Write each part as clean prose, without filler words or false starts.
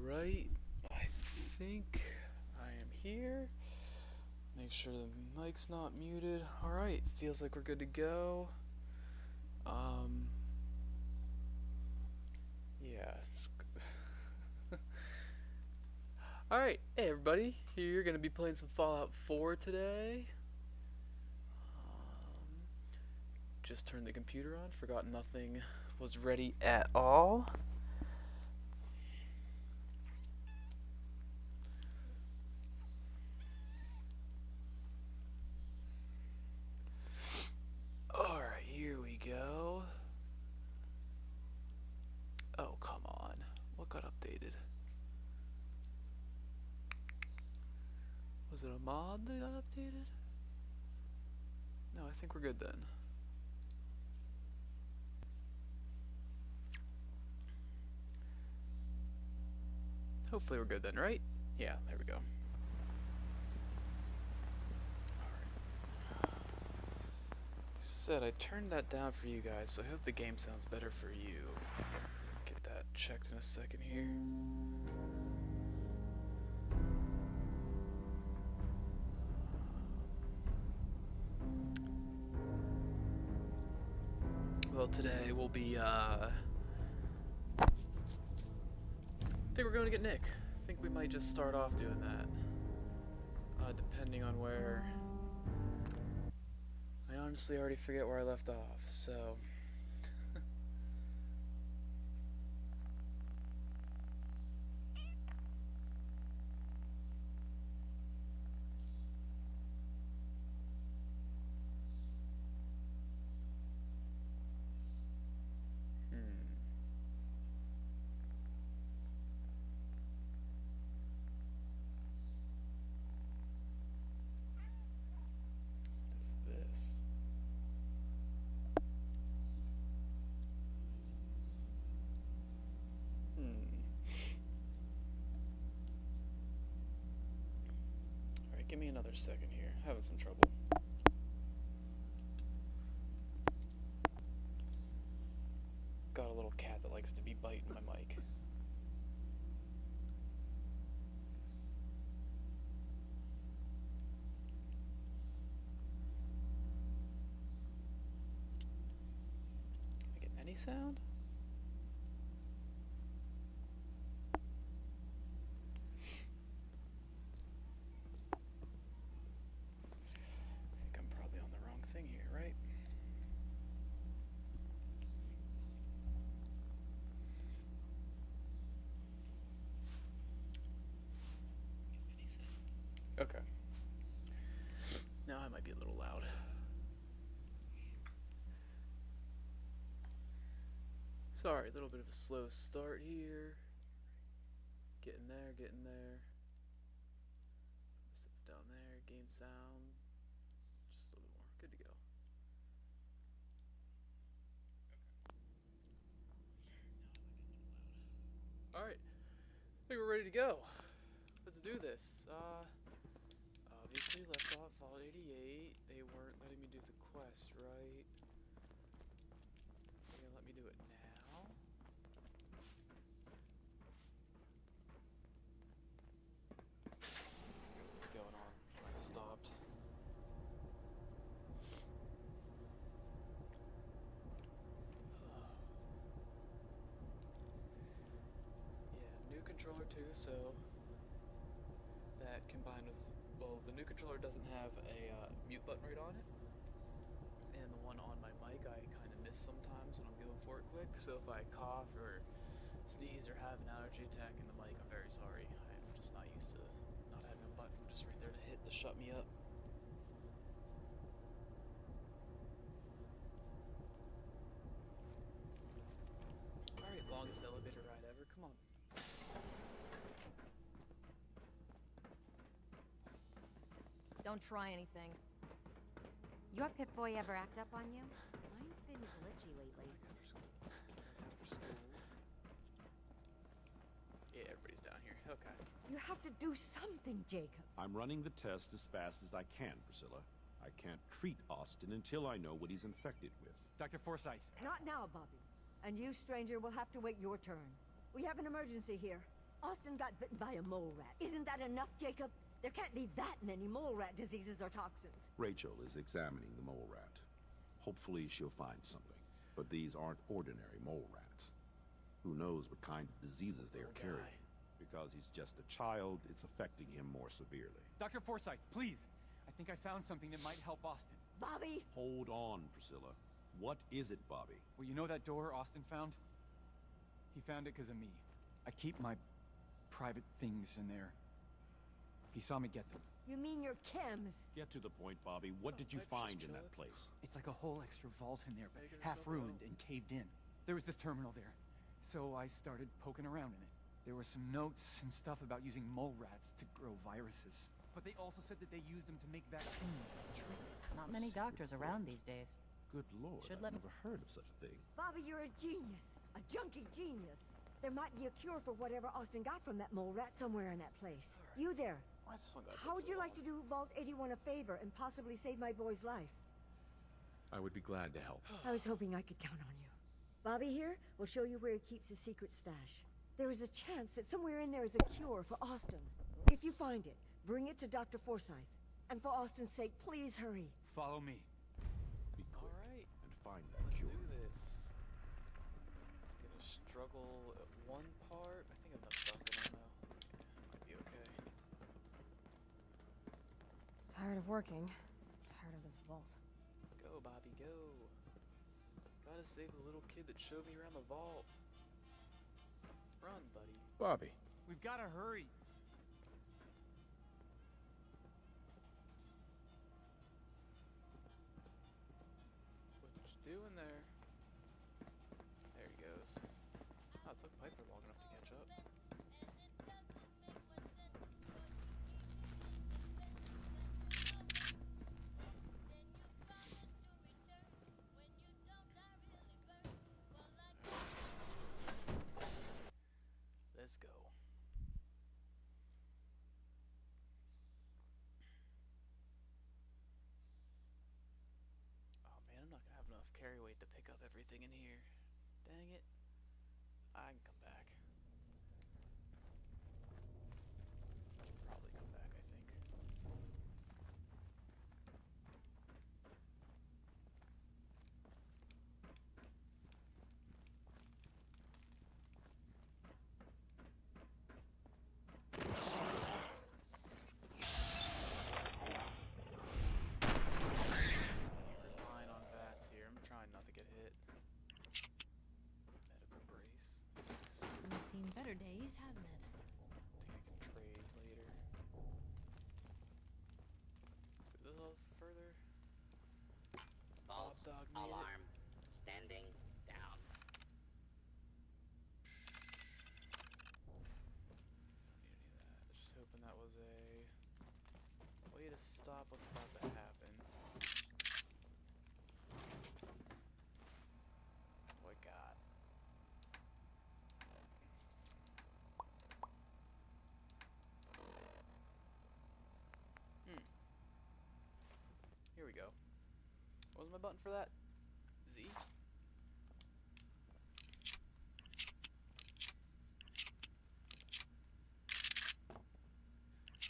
Alright, I think I am here. Make sure the mic's not muted. Alright, feels like we're good to go. Yeah. Alright, hey everybody, you're gonna be playing some Fallout 4 today. Just turned the computer on, forgot nothing was ready at all. Alright, here we go. Oh, come on. What got updated? Was it a mod that got updated? No, I think we're good then. Hopefully we're good then, right? Yeah, there we go. Said I turned that down for you guys, so I hope the game sounds better for you. Get that checked in a second here. Well, today we'll be, I think we're going to get Nick. I think we might just start off doing that. Depending on where... I honestly already forget where I left off, so... What is this? Alright, give me another second here. Having some trouble. Got a little cat that likes to be biting my mic. Am I getting any sound? I think I'm probably on the wrong thing here, right? Okay. Now I might be a little loud. Sorry, a little bit of a slow start here. Getting there, getting there. Sit down there, game sound. Just a little bit more. Good to go. Alright. I think we're ready to go. Let's do this. Obviously left off Fallout 88. They weren't letting me do the quest, right? They're gonna let me do it now. What's going on? I stopped. Yeah, new controller too, so that combined with, well, the new controller doesn't have a mute button right on it, and the one on my mic I kind of miss sometimes when I'm going for it quick, so if I cough or sneeze or have an allergy attack in the mic, I'm very sorry. I'm just not used to not having a button just right there to hit to shut me up. Alright, longest elevator ride ever, come on. Don't try anything. Your Pip-Boy ever act up on you? Mine's been glitchy lately. After school. Yeah, everybody's down here. Okay. You have to do something, Jacob. I'm running the test as fast as I can, Priscilla. I can't treat Austin until I know what he's infected with. Dr. Forsyth. Not now, Bobby. And you, stranger, will have to wait your turn. We have an emergency here. Austin got bitten by a mole rat. Isn't that enough, Jacob? There can't be that many mole rat diseases or toxins. Rachel is examining the mole rat. Hopefully she'll find something. But these aren't ordinary mole rats. Who knows what kind of diseases they are carrying. Because he's just a child, it's affecting him more severely. Dr. Forsyth, please. I think I found something that might help Austin. Bobby! Hold on, Priscilla. What is it, Bobby? Well, you know that door Austin found? He found it because of me. I keep my private things in there. He saw me get them. You mean your chems? Get to the point, Bobby. What did you Just find chill in that it. place? It's like a whole extra vault in there, but Making half herself ruined well. and caved in. There was this terminal there, so I started poking around in it. There were some notes and stuff about using mole rats to grow viruses. But they also said that they used them to make vaccines and treatments. Not many doctors around these days. Good lord, Should I've let- never heard of such a thing. Bobby, you're a genius. A junkie genius. There might be a cure for whatever Austin got from that mole rat somewhere in that place. Alright. You there. Why is this one gotta How take would so you like to long? do Vault 81 a favor and possibly save my boy's life? I would be glad to help. I was hoping I could count on you. Bobby here will show you where he keeps his secret stash. There is a chance that somewhere in there is a cure for Austin. If you find it, bring it to Dr. Forsyth. And for Austin's sake, please hurry. Follow me. Be quick Alright, and find that let's cure. do this. Gonna struggle at one part. I think I'm enough stuff in though. Might be okay. Tired of working. Tired of this vault. Go, Bobby, go. Gotta save the little kid that showed me around the vault. Run, buddy. Bobby, We've got to hurry. What you doing there? There he goes. Oh, it took Piper long enough to catch up. Let's go. Oh man, I'm not gonna have enough carry weight to pick up everything in here. Dang it. I can come back. Probably come back, I think. Relying on VATS here. I'm trying not to get hit. Medical brace. Nice. It's seen better days, hasn't it? I think I can trade later. So this all further. False Bob Dog made it. alarm. Standing down. Don't need any of that. Just hoping that was a way to stop what's about to happen. Oh my god. Here we go. What was my button for that? Z?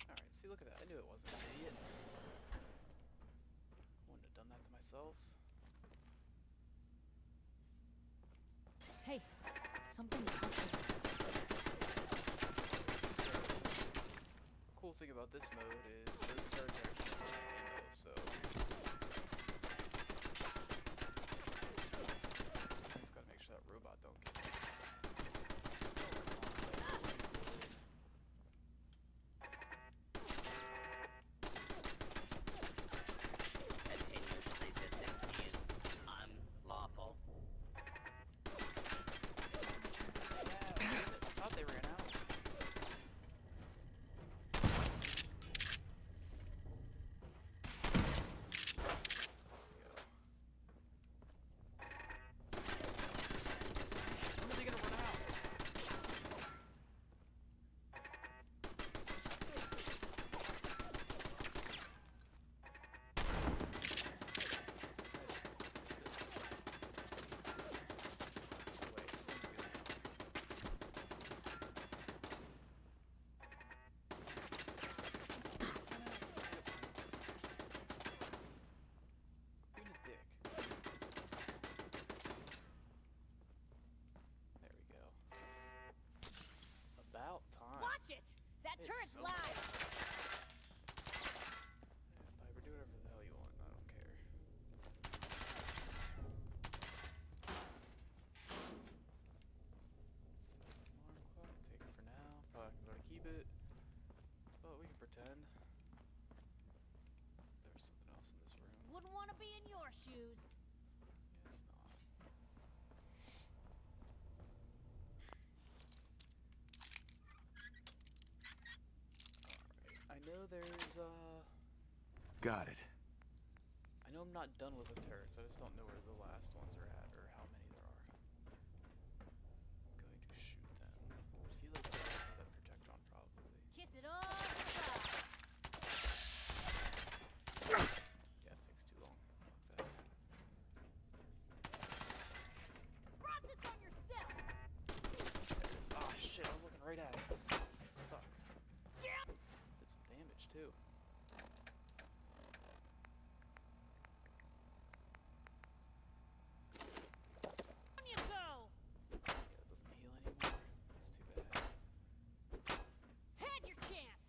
Alright, see, look at that. I knew it wasn't an idiot. Wouldn't have done that to myself. Hey, something's up. So, cool thing about this mode is those turrets are actually not ammo, so I just gotta make sure that robot don't get me. Continued resistance is unlawful. Yeah, damn it. I thought they ran out. turret's so live! Piper, do whatever the hell you want. I don't care. It's the alarm clock. Take it for now. Probably not gonna keep it. But we can pretend. There was something else in this room. Wouldn't want to be in your shoes. It's not. Alright. I know there's Got it. I know I'm not done with the turrets. I just don't know where the last ones are at or how many there are. I'm going to shoot them. I feel like I have that protectron probably. Kiss it all goodbye. Yeah, it takes too long. Fuck that. Brought this on yourself. There it is. Oh shit, I was looking right at it. Fuck. Did some damage too. On you go. Yeah, it doesn't heal anymore. That's too bad. Had your chance.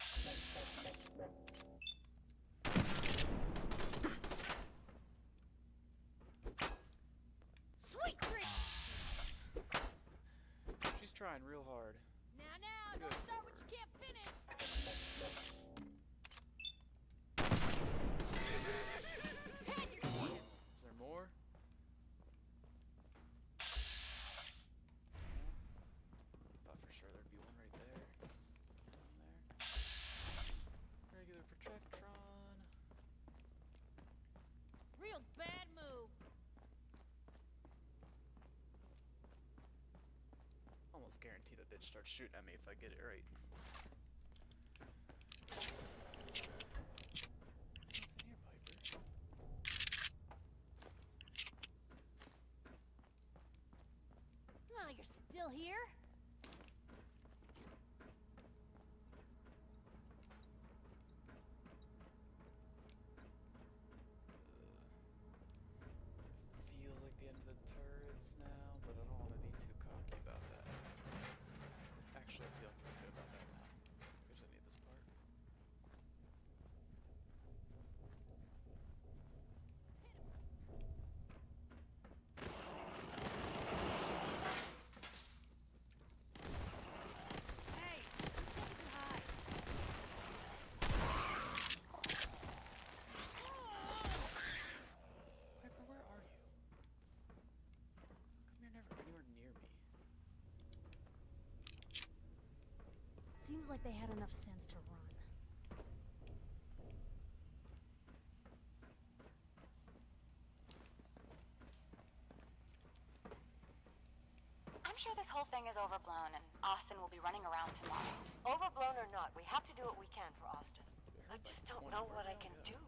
Sweet dream. She's trying real hard. Now, Good don't start for what her. you can't finish. Had your chance. Is there more? Thought for sure there'd be one right there. Down there. Regular Projectron. Real bad move. Almost guarantee that bitch starts shooting at me if I get it right. What's in here, Piper? Oh, you're still here? Feels like the end of the turrets now, but I don't want to be too cocky about that. Actually, I feel pretty good about that now. Because I need this part. Hey, you're too high. Piper, where are you? How come you're never anywhere near me? Seems like they had enough sense to run. I'm sure this whole thing is overblown, and Austin will be running around tomorrow. Overblown or not, we have to do what we can for Austin. Should I hurt just by don't 20. know Where'd what I y'all can go? do.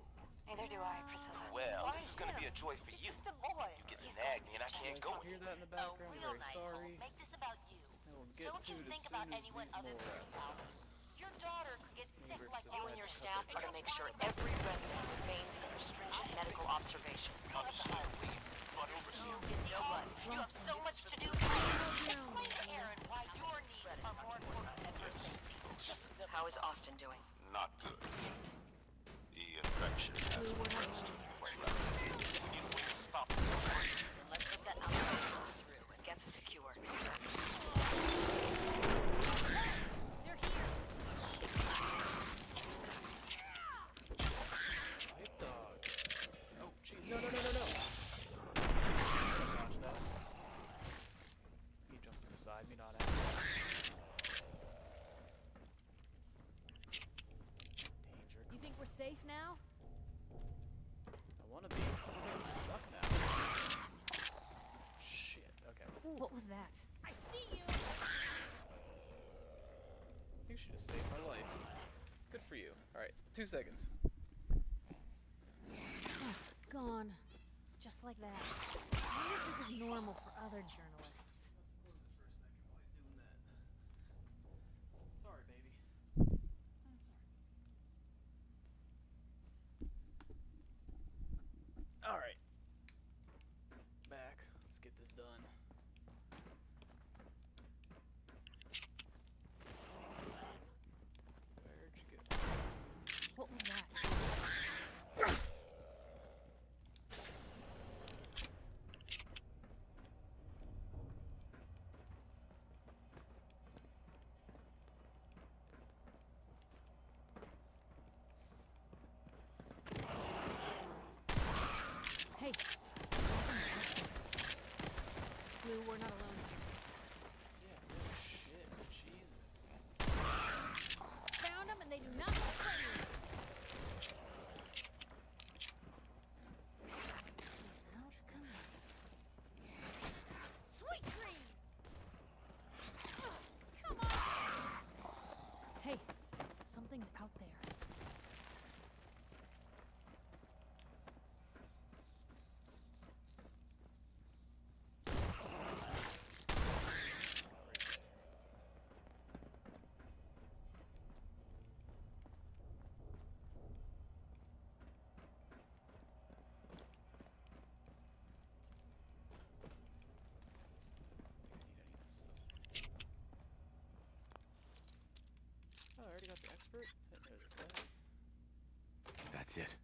Neither do I, Priscilla. Well, Why this is gonna be a him? joy for He's you. just a boy. You get snagged me and I You can't guys go don't hear that in the A background? I'm real very nice sorry. home. Make this about you. I will get Don't to you it as think soon about as anyone these other mole than rats are yourself. gone. Your daughter could get sick Neighbors like decide You and your to cut staff their are to grass make or sure something. every resident remains in stringent medical observation. But overseer, No buts. You have so much to do. Explain to Aaron why your needs are more important than her safety. How is Austin doing? not good. The infection has progressed. We need a way to stop it. Then let's hope that outbreak goes through and gets us secure. They're here. Pipe dog. Oh, jeez. No, no, no, no, no. Dodge that. He jumped beside me, not at me. Danger. You think we're safe now? I want to be. I'm getting stuck now. Shit. Okay. What was that? I see you. You should have saved my life. Good for you. Alright, 2 seconds. Gone. Just like that. I wonder if this is normal for other journalists. Let's close it for a second while he's doing that. Sorry, baby. Alright. Back. Let's get this done. expert. I didn't notice that. That's it.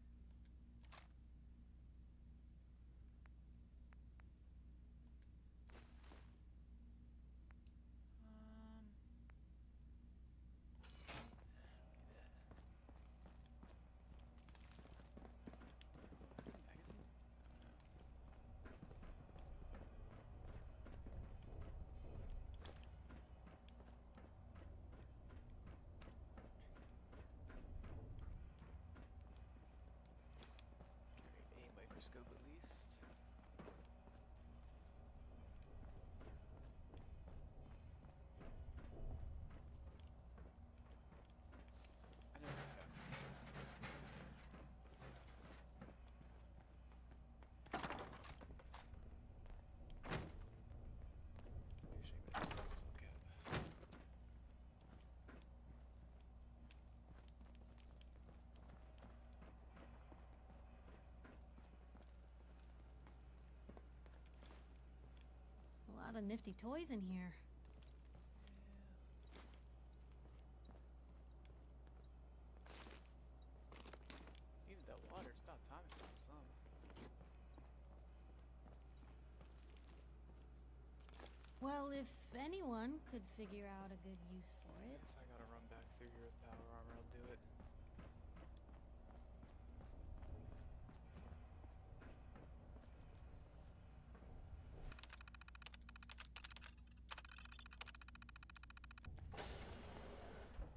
Is it a magazine? Carry a microscope at least. I know for a fact. Actually, I'm gonna put this book up. A lot of nifty toys in here. Needed that water. It's about time I found some. Well, if anyone could figure out a good use for it. If I gotta run back through here with power armor, I'll do it.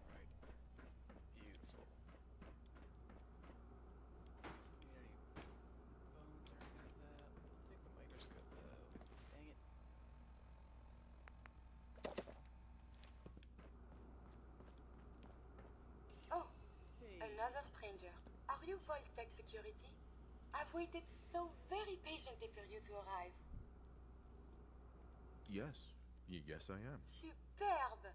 Right. Beautiful. Need any bones or anything like that? I'll take the microscope though. Dang it. Oh, Hey. another stranger. Are you Voltec security? I've waited so very patiently for you to arrive. Yes. Yes, I am. Superb!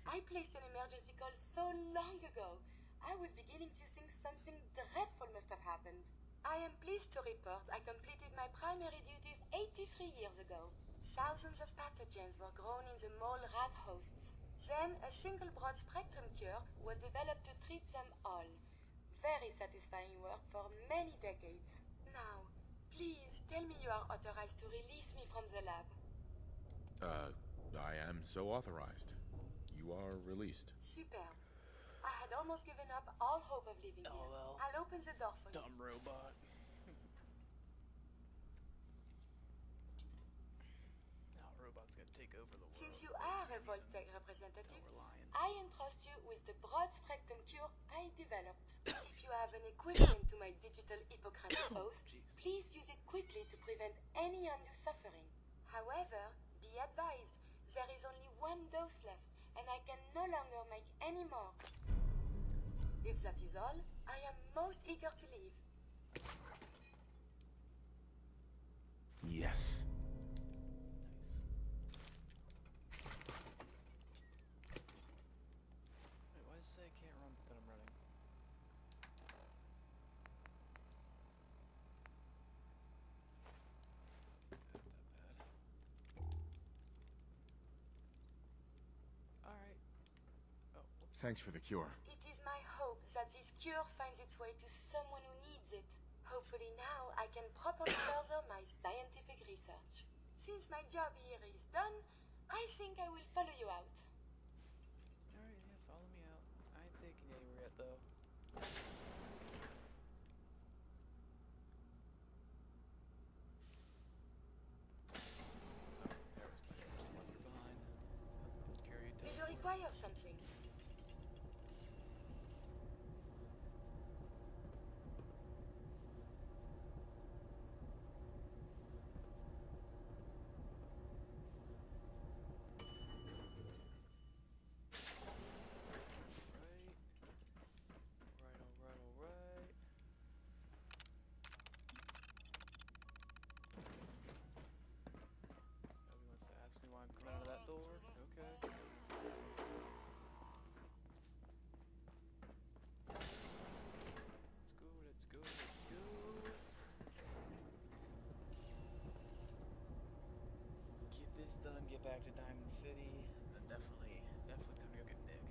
I placed an emergency call so long ago. I was beginning to think something dreadful must have happened. I am pleased to report I completed my primary duties 83 years ago. Thousands of pathogens were grown in the mole rat hosts. Then a single broad spectrum cure was developed to treat them all. Very satisfying work for many decades. Now, please tell me you are authorized to release me from the lab. I am so authorized. You are released. Superb. I had almost given up all hope of leaving here. LOL. I'll open the door for you. Dumb robot. Now robot's gonna take over the world. Since you They are a can't even Voltec representative, tell we're lying. I entrust you with the broad spectrum cure I developed. If you have an equivalent to my digital Hippocratic oath, Jeez. please use it quickly to prevent any undue suffering. However, be advised, there is only one dose left, and I can no longer make any more. If that is all, I am most eager to leave. Yes. Nice. Wait, why does it say I can't run but then I'm running? That bad. Alright. Oh, whoops. Thanks for the cure. It is my hope that this cure finds its way to someone who needs it. Hopefully now I can properly further my scientific research. Since my job here is done, I think I will follow you out. Alright, yeah, follow me out. I ain't taking you anywhere yet, though. Oh, there was my just left her behind. Carry Do you require something? Alright. Nobody wants to ask me why I'm coming out of that door? Okay. Let's go, let's go, let's go. Get this done, get back to Diamond City, and then definitely time to go get Nick.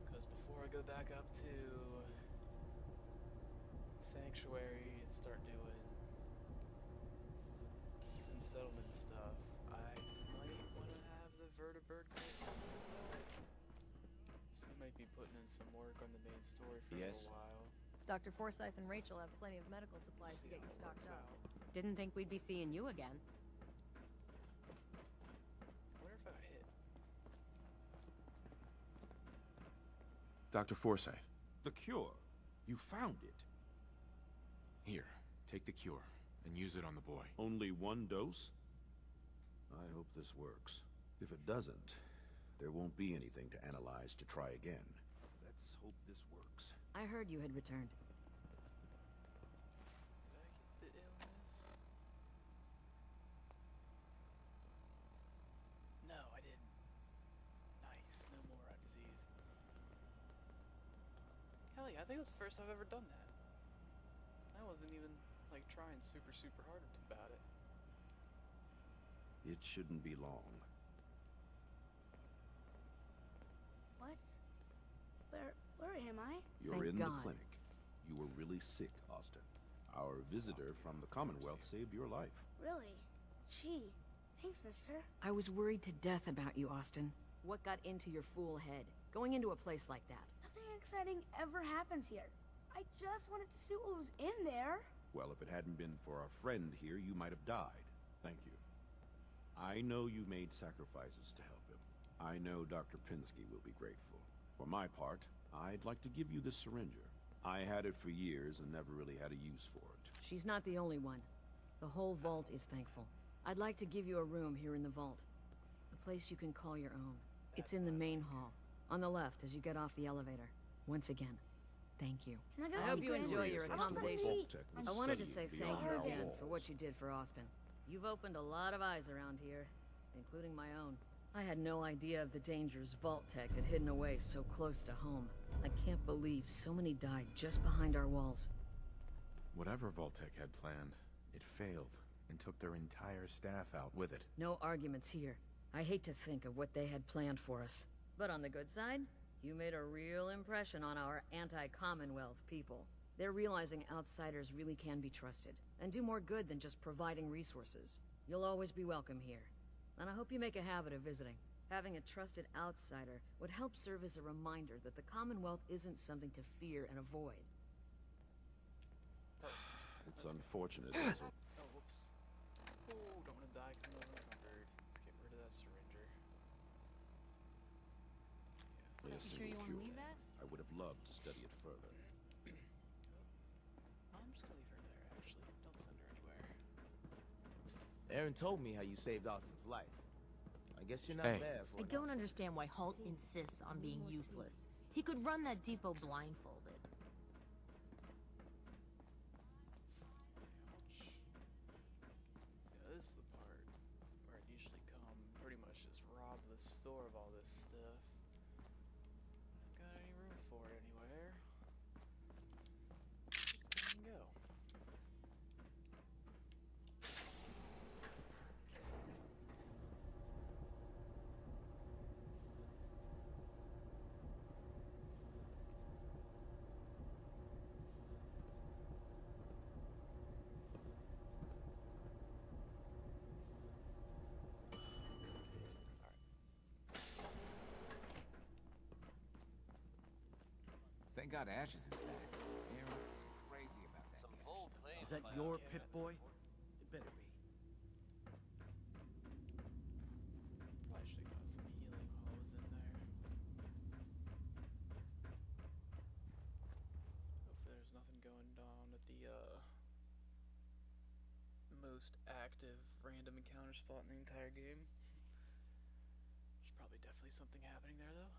Because go back up to Sanctuary and start doing some settlement stuff, I might want to have the vertibird crate before that. So we might be putting in some work on the main story for a little while. Dr. Forsyth and Rachel have plenty of medical supplies to See get how you it stocked works up. out. Didn't think we'd be seeing you again. I wonder if I got hit. Dr. Forsyth, The cure. You found it. here, take the cure and use it on the boy. Only one dose? I hope this works. If it doesn't, there won't be anything to analyze to try again. Let's hope this works. I heard you had returned. Did I get the illness? No, I didn't. Nice, no more rat disease. Hell yeah, I think that's the first I've ever done that. I wasn't even, like, trying super hard about it. It shouldn't be long. What? Where am I? You're Thank in God. the clinic. You were really sick, Austin. Our visitor from the Commonwealth saved your life. Really? Gee, thanks, mister. I was worried to death about you, Austin. What got into your fool head? Going into a place like that? Nothing exciting ever happens here. I just wanted to see what was in there. Well, if it hadn't been for our friend here, you might have died. Thank you. I know you made sacrifices to help him. I know Dr. Pinsky will be grateful. For my part, I'd like to give you this syringer. I had it for years and never really had a use for it. She's not the only one. The whole vault is thankful. I'd like to give you a room here in the vault. A place you can call your own. It's in the main hall. On the left as you get off the elevator. Once again, thank you. Can I go I see hope you Grandma? enjoy your I want something to accommodation. eat. I'm I wanted to so say Studying thank you beyond our again walls. for what you did for Austin. You've opened a lot of eyes around here, including my own. I had no idea of the dangers Vault Tech had hidden away so close to home. I can't believe so many died just behind our walls. Whatever Vault-Tec had planned, it failed and took their entire staff out with it. No arguments here. I hate to think of what they had planned for us. But on the good side, you made a real impression on our anti-Commonwealth people. They're realizing outsiders really can be trusted, and do more good than just providing resources. You'll always be welcome here. And I hope you make a habit of visiting. Having a trusted outsider would help serve as a reminder that the Commonwealth isn't something to fear and avoid. It's unfortunate. There's a Oh, whoops. Oh, don't want to die because I'm unencumbered. Let's get rid of that syringer. only a You sure single you want to cure. leave that? I would have loved to study it further. I'm just gonna leave her there, actually. Don't send her anywhere. Aaron told me how you saved Austin's life. I guess you're not Hey. there for I an don't outsider. understand why Holt insists on being useless. He could run that depot blindfolded. Ouch. See, now this is the part where I'd usually come and pretty much just rob the store of all this stuff. Not got any room for it anywhere. Let's go and go. Thank God Ashes is back. Aaron is crazy about that guy. Is that your Pip-Boy? It better be. Probably should have got some healing while I was in there. Hopefully there's nothing going on at the most active random encounter spot in the entire game. There's probably definitely something happening there though.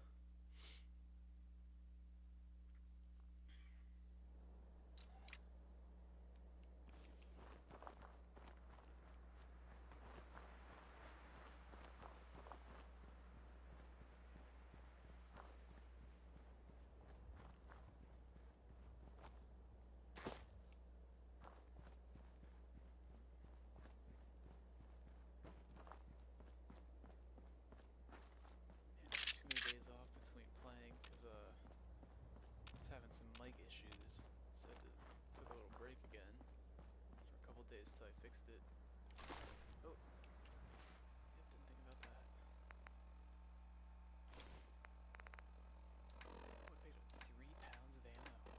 Too many days off between playing days till I fixed it. Oh. Yep, didn't think about that. Oh, I picked up 3 pounds of ammo.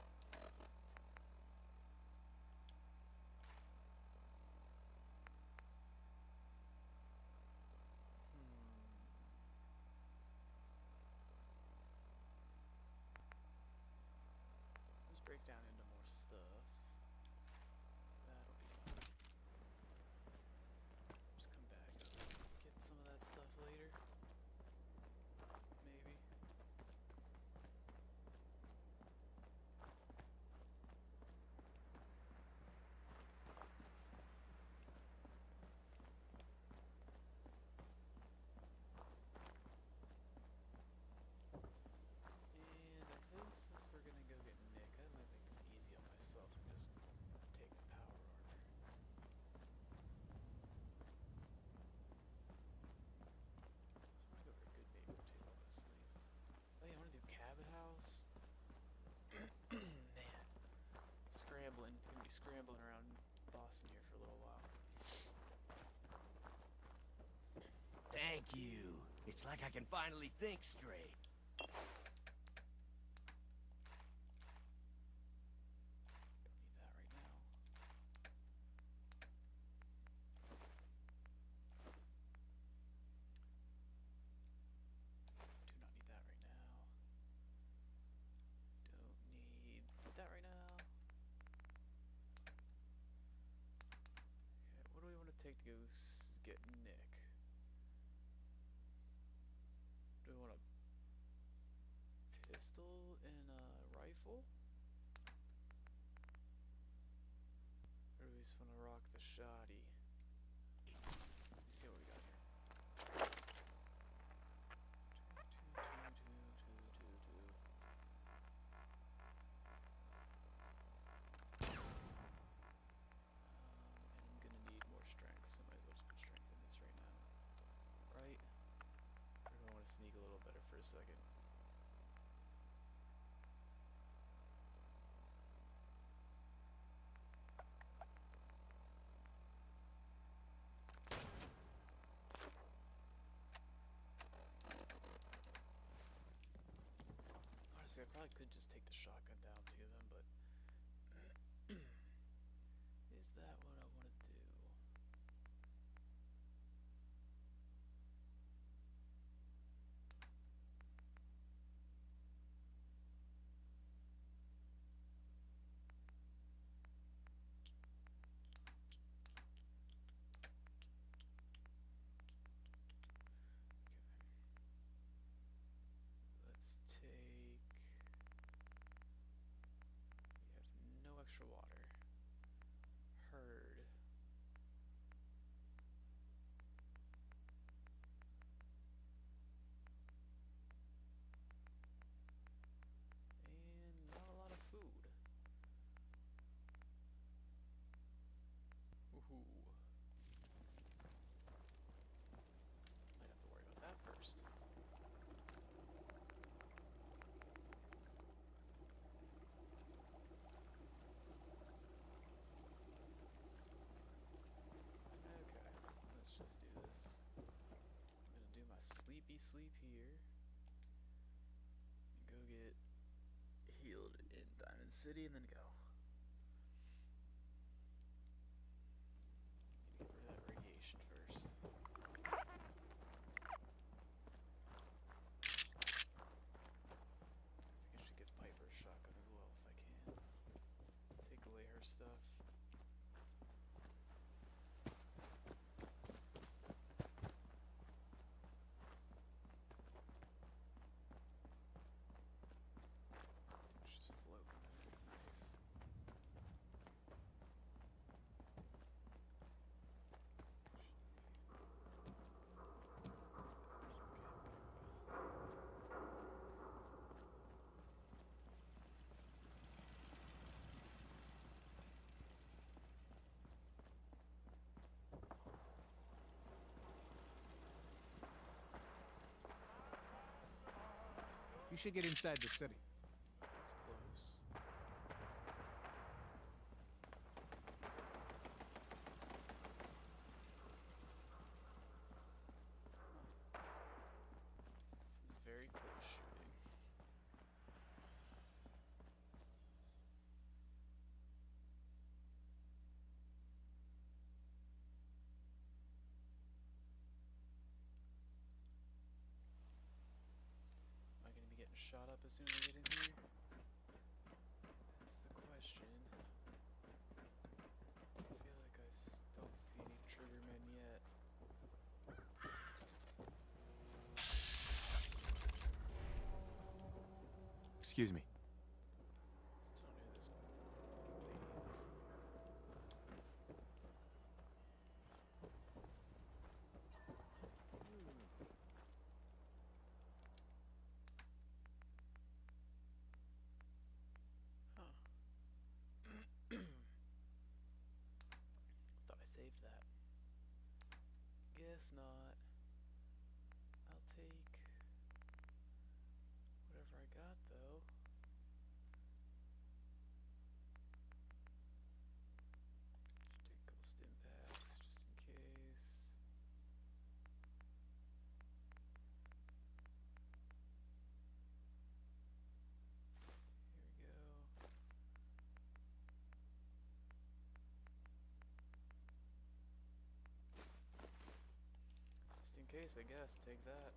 Let's break down into more stuff. That'll be fun. Just come back, get some of that stuff later. Maybe. And I think since we're gonna go get Nick, I might make this easy on myself and just take the power armor. So I wanna go for a good neighbor too, honestly. Oh yeah, I wanna do cabin house. Man. Scrambling. Gonna be scrambling around Boston here for a little while. Thank you. It's like I can finally think straight. Don't need that right now. Do not need that right now. Don't need that right now. Okay, what do we want to take to go get Nick? Do we want a pistol and a rifle? Or do we just want to rock the shoddy? Let me see what we got here. Two. And I'm gonna need more strength, so might as well just put strength in this right now. Right? We're gonna want to sneak a little better for a second. Honestly, I probably could just take the shotgun down to them, but is that what I want to do? Let's take... We have no extra water. Herd. And not a lot of food. Woohoo. Might have to worry about that first. Okay, let's just do this. I'm gonna do my sleepy sleep here. And go get healed in Diamond City and then go. Need to get rid of that radiation first. I think I should give Piper a shotgun as well if I can. Take away her stuff. It's just floating there. Nice. You should get inside the city. It's close. shot up as soon as I get in here? That's the question. I feel like I don't see any triggermen yet. Excuse me. Still knew this lady is. Huh. Thought I saved that. Guess not. I'll take whatever I got though. Just take a couple stim packs just in case. Here we go. Just in case, I guess, take that.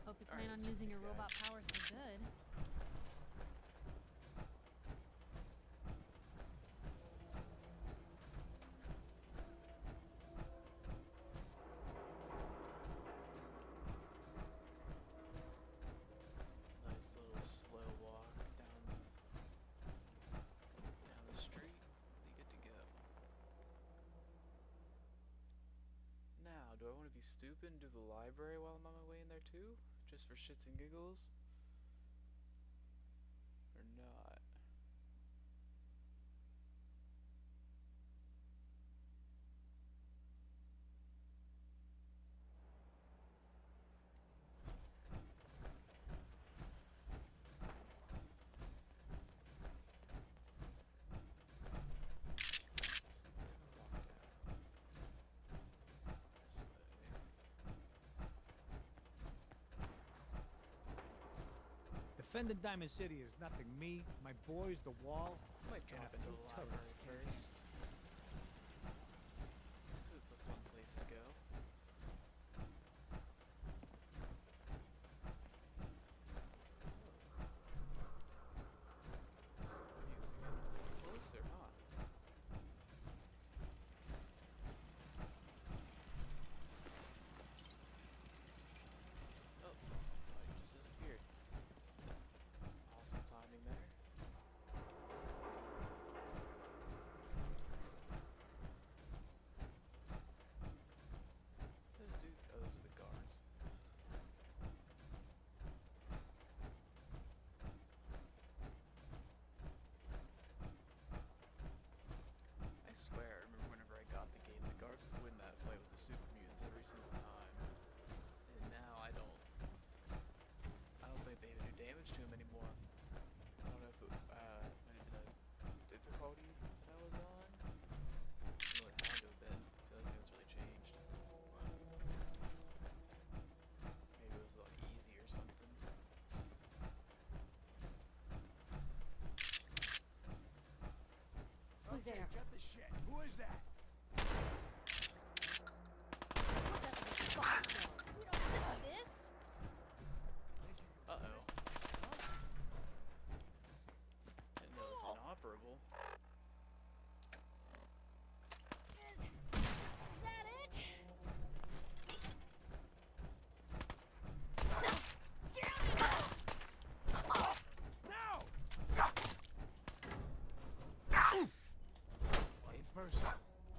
Hope you plan on using your robot powers for good. Nice little slow walk down the street. Be good to go. Now, do I want to be stupid and do the library while I'm on my way in there too? Just for shits and giggles? Or not? Defending Diamond City is nothing. Me, my boys, the wall. I might drop into the library first. Just 'cause it's a fun place to go. Closer, huh? Oh, you just disappeared. Awesome timing there. Those dudes, oh, those are the guards. I swear, I remember whenever I got the game, the guards would win that fight with the super mutants every single time. And now I don't think they even do damage to him anymore. I don't know if it might have been a difficulty that I was on. Or it had to have been. It's the only thing that's really changed. Maybe it was a lot easy or something. Who's there? Get the shit. Who is that? We don't have to do this. Uh-oh. Didn't know it was inoperable. Is that it?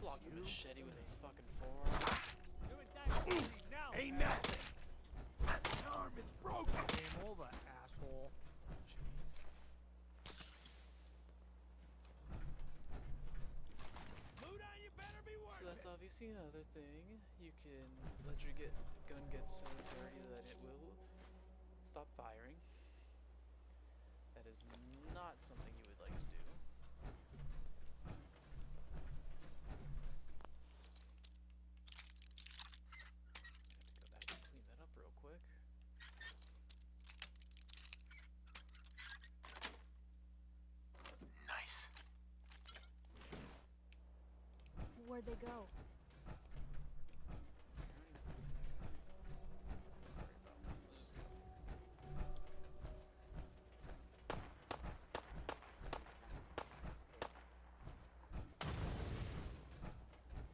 Blocked the machete with his fucking forearm. Ain't nothing. The arm is broken. Game over, asshole. Jeez. Loot on you, better you seen another thing? You can let your gun get so dirty that it will stop firing. That is not something you would like to do. I have to go back and clean that up real quick. Nice. Where'd they go?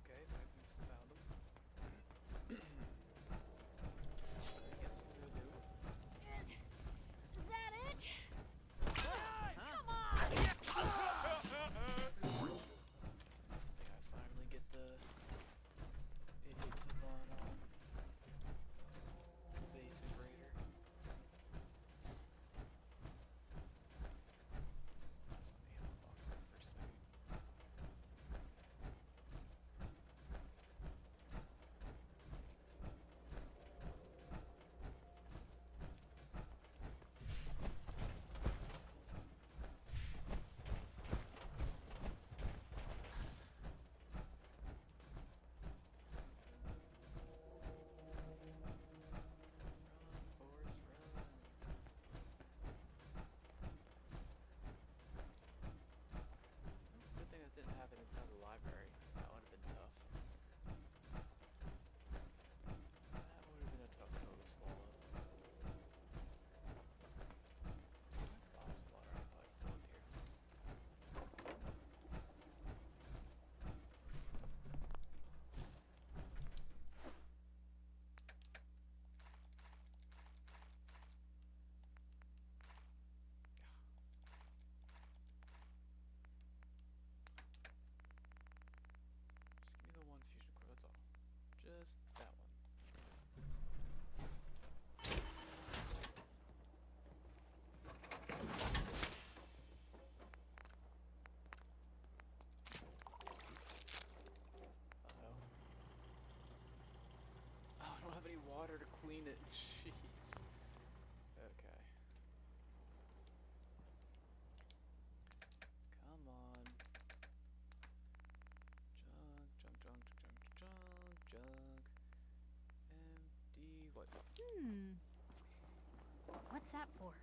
Okay, Mike must have found them. I guess I'm gonna do it. Is that it? Come on! That's the thing, I finally get the idiot Savant on. Basic Raider. That's on the ammo box there for a second. Run, Forrest, run. Good thing that didn't happen inside the library. That would have been tough. That would have been a tough pill to swallow. Bottles of water, I could probably fill up here. Just give me the one fusion core, that's all. Just that one. Uh-oh. Oh, I don't have any water to clean it. Jeez. Okay. Come on. Junk, junk, junk, junk, junk, junk. Empty. What? What's that for?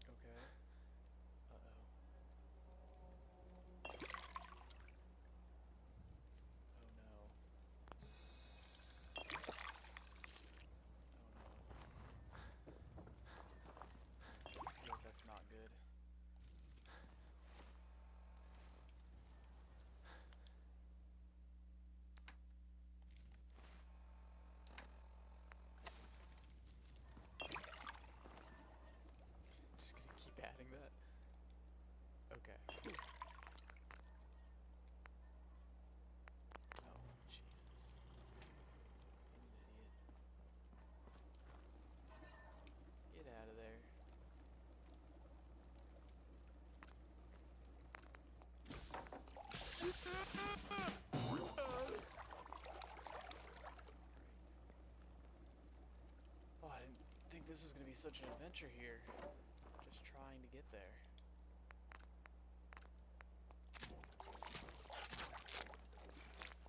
Okay. Uh-oh. Oh no. Oh no. I feel like that's not good. Just gonna keep adding that. Okay. Oh, Jesus. I'm an idiot. Get out of there. Oh, I didn't think this was gonna be such an adventure here. Just trying to get there.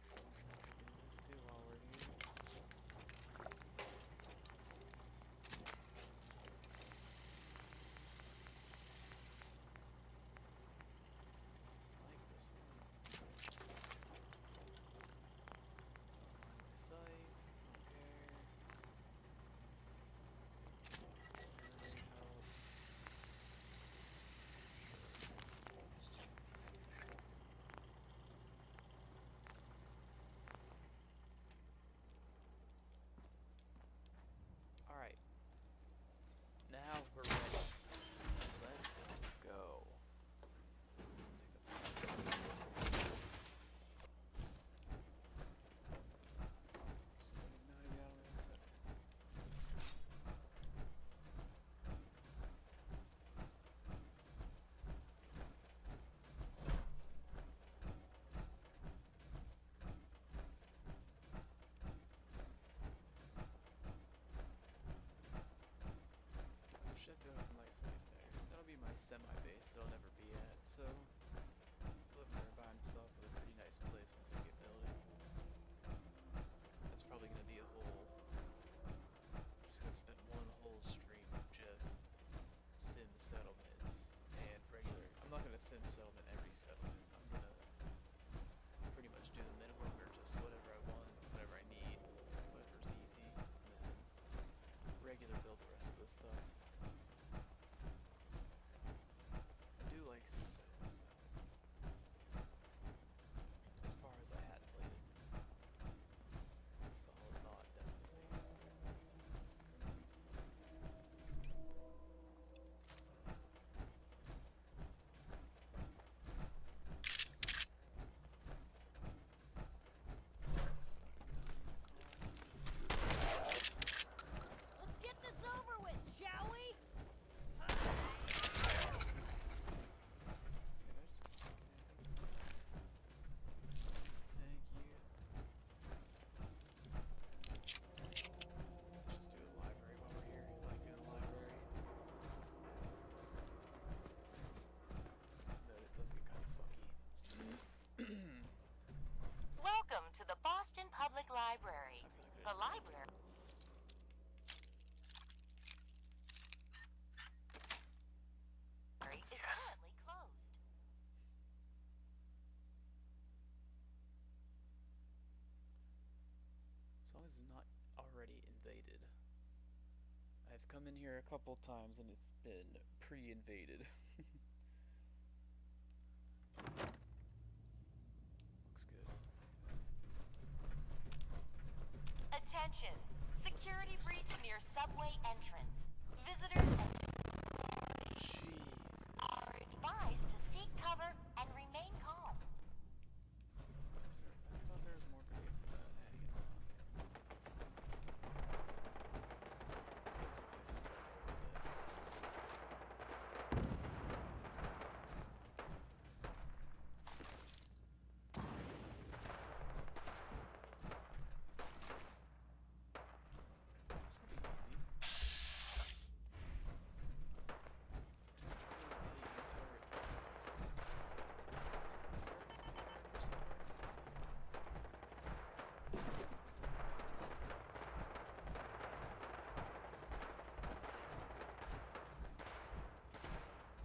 Guess we can do this too while we're here. Like this one. Don't mind my sights, don't care. Really helps. semi-base that I'll never be at, so living there by himself with a pretty nice place once they get building. That's probably gonna be a whole. I'm just gonna spend one whole stream of just sim settlements and regular. I'm not gonna sim settlement every settlement. I'm gonna pretty much do the minimum or just whatever I want, whatever I need, whatever's easy, and then regular build the rest of the stuff. I do like sim settlements though. As far as I had played it. Solid mod, definitely. Let's get this over with, shall we? Thank you. Let's just do the library while we're here. I like doing the library. Even though it does get kind of fucky. Welcome to the Boston Public Library. The library. Is currently closed. As long as it's not already invaded. I've come in here a couple times and it's been pre-invaded. Looks good. Attention! Security breach near subway entrance. Visitors and are advised to seek cover and remain calm. I thought there was more brigades than that. Hanging on. This will be easy.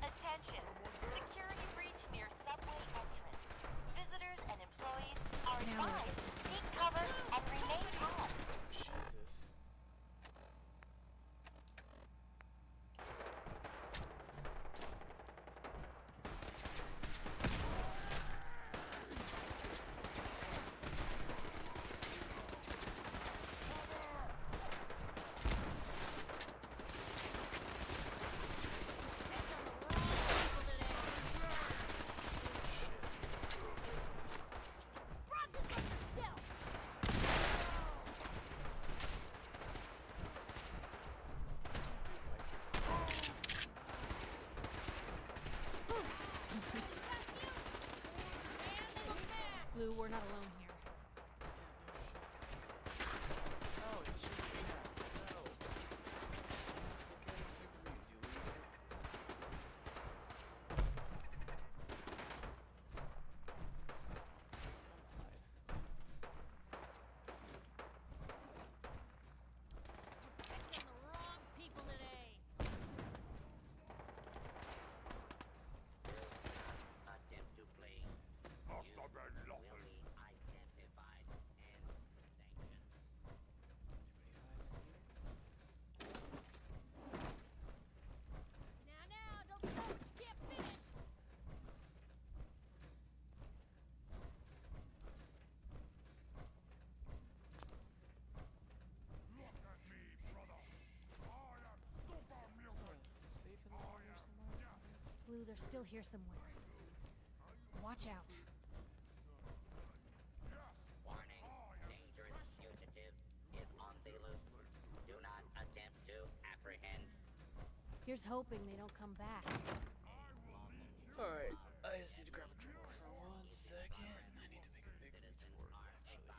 Attention! Security breach near subway entrance. Visitors and employees are advised to seek cover and remain calm. Jesus. Blue, we're not alone here. No, it's super me now. No. Take care of the super mutants, you loser. Picking the wrong people today. Attempt to play. You will be identified and sanctioned. Now, don't stop what you can't finish. Safe in the water somewhere? Blue, they're still here somewhere. Watch out. Warning, dangerous fugitive is on the loose. Do not attempt to apprehend. Here's hoping they don't come back. Alright, I just need to grab a drink for 1 second. I need to make a big reach for it, actually.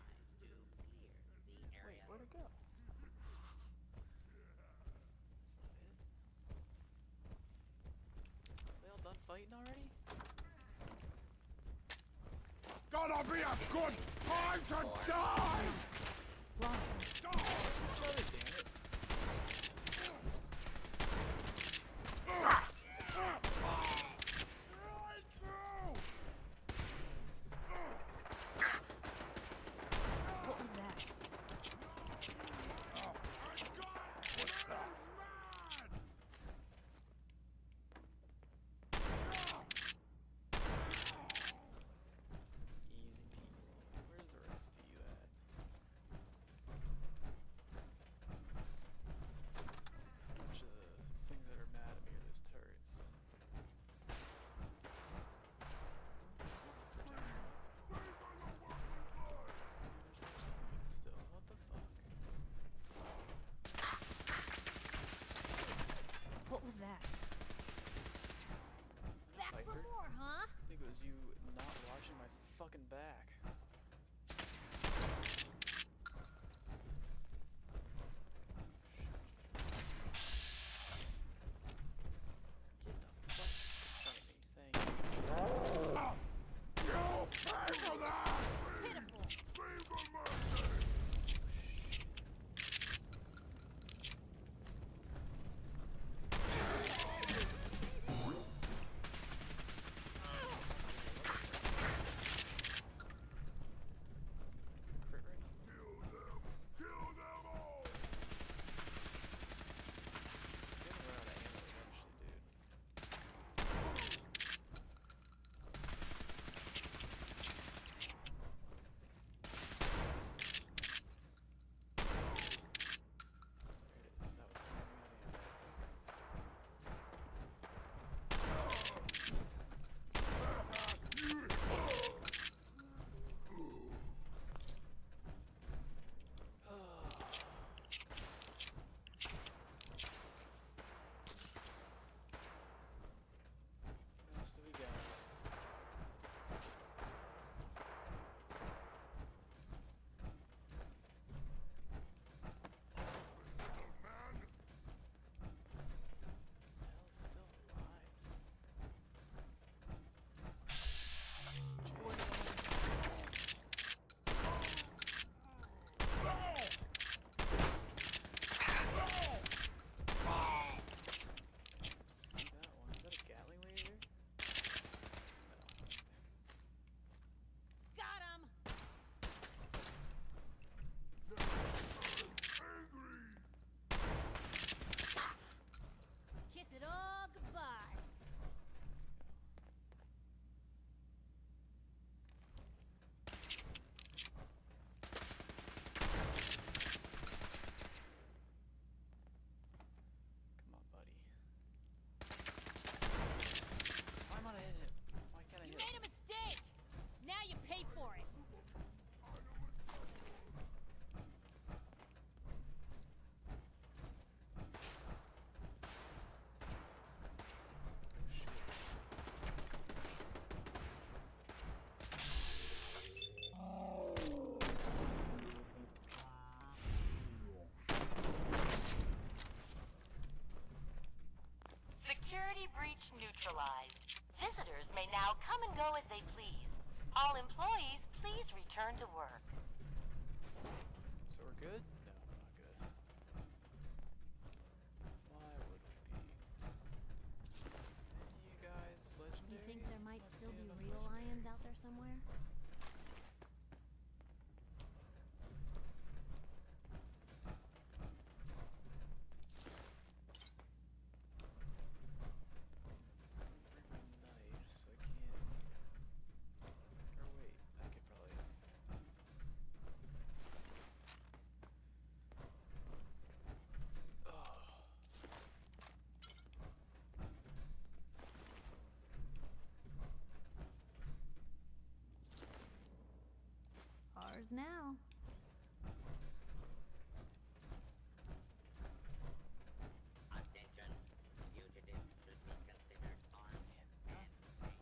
Wait, where'd it go? That's not it. fighting already? Gonna be a good time to die! Lost him. Each other, damn it. What was that? What's that? Easy peasy. Where's the rest of you at? How much of the things that are mad at me are those turrets? There's one's a protection up. There's one moving still. What the fuck? What was that? Back for Viper? more, huh? I think it was you not watching my fucking back. Get the fuck in front of me. Thank you. You pay for that! Pitiful. Leave the mercy! Crit ready? Kill them! Kill them all! You're gonna run out of ammo eventually, dude. There it is. That was running out of ammo, I think. What else do we got? Hell is still alive. See that one? Is that a Gatling laser? No. Got him. Kiss it all goodbye. Come on, buddy. Why am I not hitting it? Why can't I You hit made it? a mistake. Now you pay for it. Oh shit. Security breach neutralized. Visitors may now come and go as they please. All employees, please return to work. So we're good? No, we're not good. Why would we be? Any you guys legendaries? You think there might Not still seeing be enough real lions out legendaries. there somewhere? Didn't bring my knife, so I can't. Or wait, I could probably. Ours now. Attention. Fugitives should be considered armed and dangerous.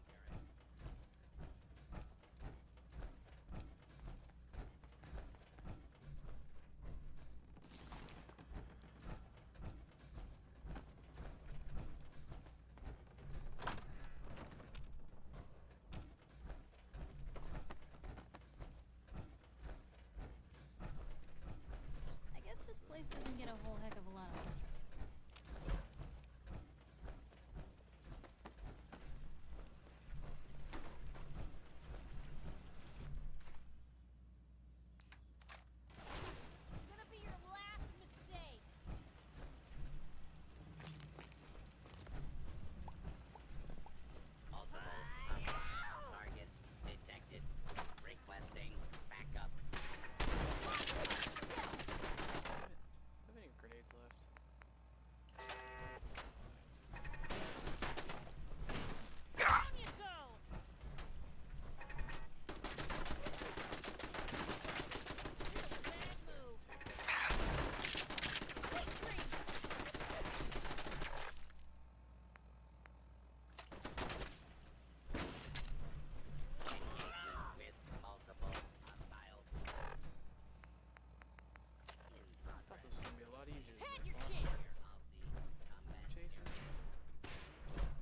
chasing me?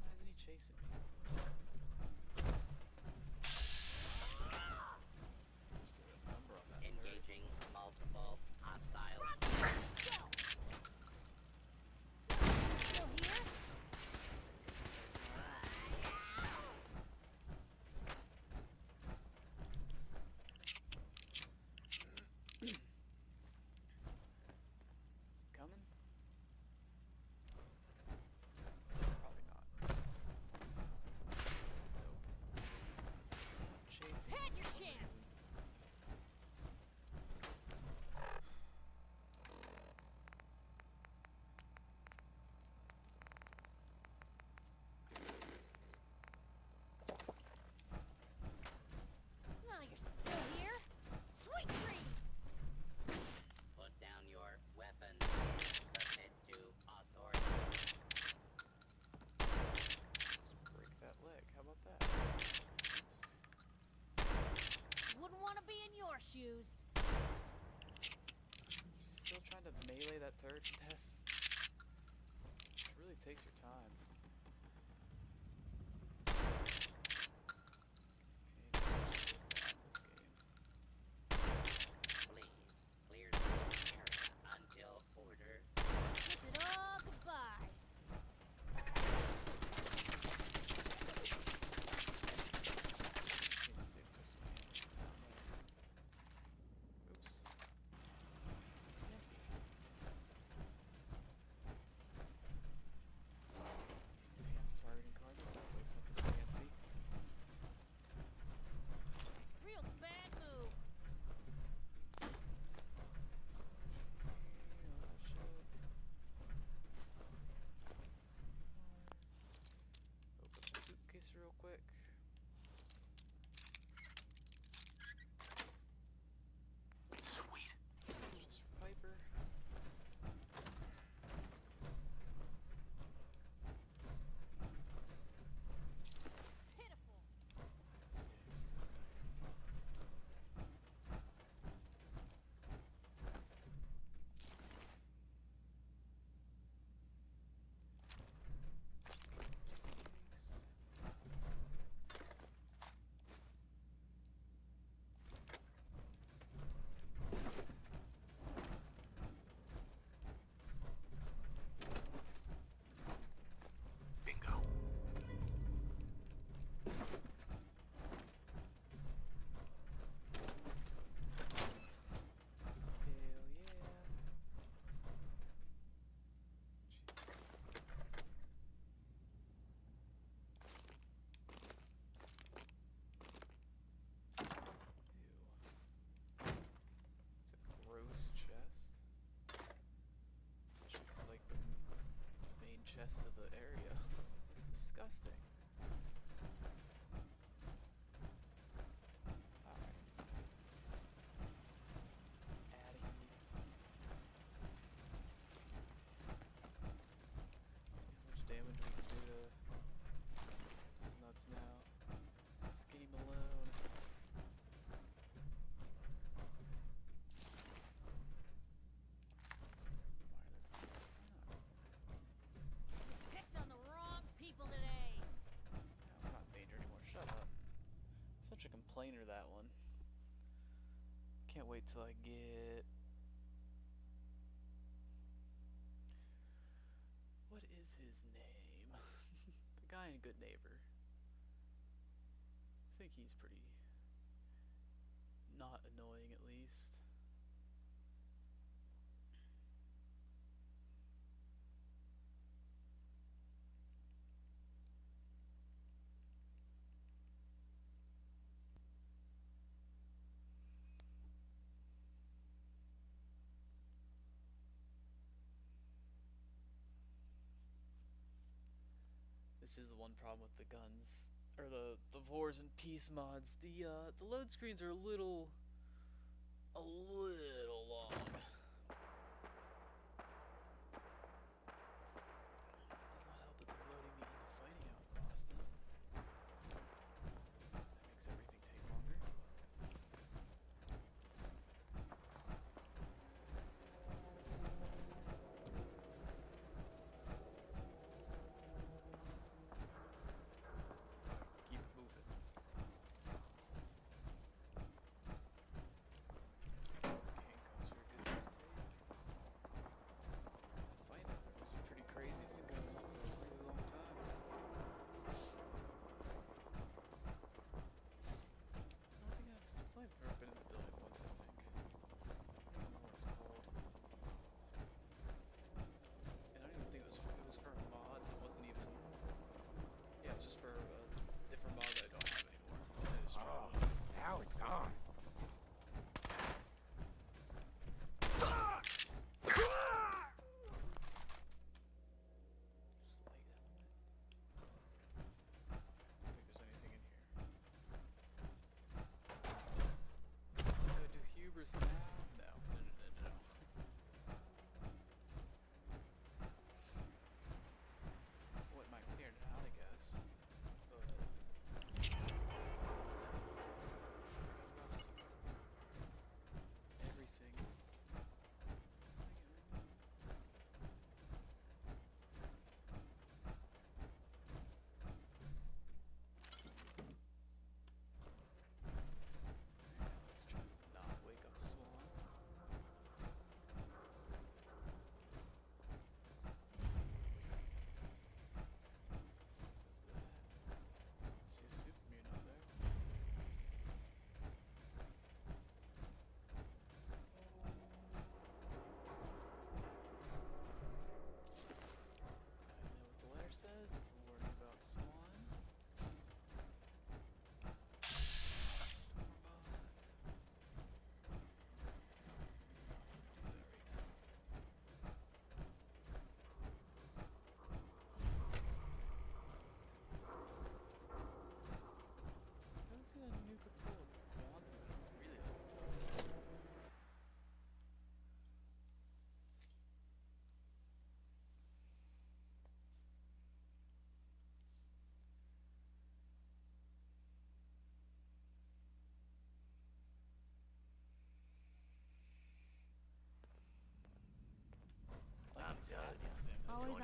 Why isn't he chasing me? Just did a number on that turret. Engaging multiple hostiles. Still here? Is it coming? Probably not. Nope. Chasing. Had your chance. Oh, you're still here? Sweet dreams! Put down your weapon and submit to authority. Just break that leg. How about that? Oops. Wouldn't want to be in your shoes. Still trying to melee that turret to death. It really takes your time. Okay, they're so bad in this game. Please clear the area until ordered. Kiss it all goodbye. Need to save most of my ammo down there. Oops. Empty. Enhanced targeting card. That sounds like something fancy. Real bad move. Open the suitcase real quick. Sweet. Just for Piper. Pitiful. Yes, it is. Just in case. Bingo. Hell yeah. Ew. It's a gross chest. Especially for like the main chest of the area. It's disgusting. Alright. Outta here. See how much damage we can do to this nuts now. Skinny Malone. Picked on the wrong people today. Yeah, we're not in danger anymore. Shut up. Such a complainer, that one. Can't wait till I get... What is his name? The guy in Good Neighbor. I think he's pretty... not annoying, at least. This is the one problem with the guns, or the Wars and Peace mods. The load screens are a little long. Does not help that they're loading me into fighting out in Boston. That makes everything take longer.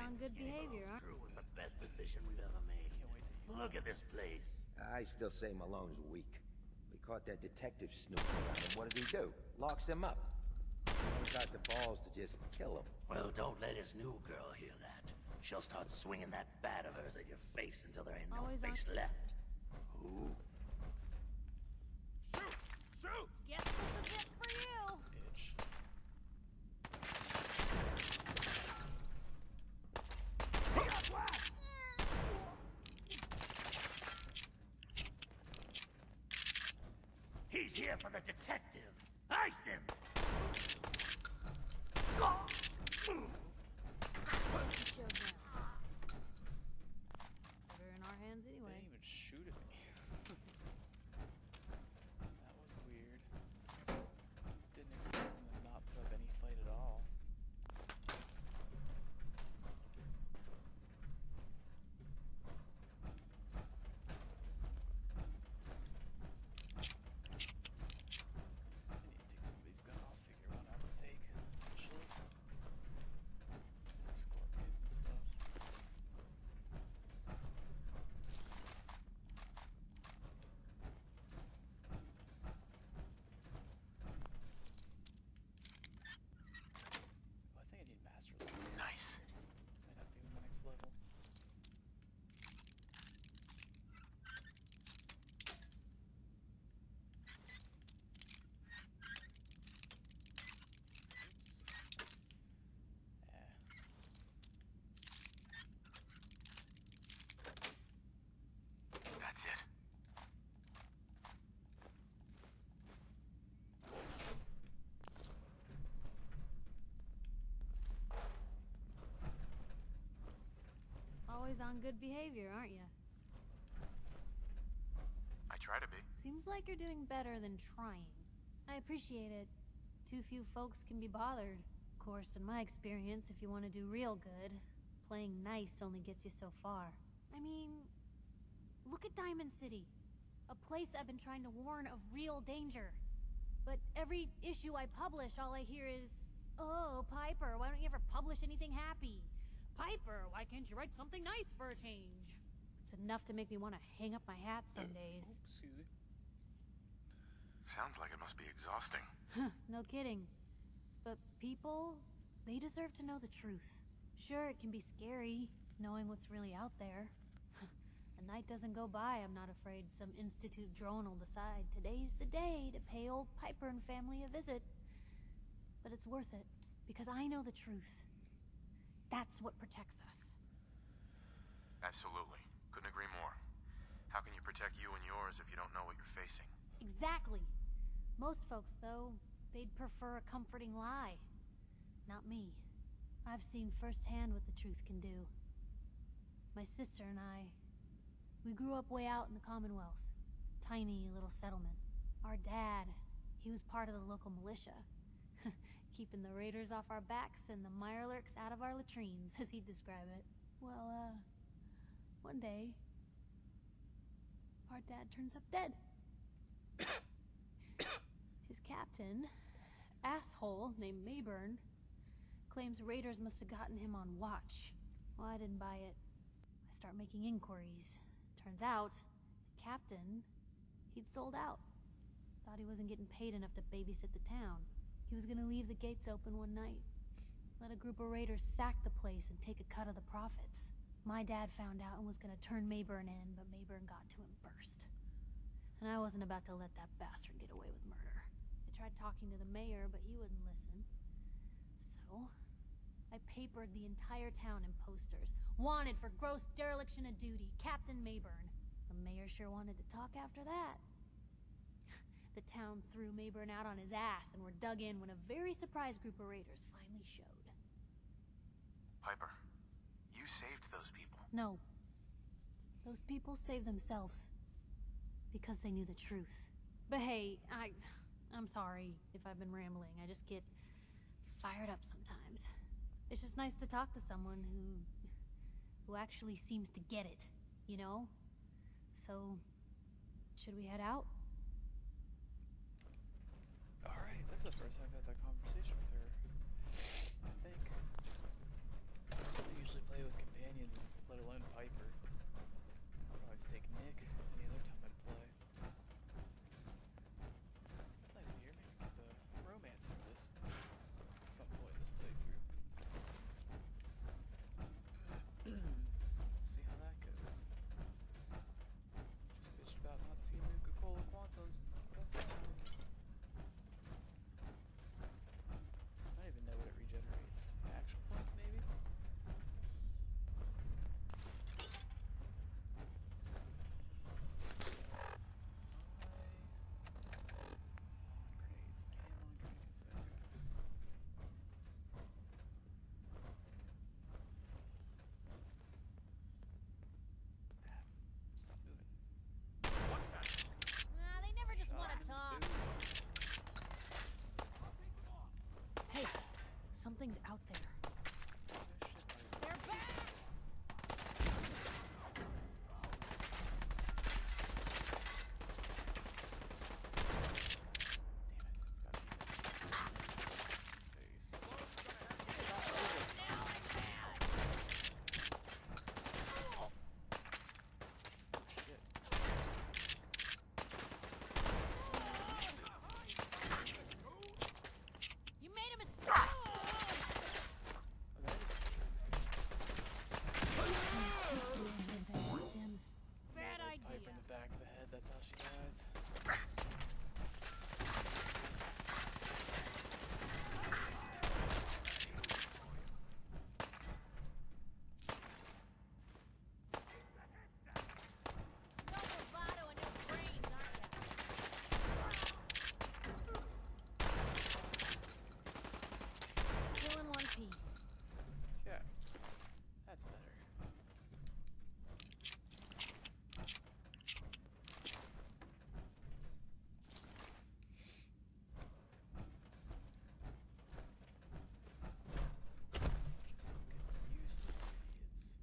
on good behavior, aren't Crew was the best decision we've ever made. Can't wait to use Look at this place. I still say Malone's weak. We caught that detective snooping around him. What does he do? Locks him up. He's got the balls to just kill him. Well, don't let his new girl hear that. She'll start swinging that bat of hers at your face until there ain't no Always face left. Ooh. Shoot! Shoot! Guess this is it for you! Bitch. He's here for the detective. Ice him! Better in our hands They anyway. didn't even shoot at me. That was weird. Didn't expect them to not put up any fight at all. I need to take somebody's gun. I'll figure one out to take. Actually. Scorpions and stuff. Oh, I think I need master level. Nice. Might have to go to my next level. That's it. Always on good behavior, aren't you? I try to be. Seems like you're doing better than trying. I appreciate it. Too few folks can be bothered. Of course, in my experience, if you want to do real good, playing nice only gets you so far. I mean, look at Diamond City. A place I've been trying to warn of real danger. But every issue I publish, all I hear is, "Oh, Piper, why don't you ever publish anything happy? Piper, why can't you write something nice for a change?" It's enough to make me want to hang up my hat some days. Excuse me. Sounds like it must be exhausting. No kidding. But people, they deserve to know the truth. Sure, it can be scary, knowing what's really out there. A night doesn't go by, I'm not afraid some Institute drone will decide today's the day to pay old Piper and family a visit. But it's worth it, because I know the truth. That's what protects us. Absolutely. Couldn't agree more. How can you protect you and yours if you don't know what you're facing? Exactly. Most folks, though, they'd prefer a comforting lie. Not me. I've seen firsthand what the truth can do. My sister and I, we grew up way out in the Commonwealth. Tiny little settlement. Our dad, he was part of the local militia. Keeping the raiders off our backs and the mirelurks out of our latrines, as he'd describe it. Well, one day, our dad turns up dead. His captain, asshole named Mayburn, claims raiders must have gotten him on watch. Well, I didn't buy it. I start making inquiries. Turns out, the captain, he'd sold out. Thought he wasn't getting paid enough to babysit the town. He was gonna leave the gates open one night. Let a group of raiders sack the place and take a cut of the profits. My dad found out and was gonna turn Mayburn in, but Mayburn got to him first. And I wasn't about to let that bastard get away with murder. I tried talking to the mayor, but he wouldn't listen. So, I papered the entire town in posters. Wanted for gross dereliction of duty, Captain Mayburn. The mayor sure wanted to talk after that. The town threw Mayburn out on his ass and were dug in when a very surprised group of raiders finally showed. Piper, you saved those people. No. Those people saved themselves. Because they knew the truth. But hey, I'm sorry if I've been rambling. I just get fired up sometimes. It's just nice to talk to someone who actually seems to get it, you know? So, should we head out? Alright, that's the first time I've had that conversation with her. I think. I usually play Something's out there. They're back! You made a mistake! Bad idea. Piper in the back of the head, that's how she dies. Still in one piece. Yeah, that's better. Useless idiots. Oops.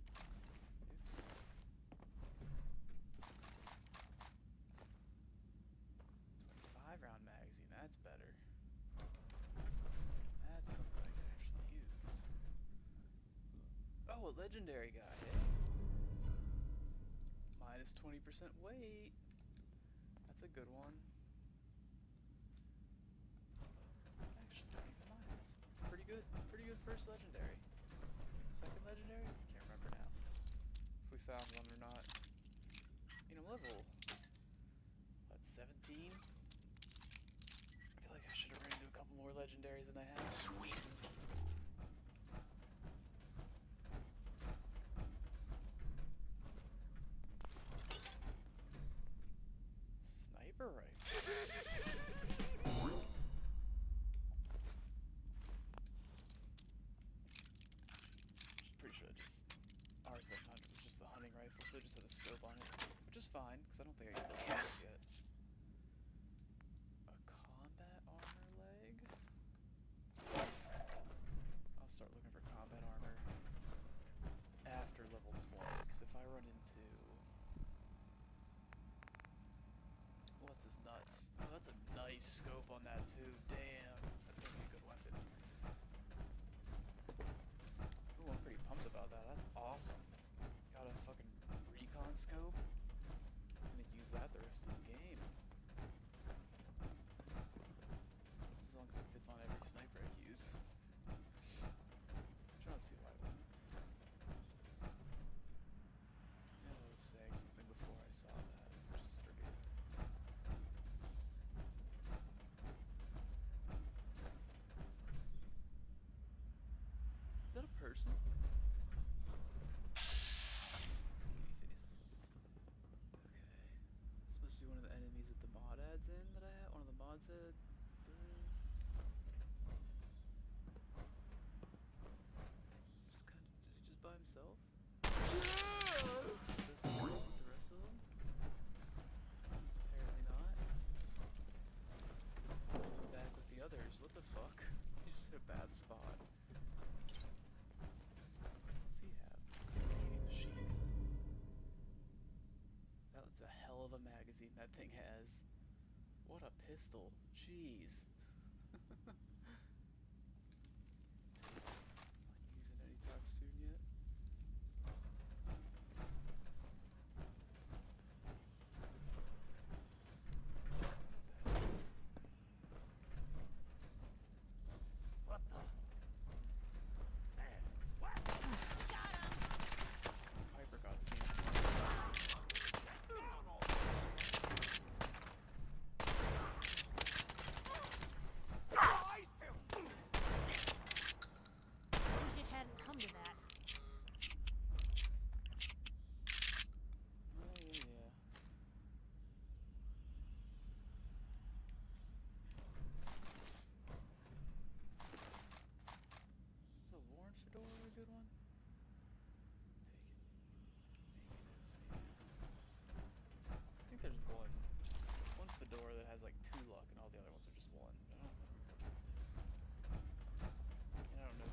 25-round magazine, that's better. That's something I can actually use. Oh, a legendary guy, eh? Minus 20% weight. That's a good one. Actually, don't even mind. That's pretty good. Pretty good first legendary. Second legendary? Can't remember now. If we found one or not. You know, level, what, 17? I feel like I should have ran into a couple more legendaries than I have. Sweet. Sniper rifle. Pretty sure R700 was just the hunting rifle, so it just has a scope on it, which is fine because I don't think I can get this yet. A combat armor leg. I'll start looking for combat armor after level 20, because if I run into what's his nuts? Oh, that's a nice scope on that too. Damn, that's gonna be a good weapon. Ooh, I'm pretty pumped about that. That's awesome. Got a fucking recon scope. I'm gonna use that the rest of the game. As long as it fits on every sniper I use. I'm trying to see why I wouldn't. I know I was saying something before I saw that. Just forget. Is that a person? Babyface. Okay. This must be one of the enemies that the mod adds in that I have. One of the mods said. Just kind of. Is he just by himself? Is he supposed to be with the rest of them? Apparently not. I'm back with the others. What the fuck? He just hit a bad spot. What's he have? Heavy machine. That's a hell of a magazine that thing has. What a pistol. Jeez. Not using it anytime soon yet. What the? Man, what? Piper got seen. Wish it hadn't come to that. Oh, yeah. Is a worn fedora a good one? Take it. Maybe it is, maybe it isn't. I think there's one fedora that has like 2 luck and all the other ones are just 1. I don't remember which one it is. And I don't know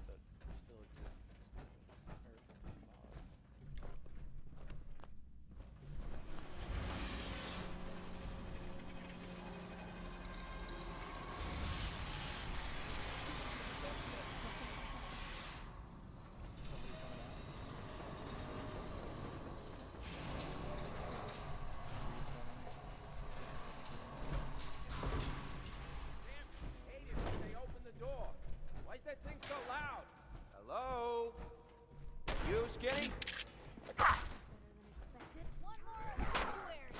is that thing so loud? Hello? You, Skinny? Better than expected. One more obituary.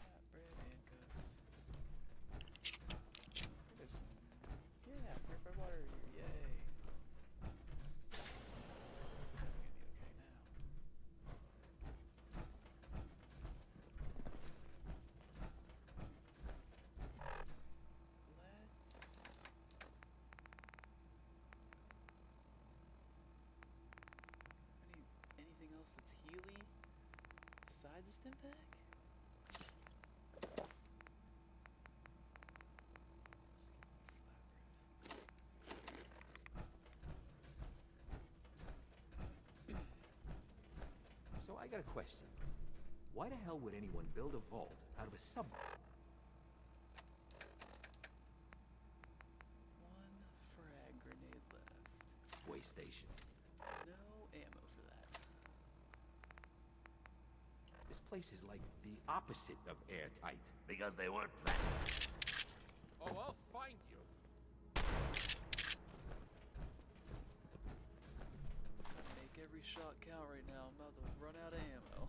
Handcuffs. There's some... Yeah, purified water. Yay. Definitely gonna be okay now. Let's... Anything else that's healy besides a stim pack? So I got a question. Why the hell would anyone build a vault out of a submarine? One frag grenade left. Way station. No ammo for that. This place is like the opposite of airtight. Because they weren't planted. Oh, I'll find you. Make every shot count right now. I'm about to run out of ammo.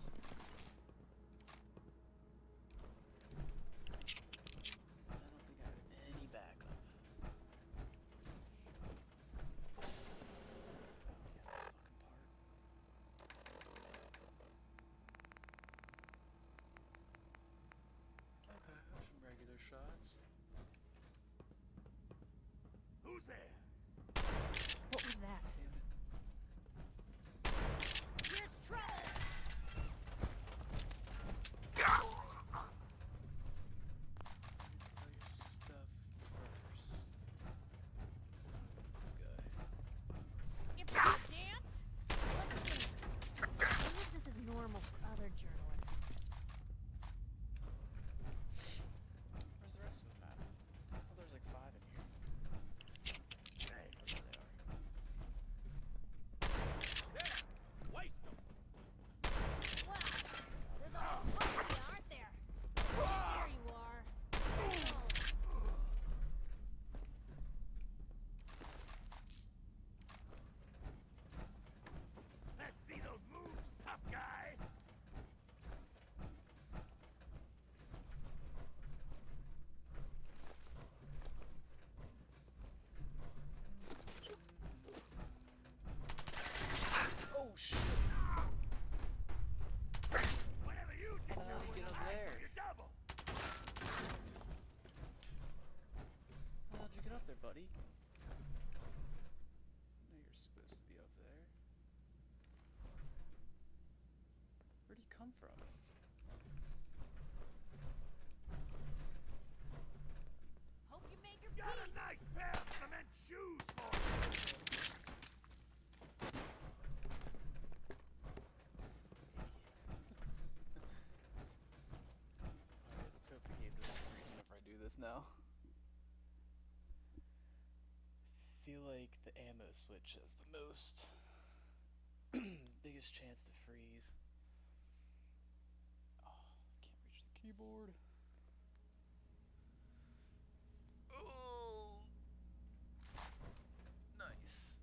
I don't think I have any backup. Oh, yeah, this fucking part. Okay, I have some regular shots. Who's there? What was that? Damn it. Here's Trevor. Fill your stuff first. This guy. If you dance, let's see. I wonder if this is normal for other journalists. Where's the rest of them at? Oh, there's like 5 in here. Hey, Oh, there they are. Let's see. There! Waste them! Wow, there's a bunch of you, aren't there? There you are. let's see those moves, tough guy. Oh shit! Whatever you do, How the hell do you get up there? you double. How how'd you get up there, buddy? No, you're supposed to be up there. Where'd he come from? Hope you made your Got a peace. nice pair of cement shoes for you. Alright, let's hope the game doesn't freeze whenever I do this now. Feel like the ammo switch has the most biggest chance to freeze. Oh, I can't reach the keyboard. Oh, nice.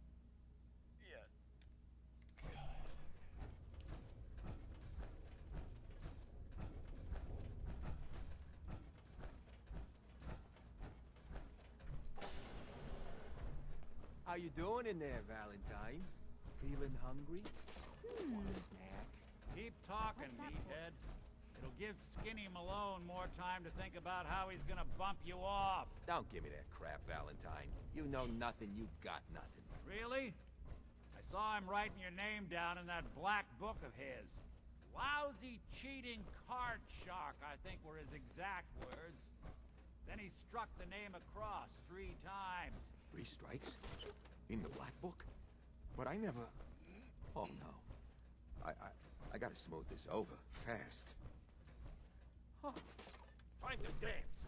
Yeah. God. How you doing in there, Valentine? Feeling hungry? Want a snack? Keep talking, What's that for? meathead. It'll give Skinny Malone more time to think about how he's gonna bump you off. Don't give me that crap, Valentine. You know nothing, you got nothing. Really? I saw him writing your name down in that black book of his. Lousy, cheating card shark, I think were his exact words. Then he struck the name across 3 times. 3 strikes? In the black book? But I never... Oh, no. I gotta smooth this over, fast. Huh. Time to dance.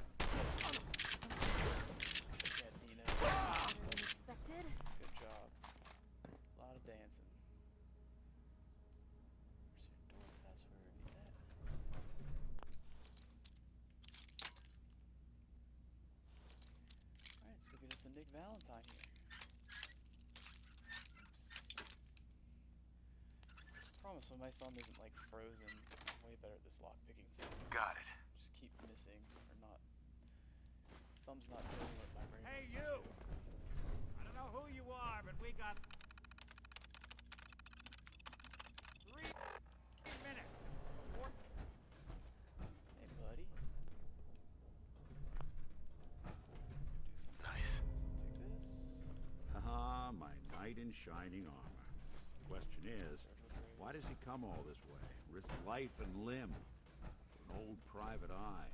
Yeah, Dina. Better than expected. Good job. A lot of dancing. Valentine here. Promise when my thumb isn't like frozen, I'm way better at this lockpicking thing. Got it. Just keep missing or not. Thumb's not doing what my brain Hey, wants it you! to. I don't know who you are, but we got 3 minutes. Hey, buddy. Nice. So take this. Haha, my knight in shining armor. Question is, why does he come all this way? Risk life and limb for an old private eye.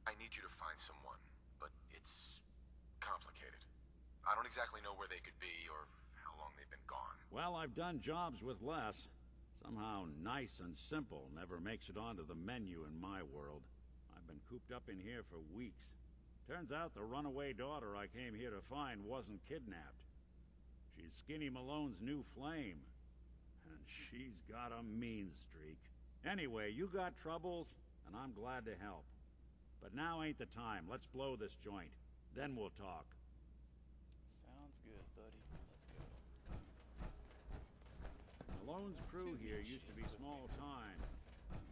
I need you to find someone, but it's complicated. I don't exactly know where they could be or how long they've been gone. Well, I've done jobs with less. Somehow nice and simple never makes it onto the menu in my world. I've been cooped up in here for weeks. Turns out the runaway daughter I came here to find wasn't kidnapped. She's Skinny Malone's new flame. And she's got a mean streak. Anyway, you got troubles, and I'm glad to help. But now ain't the time. Let's blow this joint. Then we'll talk. Sounds good, buddy. Let's go. Malone's crew here used to be small time.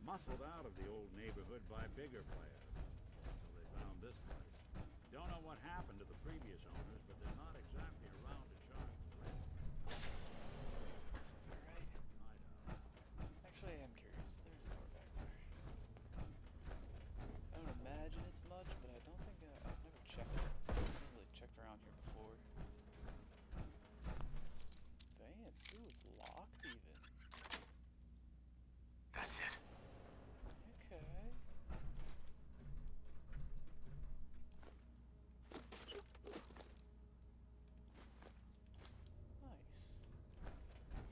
Muscled out of the old neighborhood by bigger players. So they found this place. Don't know what happened to the previous owners, but they're not exactly around to charge the rent. Is that right? Actually, I am curious. There's a door back there. I don't imagine it's much, but I don't think I've never checked it. I've never really checked around here before. Vance, ooh, it's locked even. That's it. Okay. Nice.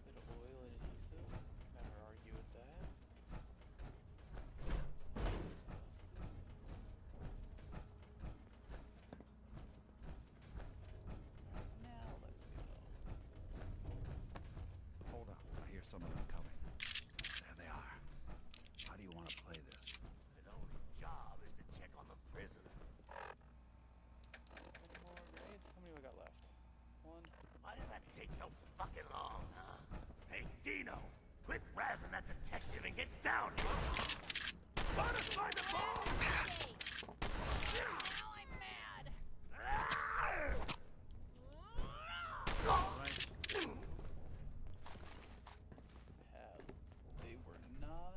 Bit of oil and adhesive. Never argue with that. Busted. Now let's go. Hold up. I hear some of them coming. There they are. How do you want to play this? His only job is to check on the prisoner. Any more grenades? How many we got left? One. Why does that take so fucking long, huh? Hey, Dino! Quit razzing that detective and get down here! Let us find the ball! Now I'm mad. Hell, they were not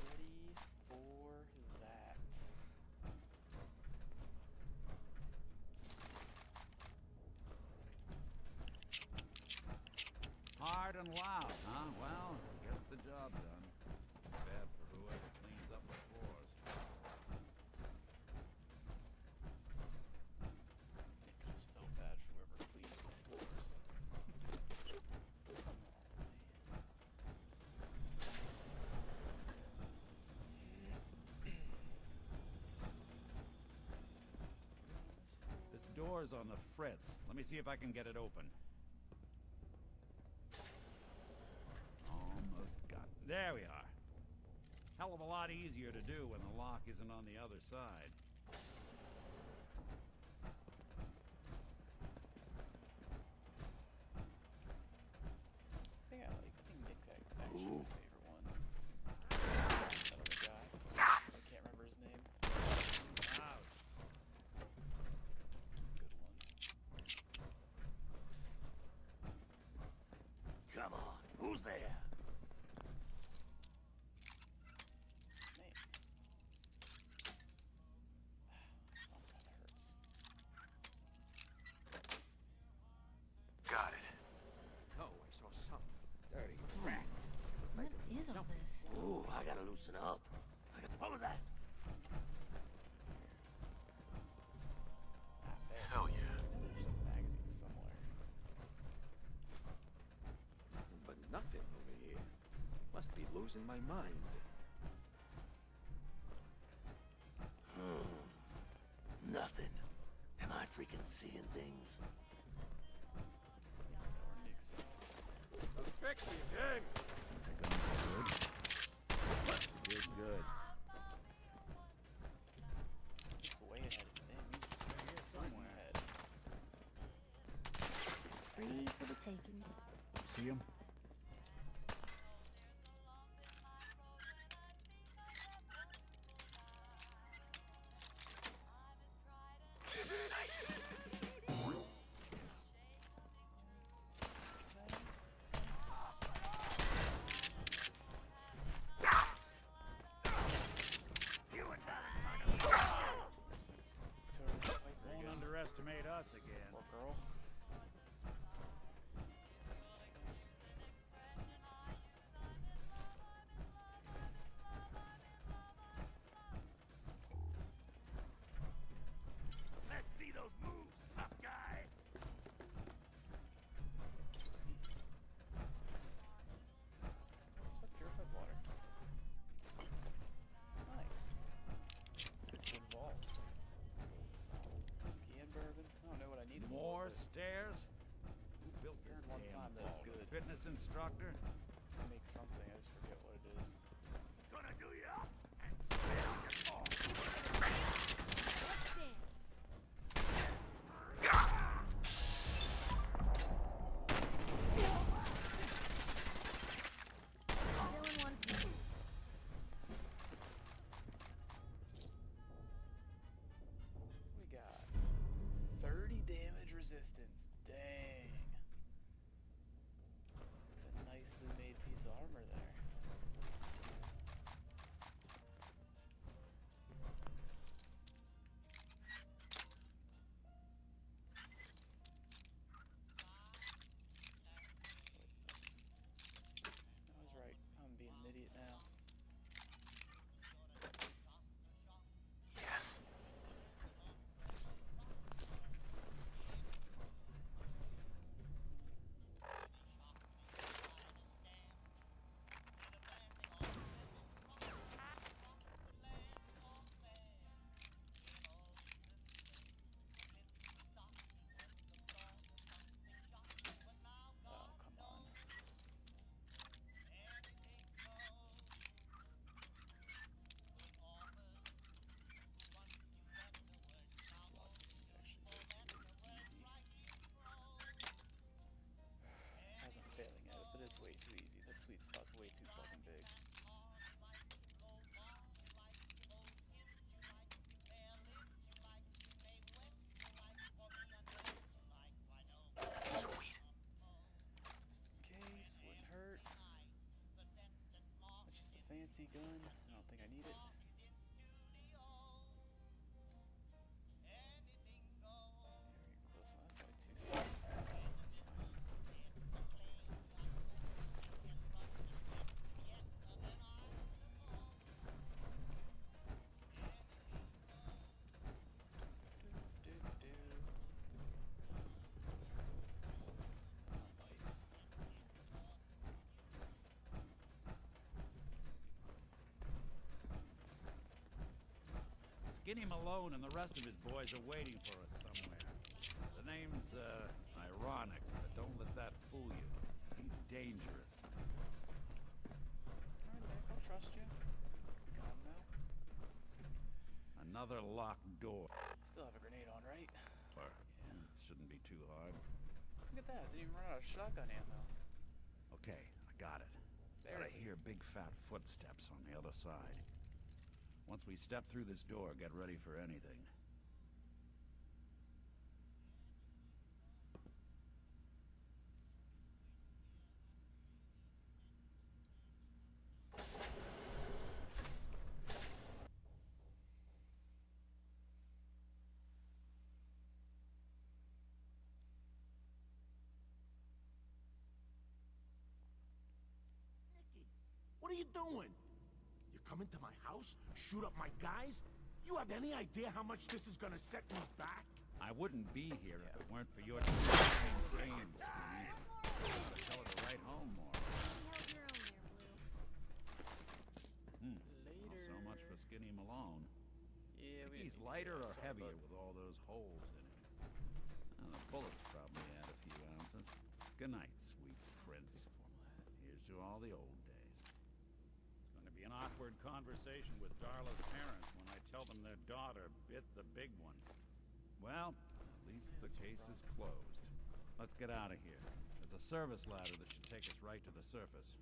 ready for that. Hard and loud, huh? Well, gets the job done. Bad for whoever cleans up the floors. Nick just felt bad for whoever cleans the floors. Come on, man. This door's on the fritz. Let me see if I can get it open. Almost got it. There we are. Hell of a lot easier to do when the lock isn't on the other side. I think Nick's actually my favorite one. That other guy. I can't remember his name. Ouch. It's a good one. Come on, who's there? Man. Oh, that hurts. Got it. Oh, I saw something. Dirty rat. What is all this? Ooh, I gotta loosen up. What was that? Hell yeah. I know there's a magazine somewhere. Nothing but nothing over here. Must be losing my mind. Nothing. Am I freaking seeing things? Or Nick's Affect me again. Good, good. Nick's way ahead of him. He's just somewhere ahead. instructor? To make something, I just forget what it is. Gonna do you up and spit on your We got 30 damage resistance. Dang. That's a nicely made piece of armor there. I was right. I'm being an idiot now. Yes. Oh, come on. This logic is actually way too easy. As I'm failing at it, but it's way too easy. That sweet spot's way too fucking big. Sweet. Just in case, wouldn't hurt. That's just a fancy gun. I don't think I need it. Yeah, we're getting close. Oh, that's only 2 6. That's fine. Bikes. Skinny Malone and the rest of his boys are waiting for us somewhere. The name's, ironic, but don't let that fool you. He's dangerous. Alright, Nick, I'll trust you. Calm now. Another locked door. Still have a grenade on, right? Or, shouldn't be too hard. Look at that. Didn't even run out of shotgun ammo. Okay, I got it. But I hear big fat footsteps on the other side. Once we step through this door, get ready for anything. Nicky, what are you doing? You come into my house, shoot up my guys? You have any idea how much this is gonna set me back? I wouldn't be here if it weren't for your games. Gotta tell her to write home more. Well, so much for Skinny Malone. Yeah, He's lighter or heavier with all those holes in him. Well, the bullets probably add a few ounces. Good night, sweet prince. Here's to all the old days. It's going to be an awkward conversation with Darla's parents when I tell them their daughter bit the big one. Well, at least the case is closed. Let's get out of here. There's a service ladder that should take us right to the surface.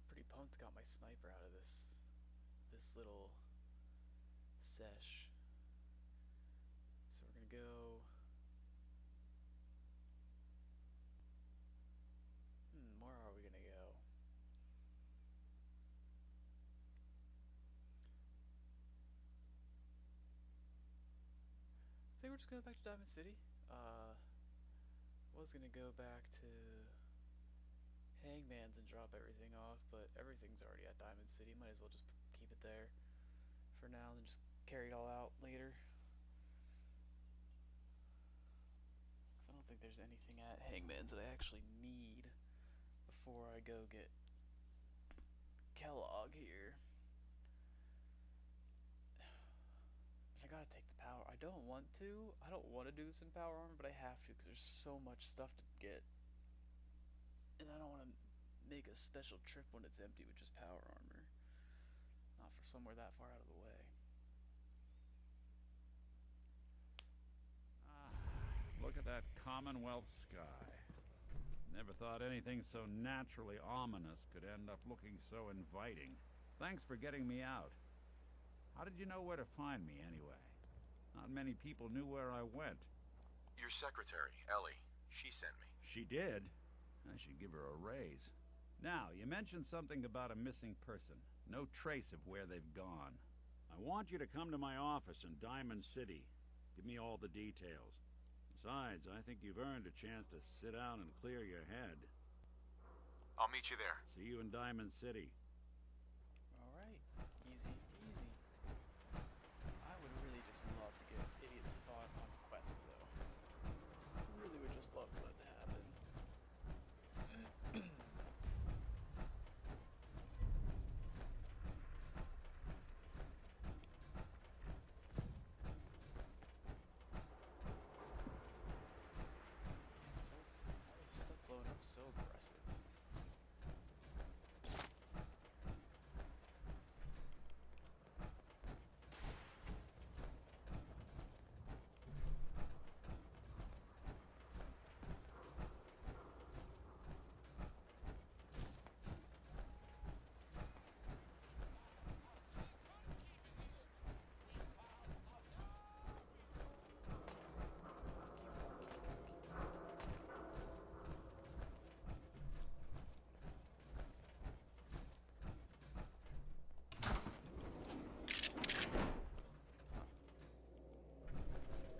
Pretty pumped. Got my sniper out of this little sesh. So we're gonna go we're just going back to Diamond City. Was gonna go back to Hangman's and drop everything off, but everything's already at Diamond City. Might as well just keep it there for now and just carry it all out later. Because I don't think there's anything at Hangman's that I actually need before I go get Kellogg here. I gotta take the power. I don't want to. I don't want to do this in power armor, but I have to because there's so much stuff to get. And I don't want to make a special trip when it's empty with just power armor. Not for somewhere that far out of the way. Look at that Commonwealth sky. Never thought anything so naturally ominous could end up looking so inviting. Thanks for getting me out. How did you know where to find me, anyway? Not many people knew where I went. Your secretary, Ellie, she sent me. She did? I should give her a raise. Now, you mentioned something about a missing person. No trace of where they've gone. I want you to come to my office in Diamond City. Give me all the details. Besides, I think you've earned a chance to sit down and clear your head. I'll meet you there. See you in Diamond City. Alright. Easy peasy. I would really just love to get Idiot Savant on quest, though. Really would just love for that to happen. So, why is stuff blowing up so aggressive?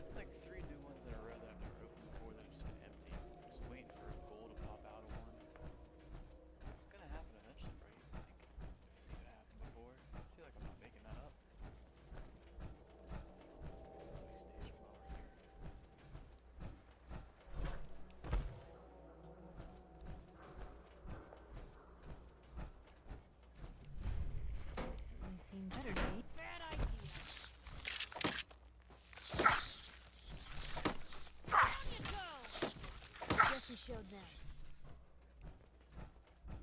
It's like 3 new ones in a row that I've never opened before that have just been empty. Just waiting for a goal to pop out of one. It's gonna happen eventually, right? I think I've seen it happen before. I feel like I'm not making that up. Let's go to the police station while we're here. Certainly seen better days. Bad idea. Down you go. Guess we showed them. I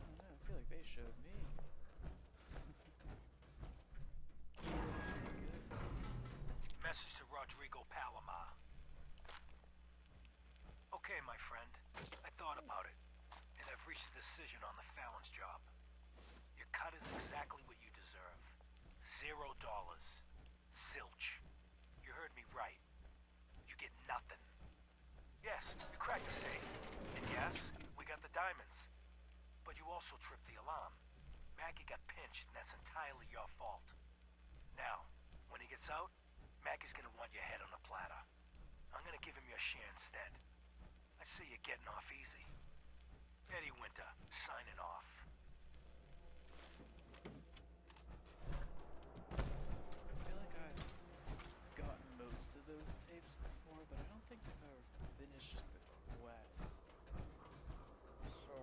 don't know, I feel like they showed me. Message to Rodrigo Palomar. Okay, my friend. I thought about it, and I've reached a decision on the Fallon's job. Your cut is exactly what you deserve. $0. Zilch. You heard me right. You get nothing. Yes, you cracked the safe. And yes, we got the diamonds. But you also tripped the alarm. Maggie got pinched, and that's entirely your fault. Now, when he gets out, Maggie's gonna want your head on a platter. I'm gonna give him your share instead. I see you're getting off easy. Eddie Winter, signing off. I feel like I've gotten most of those tapes before, but I don't think I've ever finished the quest for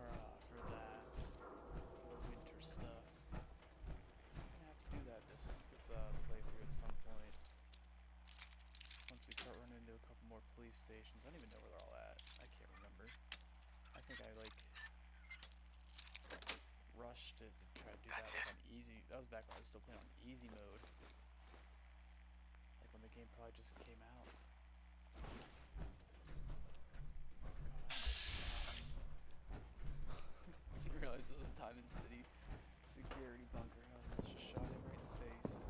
that, for the winter stuff. I'm gonna have to do that this playthrough at some point. Once we start running into a couple more police stations. I don't even know where they're all at. I can't remember. I think I rushed it to try to do that on easy. That was back when I was still playing on easy mode. Like when the game probably just came out. I didn't realize this was Diamond City security bunker. I almost just shot him right in the face.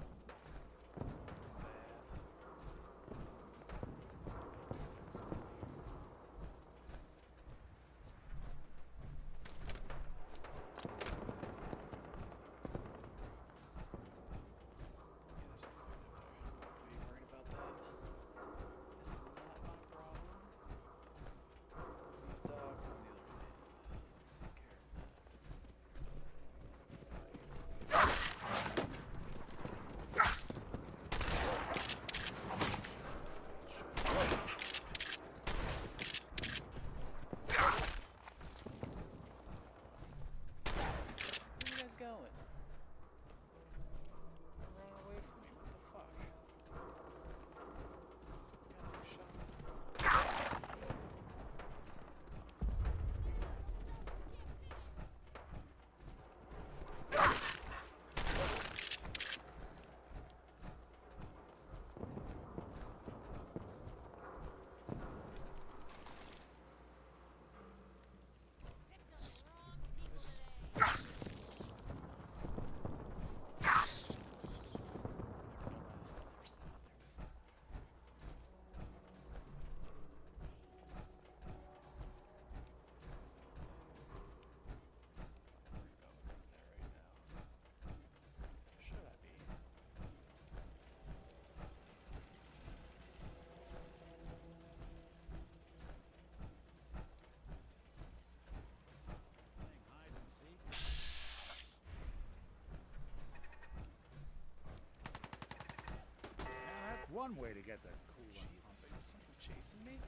one way to get the cool on Jesus, is something chasing me?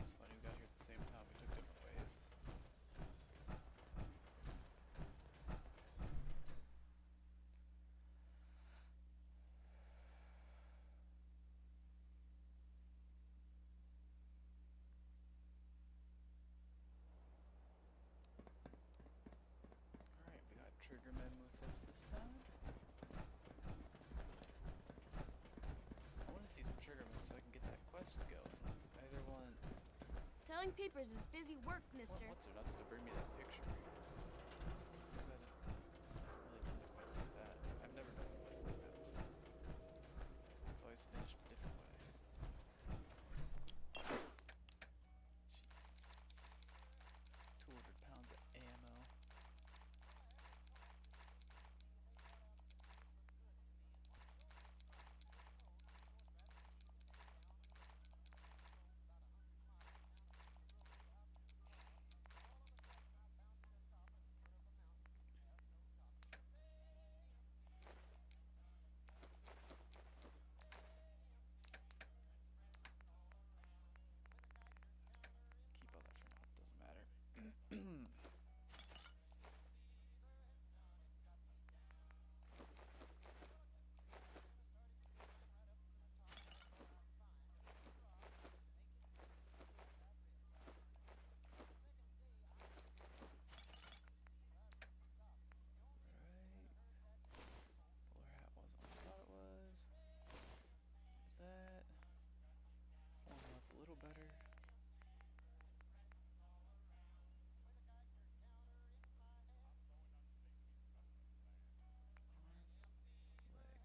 It's funny, we got here at the same time, we took different ways. Alright, we got Triggermen with us this time. I want to see some Triggermen so I can get that quest going. I either want... Selling papers is busy work, mister. What's her nuts to bring me that picture? Is that I haven't really done the quest like that. I've never done a quest like that before. It's always finished a different way. Jesus. 200 pounds of ammo. Keep all that for now, it doesn't matter. Bowler hat wasn't what I thought it was. There's that. Formula's a little better. Leg lift. Right.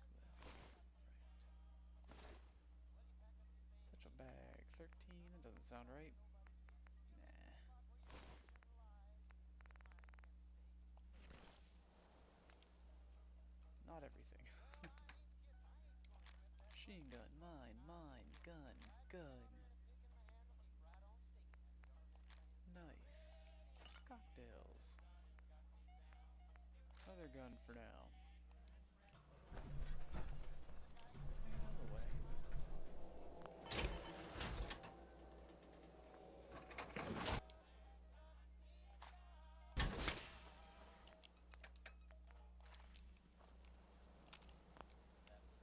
Satchel bag 13. That doesn't sound right. Nah. Not everything. Machine gun, mine, gun, knife, cocktails. Another gun for now. Let's get it out of the way.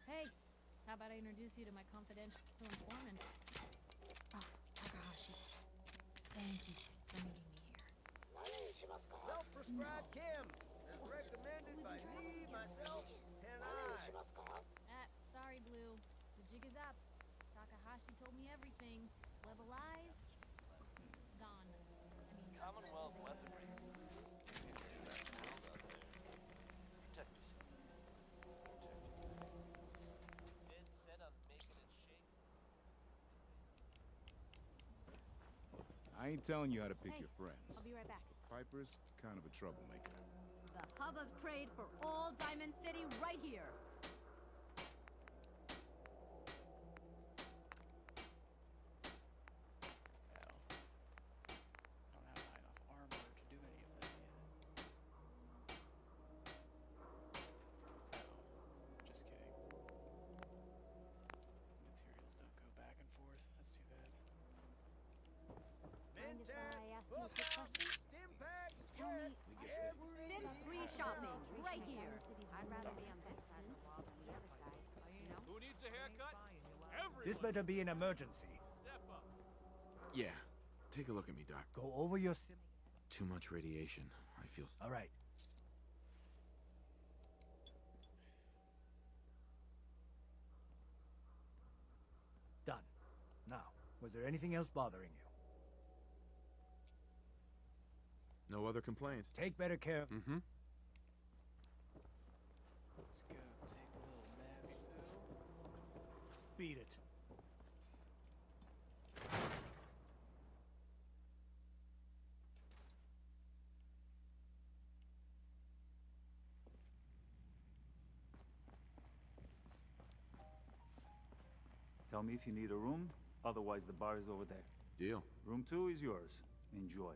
Hey, how about I introduce you to my confidential informant? Oh, Takahashi. Thank you for meeting me here. Self-prescribed Kim, as recommended by me, myself, and I. Sorry, Blue. The jig is up. Takahashi told me everything. Level eyes, gone. Commonwealth weaponry. Protect yourself. Dead set on making it shake. I ain't telling you how to pick your friends. I'll be right back. Piper's kind of a troublemaker. The hub of trade for all Diamond City right here. Shopping right here. I'd rather be on this side of the wall than the other side. You know? Who needs a haircut? This better be an emergency. Step up. Yeah. Take a look at me, Doc. Go over your... Too much radiation. I feel... All right. Done. Now, was there anything else bothering you? No other complaints. Take better care of... Mm-hmm. Let's go take a little nappy poo. Beat it. Tell me if you need a room, otherwise the bar is over there. Deal. Room 2 is yours. Enjoy.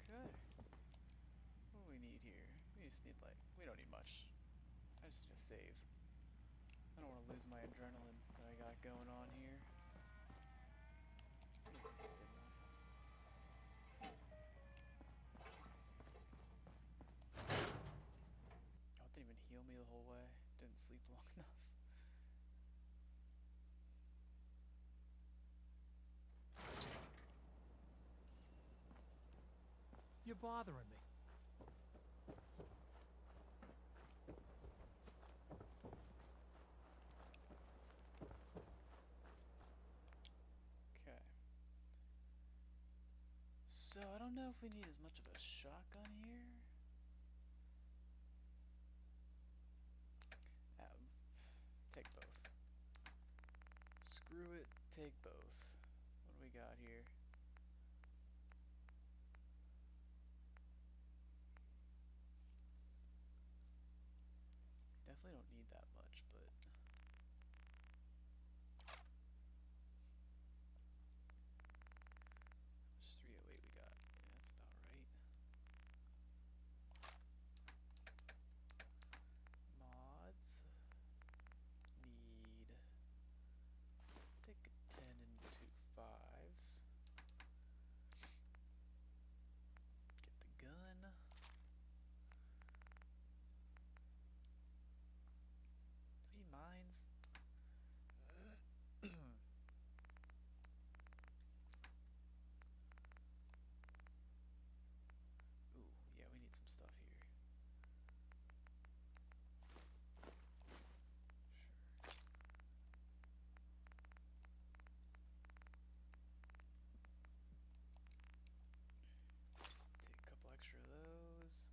Okay. just need, like, we don't need much. I just need to save. I don't want to lose my adrenaline that I got going on here. I did this, didn't I? Oh, it didn't even heal me the whole way. Didn't sleep long enough. You're bothering me. Okay. So, I don't know if we need as much of a shotgun here. Take both. Screw it, take both. What do we got here? Definitely don't need that much, but how much 308 we got? Yeah, that's about right. Mods need take a 10 and 2 5s. Get the gun. Any mines? Ooh, yeah, we need some stuff here. Sure. Take a couple extra of those.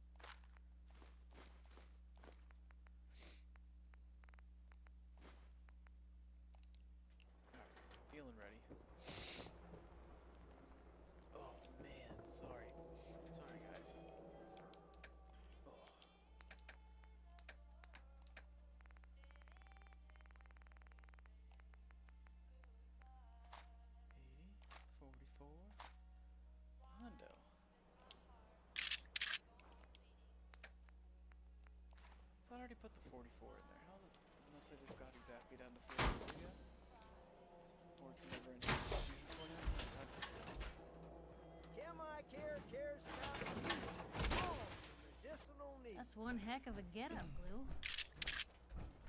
Alright, feeling ready. Oh man, sorry. Sorry guys. Oh. 44, Hondo. I already put the 44 in there. How's it? Unless I just got exactly down to 44 yet? Or it's never in fusion for now? Kim I care cares about you. All medicinal needs. That's one heck of a getup, Blue.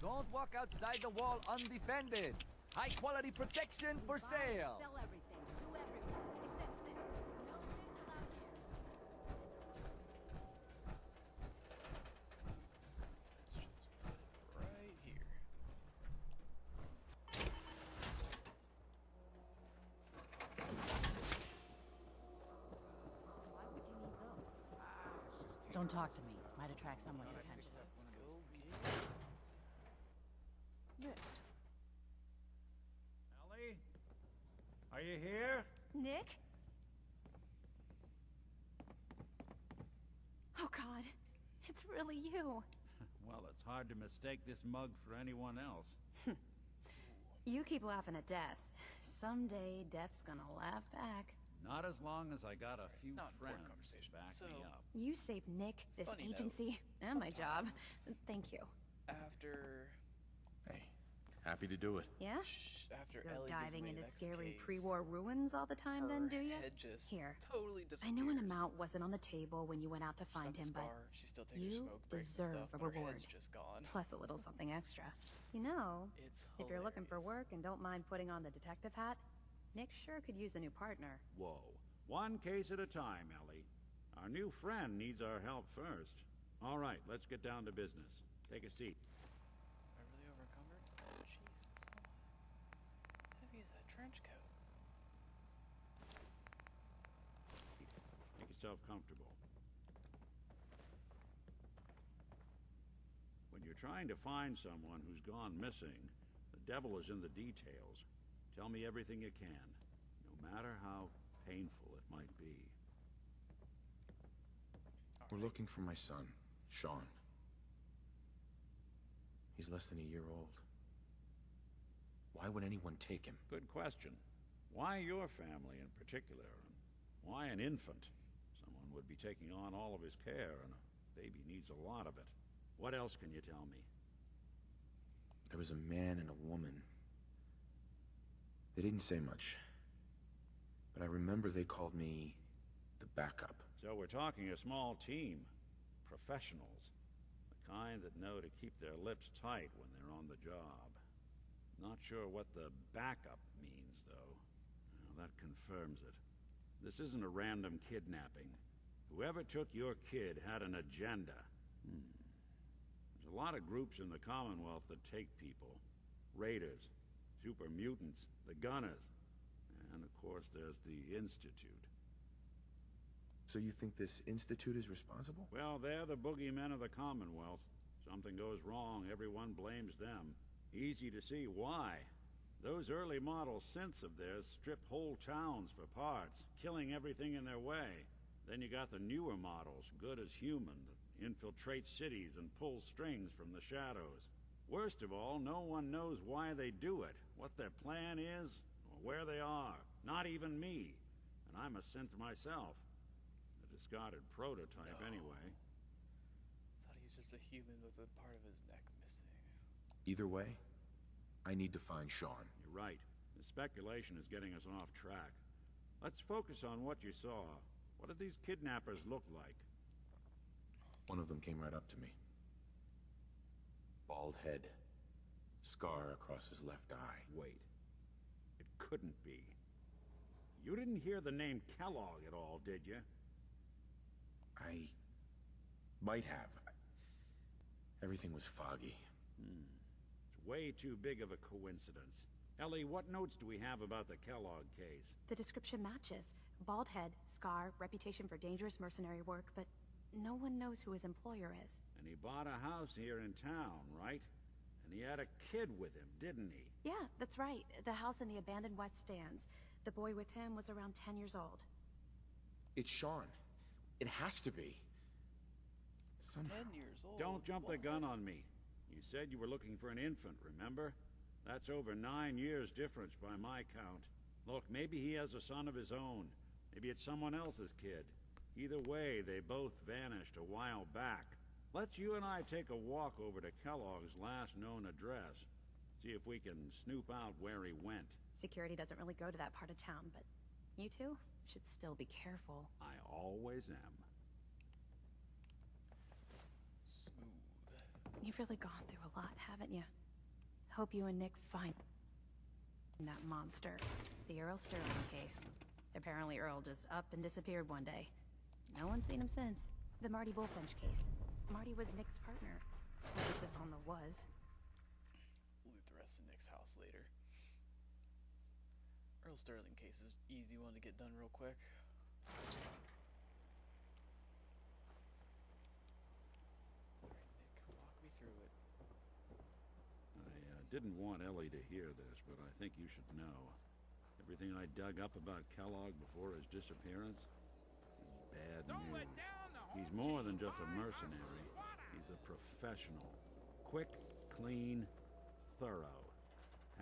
Don't walk outside the wall undefended. High quality protection for sale. Sell everything. Do everyone. Except Six. No Six allowed here. Let's just put it right here. Why would you need those? Don't talk to me. Might attract someone's attention. Let's go get Nick. Ellie? Are you here? Nick? Oh, God. It's really you. Well, it's hard to mistake this mug for anyone else. You keep laughing at death. Someday, death's gonna laugh back. Not as long as I got a few Not important friends conversation. to back So, me up. You saved Nick, this Funny note, agency, and my job. sometimes- Thank you. After Hey, happy to do it. Yeah? after You're Ellie gives diving me an into X scary case, pre-war ruins all the time then, her do you? head just Here. totally I disappears. know an amount wasn't on the table when you went out to She's got find the him, but scar. She still takes her you smoke breaks and deserve stuff, a but her reward. head's just gone. Plus a little something extra. You know, It's if you're looking for hilarious. work and don't mind putting on the detective hat, Nick sure could use a new partner. Whoa. One case at a time, Ellie. Our new friend needs our help first. All right, let's get down to business. Take a seat. Am I really overencumbered? Oh, Jesus. How heavy is that trench coat? Make yourself comfortable. When you're trying to find someone who's gone missing, the devil is in the details. Tell me everything you can, no matter how painful it might be. We're looking for my son, Sean. He's less than a year old. Why would anyone take him? Good question. Why your family in particular? And why an infant? Someone would be taking on all of his care and a Baby needs a lot of it. What else can you tell me? There was a man and a woman. They didn't say much. But I remember they called me the backup. So we're talking a small team. Professionals. The kind that know to keep their lips tight when they're on the job. Not sure what the backup means, though. Well, that confirms it. This isn't a random kidnapping. Whoever took your kid had an agenda. There's a lot of groups in the Commonwealth that take people. Raiders, super mutants, the Gunners, and of course there's the Institute. So you think this Institute is responsible? Well, they're the boogeymen of the Commonwealth. Something goes wrong, everyone blames them. Easy to see why. Those early model synths of theirs strip whole towns for parts, killing everything in their way. Then you got the newer models, good as human, that infiltrate cities and pull strings from the shadows. Worst of all, no one knows why they do it, what their plan is, or where they are. Not even me. And I'm a synth myself. A discarded prototype, anyway. Thought he was just a human with a part of his neck missing. Either way, I need to find Sean. You're right. The speculation is getting us off track. Let's focus on what you saw. What did these kidnappers look like? One of them came right up to me. Bald head. Scar across his left eye. Wait. It couldn't be. You didn't hear the name Kellogg at all, did you? I might have. Everything was foggy. It's way too big of a coincidence. Ellie, what notes do we have about the Kellogg case? The description matches. Bald head, scar, reputation for dangerous mercenary work, but no one knows who his employer is. And he bought a house here in town, right? And he had a kid with him, didn't he? Yeah, that's right. The house in the abandoned West Stands. The boy with him was around 10 years old. It's Sean. It has to be. 10 years old? Don't jump the gun on me. You said you were looking for an infant, remember? That's over 9 years difference by my count. Look, maybe he has a son of his own. Maybe it's someone else's kid. Either way, they both vanished a while back. Let's you and I take a walk over to Kellogg's last known address. See if we can snoop out where he went. Security doesn't really go to that part of town, but you two should still be careful. I always am. Smooth. You've really gone through a lot, haven't you? Hope you and Nick find that monster. The Earl Sterling case. Apparently Earl just up and disappeared one day. No one's seen him since. The Marty Bullfinch case. Marty was Nick's partner. Emphasis on the was. Loot the rest of Nick's house later. Earl Sterling case is easy one to get done real quick. Alright, Nick, walk me through it. I didn't want Ellie to hear this, but I think you should know. Everything I dug up about Kellogg before his disappearance is bad news. He's more than just a mercenary. He's a professional. Quick, clean, thorough.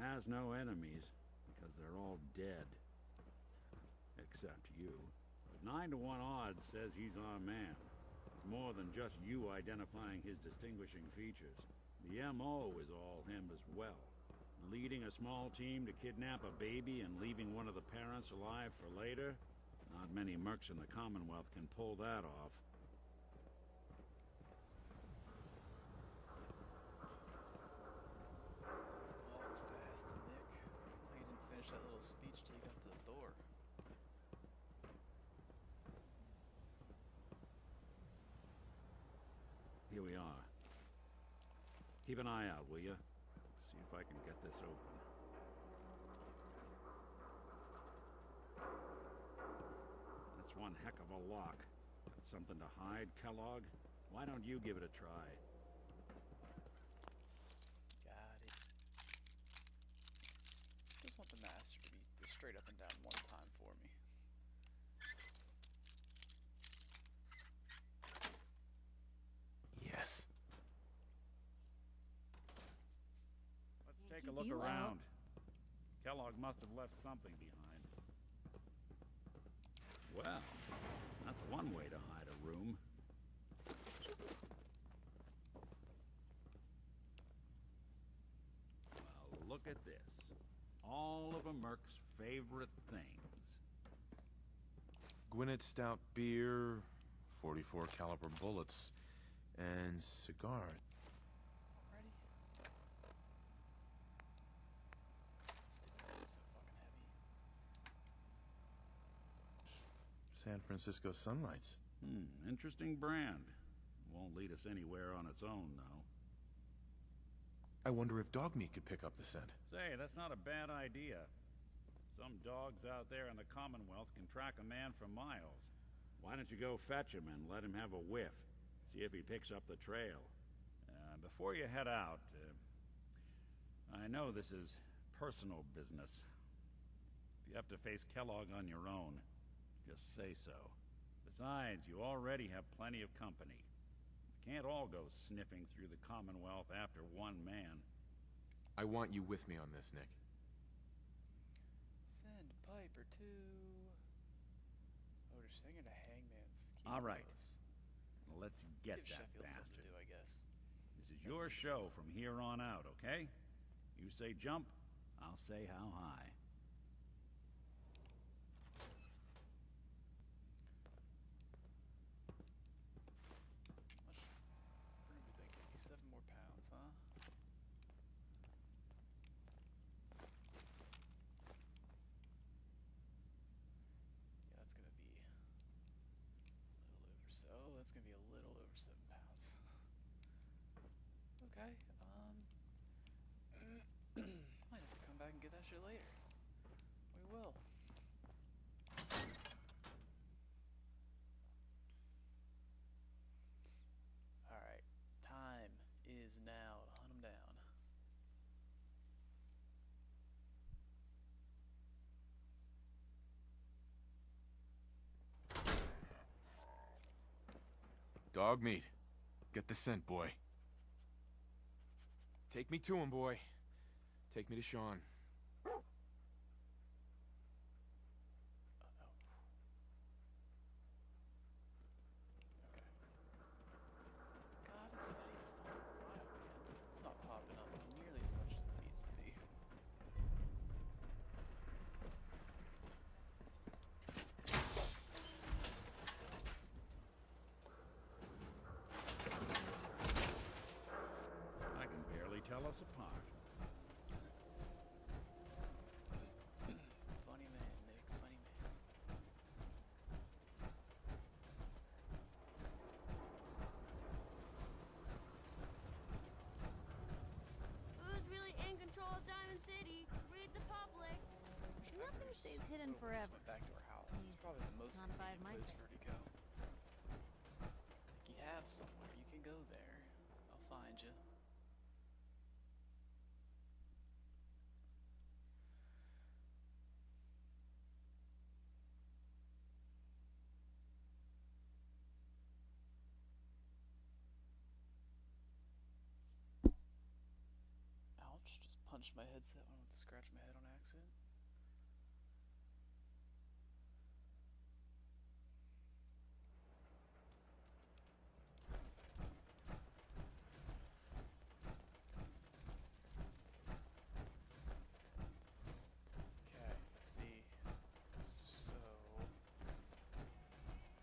Has no enemies because they're all dead. Except you. But 9 to 1 odds says he's our man. It's more than just you identifying his distinguishing features. The MO is all him as well. Leading a small team to kidnap a baby and leaving one of the parents alive for later? Not many mercs in the Commonwealth can pull that off. Walk fast, Nick. Like you didn't finish that little speech till you got to the door. Here we are. Keep an eye out, will you? See if I can get this open. That's one heck of a lock. Got something to hide, Kellogg? Why don't you give it a try? Got it. Just want the master to be straight up and down one time for me. Yes. Let's take a look around. Kellogg must have left something behind. Well, that's one way to hide a room. Well, look at this. All of a Merc's favorite things. Gwinnett Stout beer, 44 caliber bullets, and cigar. Ready? Stupid, it's so fucking heavy. San Francisco Sunlights. Interesting brand. Won't lead us anywhere on its own, though. I wonder if dog meat could pick up the scent. Say, that's not a bad idea. Some dogs out there in the Commonwealth can track a man for miles. Why don't you go fetch him and let him have a whiff? See if he picks up the trail. Before you head out, I know this is personal business. If you have to face Kellogg on your own, just say so. Besides, you already have plenty of company. You can't all go sniffing through the Commonwealth after one man. I want you with me on this, Nick. Send Piper to... Odor Singer to Hangman's. All right. Let's get Give that Sheffield something bastard. to do, I guess. This is your show from here on out, okay? You say jump, I'll say how high. We're gonna be thinking 7 more pounds, huh? Yeah, that's gonna be a little over that's gonna be a little over 7 pounds. Okay, might have to come back and get that shit later. We will. Alright, time is now to hunt him down. Dog meat. Get the scent, boy. Take me to him, boy. Take me to Sean. God, I haven't seen any of this phone in a while, man. It's not popping up nearly as much as it needs to be. I can barely tell us apart. Funny man, Nick, funny man. Who's really in control of Diamond City? Read the public. Nothing stays hidden We just forever. went back to our house. It's probably the most Not if I had convenient my place say. for her to go. Like, you have somewhere, you can go there. I'll find you. Ouch, just punched my headset when I went to scratch my head on accident. Okay, let's see. So,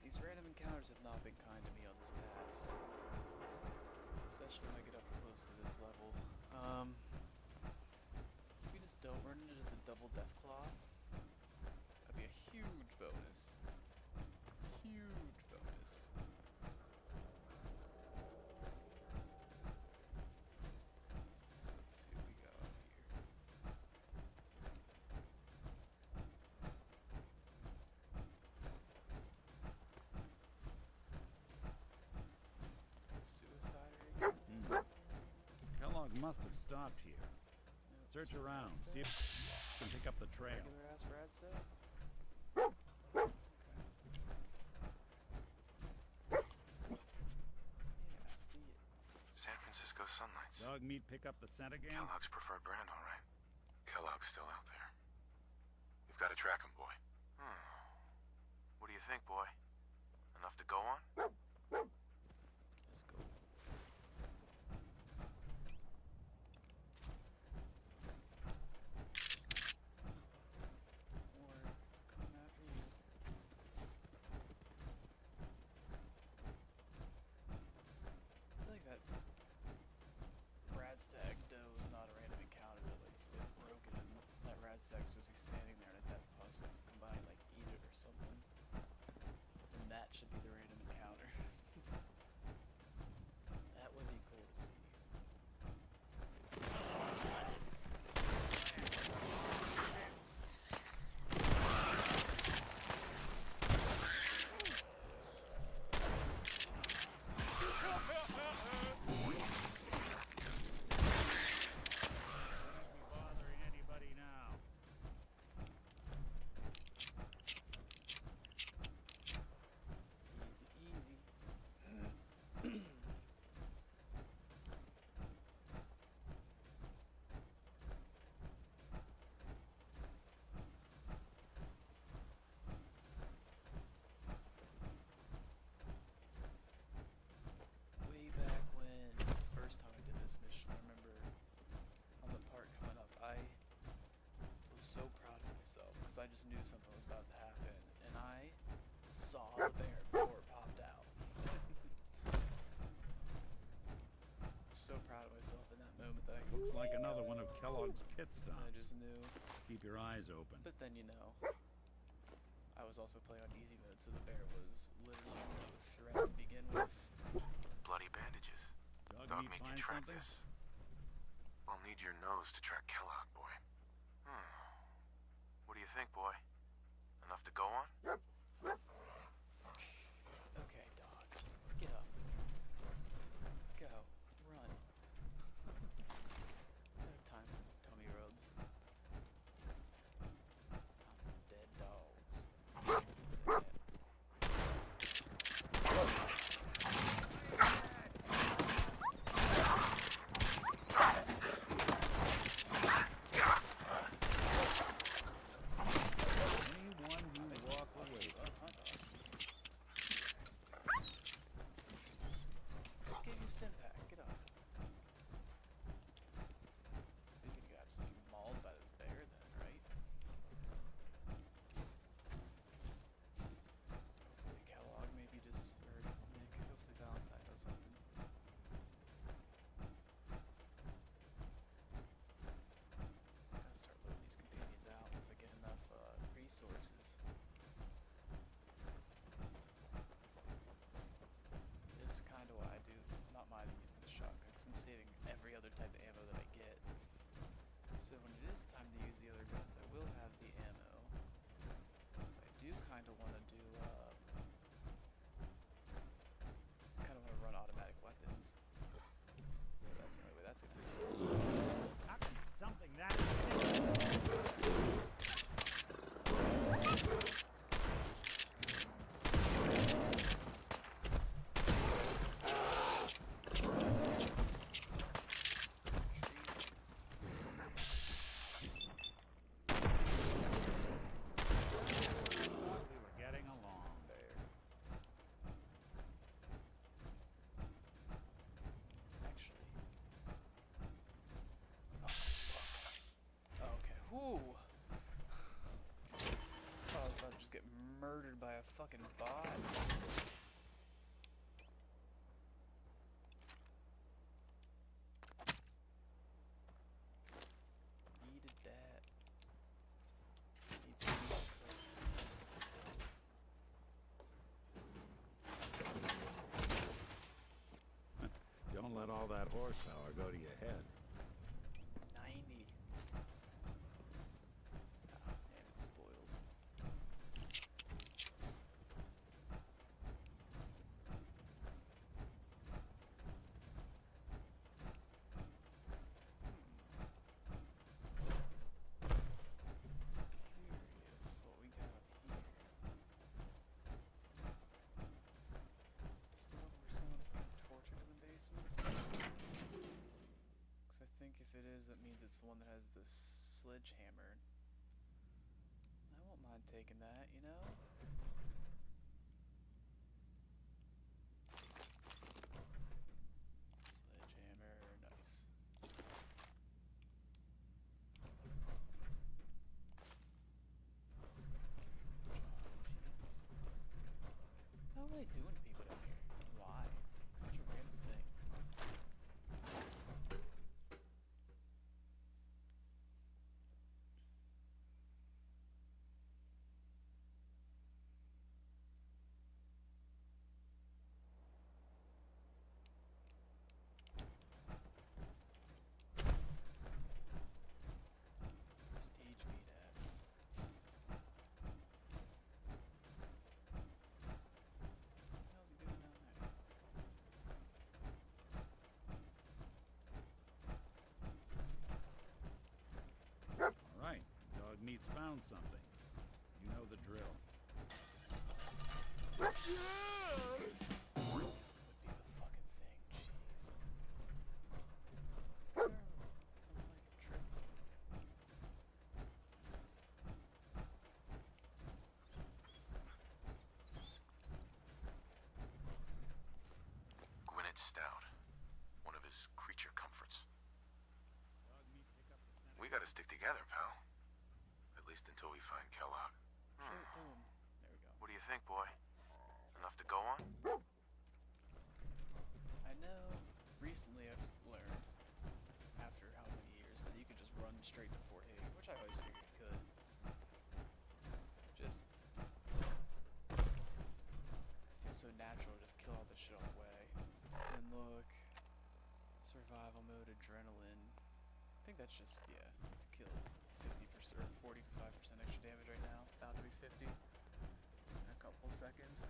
these random encounters have not been kind to me on this path. Especially when I get up close to this level. If we just don't run into the double death claw, that'd be a huge bonus. Huge bonus. Let's see what we got up here. Suicide rig? Kellogg must have stopped here. Search around, see if you can pick up the trail. Regular ass rad stuff? Yeah, I see it. San Francisco Sunlights. Dog meat pick up the scent again? Kellogg's preferred brand, all right. Kellogg's still out there. We've got to track him, boy. What do you think, boy? Enough to go on? Let's insects just be standing there and a death pus was come by and like eat it or something. Then that should be the random encounter. That would be cool to see. Way back when, the first time I did this mission, I remember on the part coming up, I was so proud of myself because I just knew something was about to happen, and I saw the bear before it popped out. So proud of myself in that moment that I could Looks see like it another coming. one of Kellogg's pit stops. I just knew. Keep your eyes open. But then, you know, I was also playing on easy mode, so the bear was literally no threat to begin with. Bloody bandages. Dog meat can track this. I'll need your nose to track Kellogg, boy. What do you think, boy? Enough to go on? Okay, dog. Get up. Go. Run. No time for tummy rubs. It's time for dead dogs. Anyone you walk away from. Let's give you a stim pack. Get up. He's gonna get absolutely mauled by this bear then, right? Hopefully Kellogg maybe just, or Nick, hopefully Valentine does something. Gotta start loading these companions out once I get enough resources. This is kind of why I do not mind using the shotgun, because I'm saving every other type of ammo that I get. So when it is time to use the other guns, I will have the ammo. So I do kind of want to do, kind of want to run automatic weapons. That's the only way that's going to be. How can something that we were getting along. Actually. Oh, fuck. Oh, okay. Whew. I was about to just get murdered by a fucking bot. Needed that. Need some more coke. Don't let all that horsepower go to your head. 90. Ah, damn, it spoils. Curious what we got up here. Is this the one where someone's being tortured in the basement? Because I think if it is, that means it's the one that has the sledgehammer. I won't mind taking that, you know? Sledgehammer, nice. Jesus. How are they doing to people down here? Why? Such a random thing. meets found something. You know the drill. Would be the fucking thing, jeez. Something like a trip. Gwyneth Stout. One of his creature comforts. We gotta stick together, pal. At least until we find Kellogg. Show it to him. There we go. What do you think, boy? Enough to go on? I know recently I've learned, after how many years, that you could just run straight to Fort Hague, which I always figured you could. Just it feels so natural to just kill all this shit on the way. And look, survival mode, adrenaline. I think that's just, yeah, kill 50% or 45% extra damage right now. About to be 50 in a couple seconds.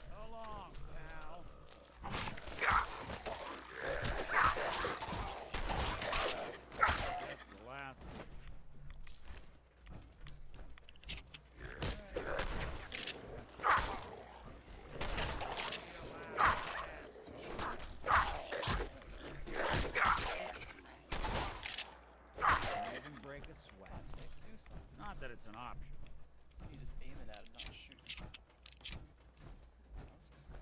So long, pal. The last one. Even break a sweat. Do something. Not that it's an option. So you just aim it at him, not shoot.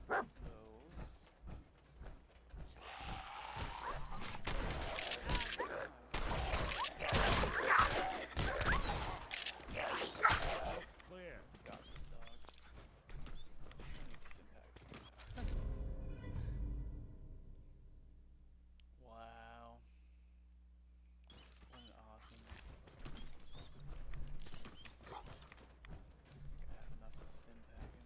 Close. Clear. Got this, dog. I need a stim pack. Wow. What an awesome. I think I have enough to stim pack him.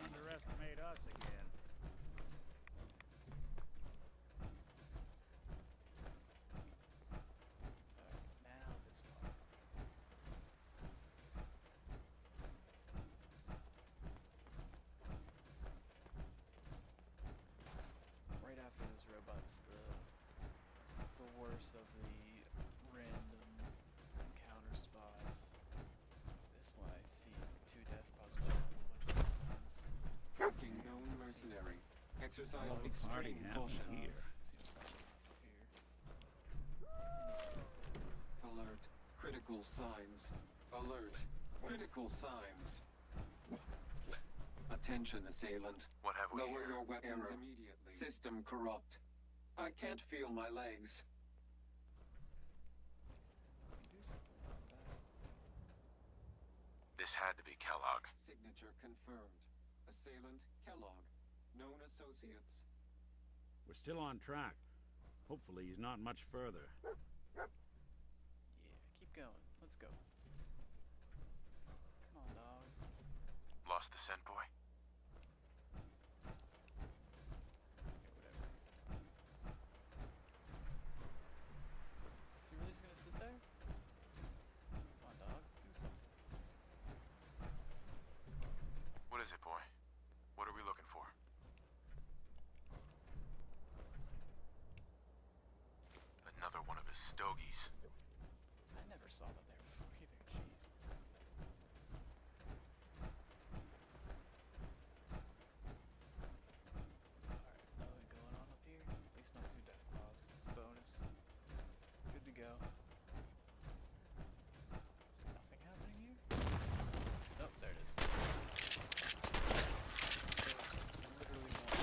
Underestimate us again. Now this part. Right after this robot's the worst of the random encounter spots. This one I've seen 2 death pods a bunch of times. Tracking known mercenary. Exercise Well, it's already extreme happened caution. here. See a bunch of stuff up here. Alert. Critical signs. Alert. Critical signs. Attention, assailant. What have we Lower here? your weapons immediately. System corrupt. I can't feel my legs. We can do something about that. This had to be Kellogg. Signature confirmed. Assailant Kellogg. Known associates. We're still on track. Hopefully he's not much further. Yeah, keep going. Let's go. Come on, dog. Lost the scent, boy? Okay, whatever. Is he really just gonna sit there? Come on, dog. Do something. What is it, boy? What are we looking for? Another one of his stogies. I never saw that there before either. Jeez. Alright, nothing going on up here. At least not 2 death claws. It's a bonus. Good to go. Is there nothing happening here? Oh, there it is. Literally one.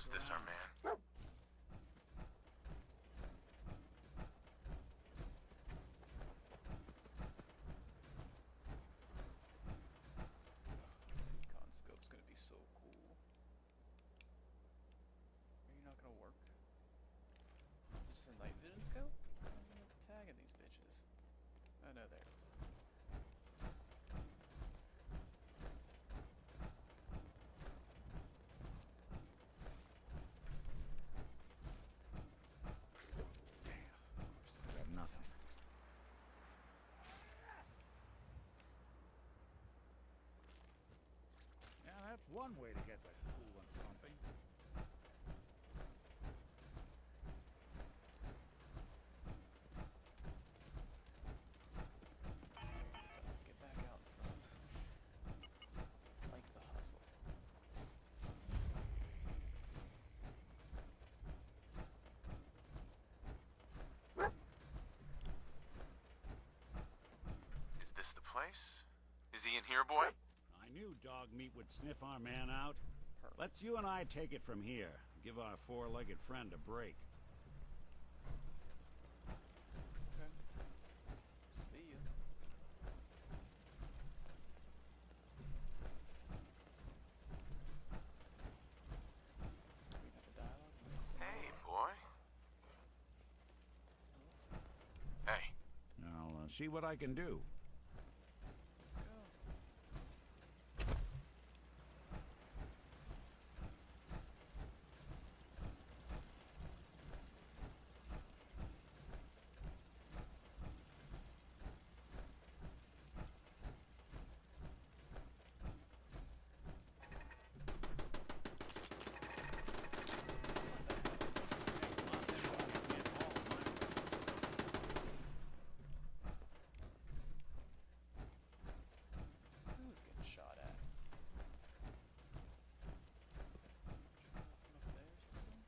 Was this our man? Conscope's gonna be so cool. Are you not gonna work? Is it just a night vision scope? Why isn't it tagging these bitches? Oh no, there it is. Got nothing. Yeah, that's one way to get the coolant pumping. Get back out in front. Like the hustle. Is this the place? Is he in here, boy? I knew dog meat would sniff our man out. Let's you and I take it from here. Give our four-legged friend a break. Okay. See you. We have a dialogue. Hey, boy. Hey. I'll see what I can do. Let's go. Who's getting shot at? From up there or something?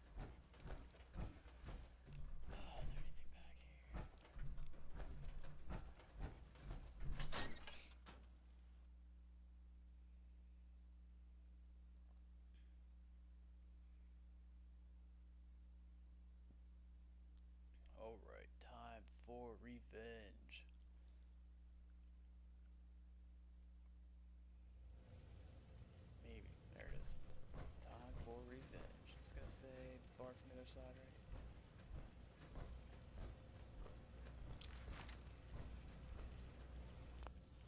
Oh, is there anything back here? Alright, time for revenge. Maybe. There it is. Time for revenge. Just gonna say bar from the other side, right?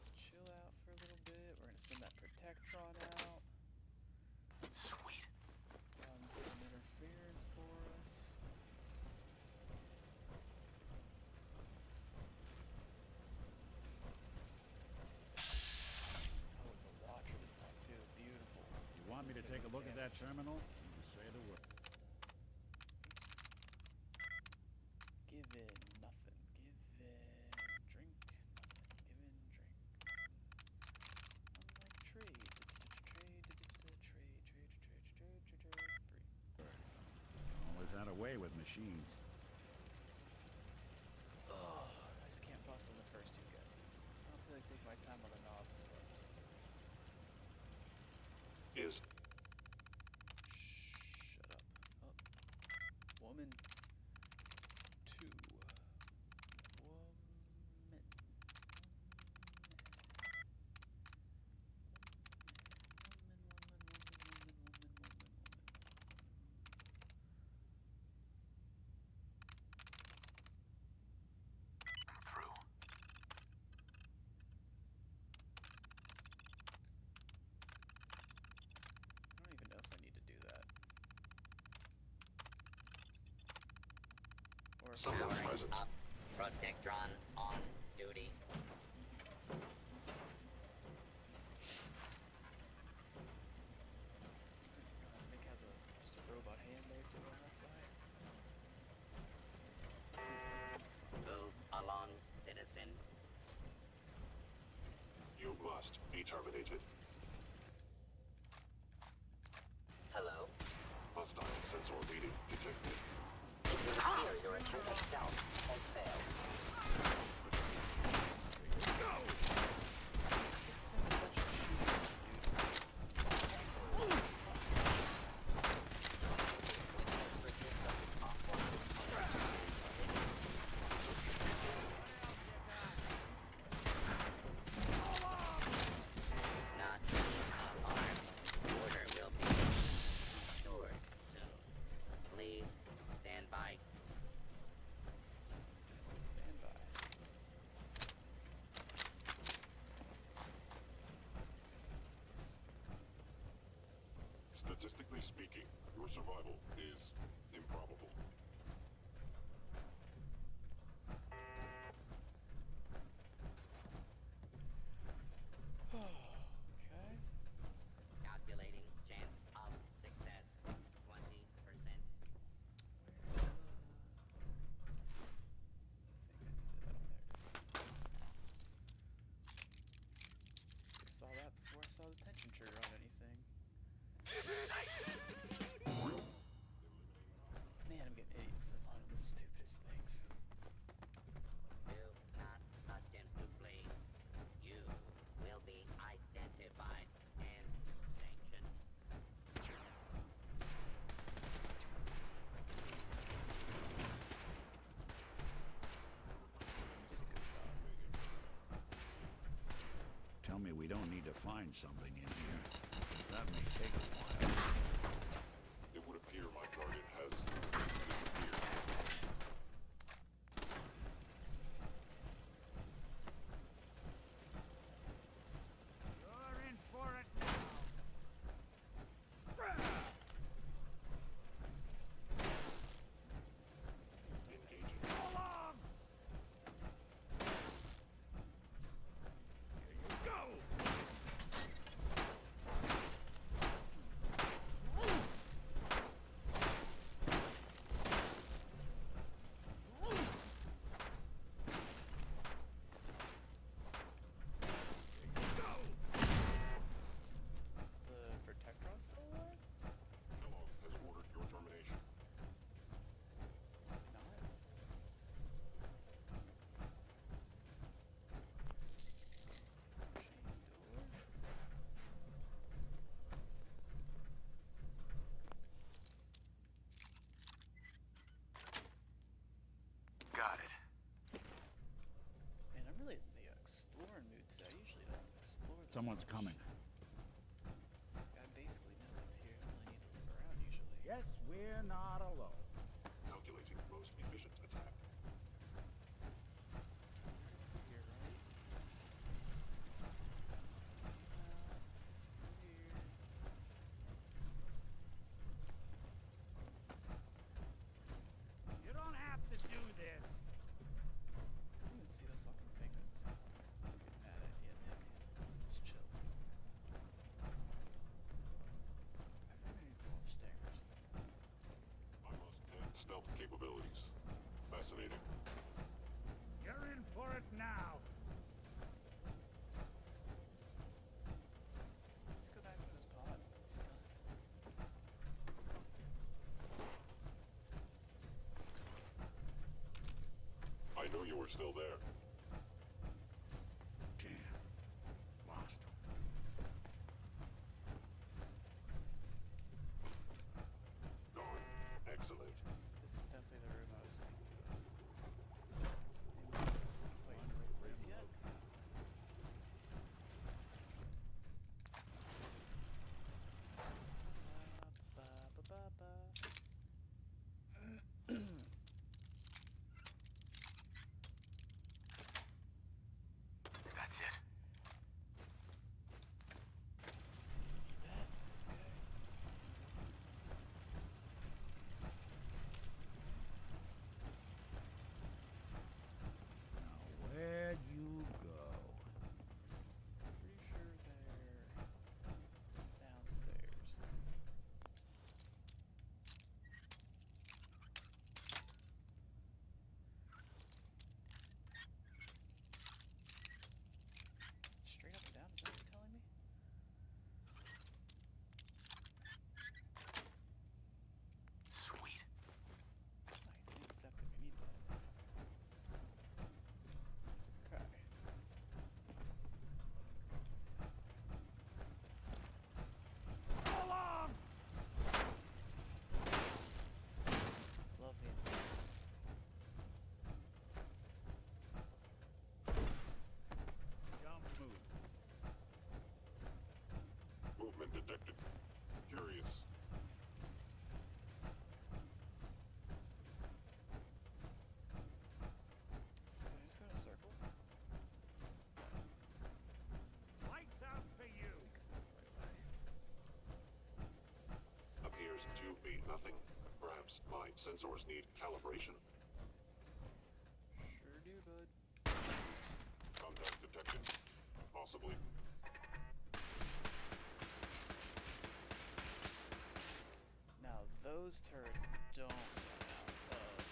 Just chill out for a little bit. We're gonna send that Protectron out. Sweet. Run some interference for us. Oh, it's a watcher this time too. Beautiful. You want me to take a look at that terminal? You say the word. Give in nothing. Give in drink nothing. Give in drink nothing. Unlike trade. Free. Always had a way with machines. Oh, I just can't bust on the first two guesses. I don't feel like taking my time on the novice ones. Is. Shut up. Oh. Woman. Two. Woman. I'm through. I don't even know if I need to do that. Or if Powering up. Protectron on duty. Nick has just a robot hand there too on that side. Move along, citizen. You must be terminated. Hello? Hostile sensor reading detected. It would appear your eternal self has failed. speaking, your survival is improbable. Okay. Calculating chance of success. 20%. I saw that before I saw the tension trigger on anything. Nice. Man, I'm getting idiot stuff on the stupidest things. Do not attempt to flee. You will be identified and sanctioned. Tell me we don't need to find something in here. That may take a while. It would appear my target has disappeared. You're in for it now. Engaging. Hold on! Here you go! Is the Protectron still alive? Kellogg has ordered your termination. Not. Change door. Got it. Man, I'm really in the exploring mood today. I usually don't explore this Someone's much. coming. I basically know it's here. I don't really need to look around usually. Yes, we're not alone. Calculating most efficient attack. Here, right? Here. You don't have to do this. I didn't even see the fucking thing that's getting mad at you, Nick. Just chill. I think we need to go upstairs. I must end stealth capabilities. Fascinating. You're in for it now. Let's go back to his pod. What's he done? I knew you were still there. Damn. Lost him. Gone. Excellent. This is definitely the room I was thinking of. Maybe it wasn't quite in the right place yet. Ba-ba-ba-ba. That's it. Need that? It's okay. Now, where'd you go? Pretty sure they're downstairs. attempts. My sensors need calibration. Sure do, bud. Contact detected. Possibly. Now those turrets don't run out of...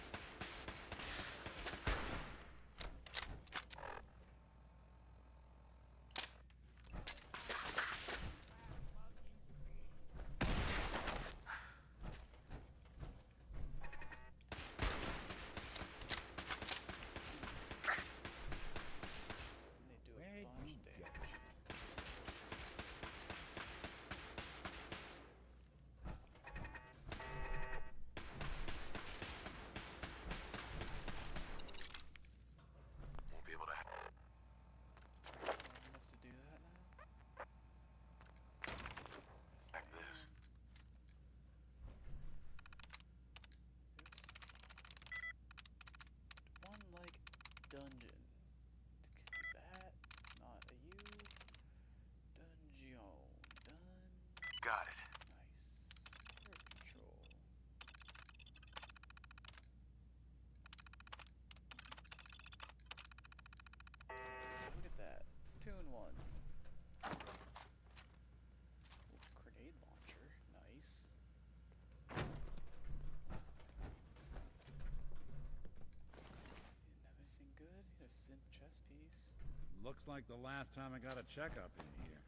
And they do a bunch of damage. Won't be able to Smart enough to do that now? hack this. Oops. One like dungeon. Could do that. It's not a U. Dungeon. Done. Got it. Nice. Air control. Look at that. 2-in-1. Grenade launcher. Nice. Didn't have anything good. A synth chess piece. Looks like the last time I got a checkup in here.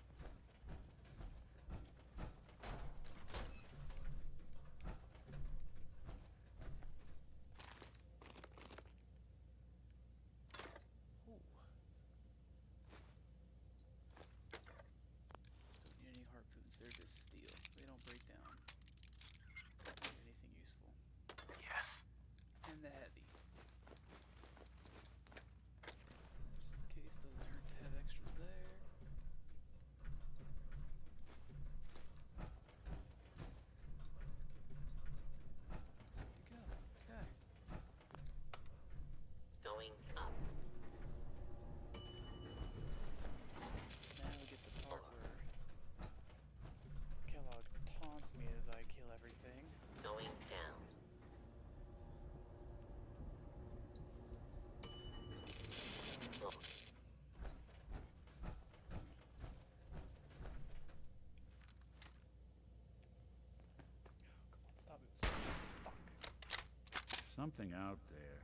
Ooh. Don't need any harpoons. They're just steel. They don't break down. Don't need anything useful. Yes. And the heavy. Just in case, doesn't hurt to have extras there. Good to go. Okay. Going up. Now we get the part where Kellogg taunts me as I kill everything. Going down. Up. Come on, stop it. Fuck. Something out there.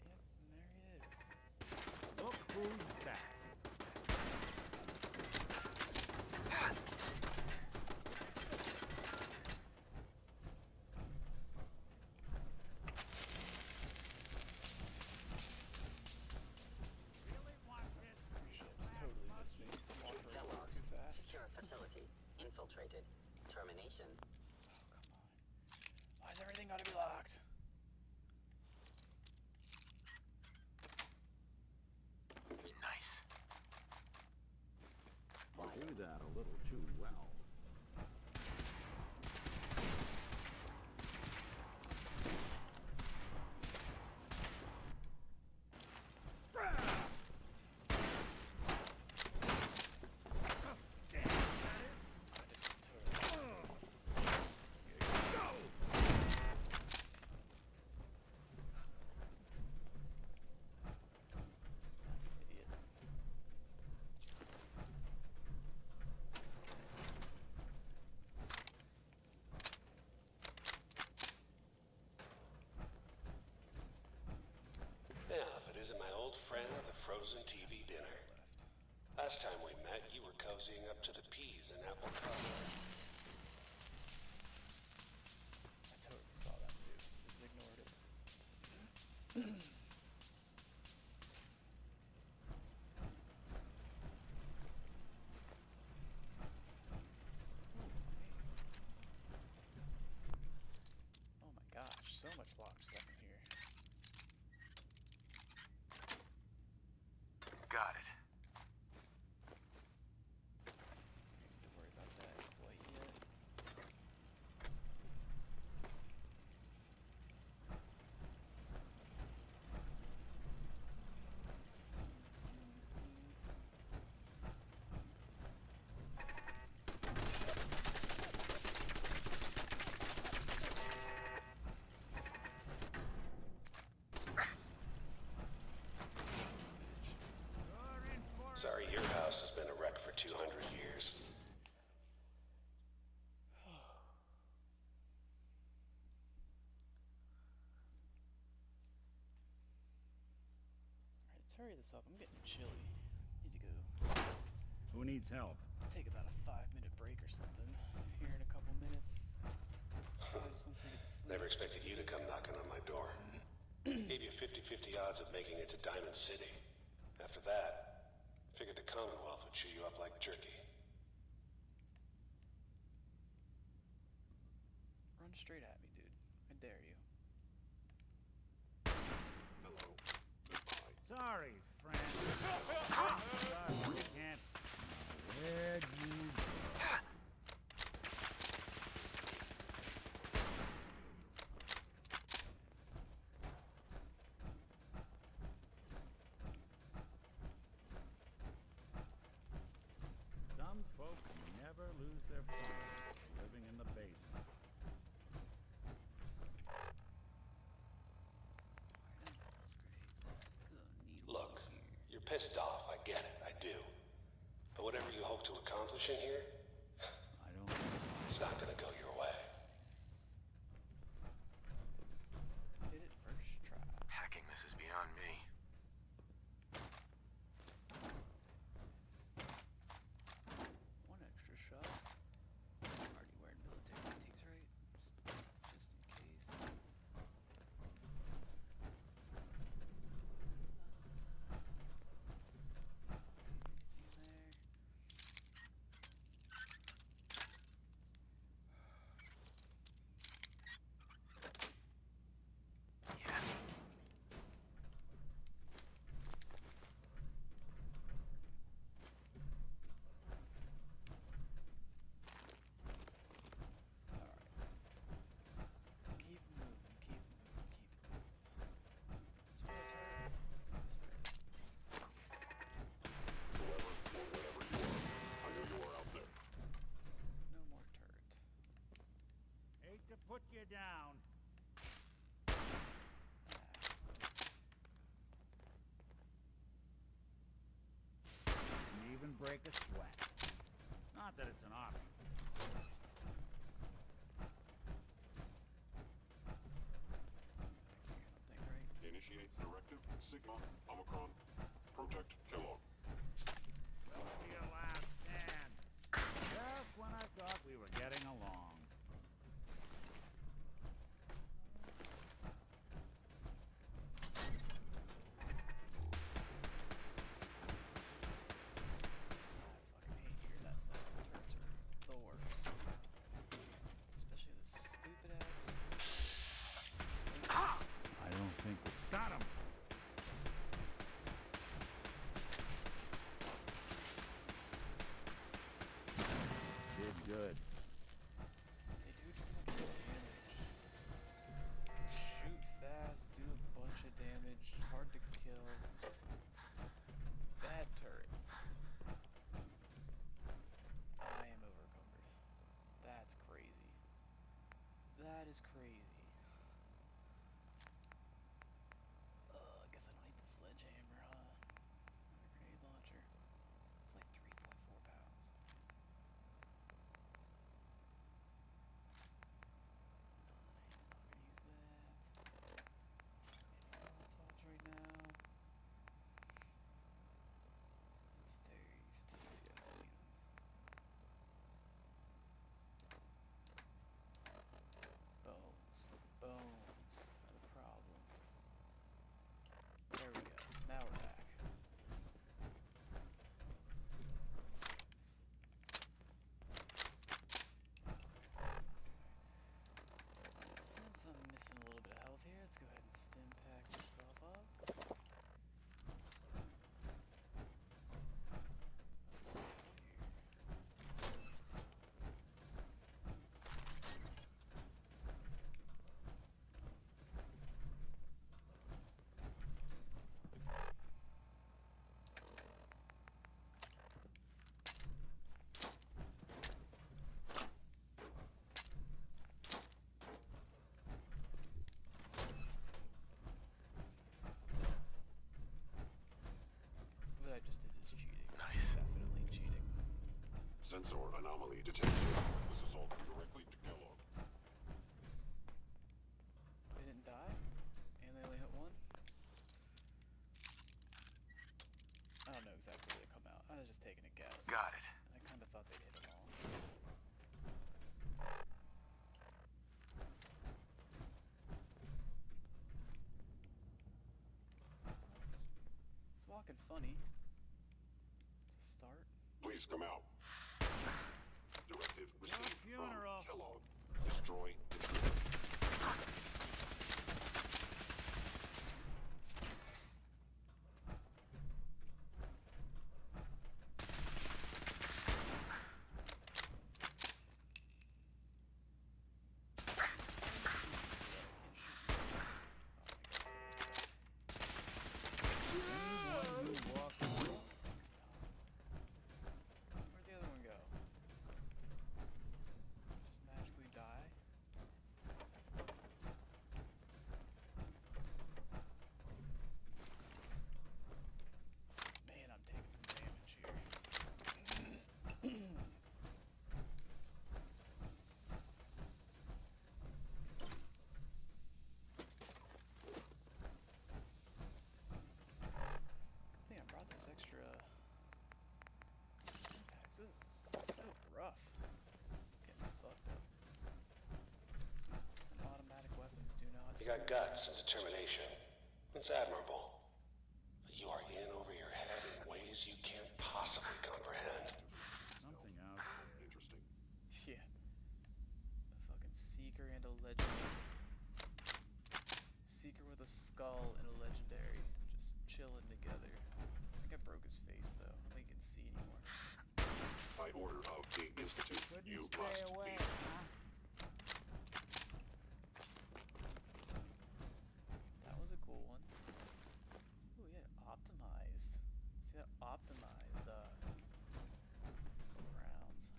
Yep, and there he is. Look who's back. This three shot just totally missed me. Walked right through it too fast. Secure facility. Infiltrated. Termination. Oh, come on. Why's everything gotta be locked? Nice. You do that a little too well. I just totally... Idiot. Now, if it isn't my old friend, the frozen TV dinner. Last time we met, you were cozying up to the peas and apple pie. I totally saw that too. Just ignored it. Oh my gosh, so much locked stuff in here. Got it. Don't need to worry about that quite yet. house has been a wreck for 200 years. Alright, let's hurry this up. I'm getting chilly. Need to go Who needs help? take about a 5-minute break or something here in a couple minutes. Just once we get to sleep. Never expected you to come knocking on my door. Gave you 50-50 odds of making it to Diamond City. After that, figured the Commonwealth would chew you up like jerky. Run straight at me, dude. I dare you. Hello. Goodbye. Sorry, friend. Sorry, you can't. Where'd you go? Some folks never lose their fun living in the basement. Look, you're pissed off, I get it, I do. But whatever you hope to accomplish in here, I don't. it's not gonna go your way. Hit it first try. Hacking this is beyond me. One extra shot. Already wearing military fatigues, right? Just in case. Yes. Keep moving, keep moving, keep moving. Is there a turret? Yes, there is. Whoever or whatever you are, I know you are out there. No more turret. Hate to put you down. Didn't even break a sweat. Not that it's an option. Nothing, right? Initiate directive Sigma Omicron Project Kellogg. That would be a last stand. Just when I thought we were getting along. I fucking hate hearing that sound. Turrets are the worst. Especially this stupid ass. I don't think we got him. Did good. They do too much damage. Shoot fast, do a bunch of damage, hard to kill. Just bad turret. I am overcumbered. That's crazy. That is crazy. I guess I don't need the sledgehammer, huh? And a grenade launcher. It's like 3.4 pounds. Not gonna use that. Molotovs right now. Military fatigues, yeah, don't need them. Bones. Bones are the problem. There we go. Now we're back. Since I'm missing a little bit of health here, let's go ahead and stim pack myself up. Let's go here. What I just did is cheating. Nice. Definitely. Sensor anomaly detected. This is all directly to Kellogg. They didn't die? And they only hit one? I don't know exactly where they come out. I was just taking a guess. Got it. And I kind of thought they'd hit them all. It's walking funny. It's a start. Please come out. Directive received from funeral. Kellogg. Destroy the trigger. Where'd the other one go? Just magically die? Man, I'm taking some damage here. Good thing I brought those extra packs. This is still rough. Getting fucked up. And automatic weapons do not You got guts and determination. It's admirable. But you are in over your head in ways you can't possibly comprehend. Something out there. Interesting. Yeah. A fucking seeker and a legendary. Seeker with a skull and a legendary. Just chilling together. I think I broke his face though. I don't think you can see anymore. By order of the Institute, you Stay must away, be. huh? That was a cool one. Ooh, yeah, optimized. See that optimized rounds.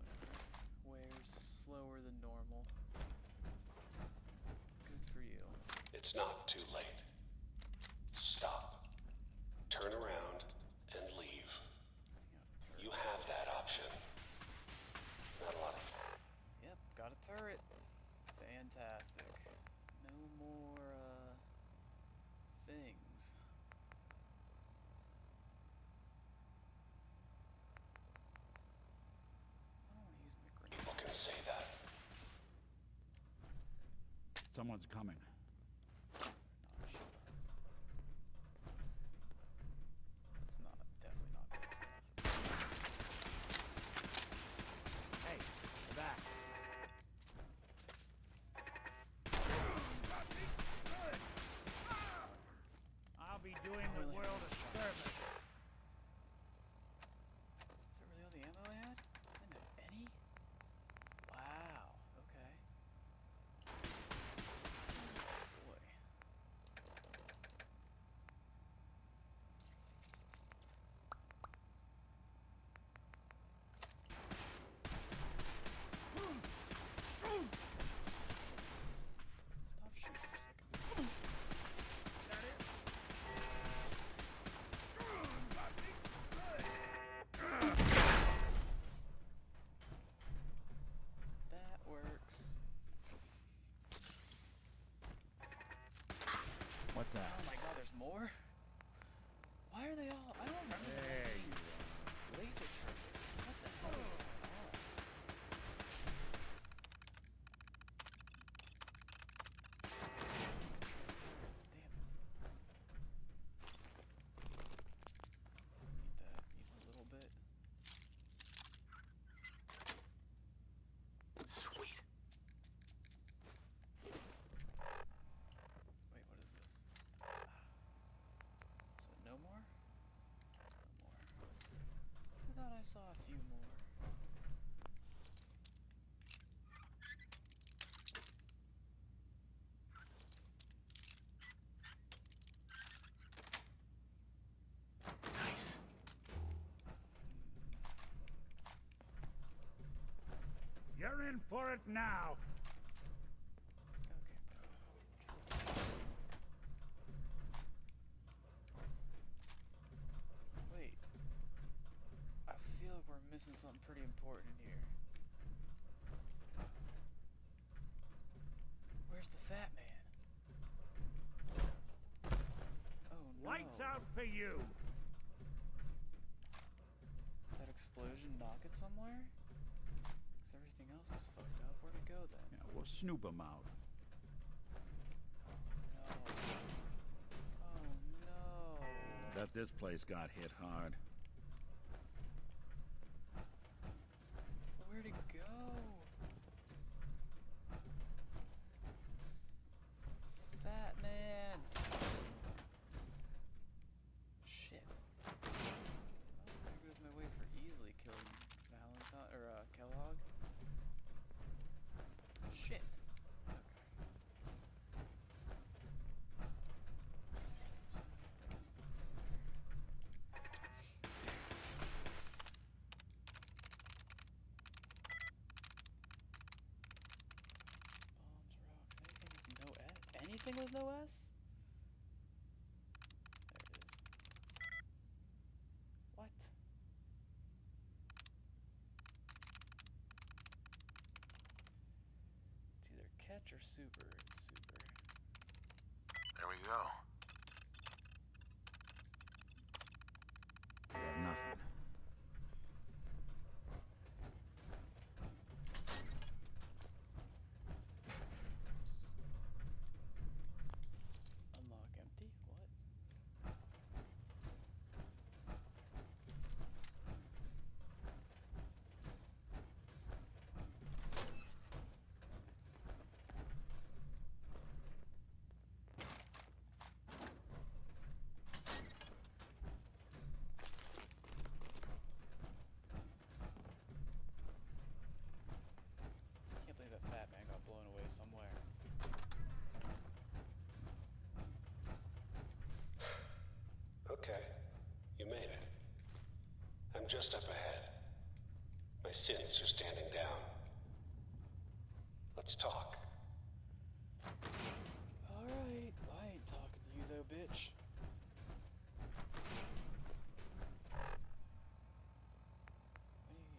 Whatever. Wears slower than normal. Good for you. It's not too late. Stop. Turn around and leave. You have that option. Not a lot of... Yep, got a turret. Fantastic. No more things. I don't want to use my grenade. People can say that. Someone's coming. Not sure. It's not, definitely not big stuff. Hey, back. I'll be doing the Really world a nice shot. service. Is that really all the ammo I had? I didn't have any? Wow, okay. Boy. Stop shooting for a second. That works. What's that? Oh my god, there's more? Why are they all... I don't remember. There you Laser chargers. What the hell is going on? Turrets, damn it. Need that even a little bit. Sweet. Wait, what is this? So no more? There's no more. I thought I saw a few more. Nice. You're in for it now. Wait. I'm missing something pretty important in here. Where's the fat man? Oh no. Lights out for you! That explosion knock it somewhere? Because everything else is fucked up. Where'd it go then? Yeah, we'll snoop him out. Oh no. Bet this place got hit hard. Where'd it go? Fat man. Shit. Oh, there goes my way for easily killing Valentine or Kellogg. Shit. Anything with no S? There it is. What? It's either catch or super. It's super. There we go. Got nothing. Unlock empty? What? Can't believe that fat man got blown away somewhere. Okay, you made it. I'm just up ahead. My synths are standing down. Let's talk. Alright, I ain't talking to you though, bitch.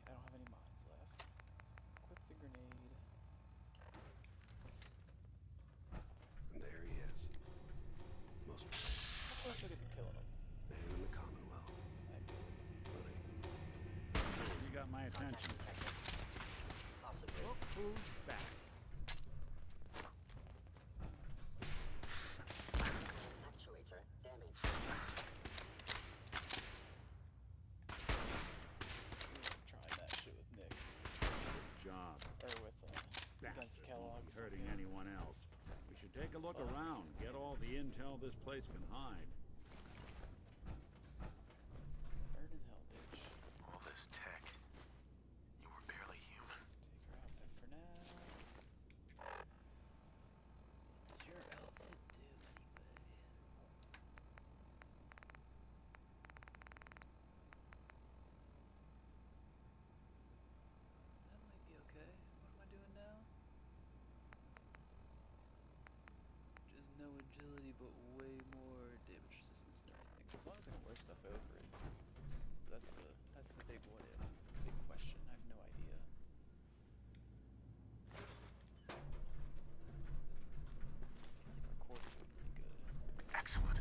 I don't have any mines left. Equip the grenade. And there he is. Most How close do I get to killing him? man in the Commonwealth. You got my attention. Look who's back. Actuator damaged. Trying that shit with Nick. Good job. Or with, against Kellogg. Won't be hurting anyone else. We should take a look around, get all the intel this place can hide. Burn in hell, bitch. All this tech. You were barely human. Take her outfit for now. What does your outfit do anyway? That might be okay. What am I doing now? Just no agility, but way more damage resistance and everything. As long as I can wear stuff over it. But that's the big what if, big question. I have no idea. I feel like our quarters are pretty good. Excellent.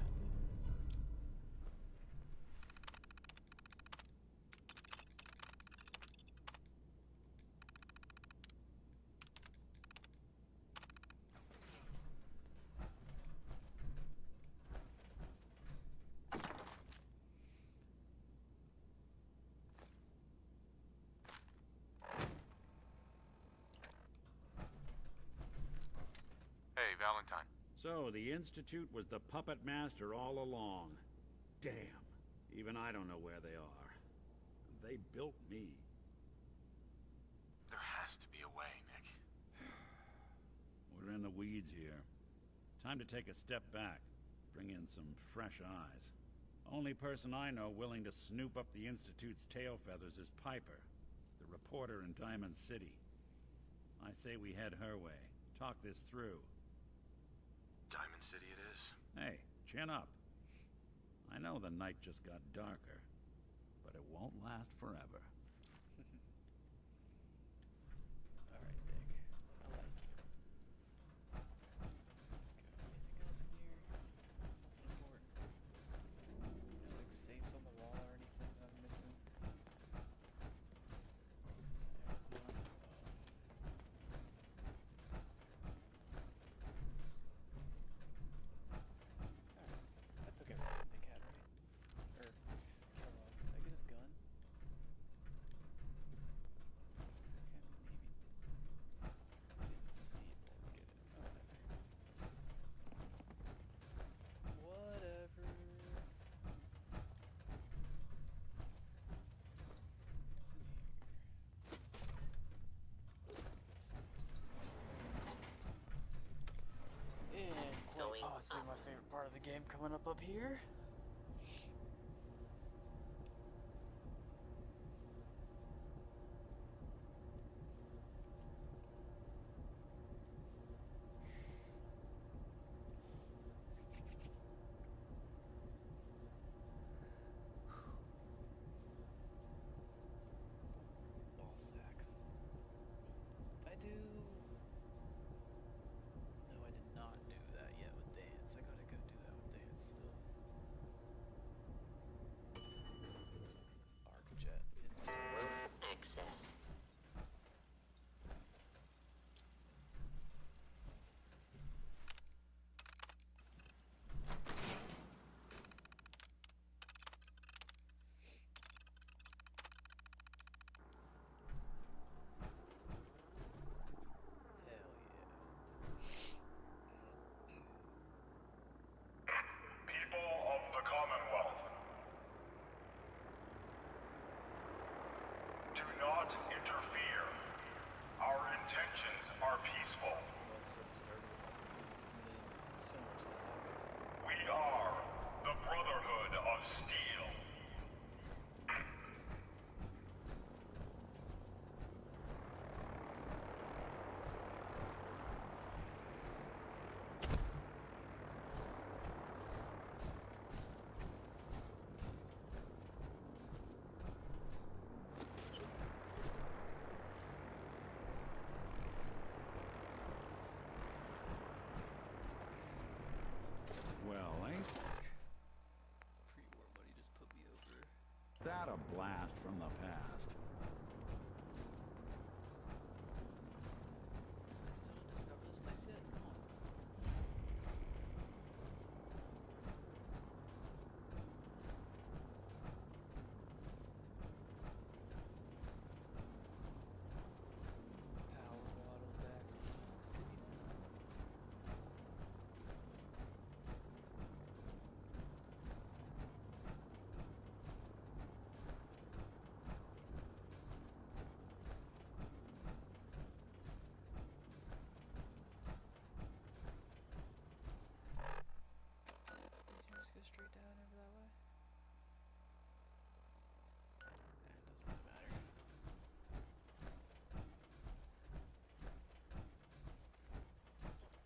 Hey, Valentine. So, the Institute was the puppet master all along. Damn. Even I don't know where they are. They built me. There has to be a way, Nick. We're in the weeds here. Time to take a step back. Bring in some fresh eyes. Only person I know willing to snoop up the Institute's tail feathers is Piper, the reporter in Diamond City. I say we head her way. Talk this through. Diamond City it is. Hey, chin up. I know the night just got darker, but it won't last forever. of the game coming up here. Ball sack. I do. No, I did not do that yet with dance. I gotta go do that with dance still. Arc jet. Room access. People of the Commonwealth, do not interfere. Our intentions are peaceful. Let's sort of start without the music coming in. It's so much less epic. We are the Brotherhood of Steel. Well, ain't Pre-war money just put me over. that a blast from the past? I still don't discover this place yet. Come on. Power bottle back in the city. Did you just go straight down over that way? It doesn't really matter.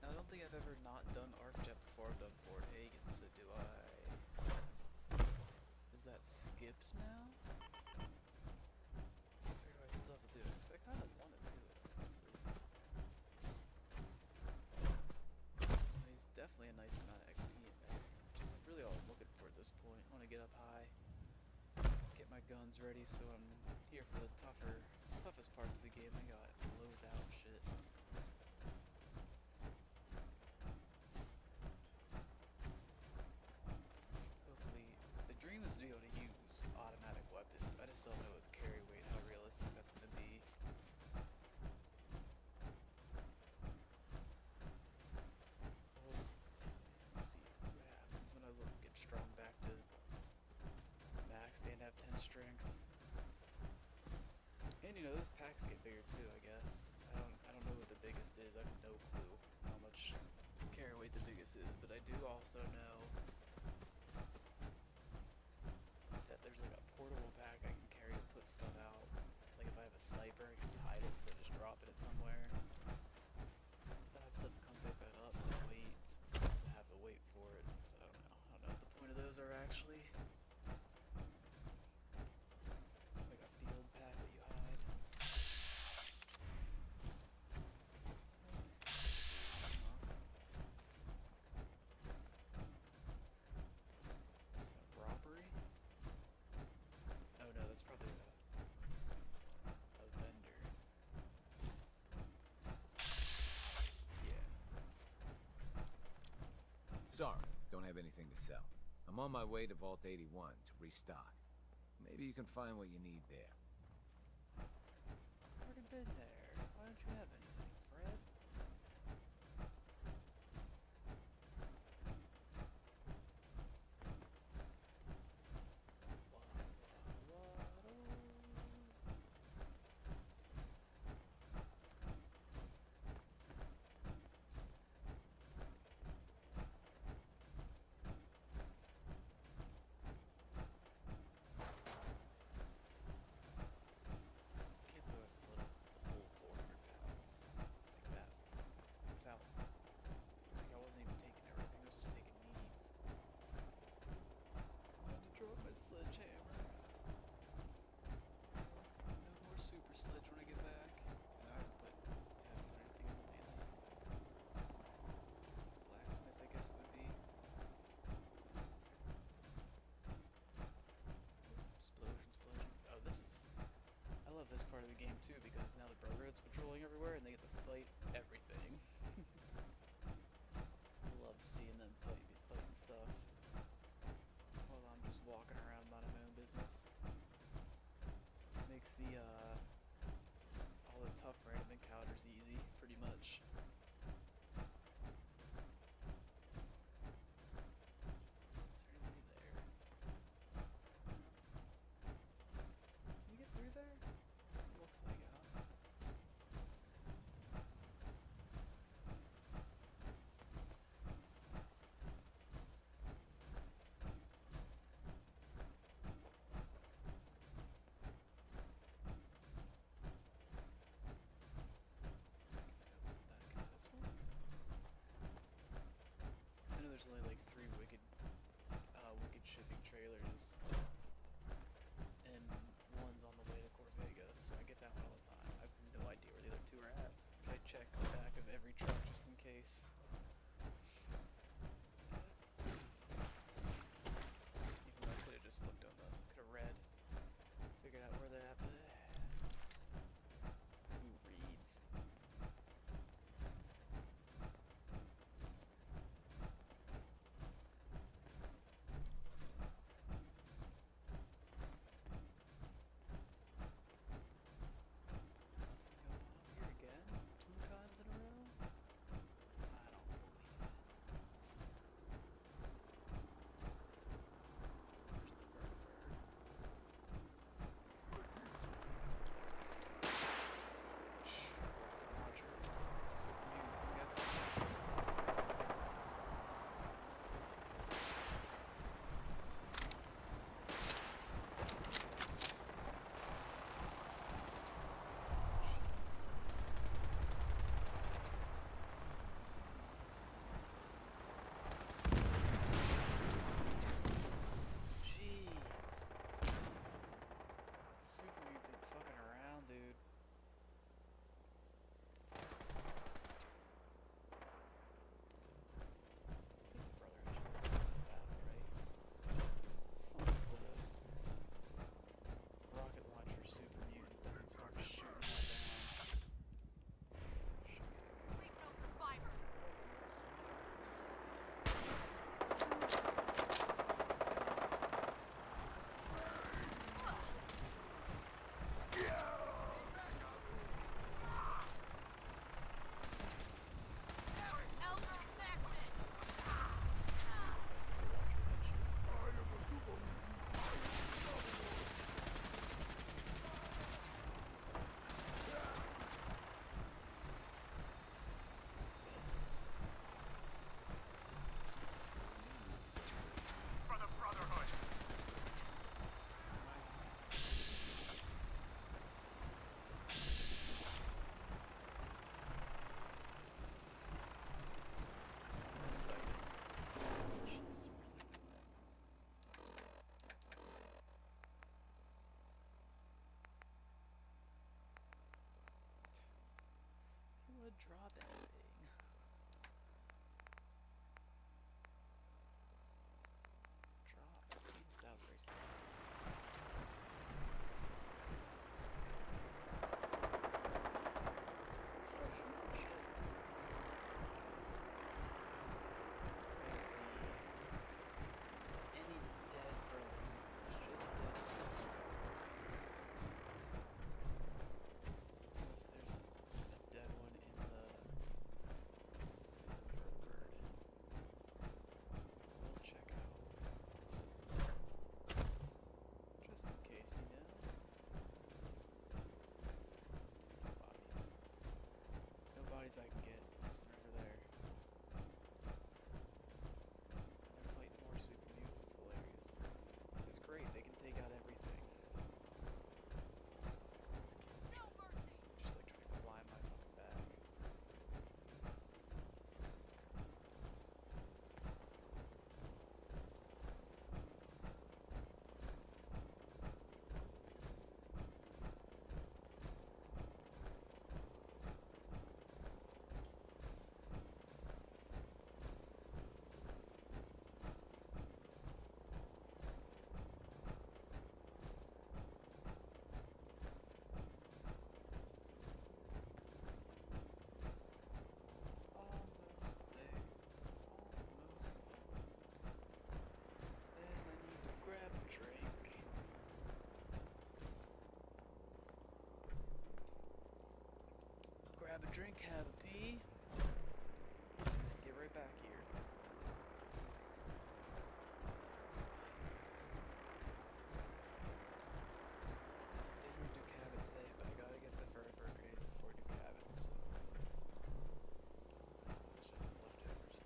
Now, I don't think I've ever not done ArcJet before. I've done Fort Hagen, so do I... Is that skipped now? Or do I still have to do it? Because I kind of want to do it, honestly. And he's definitely a nice amount of XP in there, which is really all I'm looking for at this point. I want to get up high, get my guns ready, so I'm here for the toughest parts of the game. I got loaded out shit. Hopefully, the dream is to be able to use automatic weapons. I just don't know with carry weight how realistic that's going to be. We'll see what happens when I get strong back to max and have 10 strength. And you know, those packs get bigger too, I guess. I don't know what the biggest is. I have no clue how much carry weight the biggest is, but I do also know that there's like a portable pack I can carry to put stuff out. Like if I have a sniper, I can just hide it instead of just dropping it somewhere. That stuff to come pick that up and wait. It's tough to have to wait for it. So I don't know. I don't know what the point of those are actually. Like a field pack that you hide. Is this a robbery? Oh no, that's probably a vendor. Yeah. Sorry, don't have anything to sell. I'm on my way to Vault 81 to restock. Maybe you can find what you need there. Already been there. Why don't you have anything, Fred? my sledgehammer. No more super sledge when I get back. I haven't put anything in the mail anyway. Blacksmith, I guess it would be. Explosion. Oh, I love this part of the game too, because now the Brotherhood's patrolling everywhere and they get to fight everything. Love seeing them fighting stuff while I'm just walking around minding my own business. Makes the all the tough random encounters easy, pretty much. Is there anybody there? Can you get through there? Looks like it, huh? I know there's only like 3 wicked shipping trailers, and one's on the way to Corvega, so I get that one all the time. I have no idea where the other 2 are at. I check the back of every truck just in case. Even though I could have just looked on could have read, figured out where they're at. Who reads? Nothing going on up here again? 2 times in a row? I don't drink, have a pee, and get right back here. Didn't do cabin today, but I gotta get the Vertibird grenades before I do cabin, so it's just leftovers.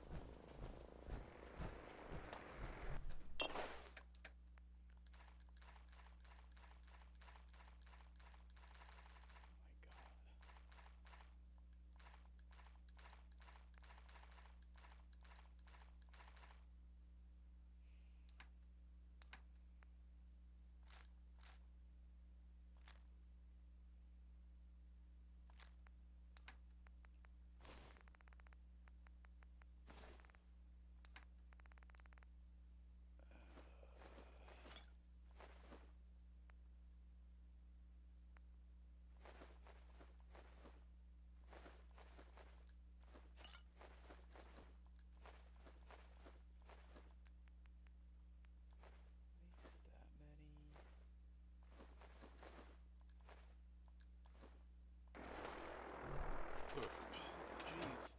Jeez,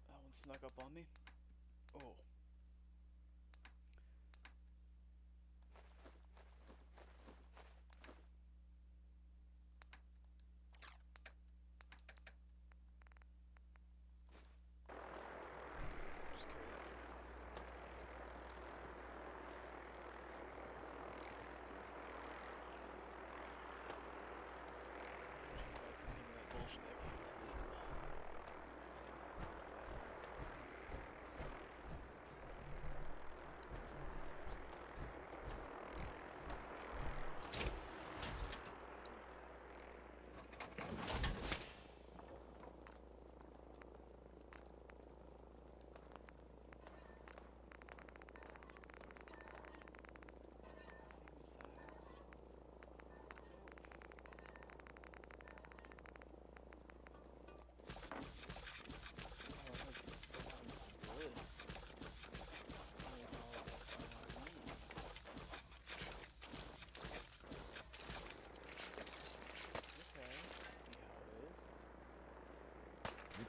that one snuck up on me. Oh. Just carry that for now. Give me that bullshit, I can't sleep.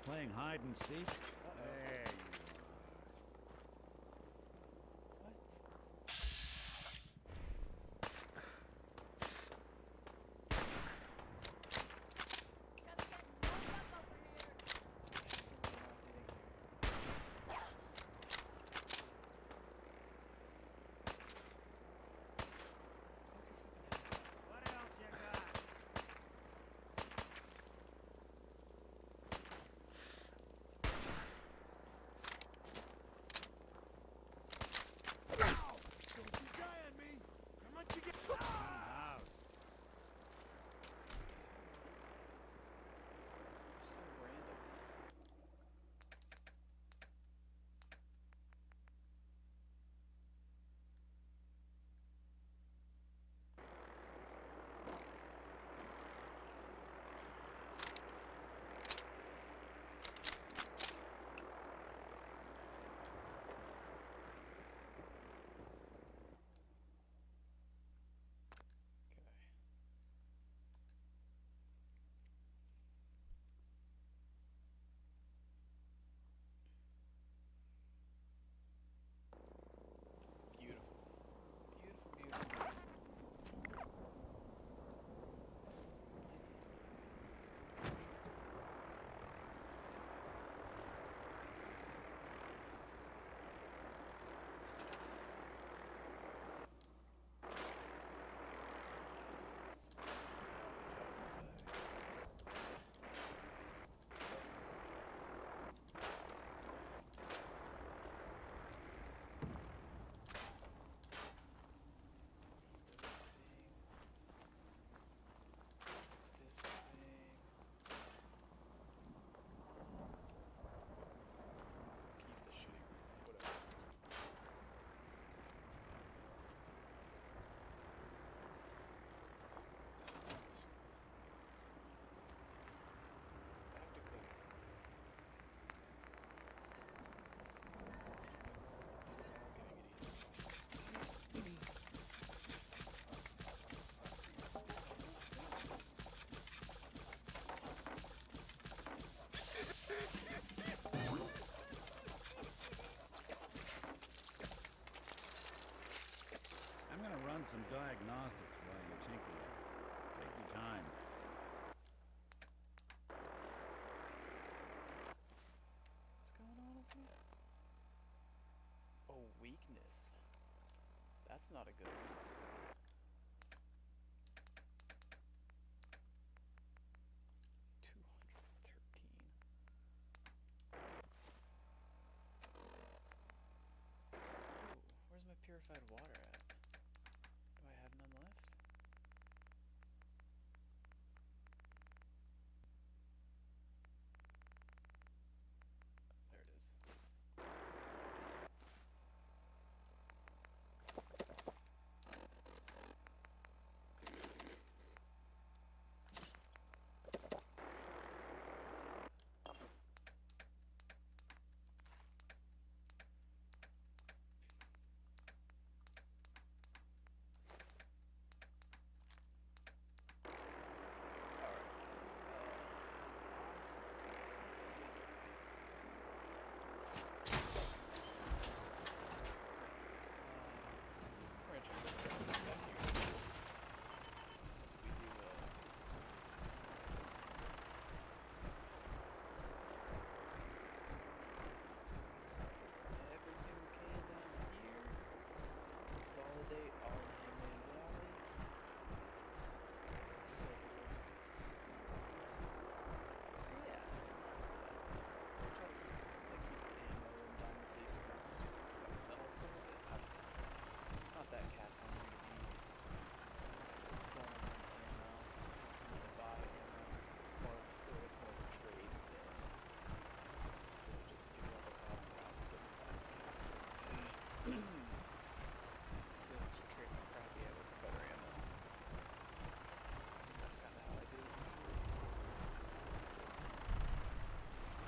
Playing hide and seek? There you diagnostics while you tinker it. Take your time. What's going on with me? Oh, weakness. That's not a good one. Where's my purified water at? Do I have none left? There it is. Consolidate all in Hangman's Alley. So, yeah. I'll try to keep the ammo and diamond safe for now since we can sell some of it. I don't know. Not that cat hungry to be selling ammo. Selling to buy ammo. It's more, I feel like it's more of a trade thing. Instead of just picking up 1,000 rounds of different 1,000 caps. Trade my crappy ammo for better ammo. That's kind of how I do it usually. Either way.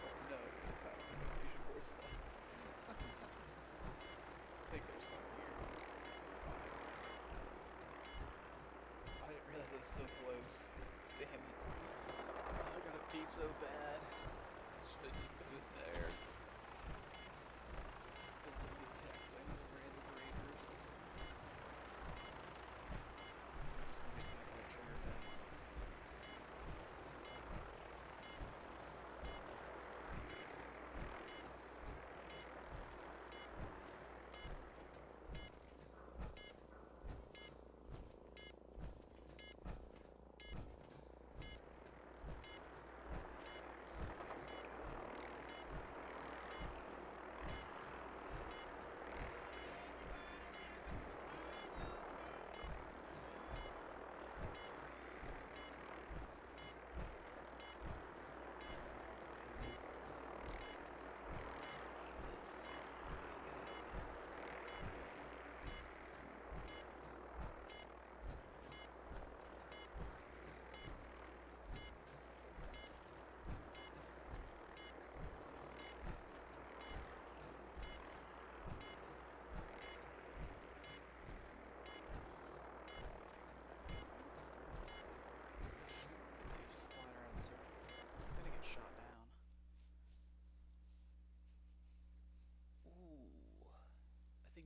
Oh no, no fusion cores left. I think there's some here. Fine. I didn't realize I was so close. Damn it. Oh, I gotta pee so bad. Should have just done it there. Don't want to get attacked by another random raider or something. I'm just gonna be attacking a trigger now.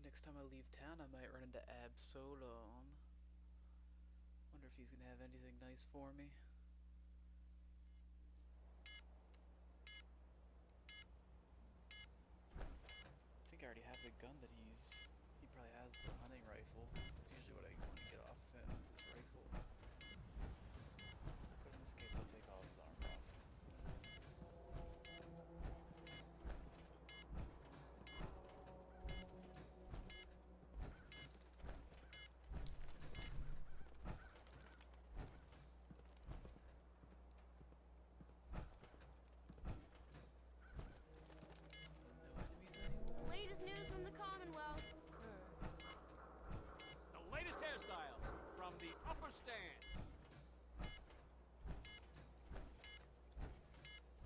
Next time I leave town, I might run into Absolon. Wonder if he's gonna have anything nice for me. I think I already have the gun that he probably has the hunting rifle. That's usually what I want to get off of him, is his rifle. But in this case, I'll take all of his armor off. Latest news from the Commonwealth. The latest hairstyles from the upper stands.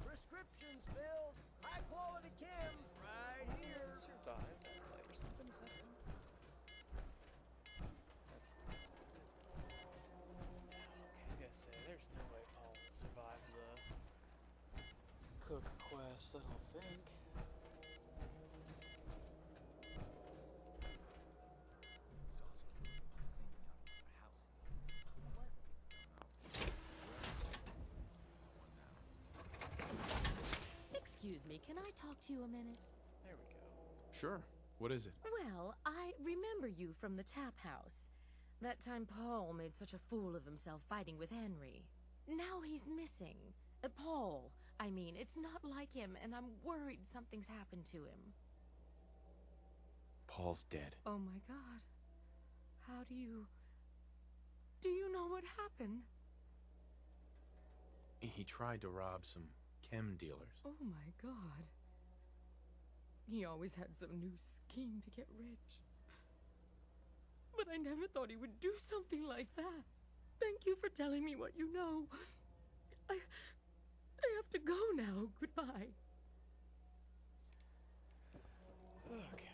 Prescriptions filled. High quality chems right here. Survived that fight or something, is that him? That's not him, is it? No, okay, I was gonna say, there's no way cook quest, I don't think. Excuse me, can I talk to you a minute? There we go. Sure. What is it? Well, I remember you from the tap house. That time Paul made such a fool of himself fighting with Henry. Now he's missing. Paul, I mean, it's not like him, and I'm worried something's happened to him. Paul's dead. Oh my God. How do you... Do you know what happened? He tried to rob some chem dealers. Oh my God. He always had some new scheme to get rich. But I never thought he would do something like that. Thank you for telling me what you know. I have to go now. Goodbye. Okay.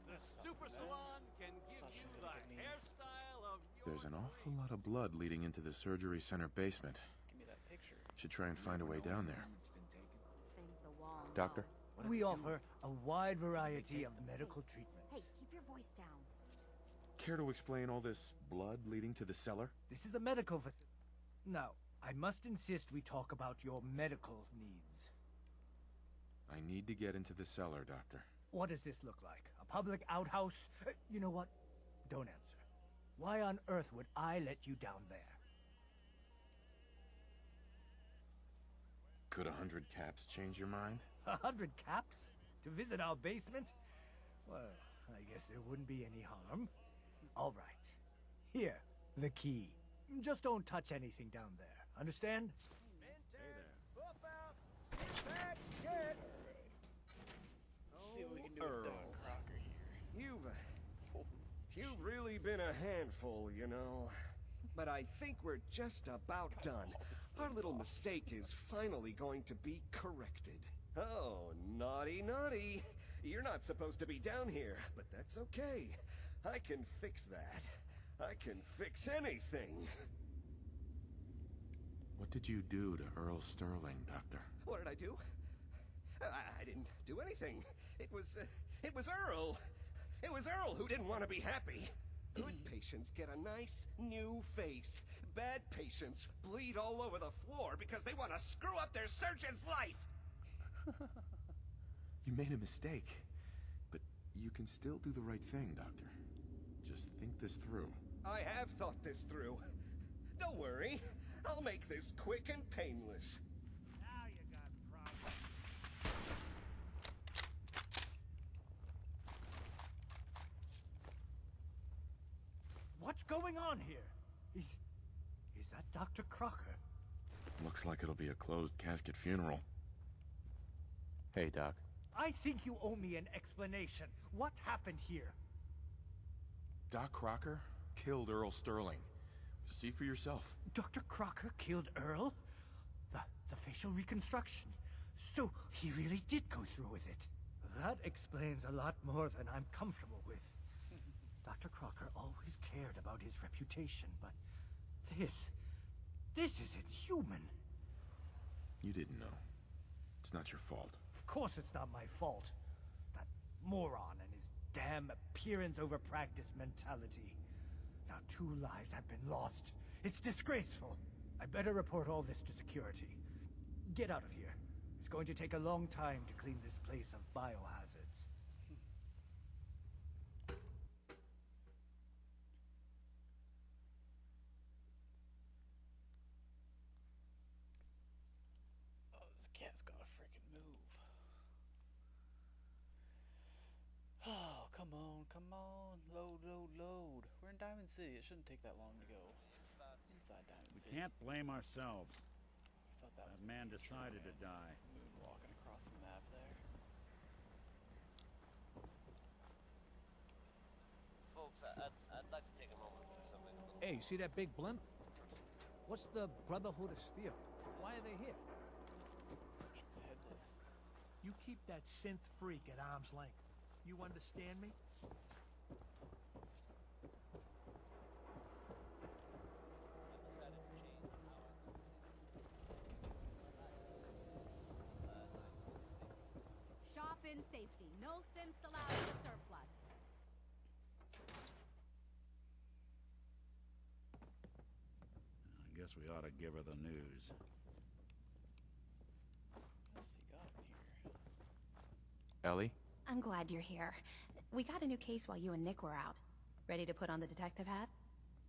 The Super Salon can give you the hairstyle of your There's an awful lot of blood leading into the surgery center basement. Give me that picture. Should try and find a way down there. Think the wall. Doctor? We offer a wide variety of medical treatments. Hey, keep your voice down. Care to explain all this blood leading to the cellar? This is a medical facility. Now, I must insist we talk about your medical needs. I need to get into the cellar, Doctor. What does this look like? A public outhouse? You know what? Don't answer. Why on earth would I let you down there? Could 100 caps change your mind? 100 caps? To visit our basement? Well, I guess there wouldn't be any harm. All right. Here, the key. Just don't touch anything down there. Understand? Let's see what we can do with Doc Crocker here. You've really been a handful, you know. But I think we're just about done. Our little mistake is finally going to be corrected. Oh, naughty, naughty. You're not supposed to be down here, but that's okay. I can fix that. I can fix anything. What did you do to Earl Sterling, Doctor? What did I do? I didn't do anything. It was Earl. It was Earl who didn't want to be happy. Good patients get a nice new face. Bad patients bleed all over the floor because they want to screw up their surgeon's life. You made a mistake, but you can still do the right thing, Doctor. Just think this through. I have thought this through. Don't worry. I'll make this quick and painless. Now you got problems. What's going on here? Is that Dr. Crocker? Looks like it'll be a closed casket funeral. Hey, Doc. I think you owe me an explanation. What happened here? Doc Crocker killed Earl Sterling. See for yourself. Dr. Crocker killed Earl? The facial reconstruction. So he really did go through with it. That explains a lot more than I'm comfortable with. Dr. Crocker always cared about his reputation, but this isn't human. You didn't know. It's not your fault. Of course it's not my fault. That moron and his damn appearance over practice mentality. Now 2 lives have been lost. It's disgraceful. I better report all this to security. Get out of here. It's going to take a long time to clean this place of biohazards. Oh, this cat's gotta freaking move. Oh, come on, come on. Load, load, load. We're in Diamond City. It shouldn't take that long to go inside Diamond We City. can't blame ourselves. I thought that was man decided to die. Moonwalking across the map there. Folks, I'd like to take a moment for something. Hey, see that big blimp? What's the Brotherhood of Steel? Why are they here? Patrick's headless. You keep that synth freak at arm's length. You understand me? in safety. No synths allowed in the surplus. I guess we ought to give her the news. What else you got in here? Ellie? I'm glad you're here. We got a new case while you and Nick were out. Ready to put on the detective hat?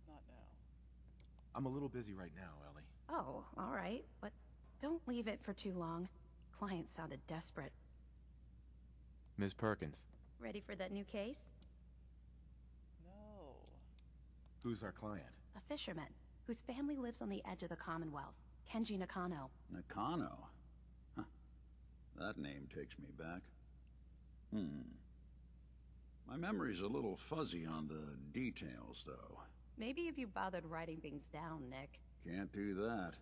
Not now. I'm a little busy right now, Ellie. Oh, all right. But don't leave it for too long. Client sounded desperate. Ms. Perkins. Ready for that new case? No. Who's our client? A fisherman, whose family lives on the edge of the Commonwealth. Kenji Nakano. Nakano? Huh. That name takes me back. My memory's a little fuzzy on the details, though. Maybe if you bothered writing things down, Nick. Can't do that.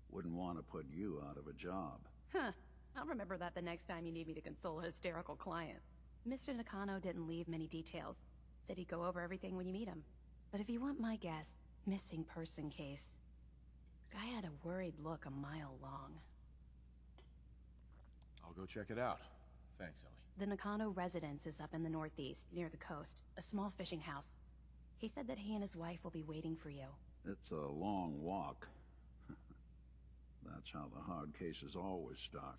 Wouldn't want to put you out of a job. Huh. I'll remember that the next time you need me to console a hysterical client. Mr. Nakano didn't leave many details. Said he'd go over everything when you meet him. But if you want my guess, missing person case. Guy had a worried look a mile long. I'll go check it out. Thanks, Ellie. The Nakano residence is up in the northeast, near the coast. A small fishing house. He said that he and his wife will be waiting for you. It's a long walk. That's how the hard cases always start.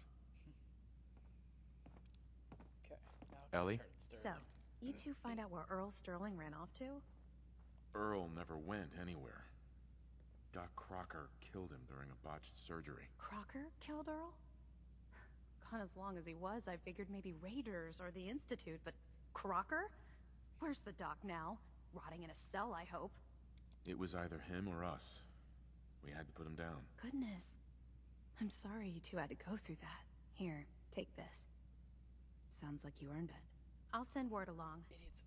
Okay. Ellie? So, you two find out where Earl Sterling ran off to? Earl never went anywhere. Doc Crocker killed him during a botched surgery. Crocker killed Earl? Gone as long as he was, I figured maybe Raiders or the Institute, but Crocker? Where's the doc now? Rotting in a cell, I hope. It was either him or us. We had to put him down. Goodness. I'm sorry you two had to go through that. Here, take this. Sounds like you earned it. I'll send word along.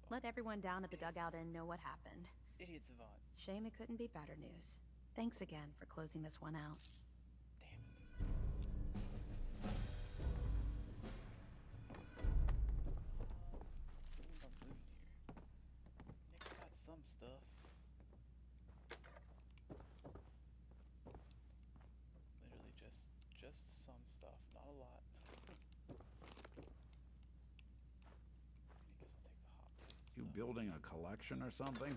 Let everyone down at the dugout inn know what happened. Idiot savant. Shame it couldn't be better news. Thanks again for closing this one out. Nick's got some stuff. Literally just some stuff, not a lot. I guess I'll take the hot plates. You building a collection or something?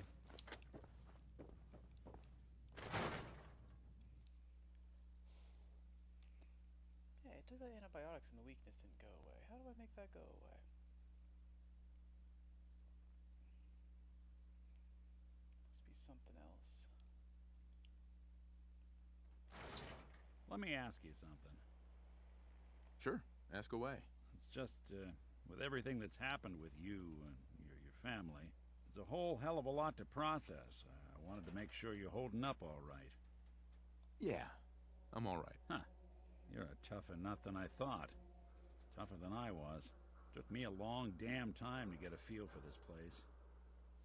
Yeah, I took the antibiotics and the weakness didn't go away. How do I make that go away? Must be something else. Let me ask you something. Sure, ask away. It's just, with everything that's happened with you and your family, it's a whole hell of a lot to process. I wanted to make sure you're holding up all right. Yeah, I'm all right. Huh. You're a tougher nut than I thought. Tougher than I was. Took me a long damn time to get a feel for this place.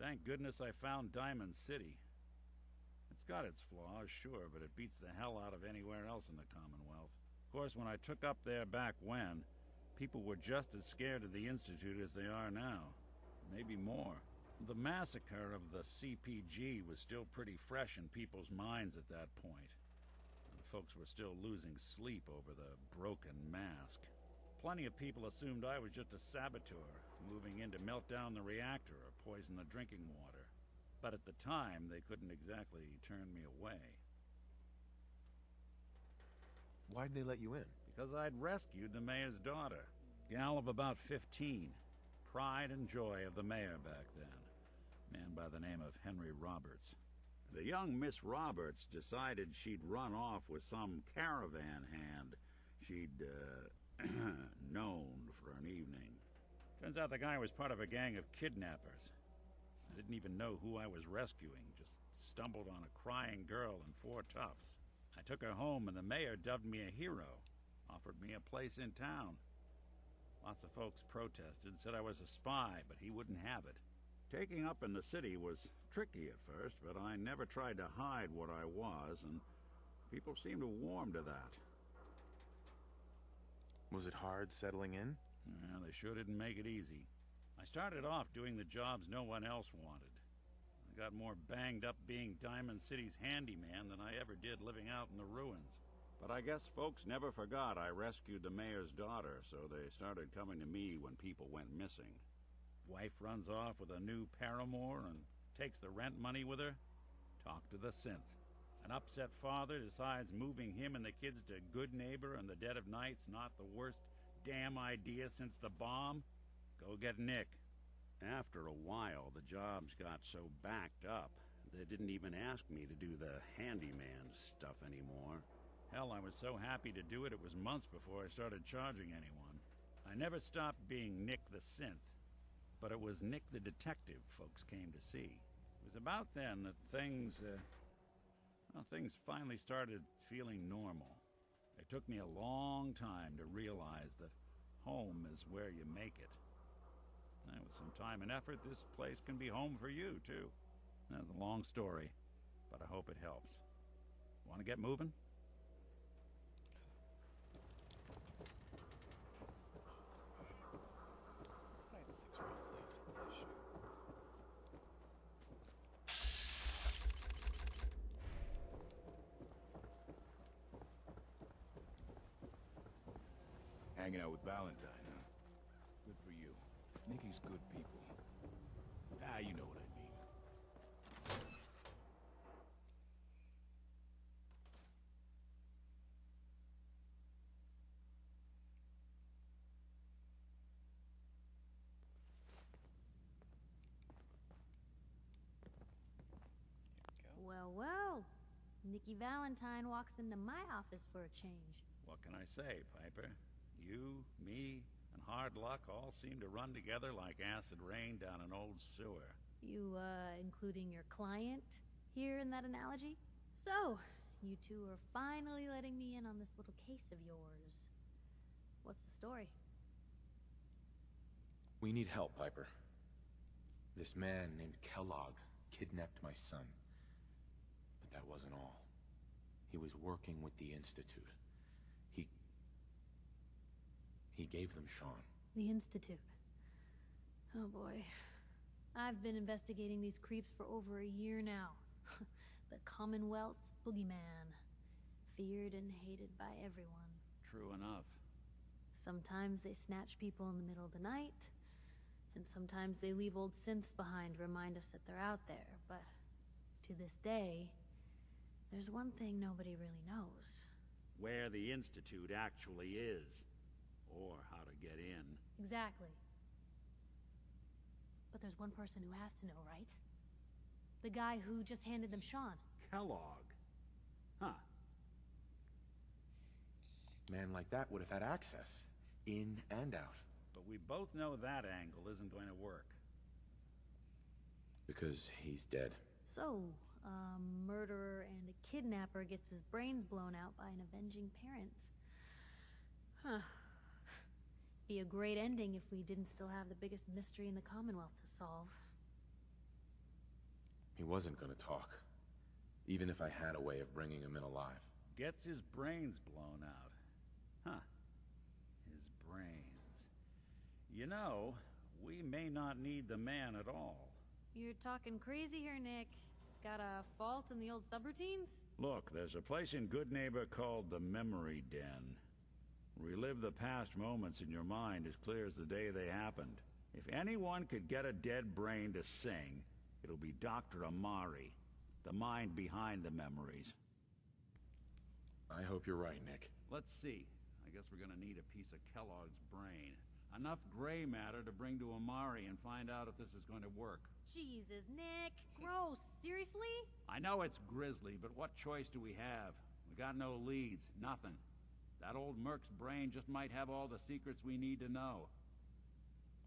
Thank goodness I found Diamond City. It's got its flaws, sure, but it beats the hell out of anywhere else in the Commonwealth. Of course, when I took up there back when, people were just as scared of the Institute as they are now. Maybe more. The massacre of the CPG was still pretty fresh in people's minds at that point. Folks were still losing sleep over the broken mask. Plenty of people assumed I was just a saboteur, moving in to melt down the reactor or poison the drinking water. But at the time, they couldn't exactly turn me away. Why'd they let you in? Because I'd rescued the mayor's daughter. Gal of about 15. Pride and joy of the mayor back then. Man by the name of Henry Roberts. The young Miss Roberts decided she'd run off with some caravan hand she'd, known for an evening. Turns out the guy was part of a gang of kidnappers. I didn't even know who I was rescuing, just stumbled on a crying girl and 4 toughs. I took her home and the mayor dubbed me a hero, offered me a place in town. Lots of folks protested, said I was a spy, but he wouldn't have it. Taking up in the city was tricky at first, but I never tried to hide what I was, and people seemed to warm to that. Was it hard settling in? Yeah, they sure didn't make it easy. I started off doing the jobs no one else wanted. I got more banged up being Diamond City's handyman than I ever did living out in the ruins. But I guess folks never forgot I rescued the mayor's daughter, so they started coming to me when people went missing. Wife runs off with a new paramour and takes the rent money with her. Talk to the synth. An upset father decides moving him and the kids to Good Neighbor in the dead of night's not the worst damn idea since the bomb. Go get Nick. After a while, the jobs got so backed up, they didn't even ask me to do the handyman stuff anymore. Hell, I was so happy to do it, it was months before I started charging anyone. I never stopped being Nick the Synth, but it was Nick the Detective folks came to see. It was about then that things finally started feeling normal. It took me a long time to realize that home is where you make it. And with some time and effort, this place can be home for you, too. That's a long story, but I hope it helps. Want to get moving? I had 6 rounds left. What did I shoot? Hanging out with Valentine, huh? Good for you. Nicky's good people. Ah, you know what I mean. Well, well. Nicky Valentine walks into my office for a change. What can I say, Piper? You, me, and hard luck all seem to run together like acid rain down an old sewer. You, including your client here in that analogy? So, you two are finally letting me in on this little case of yours. What's the story? We need help, Piper. This man named Kellogg kidnapped my son. But that wasn't all. He was working with the Institute. He gave them Sean. The Institute. Oh boy. I've been investigating these creeps for over a year now. The Commonwealth's boogeyman. Feared and hated by everyone. True enough. Sometimes they snatch people in the middle of the night, and sometimes they leave old synths behind to remind us that they're out there, but to this day, there's one thing nobody really knows. Where the Institute actually is. Or how to get in. Exactly. But there's one person who has to know, right? The guy who just handed them Sean. Kellogg. Huh. Man like that would have had access. In and out. But we both know that angle isn't going to work. Because he's dead. So, a murderer and a kidnapper gets his brains blown out by an avenging parent. Huh. Be a great ending if we didn't still have the biggest mystery in the Commonwealth to solve. He wasn't gonna talk. Even if I had a way of bringing him in alive. Gets his brains blown out. Huh. His brains. You know, we may not need the man at all. You're talking crazy here, Nick. Got a fault in the old subroutines? Look, there's a place in Good Neighbor called the Memory Den. Relive the past moments in your mind as clear as the day they happened. If anyone could get a dead brain to sing, it'll be Dr. Amari, the mind behind the memories. I hope you're right, Nick. Let's see. I guess we're gonna need a piece of Kellogg's brain. Enough gray matter to bring to Amari and find out if this is going to work. Jesus, Nick. Gross. Seriously? I know it's grisly, but what choice do we have? We got no leads, nothing. That old Merc's brain just might have all the secrets we need to know.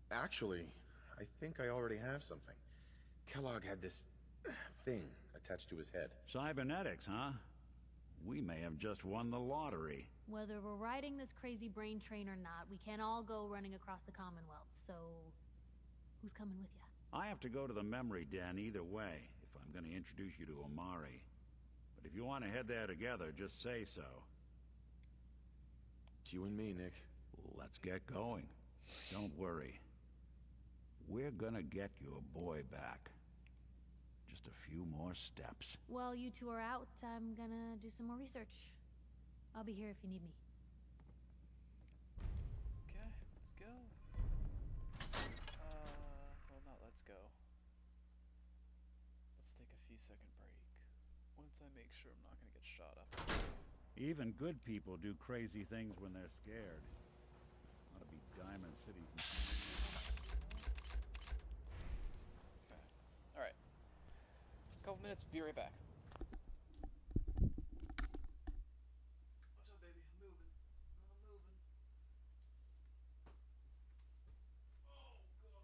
Actually, I think I already have something. Kellogg had this thing attached to his head. Cybernetics, huh? We may have just won the lottery. Whether we're riding this crazy brain train or not, we can't all go running across the Commonwealth, so... who's coming with you? I have to go to the Memory Den either way, if I'm gonna introduce you to Amari. But if you want to head there together, just say so. It's you and me, Nick. Let's get going. Don't worry. We're gonna get your boy back. Just a few more steps. While you two are out, I'm gonna do some more research. I'll be here if you need me. Okay, let's go. Well, not let's go. Let's take a few second break. Once I make sure I'm not gonna get shot up. Even good people do crazy things when they're scared. Ought to be Diamond City. Okay. Alright. Couple minutes, be right back. What's up, baby? I'm moving. I'm moving. Oh, God.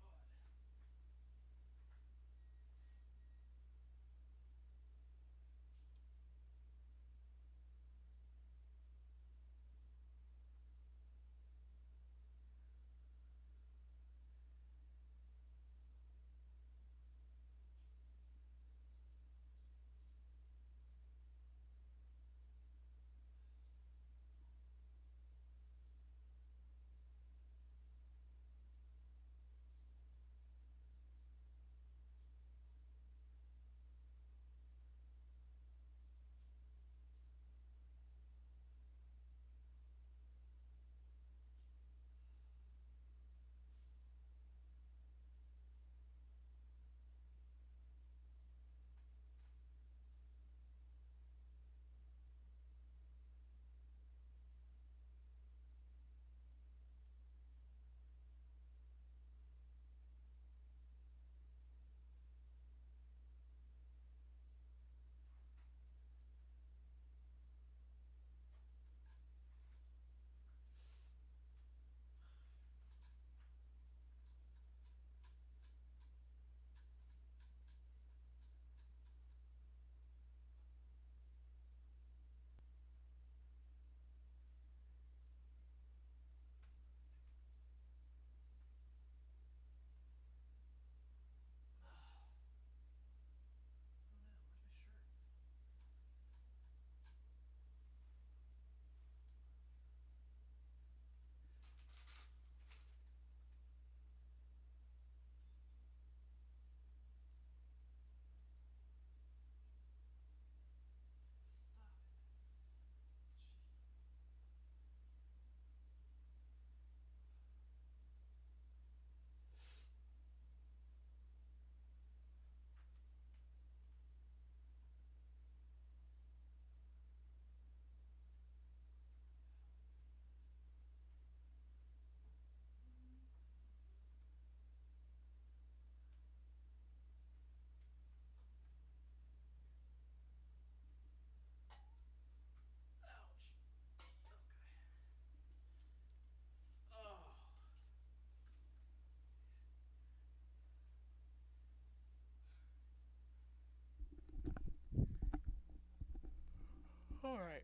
Alright,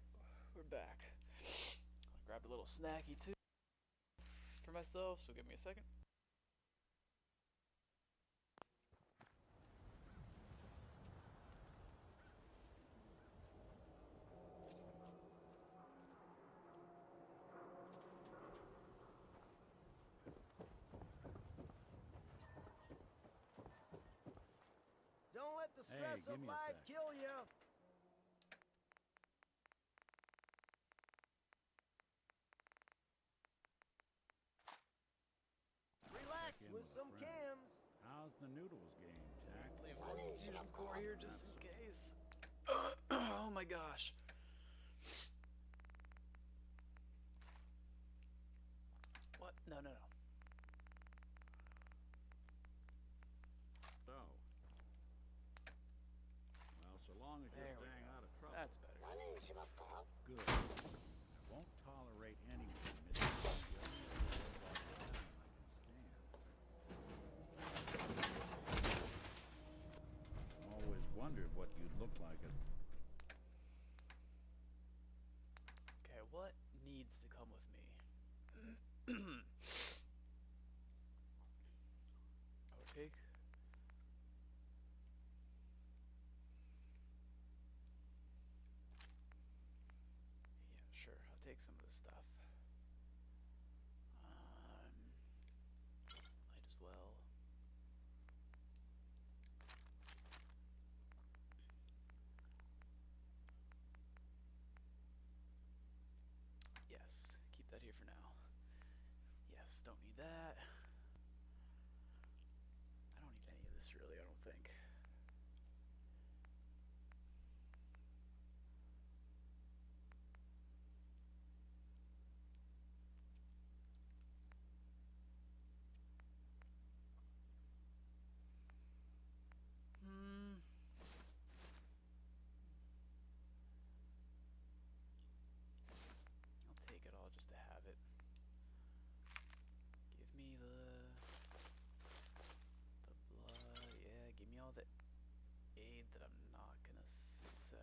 we're back. I grabbed a little snacky too for myself, so give me a second. Don't let the stress Hey, of give me a life sec. kill you. Relax Check in with with a some friend. cams. How's the noodles game, Jack? Leave one fusion core here just in case. Oh my gosh. What? No, no, no. So. Well, so long as you're There we staying go. out of trouble. That's better. Good. I won't tolerate anyone missing just so I can stand. Always wondered what you'd look like at... Okay, what needs to come with me? Overtake. Yeah, sure. I'll take some of this stuff. Might as well. Yes, don't need that. I don't need any of this really, I don't think. I'll take it all just to have it. Give me the blood. Yeah, give me all the aid that I'm not gonna sell.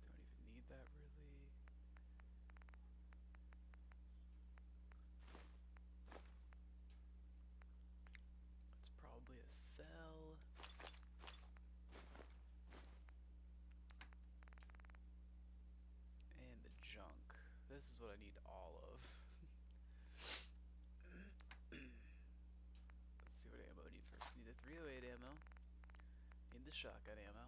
Don't even need that really. It's probably a sell. And the junk. This is what I need all of. Let's see what ammo I need first. Need the 308 ammo. Need the shotgun ammo.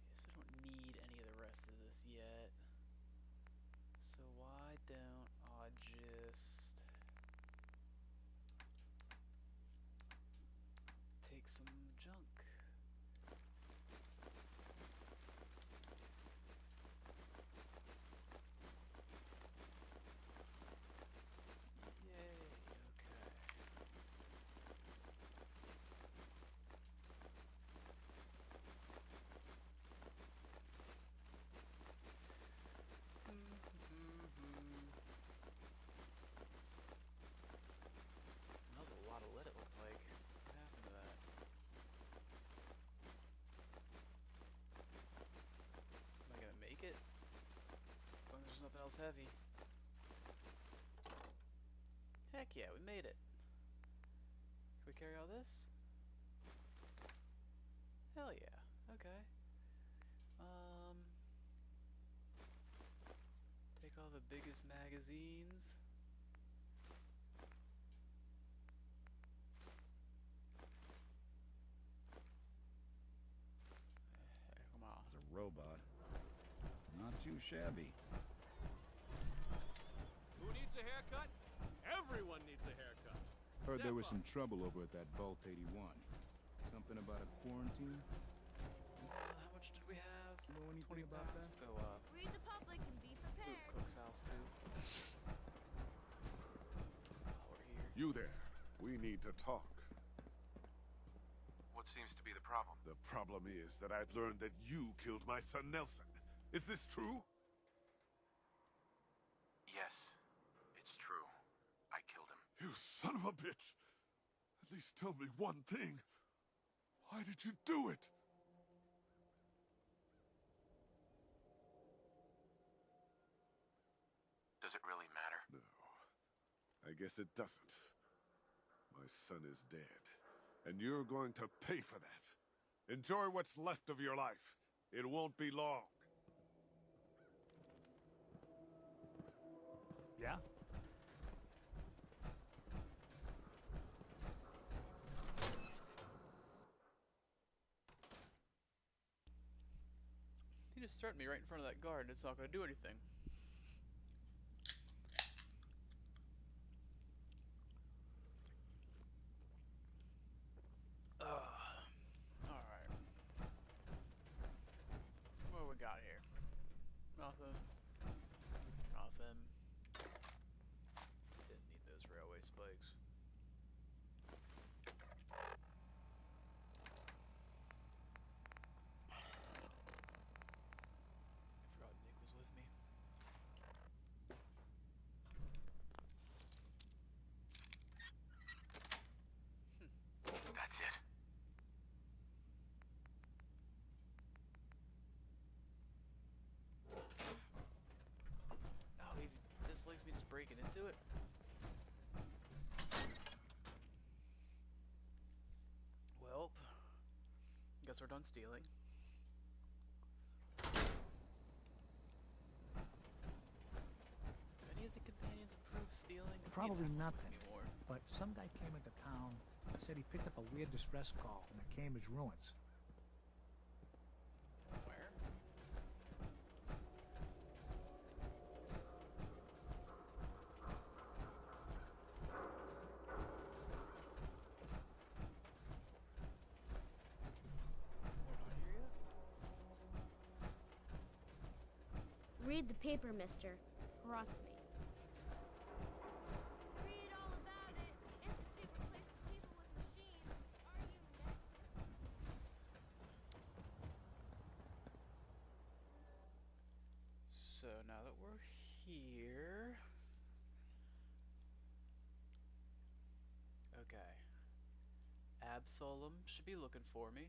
Guess I don't need any of the rest of this yet. So why don't I just take some junk? Yay, okay. That was a lot of lead, it looks like. What happened to that? Am I gonna make it? As long as there's nothing else heavy. Heck yeah, we made it. Can we carry all this? Hell yeah. Okay. Take all the biggest magazines. Come on. It's a robot. Not too shabby. Who needs a haircut? Everyone needs a haircut. Heard there was Step some trouble over at that Vault 81. Something about a quarantine? How much did we have? Know anything 20 about pounds. that? We'll go Read the public and be Luke prepared. Cook's house too. While we're here. You there. We need to talk. What seems to be the problem? The problem is that I've learned that you killed my son Nelson. Is this true? Yes, it's true. I killed him. You son of a bitch! At least tell me one thing. Why did you do it? Does it really matter? No. I guess it doesn't. My son is dead. And you're going to pay for that. Enjoy what's left of your life. It won't be long. Yeah? He just threatened me right in front of that guard and it's not going to do anything. Alright. What do we got here? Nothing. Nothing. Didn't need those railway spikes. I forgot Nick was with me. That's it. Oh, he dislikes me just breaking into it. guess we're done stealing. Do any of the companions approve stealing? Probably Maybe that one nothing. with me more. But some guy came into town, said he picked up a weird distress call in the Cambridge ruins. Where? Read the paper, mister. Trust me. Read all about it. Institute replaces people with machines. Are you next? So now that we're here... Okay. Absolum should be looking for me.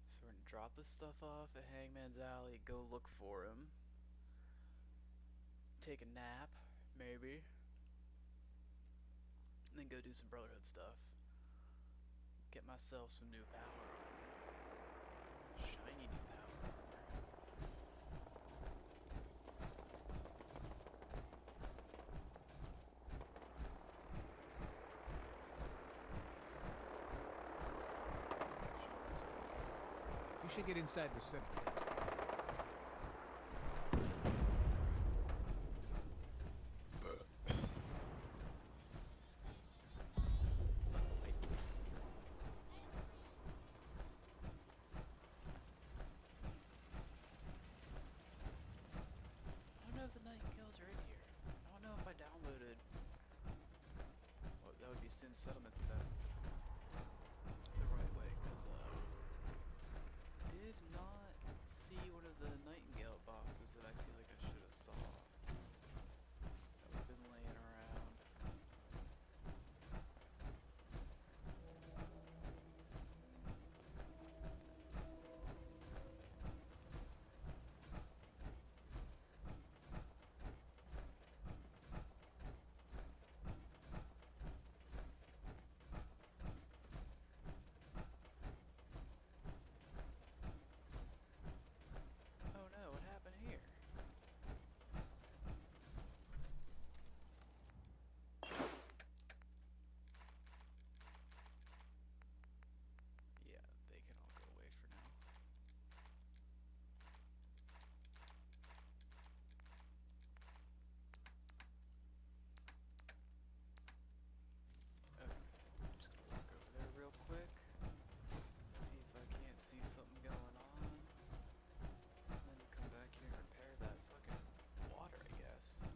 So we're gonna drop this stuff off at Hangman's Alley, go look for him. Take a nap, maybe. And then go do some Brotherhood stuff. Get myself some new power armor. Shiny new power armor. You should get inside the city. I don't know if the Nightingales are in here. I don't know if I downloaded... Well, that would be Sim Settlements, but that... the right way, because, did not see one of the Nightingale boxes that I feel like I should have saw. That would have been laying around. Oh no, what happened here? Yeah, they can all go away for now. Okay, I'm just gonna walk over there real quick. See if I can't see something going on. And then come back here and repair that fucking water, I guess.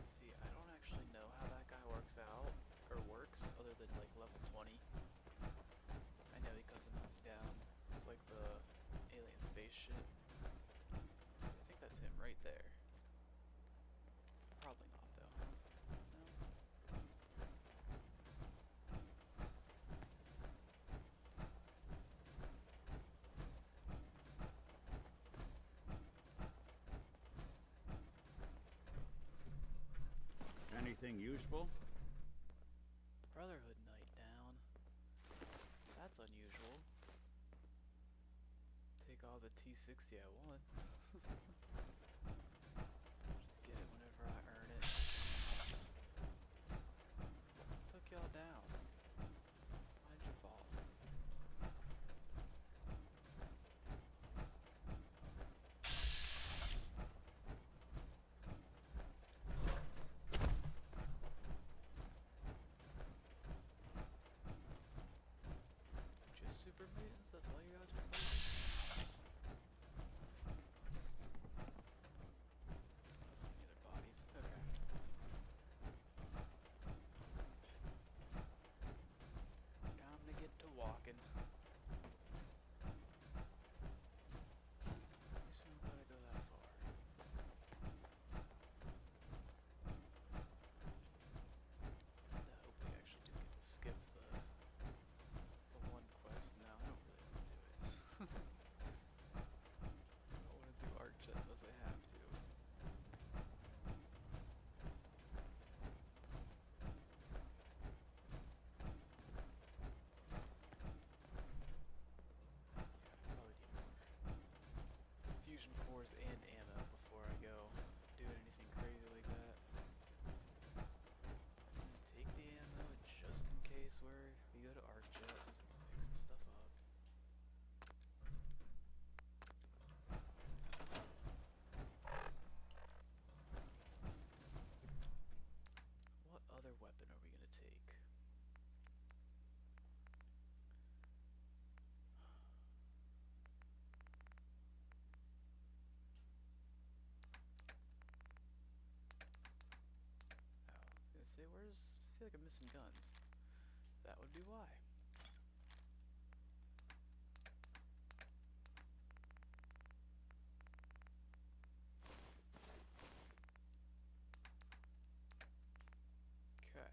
See, I don't actually know how that guy works out, or works, other than like level 20. I know he comes and hunts down. It's like the alien spaceship. I think that's him right there. Probably not though, huh? No? Anything useful? Brotherhood night down. That's unusual. Take all the T60 I want. Just get it whenever I earn it. Took y'all down. Why'd you fall? Just super mutants? That's all you guys are fighting? C4s and ammo before I go doing anything crazy like that. And take the ammo just in case we go to ArcJet, pick some stuff up. What other weapon are we gonna take? Say, I feel like I'm missing guns. That would be why. Okay.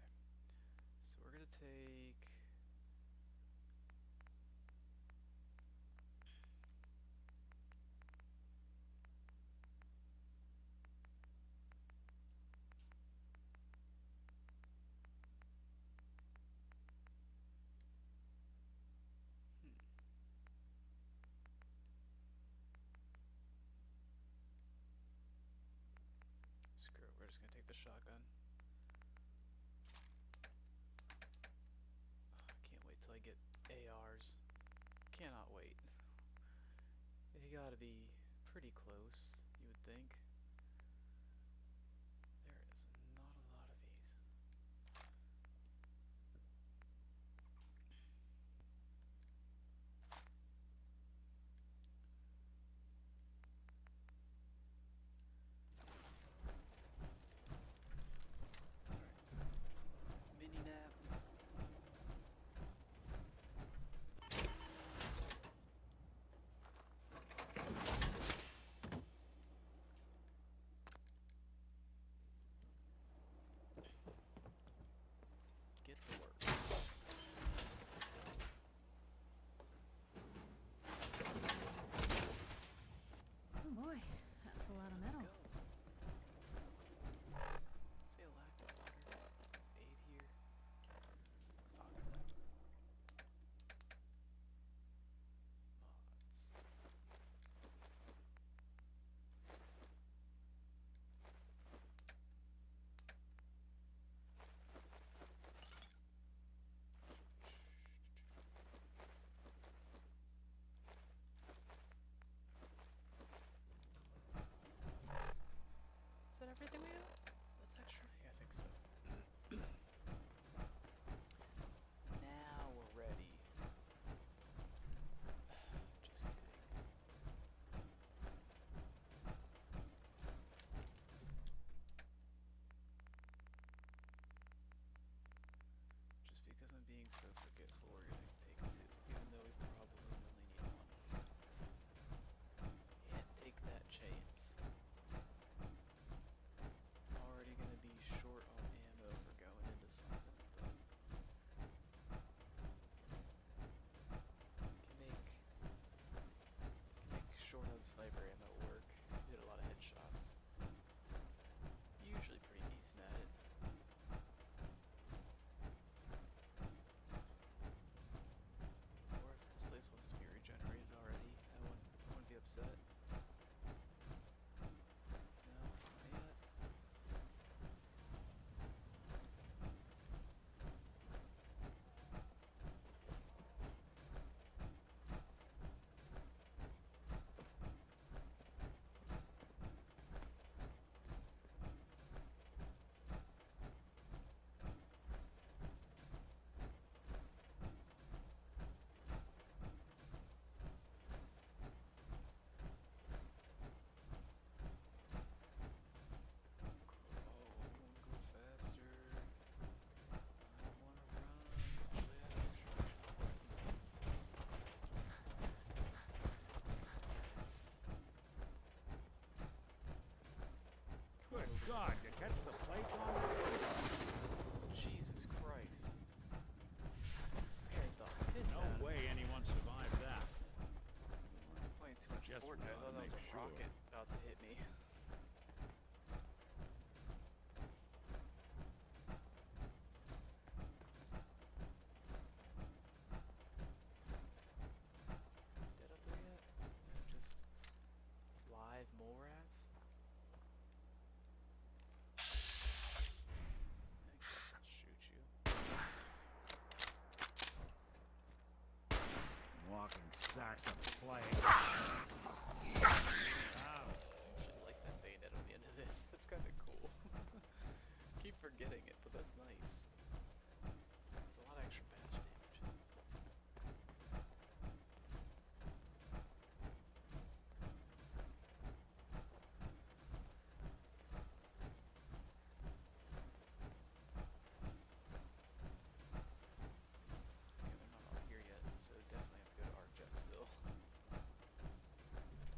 So we're gonna take... Screw it, we're just gonna take the shotgun. Can't wait till I get ARs. Cannot wait. They gotta be pretty close, you would think. There is not a lot of these. Mini nap. Get to work. Oh boy, that's a lot of metal. See a lack of water. Aid here. Fuck. Mods. Is that everything we got? That's extra? Yeah, I think so. Now we're ready. Just kidding. Just because I'm being so forgetful, we're gonna take two, even though we probably only need one. Can't take that chance. Already gonna be short on ammo for going into something, but can make short on sniper ammo work. Did a lot of headshots. Usually pretty decent at it. Or if this place wants to be regenerated already, I wouldn't be upset. No, not yet. Go faster. I don't wanna run. Actually, I actually Good God, you catch the plates on that? Jesus Christ. That scared the piss out of me. No way anyone survived that. I'm playing too much Just Fortnite. I thought that was a make sure. rocket about to hit me. Dead up there yet? No, just live more. sacks of clay. Should like that bayonet on the end of this. That's kind of cool. Keep forgetting it, but that's nice. It's a lot of extra badge damage. Yeah, they're not all here yet, so definitely have to go to Arcjet still.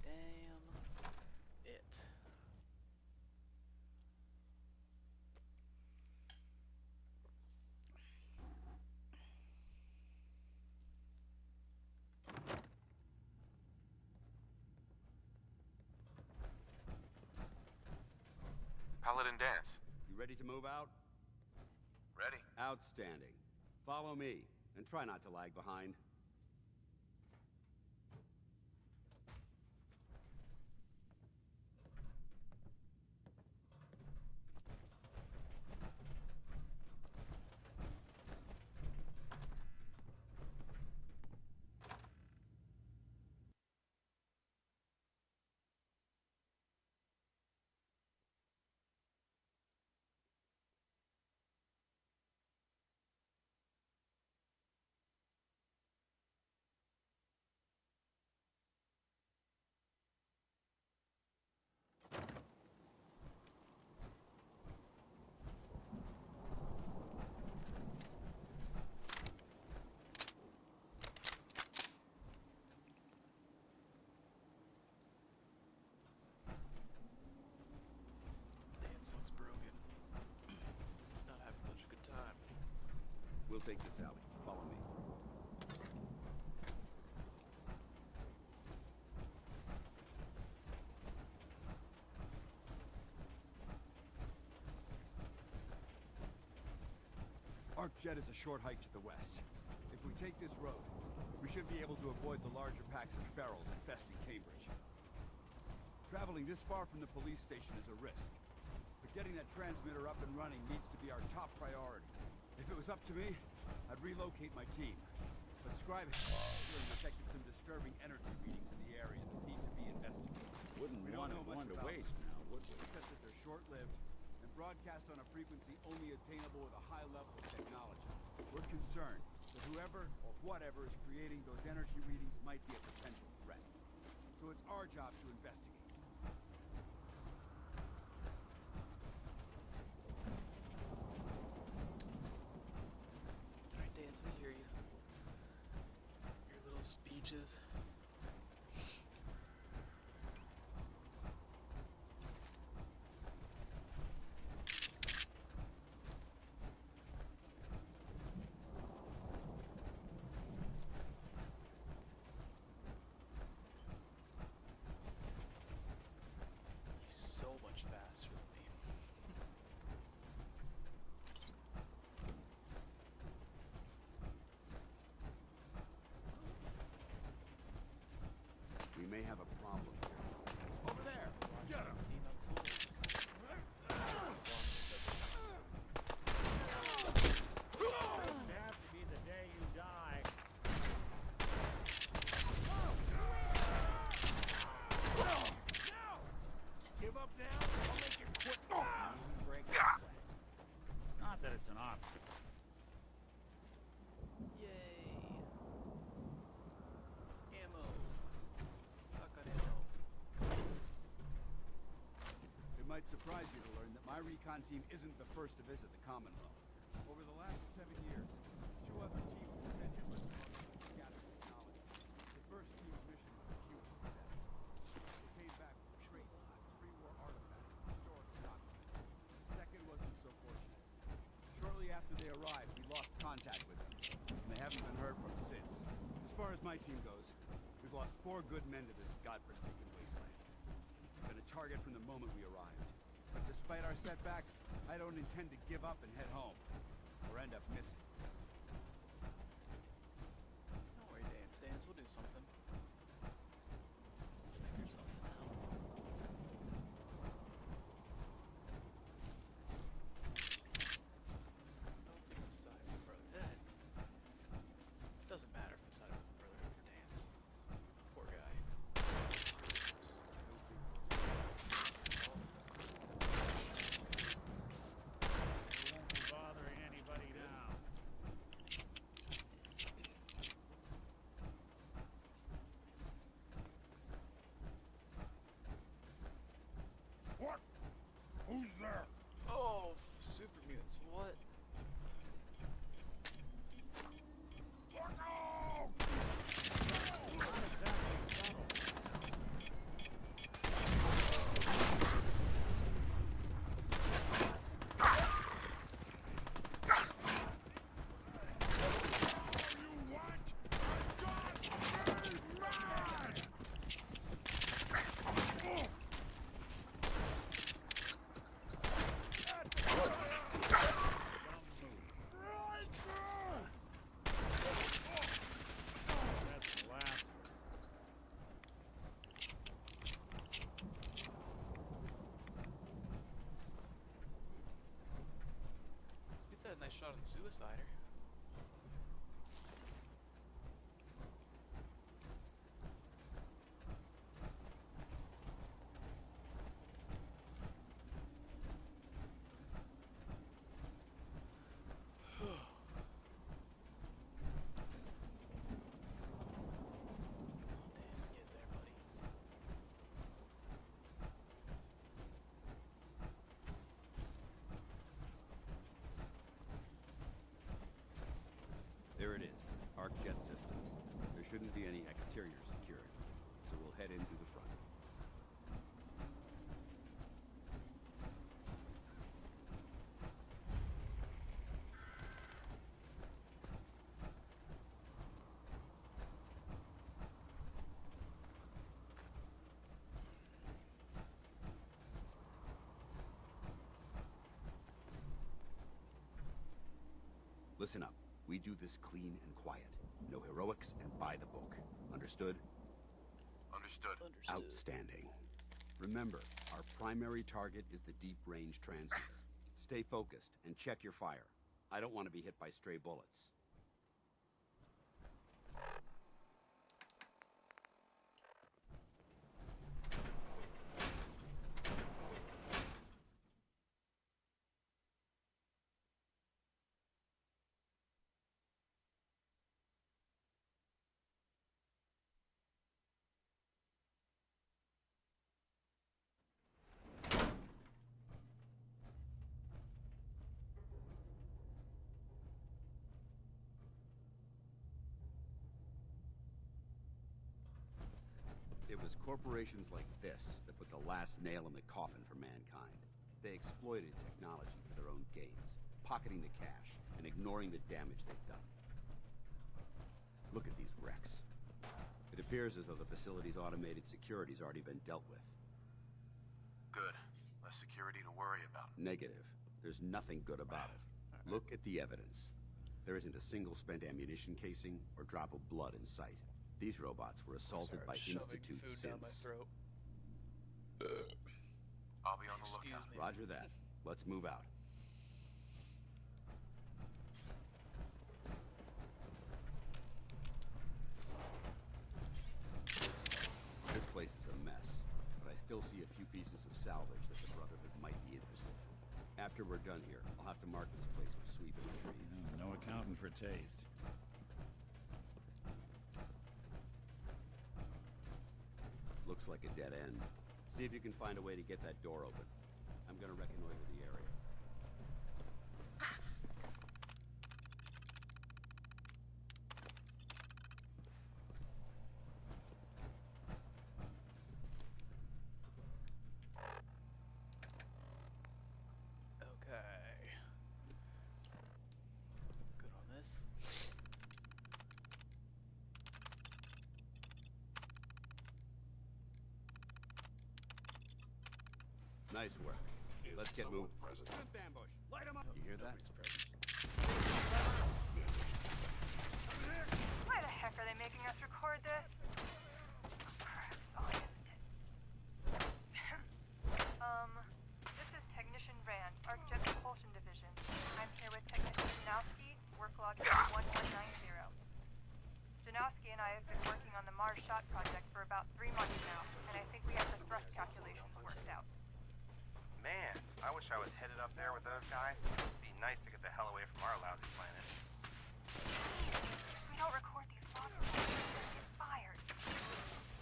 Damn it. Paladin Dance. You ready to move out? Ready. Outstanding. Follow me, and try not to lag behind. Dance looks broken. He's not having such a good time. We'll take this alley. Follow me. Arcjet is a short hike to the west. If we take this road, we should be able to avoid the larger packs of ferals infesting Cambridge. Traveling this far from the police station is a risk, but getting that transmitter up and running needs to be our top priority. If it was up to me, I'd relocate my team. But Scribe detected some disturbing energy readings in the area that need to be investigated. Wouldn't We want don't know one much to about waste them, now, would we? except that they're short-lived and broadcast on a frequency only attainable with a high level of technology. We're concerned that whoever or whatever is creating those energy readings might be a potential threat. So it's our job to investigate. Alright, Dance, we hear you. Your little speeches. He's so much faster than me. We may have a problem here. Over there! Get him! Scene unfold. Doesn't have to be the day you die. Give up now? I'll make you quit. Break that way. Not that it's an option. Yay. Ammo. Shotgun ammo. It might surprise you to learn that my recon team isn't the first to visit the Commonwealth. Over the last 7 years, 2 other teams were sent in with scattered technology. The first team's mission was a huge success. They came back with traits of pre-war artifacts and historical documents. The second wasn't so fortunate. Shortly after they arrived, we lost contact with them, and they haven't been heard from since. As far as my team goes, we've lost 4 good men to this godforsaken wasteland. Been a target from the moment we arrived. But despite our setbacks, I don't intend to give up and head home, or end up missing. Don't worry, Dance. We'll do something. We'll figure something out. I don't think I'm siding with Brotherhood. Doesn't matter if I'm siding with the Brotherhood for Dance. got a nice shot on the suicider. There it is, Arc Jet Systems. There shouldn't be any exterior security, so we'll head in through the front. Listen up. We do this clean and quiet. No heroics and by the book. Understood? Understood. Outstanding. Remember, our primary target is the deep-range transmitter. Stay focused and check your fire. I don't want to be hit by stray bullets. It was corporations like this that put the last nail in the coffin for mankind. They exploited technology for their own gains, pocketing the cash and ignoring the damage they've done. Look at these wrecks. It appears as though the facility's automated security's already been dealt with. Good. Less security to worry about. Negative. There's nothing good about it. Look at the evidence. There isn't a single spent ammunition casing or drop of blood in sight. These robots were assaulted by Institute synths. I'll be on the lookout. Roger that. Let's move out. This place is a mess, but I still see a few pieces of salvage that the Brotherhood might be interested in. After we're done here, I'll have to mark this place for sweep and retrieve. No accounting for taste. Looks like a dead end. See if you can find a way to get that door open. I'm gonna reconnoiter the area. Okay. Good on this. Nice work. Let's get moving. Ambush. Light 'em up. You hear that? Why the heck are they making us record this? This is Technician Rand, ArcJet Propulsion Division. I'm here with Technician Janowski, work log 1190. Janowski and I have been working on the Mars Shot project for about 3 months now, and I think we have the thrust calculations worked out. Man, I wish I was headed up there with those guys. It'd be nice to get the hell away from our lousy planet. We don't record these logs, we'll get fired.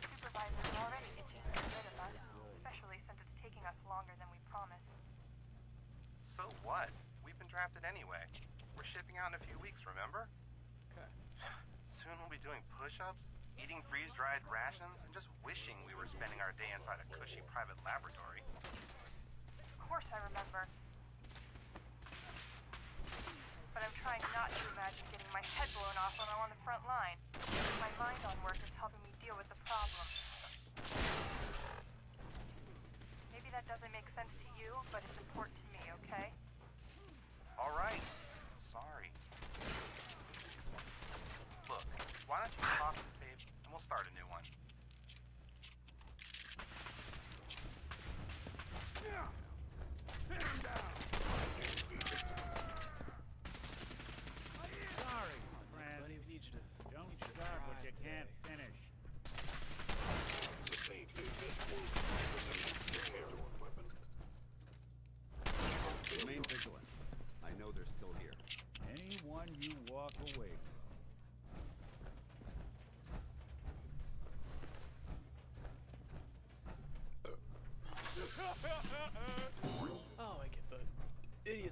Supervisors are already itching to get rid of us, especially since it's taking us longer than we promised. So what? We've been drafted anyway. We're shipping out in a few weeks, remember? Okay. Soon we'll be doing push-ups, eating freeze-dried rations, and just wishing we were spending our day inside a cushy private laboratory. Of course I remember. But I'm trying not to imagine getting my head blown off when I'm on the front line. My mind on work is helping me deal with the problem. Maybe that doesn't make sense to you, but it's important to me, okay? All right. Sorry. Look, why don't you toss this tape and we'll start a new one.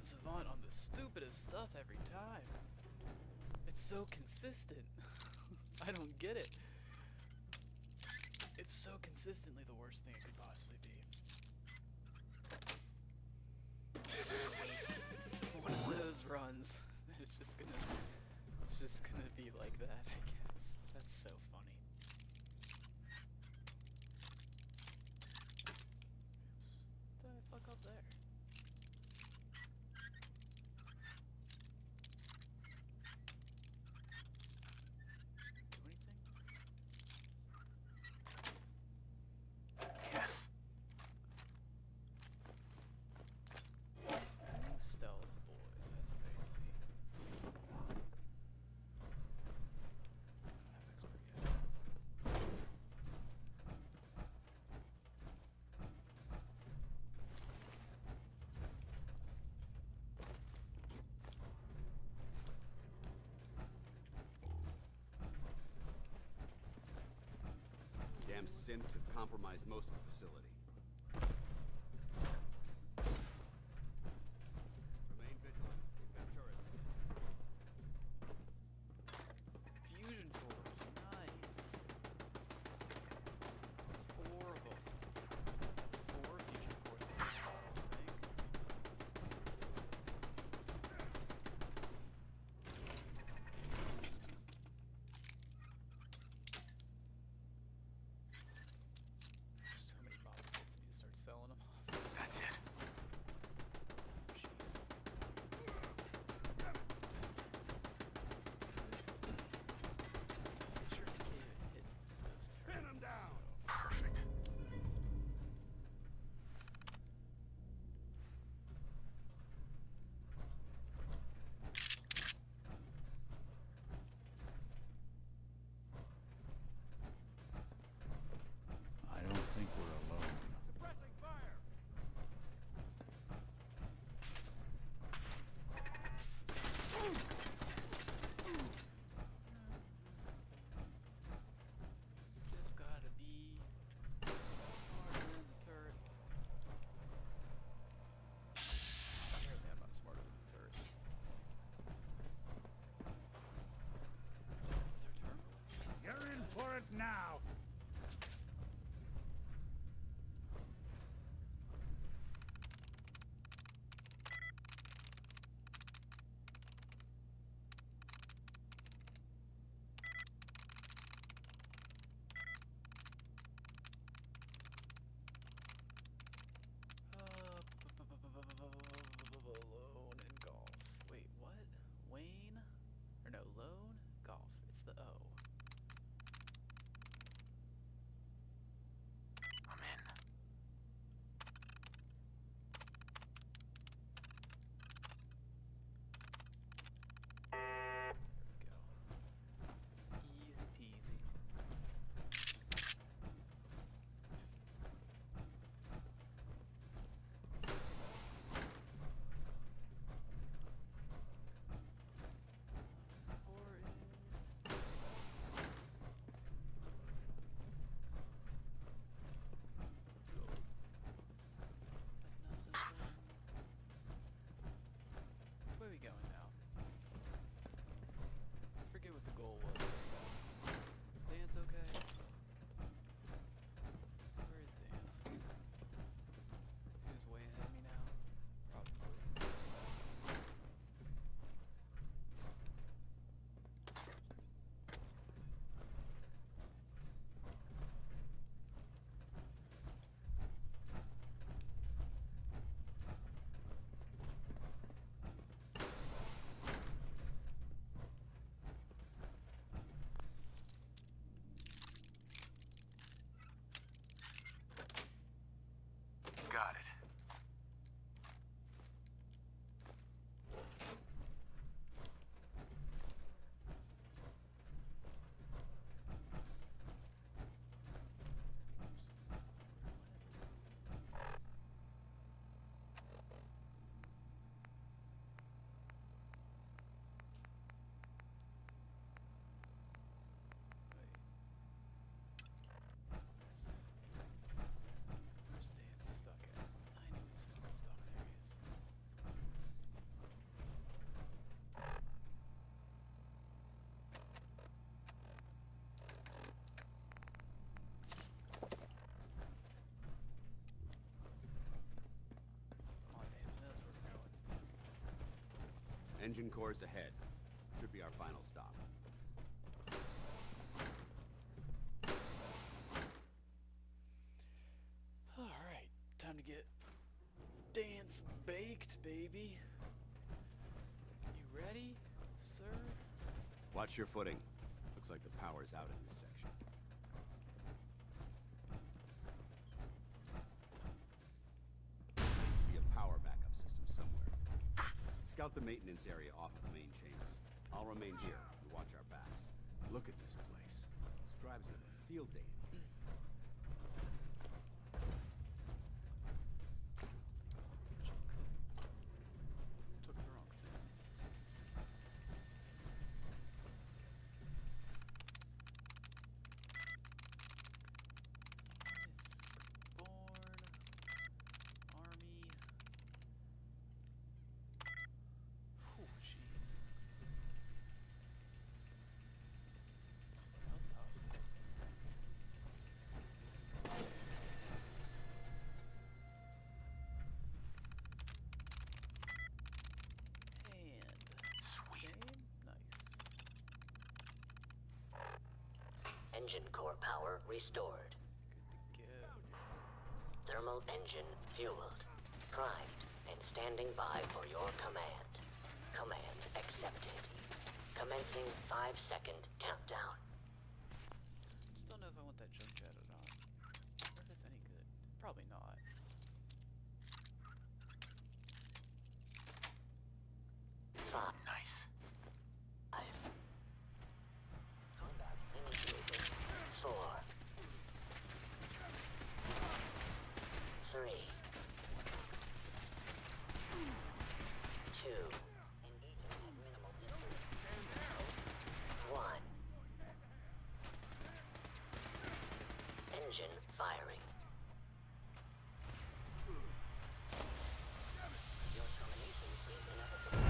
get Savant on the stupidest stuff every time. It's so consistent. I don't get it. It's so consistently the worst thing it could possibly be. One of those runs. It's just gonna be like that, I guess. That's so funny. Oops. What did I fuck up there? Do anything? Yes. Stealth boys, that's fancy. Damn synths have compromised most of the facility. Remain vigilant. We've got turrets. Fusion cores, nice. 4 of them. 4 fusion cores, I think. So many bottle kits, need to start selling them off. That's it. Jeez. Sure he can't even hit those turrets. So. Perfect. I don't think we're alone. Suppressing fire! Just gotta be smarter than the turret. Apparently I'm not smarter than the turret. Their terminal? You're in for it now. Lone and golf. Wait, what? Wayne? Or no, lone? Golf. It's the O. I'm in. There we go. Easy peasy. Or Engine cores ahead. Should be our final stop. Alright, time to get dance baked, baby. You ready, sir? Watch your footing. Looks like the power's out in this section. Needs to be a power backup system somewhere. Scout the maintenance area off of the main chamber. I'll remain here and watch our backs. Look at this place. Scribes would have a field day in here. Took the wrong thing. It's born army. Whew, jeez. That was tough. And Sweet. same. Nice. Engine core power restored. Good to go. Thermal engine fueled. Primed and standing by for your command. Command accepted. Commencing 5-second countdown. Just don't know if I want that jump jet or not. Or if it's any good. Probably not. Nice. 5. Combat initiated. 4. 3. 2. Engaging at minimal distance. 1. Engine firing. Your termination is inevitable.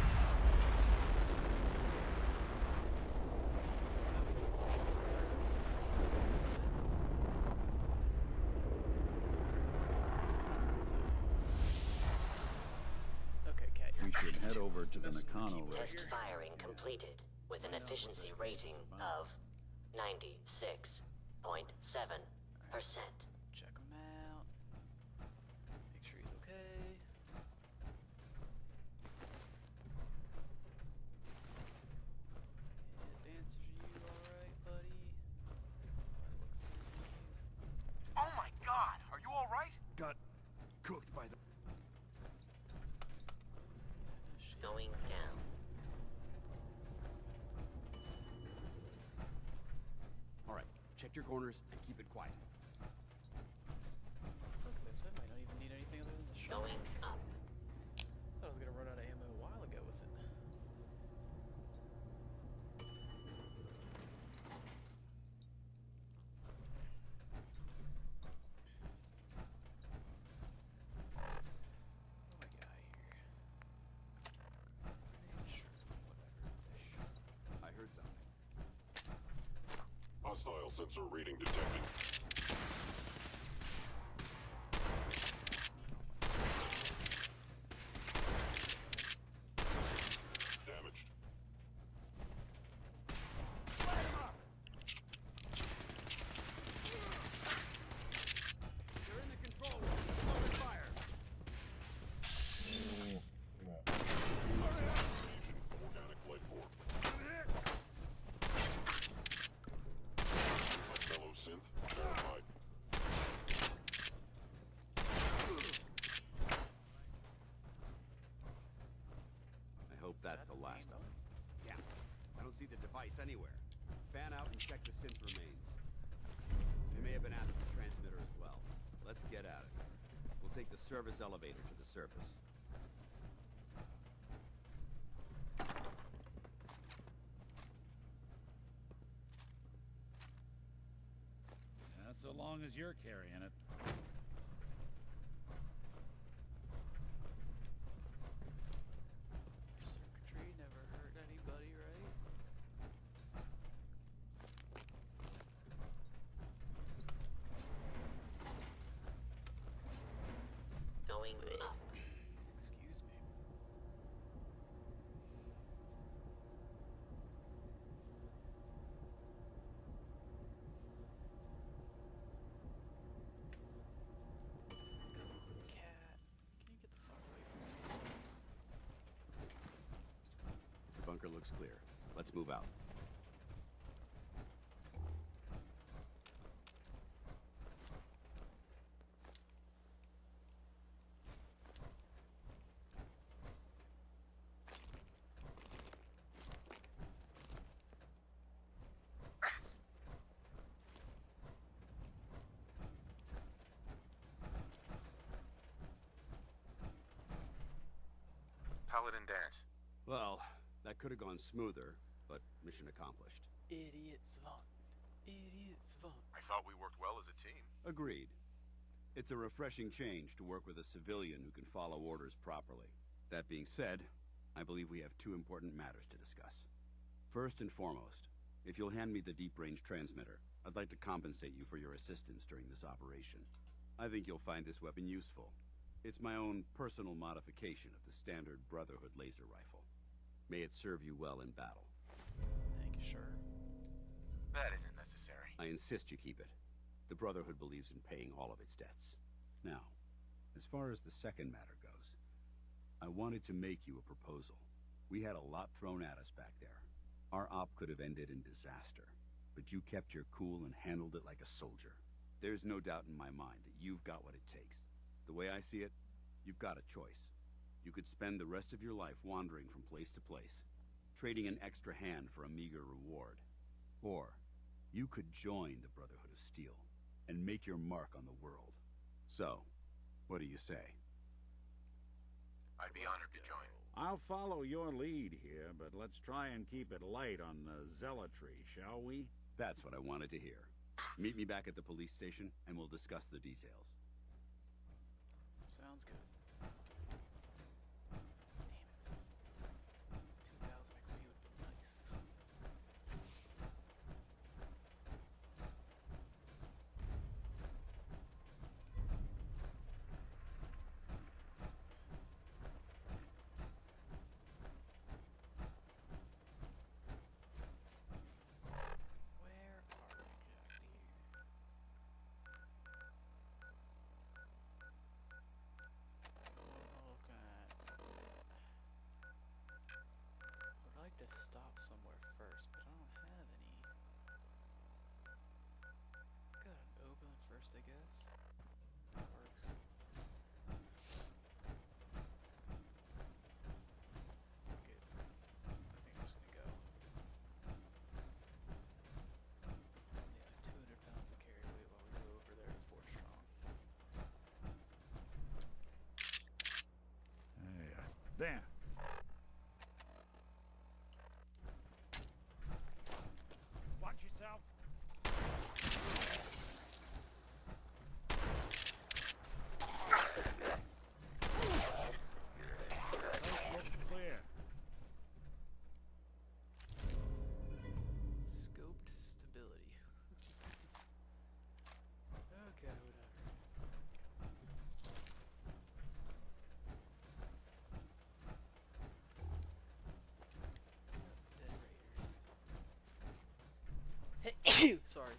Okay, Cat, you're We should head too over close to the messing with Nakano keyboard Test here. firing completed with an efficiency rating of 96.7%. Check him out. Make sure he's okay. Yeah, Dancer, you alright, buddy? I look through these. Oh my god, are you alright? Got cooked by the... Going down. Alright, check your corners and keep it quiet. Look at this, I might not even need anything other than the shot. Going up. Thought I was gonna run out of ammo a while ago with it. What do I got here? Sure, whatever. Thanks. I heard something. Hostile sensor reading detected. Damaged. You're in the control room. Open fire. Organic life form. My fellow synth, verified. I hope that's the last of them. Yeah. I don't see the device anywhere. Fan out and check the synth remains. They may have been after the transmitter as well. Let's get at it. We'll take the service elevator to the surface. Yeah, so long as you're carrying it. Circuitry never hurt anybody, right? Going up. Excuse me. looks clear. Let's move out. Paladin dance. Well, that could have gone smoother, but mission accomplished. Idiot savant. Idiot savant. I thought we worked well as a team. Agreed. It's a refreshing change to work with a civilian who can follow orders properly. That being said, I believe we have two important matters to discuss. First and foremost, if you'll hand me the deep-range transmitter, I'd like to compensate you for your assistance during this operation. I think you'll find this weapon useful. It's my own personal modification of the standard Brotherhood laser rifle. May it serve you well in battle. Thank you, sir. That isn't necessary. I insist you keep it. The Brotherhood believes in paying all of its debts. Now, as far as the second matter goes, I wanted to make you a proposal. We had a lot thrown at us back there. Our op could have ended in disaster, but you kept your cool and handled it like a soldier. There's no doubt in my mind that you've got what it takes. The way I see it, you've got a choice. You could spend the rest of your life wandering from place to place, trading an extra hand for a meager reward. Or, you could join the Brotherhood of Steel and make your mark on the world. So, what do you say? I'd be honored to join. I'll follow your lead here, but let's try and keep it light on the zealotry, shall we? That's what I wanted to hear. Meet me back at the police station, and we'll discuss the details. Sounds good. Damn it. 2,000 XP would have been nice. Stop somewhere first, but I don't have any. Got an open first, I guess. That works. Fuck it. I think I'm just gonna go. Yeah, 200 pounds of carry weight while we go over there to Fort Strong. Hey, there. Sorry.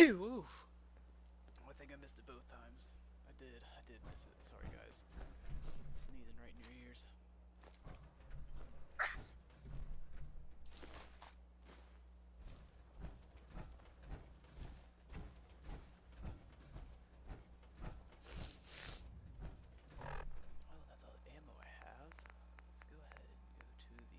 Ooh. Oh, I think I missed it both times. I did miss it. Sorry, guys. Sneezing right in your ears. Oh, that's all the ammo I have. Let's go ahead and go to the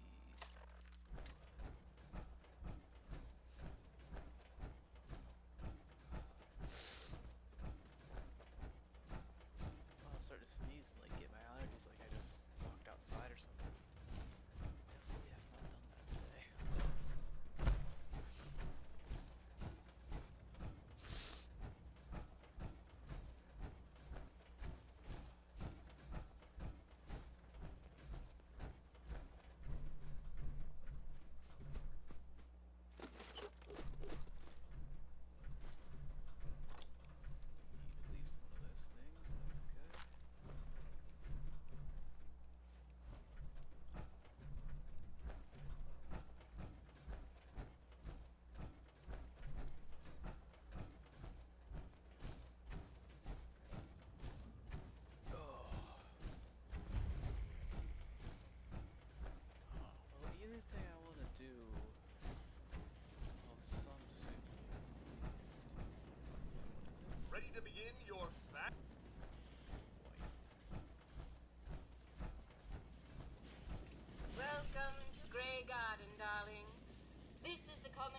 start to sneeze and like get my allergies like I just walked outside or something.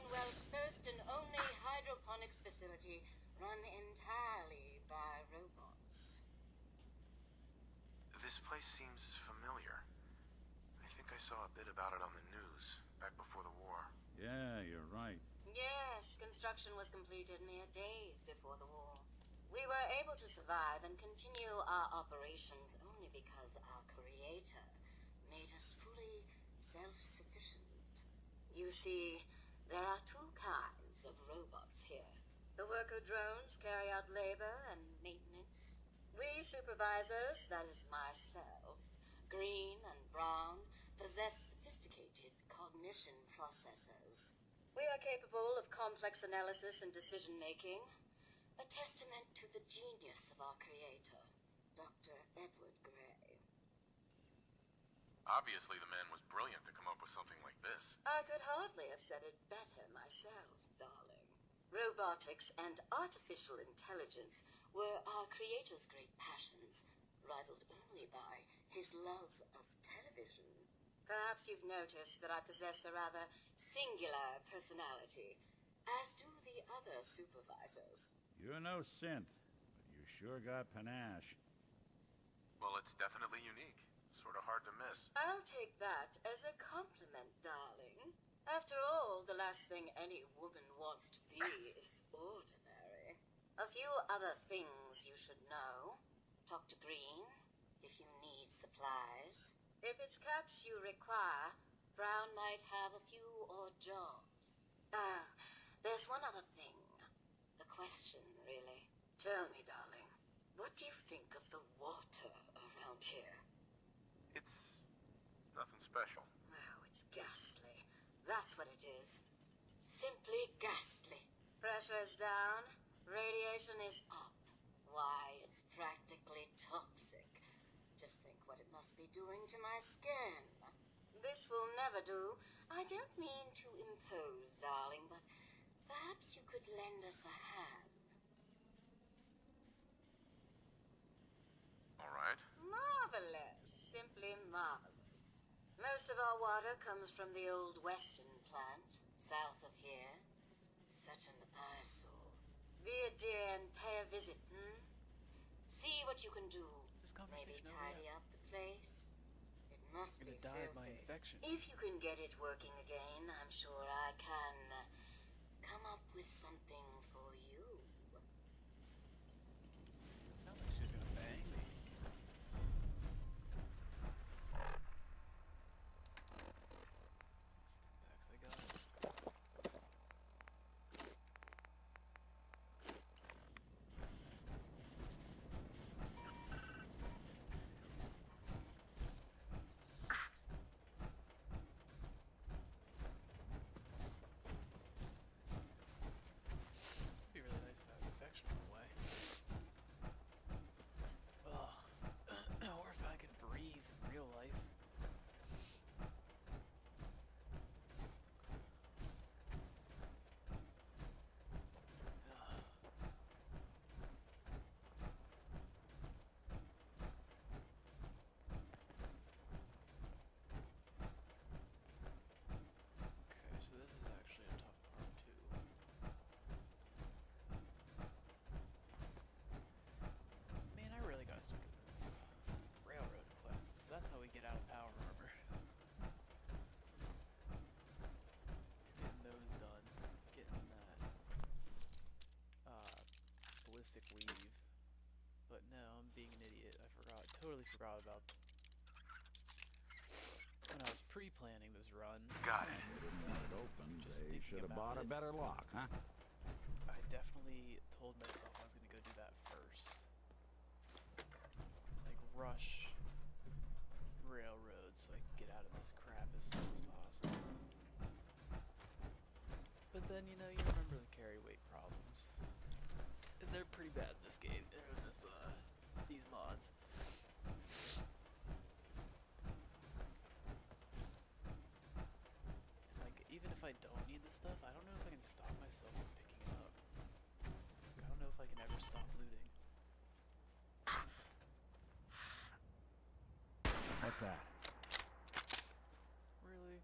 Commonwealth's first and only hydroponics facility run entirely by robots. This place seems familiar. I think I saw a bit about it on the news back before the war. Yeah, you're right. Yes, construction was completed mere days before the war. We were able to survive and continue our operations only because our creator made us fully self-sufficient. You see, there are two kinds of robots here. The worker drones carry out labor and maintenance. We supervisors, that is myself, green and brown, possess sophisticated cognition processors. We are capable of complex analysis and decision-making, a testament to the genius of our creator, Dr. Edward Gray. Obviously, the man was brilliant to come up with something like this. I could hardly have said it better myself, darling. Robotics and artificial intelligence were our creator's great passions, rivaled only by his love of television. Perhaps you've noticed that I possess a rather singular personality, as do the other supervisors. You're no synth, but you sure got panache. Well, it's definitely unique. Sort of hard to miss. I'll take that as a compliment, darling. After all, the last thing any woman wants to be is ordinary. A few other things you should know. Talk to Green if you need supplies. If it's caps you require, Brown might have a few odd jobs. There's one other thing. A question, really. Tell me, darling, what do you think of the water around here? It's nothing special. Oh, it's ghastly. That's what it is. Simply ghastly. Pressure's down, radiation is up. Why, it's practically toxic. Just think what it must be doing to my skin. This will never do. I don't mean to impose, darling, but perhaps you could lend us a hand. All right. Marvelous. Simply marvelous. Most of our water comes from the old Weston plant, south of here. Such an eyesore. Be a dear and pay a visit, See what you can do. Maybe tidy up the place. It must be die of my filthy. infection. If you can get it working again, I'm sure I can come up with something for you. It sounds like she's gonna bang me. Step backs, I got it. It'd be really nice to have infection on the way. Ugh. Or if I could breathe in real life. Okay, so this is actually a tough part too. Man, I really gotta start doing railroad quests. That's how we get out of Power Armor. It's getting those done. Getting that ballistic weave. But no, I'm being an idiot. I forgot. Totally forgot about when I was pre-planning this run. Got it. They didn't want it open. Just They thinking should have about bought a it. better lock, huh? I definitely told myself I was gonna go do that first. Like rush railroads so I can get out of this crap as soon as possible. But then, you know, you remember the carry weight problems. And they're pretty bad in this game, in this, these mods. Like, even if I don't need the stuff, I don't know if I can stop myself from picking it up. Like, I don't know if I can ever stop looting. What's that? Really?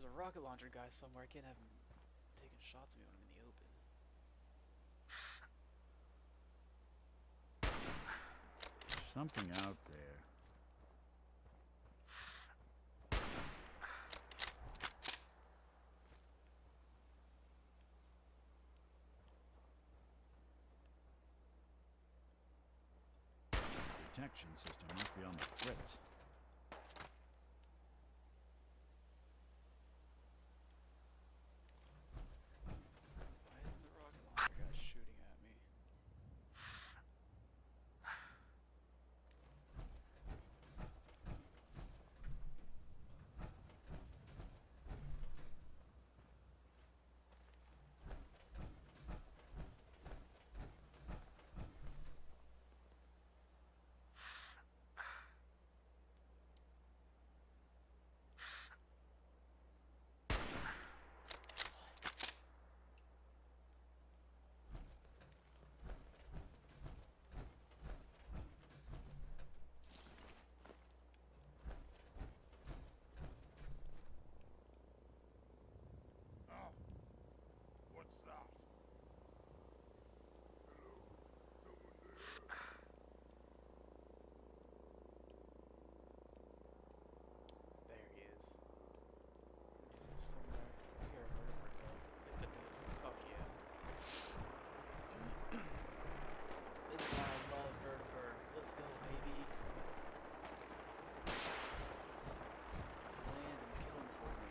There's a rocket launcher guy somewhere. I can't have him taking shots at me when I'm in the open. There's something out there. Detection system must be on the fritz. Why isn't the rocket launcher guy shooting at me? What's that? There he is. Somewhere. You're a vertebrate. Fuck yeah. This is why I love vertebrates. Let's go, baby. Land and kill him for me.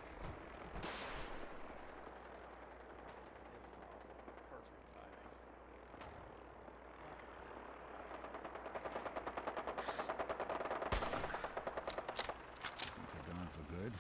This is awesome. Perfect timing. Fucking perfect timing. Think they're gone for good?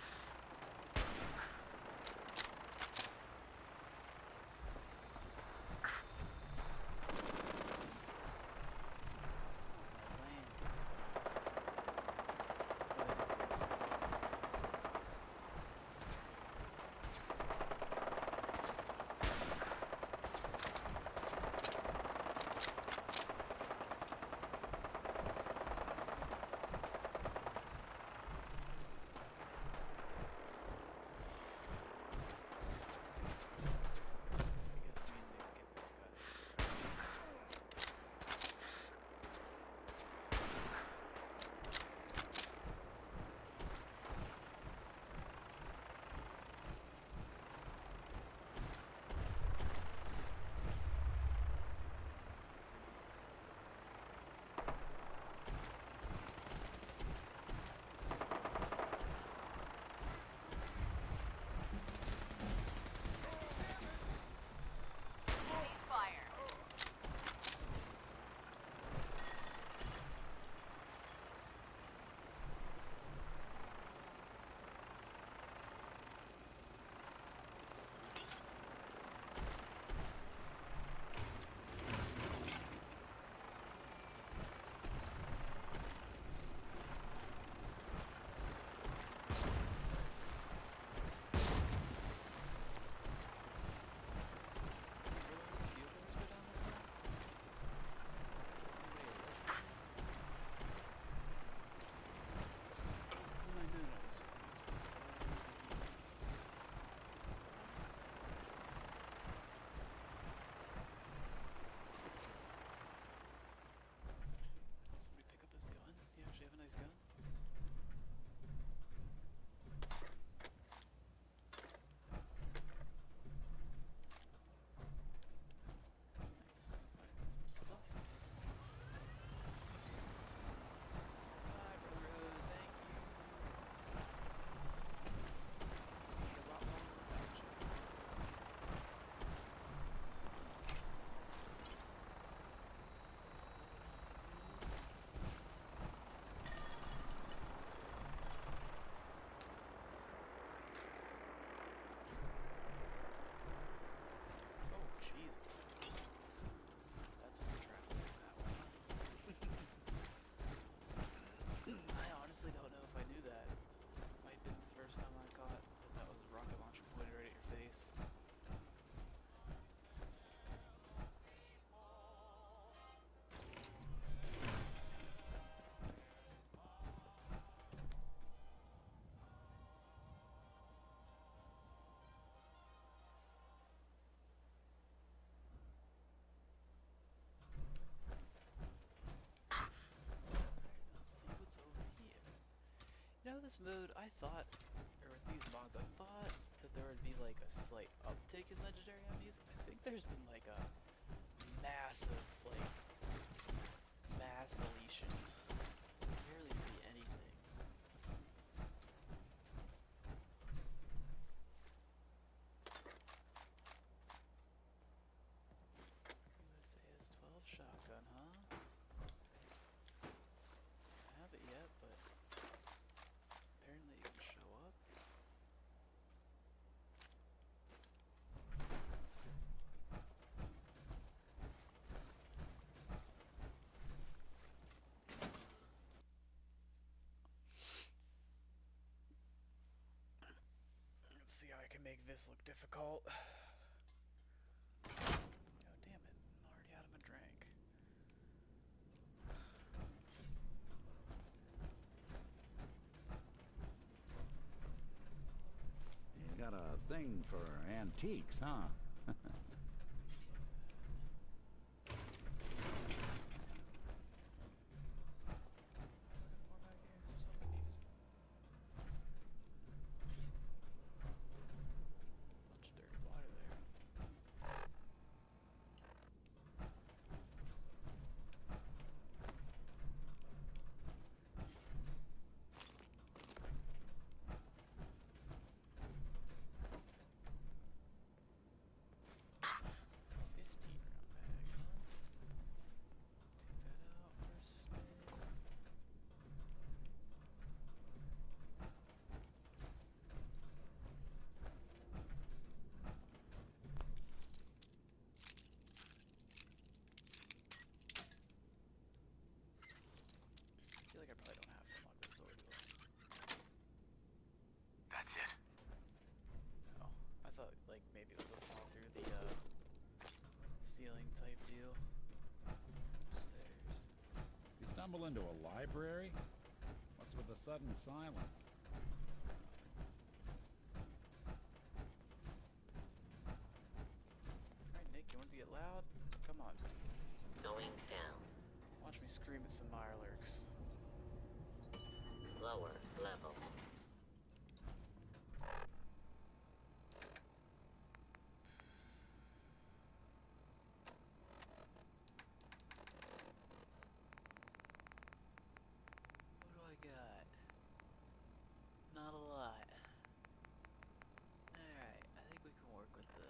this mode, I thought, or with these mods, I thought that there would be like a slight uptick in legendary enemies. I think there's been like a massive, like, mass deletion. I barely see anything. SS2 shotgun, huh? Don't have it yet, but apparently it can show up. Let's see how I can make this look difficult. Oh, damn it. I'm already out of my drink. You got a thing for antiques, huh? Bunch of dirty water there. I feel like I probably don't have to unlock this door, do I? That's it. No. I thought, like, maybe it was a fall through the, ceiling type deal. Upstairs. You stumble into a library? What's with the sudden silence? Alright, Nick, you want to get loud? Come on. Going down. Watch me scream at some Mirelurks. Lower level. What do I got? Not a lot. Alright, I think we can work with the...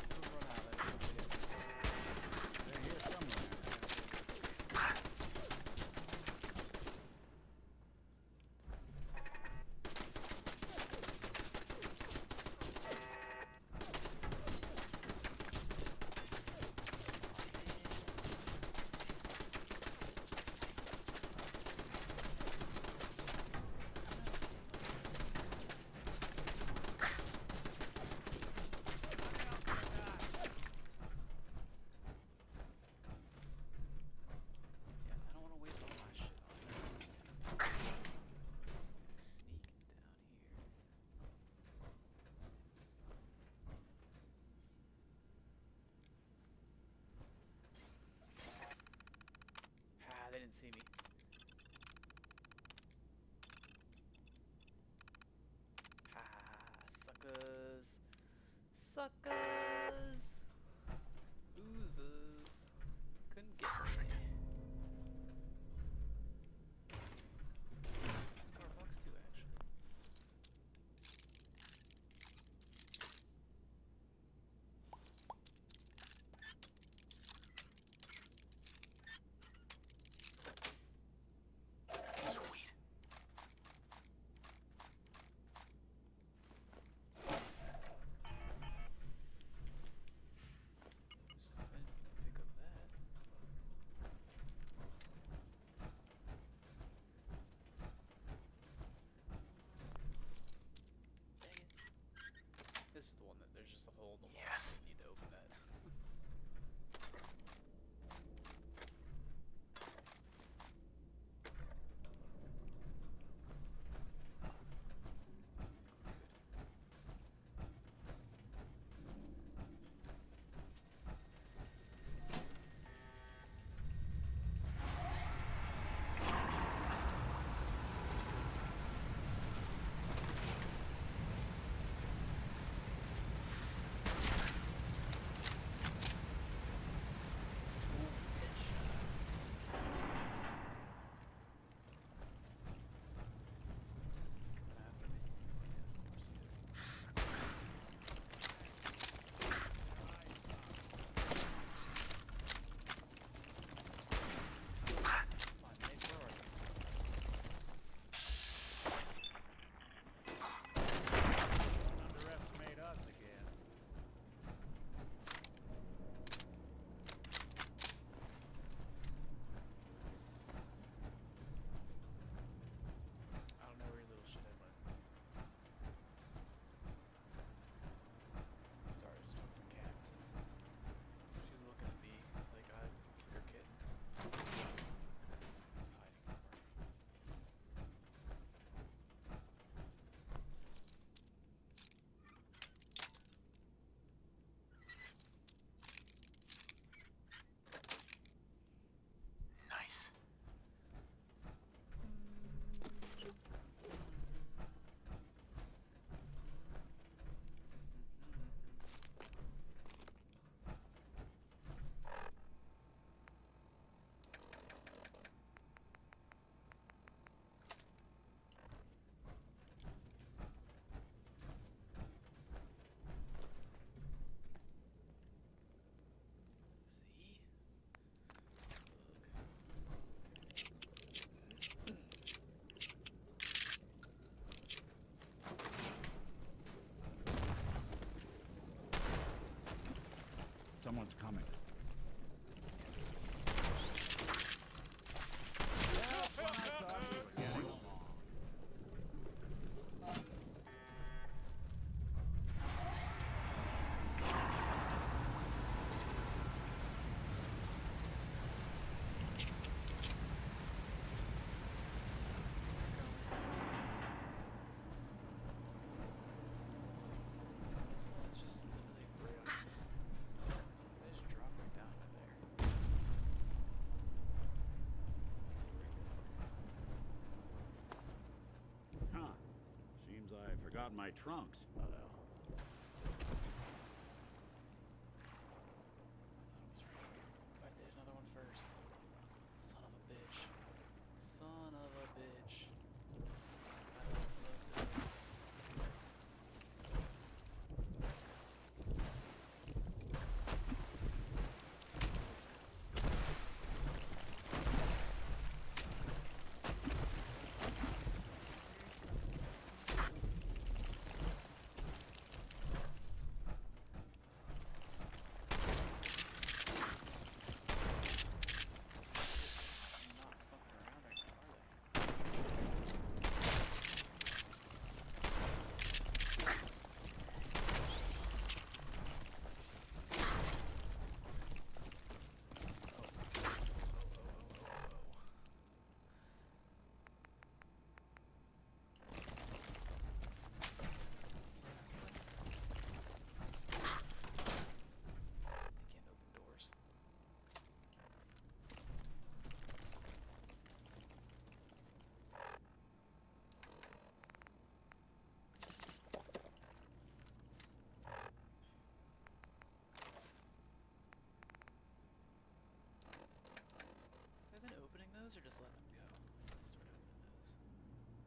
We'll run out of something. They're here somewhere. Yeah, I don't want to waste all my shit on it. Sneaking down here. Ah, they didn't see me. Ha, suckers. Suckers. Losers. Couldn't get me. Some car box too, actually. Sweet. forgot my trunks. Oh no. I thought it was right here. I did another one first. Son of a bitch. Son of a bitch. I fucked up. Or just letting them go? Start opening those. Where'd they go?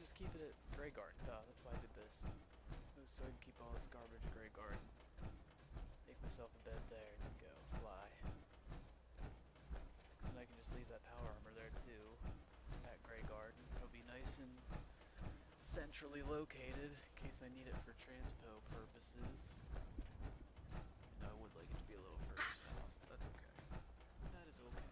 just keep it at Grey Garden. Duh, that's why I did this. It was so I can keep all this garbage at Grey Garden. Make myself a bed there and then go fly. Because then I can just leave that power armor there too, at Grey Garden. It'll be nice and centrally located in case I need it for transpo purposes. And I would like it to be a little further south. That's okay. That is okay.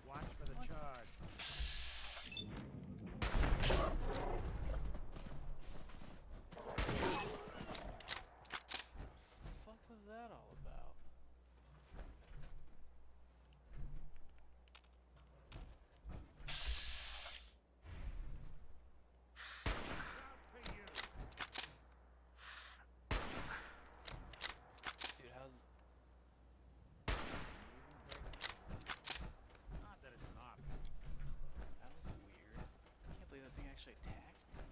Watch for the charge. What was that all about? Dude, how's... Not that it's an option. That was weird. I can't believe that thing actually attacked me.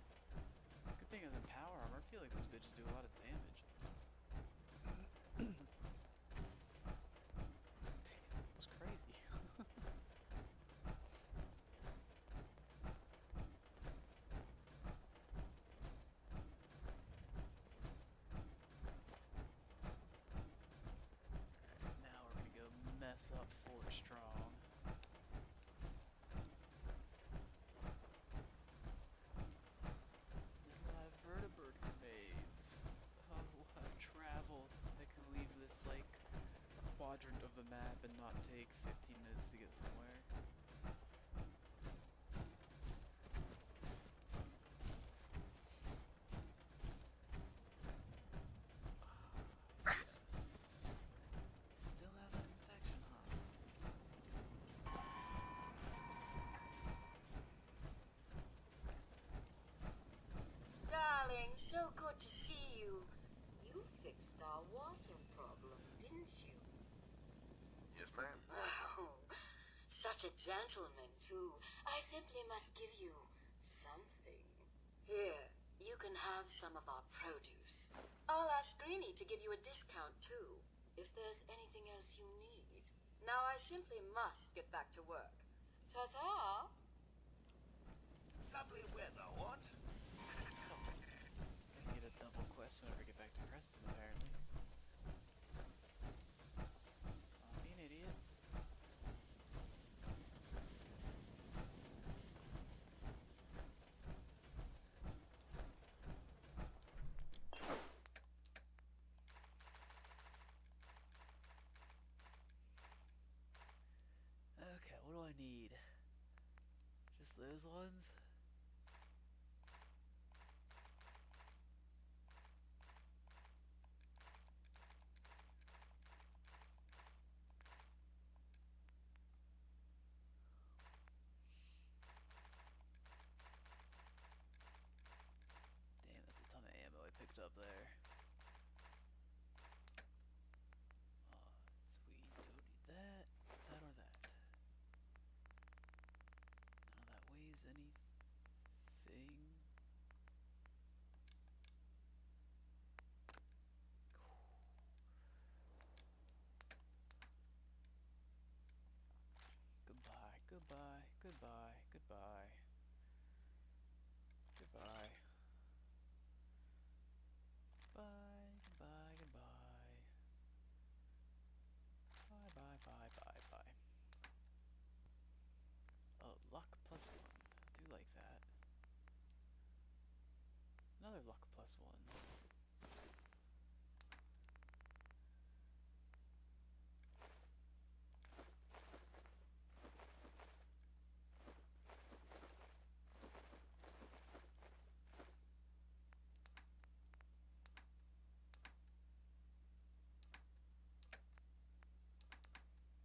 Good thing I was in power armor. I feel like those bitches do a lot of damage. Damn, that was crazy. Alright, now we're gonna go mess up Fort Strong. My vertibird grenades. Oh, I've traveled. I can leave this, like, quadrant of the map and not take 15 minutes to get somewhere. Yes. Still have that infection, huh? Darling, so good to see you. You fixed our water problem, didn't you? Yes, ma'am. Oh, such a gentleman, too. I simply must give you something. Here, you can have some of our produce. I'll ask Greenie to give you a discount, too, if there's anything else you need. Now I simply must get back to work. Ta-ta! Lovely weather, what? Gonna get a double quest whenever I get back to Preston, apparently. Let's not be an idiot. Okay, what do I need? Just those ones? Damn, that's a ton of ammo I picked up there. Sweet, don't need that, that or that. None of that weighs anything. Goodbye, goodbye, goodbye, goodbye. Goodbye. Bye, goodbye, goodbye. Bye, bye, bye, bye, bye. Oh, luck plus one. I do like that. Another luck plus one.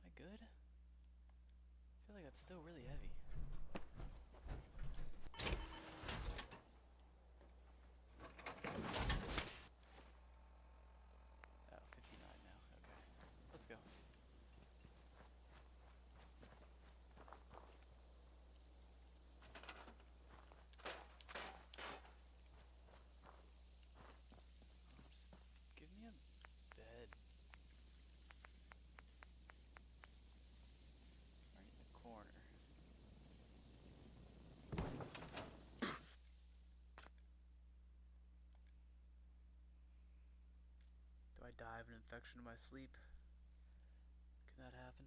Am I good? I feel like that's still really heavy. Oh, 59 now. Okay. Let's go. Just give me a bed. Right die of an infection in my sleep. Can that happen?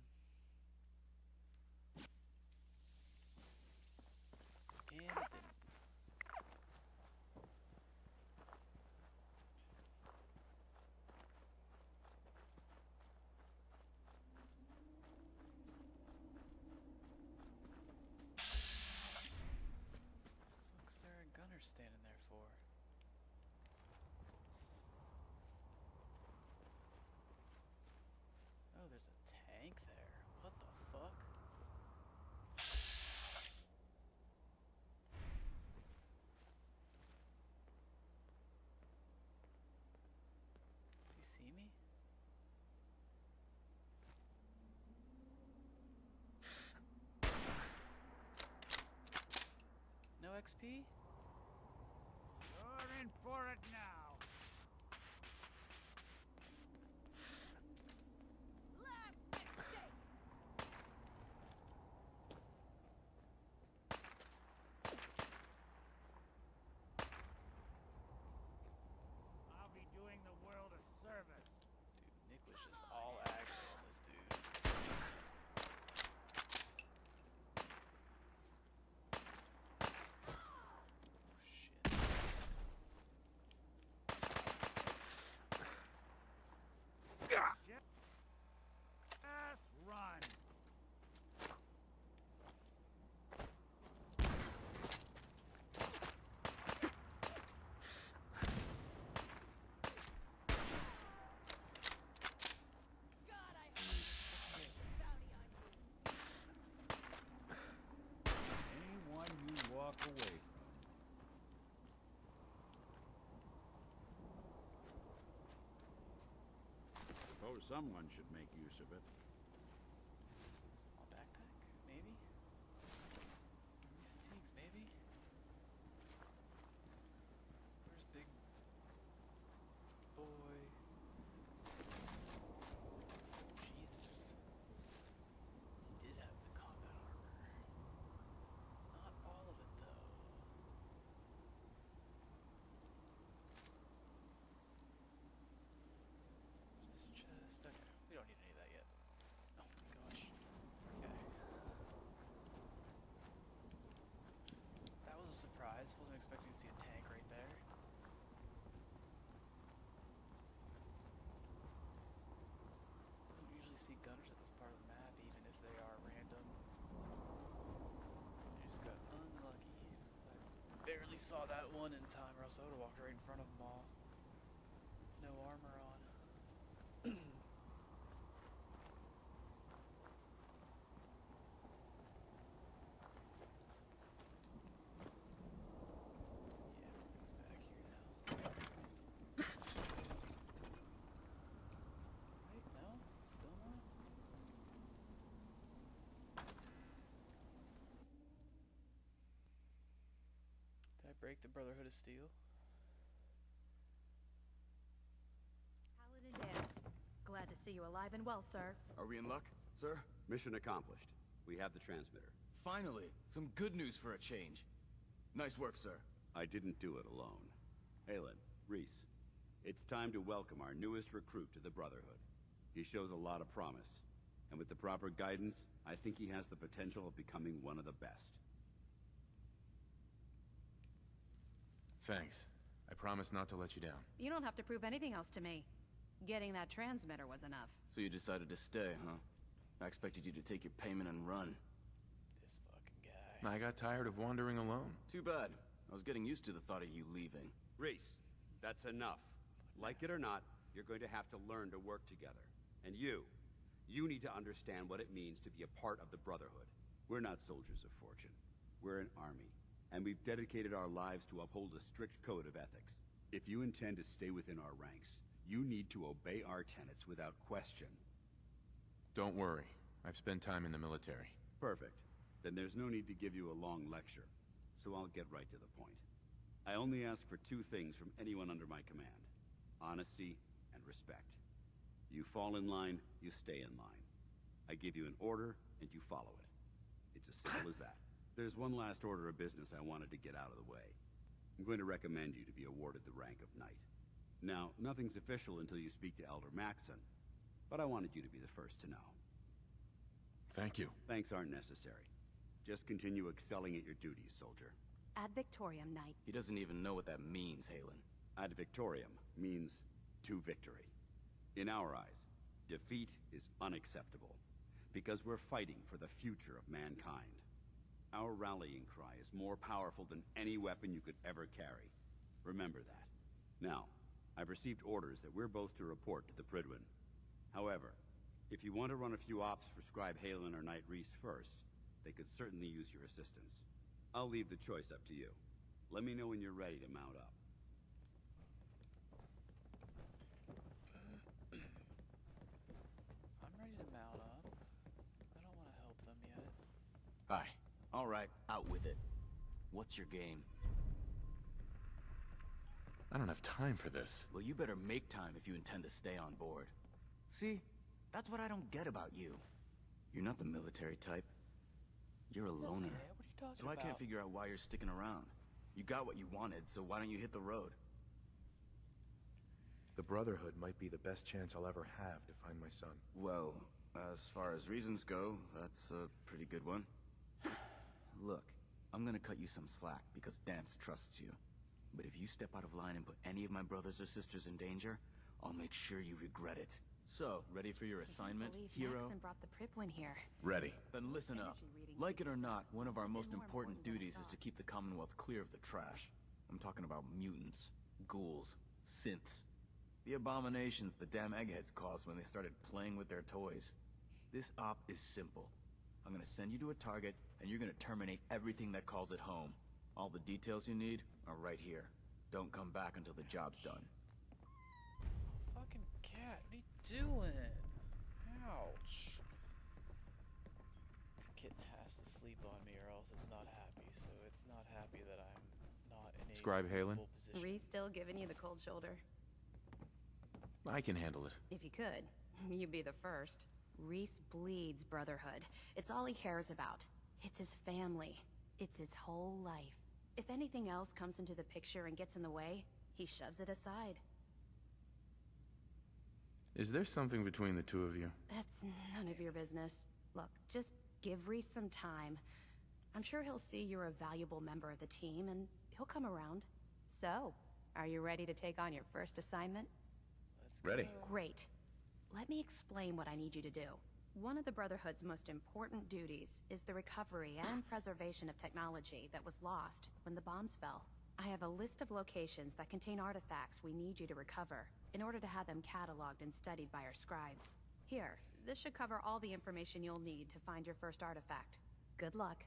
And it didn't. What's there a gunner standing there for? Oh, there's a tank there. What the fuck? Does he see me? No XP? You're in for it now. I'll be doing the world a service. Dude, Nick was just all aggro on this dude. Just run. Anyone you walk away from. Suppose someone should make use of it. Small backpack, maybe? Army fatigues, maybe? Where's big boy? Jesus. He did have the combat armor. Not all of it, though. Just okay. We don't need any of that yet. Oh my gosh. Okay. That was a surprise. Wasn't expecting to see a tank right there. Don't usually see gunners at this part of the map, even if they are random. I just got unlucky. I barely saw that one in time, or else I would have walked right in front of them all. No armor on. Wait, no? Still not? Did I break the Brotherhood of Steel? Paladin Dance. Glad to see you alive and well, sir. Are we in luck, sir? Mission accomplished. We have the transmitter. Finally, some good news for a change. Nice work, sir. I didn't do it alone. Halen, Reese, it's time to welcome our newest recruit to the Brotherhood. He shows a lot of promise, and with the proper guidance, I think he has the potential of becoming one of the best. Thanks. I promise not to let you down. You don't have to prove anything else to me. Getting that transmitter was enough. So you decided to stay, huh? I expected you to take your payment and run. This fucking guy. I got tired of wandering alone. Too bad. I was getting used to the thought of you leaving. Reese, that's enough. Like it or not, you're going to have to learn to work together. And you need to understand what it means to be a part of the Brotherhood. We're not soldiers of fortune. We're an army, and we've dedicated our lives to uphold a strict code of ethics. If you intend to stay within our ranks, you need to obey our tenets without question. Don't worry. I've spent time in the military. Perfect. Then there's no need to give you a long lecture, so I'll get right to the point. I only ask for two things from anyone under my command: honesty and respect. You fall in line, you stay in line. I give you an order, and you follow it. It's as simple as that. There's one last order of business I wanted to get out of the way. I'm going to recommend you to be awarded the rank of Knight. Now, nothing's official until you speak to Elder Maxson, but I wanted you to be the first to know. Thank you. Thanks aren't necessary. Just continue excelling at your duties, soldier. Ad Victoriam, Knight. He doesn't even know what that means, Halen. Ad Victoriam means to victory. In our eyes, defeat is unacceptable, because we're fighting for the future of mankind. Our rallying cry is more powerful than any weapon you could ever carry. Remember that. Now, I've received orders that we're both to report to the Prydwen. However, if you want to run a few ops for Scribe Halen or Knight Reese first, they could certainly use your assistance. I'll leave the choice up to you. Let me know when you're ready to mount up. I'm ready to mount up. I don't want to help them yet. Aye. All right, out with it. What's your game? I don't have time for this. Well, you better make time if you intend to stay on board. See? That's what I don't get about you. You're not the military type. You're a loner. What are you talking So I about? can't figure out why you're sticking around. You got what you wanted, so why don't you hit the road? The Brotherhood might be the best chance I'll ever have to find my son. Well, as far as reasons go, that's a pretty good one. Look, I'm gonna cut you some slack because Dance trusts you. But if you step out of line and put any of my brothers or sisters in danger, I'll make sure you regret it. So, ready for your assignment, hero? Maxson brought the Prydwen here. Ready. Then listen up. Like it or not, one of our most important duties is to keep the Commonwealth clear of the trash. I'm talking about mutants, ghouls, synths. The abominations the damn eggheads caused when they started playing with their toys. This op is simple. I'm gonna send you to a target, and you're gonna terminate everything that calls it home. All the details you need are right here. Don't come back until the job's done. Fucking cat, what are you doing? Ouch. The kitten has to sleep on me or else it's not happy, so it's not happy that I'm not in a Scribe Halen? sleepable position. Reese still giving you the cold shoulder? I can handle it. If you could, you'd be the first. Reese bleeds Brotherhood. It's all he cares about. It's his family. It's his whole life. If anything else comes into the picture and gets in the way, he shoves it aside. Is there something between the two of you? That's none of your business. Look, just give Reese some time. I'm sure he'll see you're a valuable member of the team, and he'll come around. So, are you ready to take on your first assignment? Ready. Great. Let me explain what I need you to do. One of the Brotherhood's most important duties is the recovery and preservation of technology that was lost when the bombs fell. I have a list of locations that contain artifacts we need you to recover in order to have them cataloged and studied by our scribes. Here, this should cover all the information you'll need to find your first artifact. Good luck,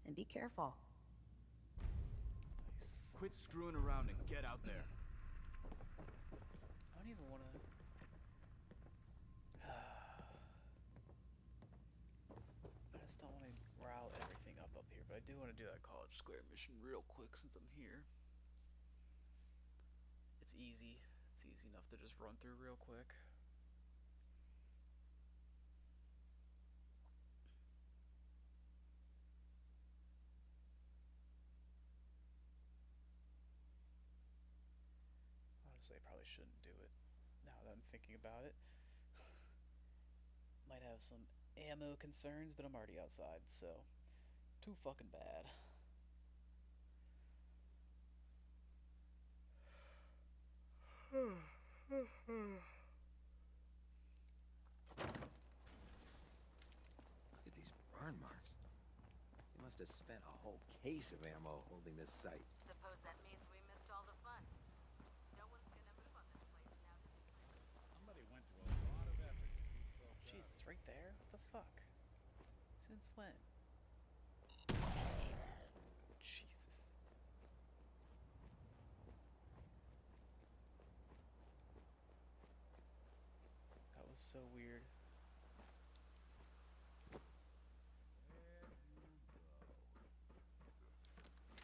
and be careful. Nice. Quit screwing around and get out there. I don't even want to... I just don't want to route everything up here, but I do want to do that College Square mission real quick since I'm here. It's easy. It's easy enough to just run through real quick. Honestly, I probably shouldn't do it now that I'm thinking about it. Might have some ammo concerns, but I'm already outside, so too fucking bad. Look at these burn marks. They must have spent a whole case of ammo holding this site. Suppose that means we missed all the fun. No one's gonna move on this place now that the Somebody went to a lot of effort to keep folks out. Jeez, it's right there? What the fuck? Since when? Jesus. That was so weird.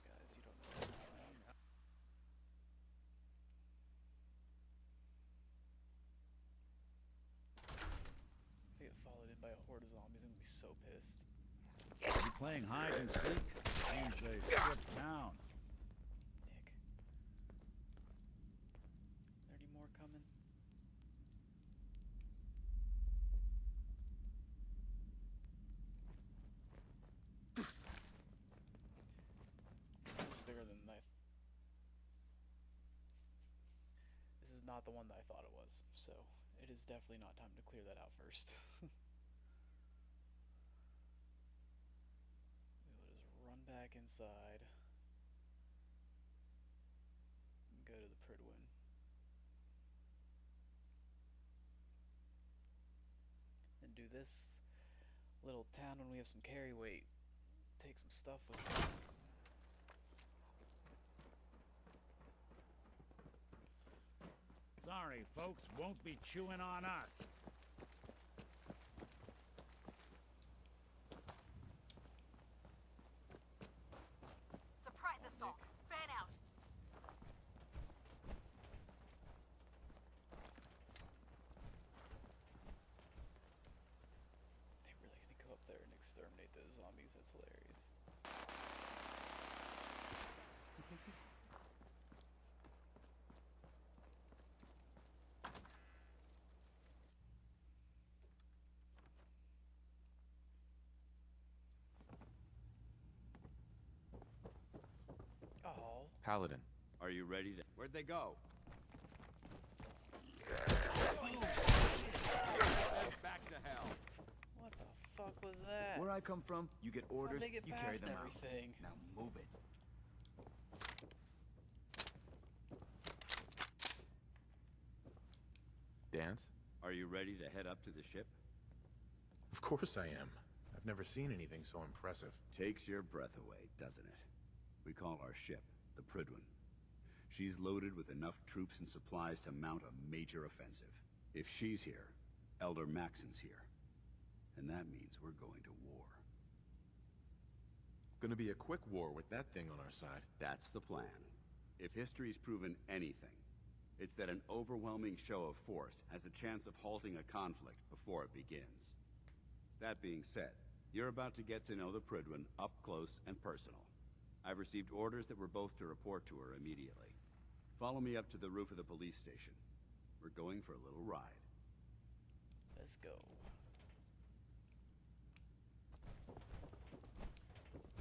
Guys, you don't know what's going on. If I get followed in by a horde of zombies, I'm gonna be so pissed. Are you playing hide and seek? Seems they stripped town. Nick. 30 not the one that I thought it was, so it is definitely not time to clear that out first. We'll just run back inside and go to the Pridwin. And do this little town when we have some carry weight. Take some stuff with us. Sorry, folks, won't be chewing on us. Surprise assault. Fan out. They're really gonna go up there and exterminate those zombies. That's hilarious. Oh. Paladin. Are you ready to... Where'd they go? Back to hell. What the fuck was that? Where I come from, you get orders, How'd they get you carry past them everything? out. Now move it. Dance? Are you ready to head up to the ship? Of course I am. I've never seen anything so impressive. Takes your breath away, doesn't it? We call our ship the Pridwin. She's loaded with enough troops and supplies to mount a major offensive. If she's here, Elder Maxon's here. And that means we're going to war. Gonna be a quick war with that thing on our side. That's the plan. If history's proven anything, it's that an overwhelming show of force has a chance of halting a conflict before it begins. That being said, you're about to get to know the Pridwin up close and personal. I've received orders that we're both to report to her immediately. Follow me up to the roof of the police station. We're going for a little ride. Let's go.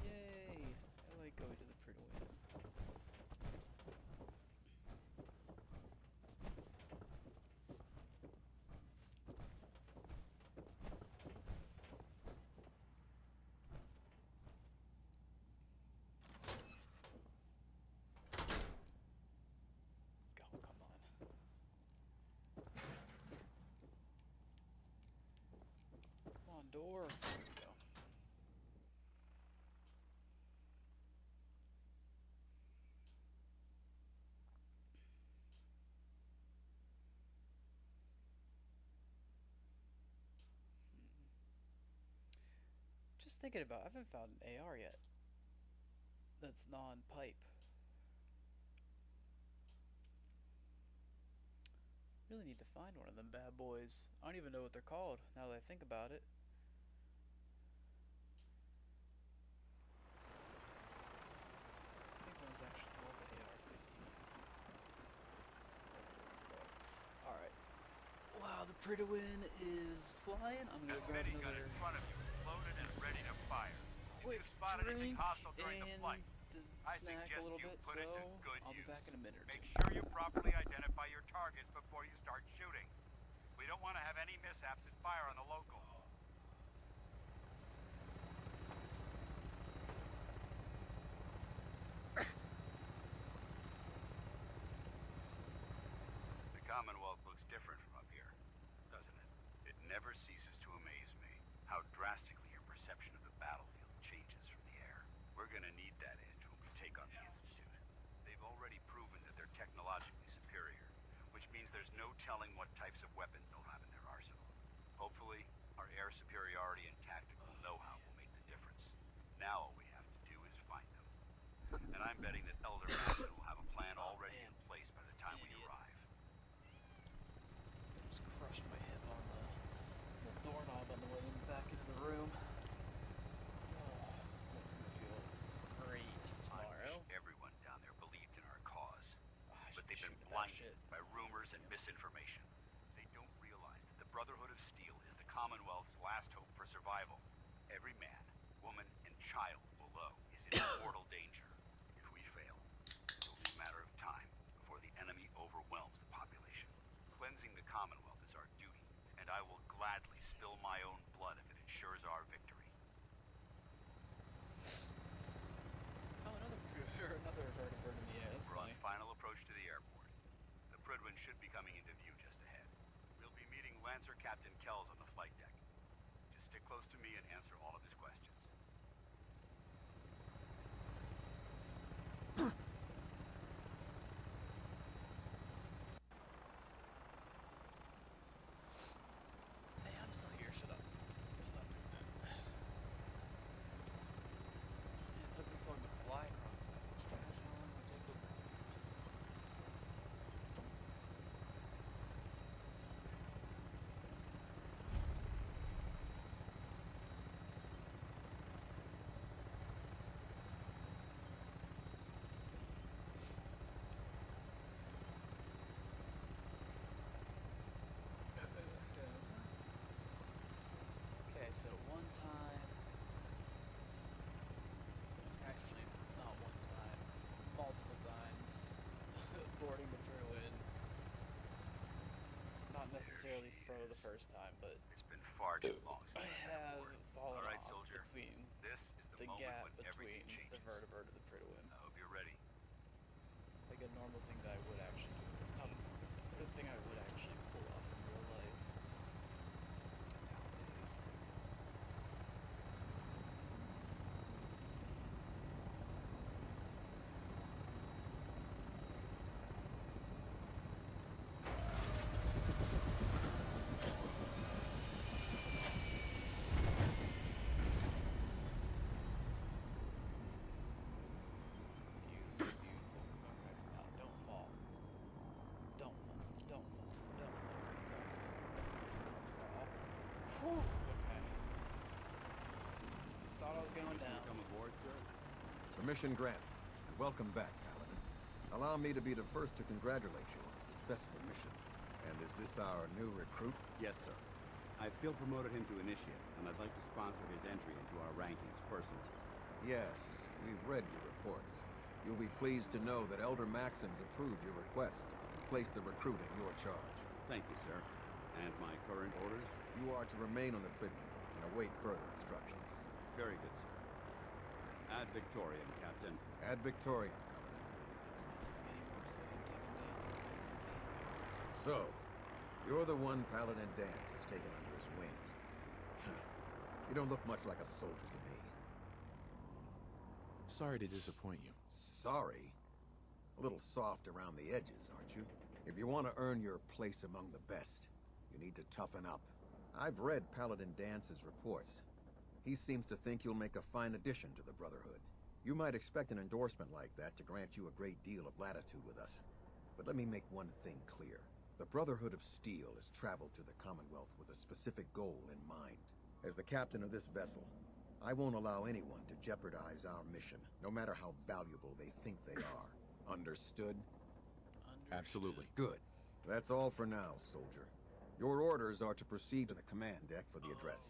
Yay! I like going to the Pridwin. Go, come on. Come on, door. There we go. Just thinking about, I haven't found an AR yet. That's non-pipe. Really need to find one of them bad boys. I don't even know what they're called now that I think about it. I think one's actually called the AR-15. Alright. Wow, the Pridwin is flying. I'm gonna grab another in front of you, loaded and ready to fire. quick drink and the snack a little bit, so I'll be back in a minute or two. Make sure you properly identify your targets before you start shooting. We don't want to have any mishaps and fire on the local. The Commonwealth looks different from up here, doesn't it? It never ceases to amaze me how drastically your perception of the battlefield changes from the air. We're gonna need that edge when we take on the Institute. They've already proven that they're technologically superior, which means there's no telling what types of weapons they'll have in their arsenal. Hopefully, our air superiority and tactical know-how will make the difference. Now all we have to do is find them. And I'm betting that Elder Maxon will have a plan already in place by the time we arrive. Just crushed my hip on the doorknob on the way back into the room. Oh, that's gonna feel great tomorrow. I wish everyone down there believed in our cause. But they've been blinded by rumors and misinformation. They don't realize that the Brotherhood of Steel is the Commonwealth's last hope for survival. Every man, woman, and child below is in mortal danger. If we fail, it's only a matter of time before the enemy overwhelms the population. and I will gladly spill my own blood if it ensures our victory. Oh, another vertibird in the air. That's We're funny. on final approach to the airport. The Prydwen should be coming into view just ahead. We'll be meeting Lancer Captain Kells on the flight deck. Just stick close to me and answer all of his questions. Hey, I'm still here. Shut up. Stop doing that. It took this long to fly across the map. Can you imagine how long it would take to... Okay, so one time... Actually, not one time. Multiple times. Boarding the Prydwen. Not necessarily for the first time, but... It's been far too long I have fallen All right, off soldier. between This is the moment gap when between everything the changes. vertibird and the Prydwen. I hope you're ready. Like a normal thing that I would actually do. Not a normal thing, but a thing I would actually pull off in real life. Nowadays. Beautiful, beautiful. Okay, now don't fall. Don't fall. Don't fall. Don't fall. Don't fall. Whew. Okay. Thought I was going down. Come aboard, sir. Permission granted. Welcome back, Paladin. Allow me to be the first to congratulate you on a successful mission. And is this our new recruit? Yes, sir. I feel promoted him to initiate, and I'd like to sponsor his entry into our rankings personally. Yes, we've read your reports. You'll be pleased to know that Elder Maxon's approved your request to place the recruit in your charge. Thank you, sir. And my current orders? You are to remain on the Prydwen and await further instructions. Very good, sir. Ad Victoriam, Captain. Ad Victoriam, Commandant. So, you're the one Paladin Danse has taken under his wing. You don't look much like a soldier to me. Sorry to disappoint you. Sorry? A little soft around the edges, aren't you? If you want to earn your place among the best, you need to toughen up. I've read Paladin Dance's reports. He seems to think you'll make a fine addition to the Brotherhood. You might expect an endorsement like that to grant you a great deal of latitude with us. But let me make one thing clear. The Brotherhood of Steel has traveled to the Commonwealth with a specific goal in mind. As the captain of this vessel, I won't allow anyone to jeopardize our mission, no matter how valuable they think they are. Understood? Absolutely. Good. That's all for now, soldier. Your orders are to proceed to the command deck for the address.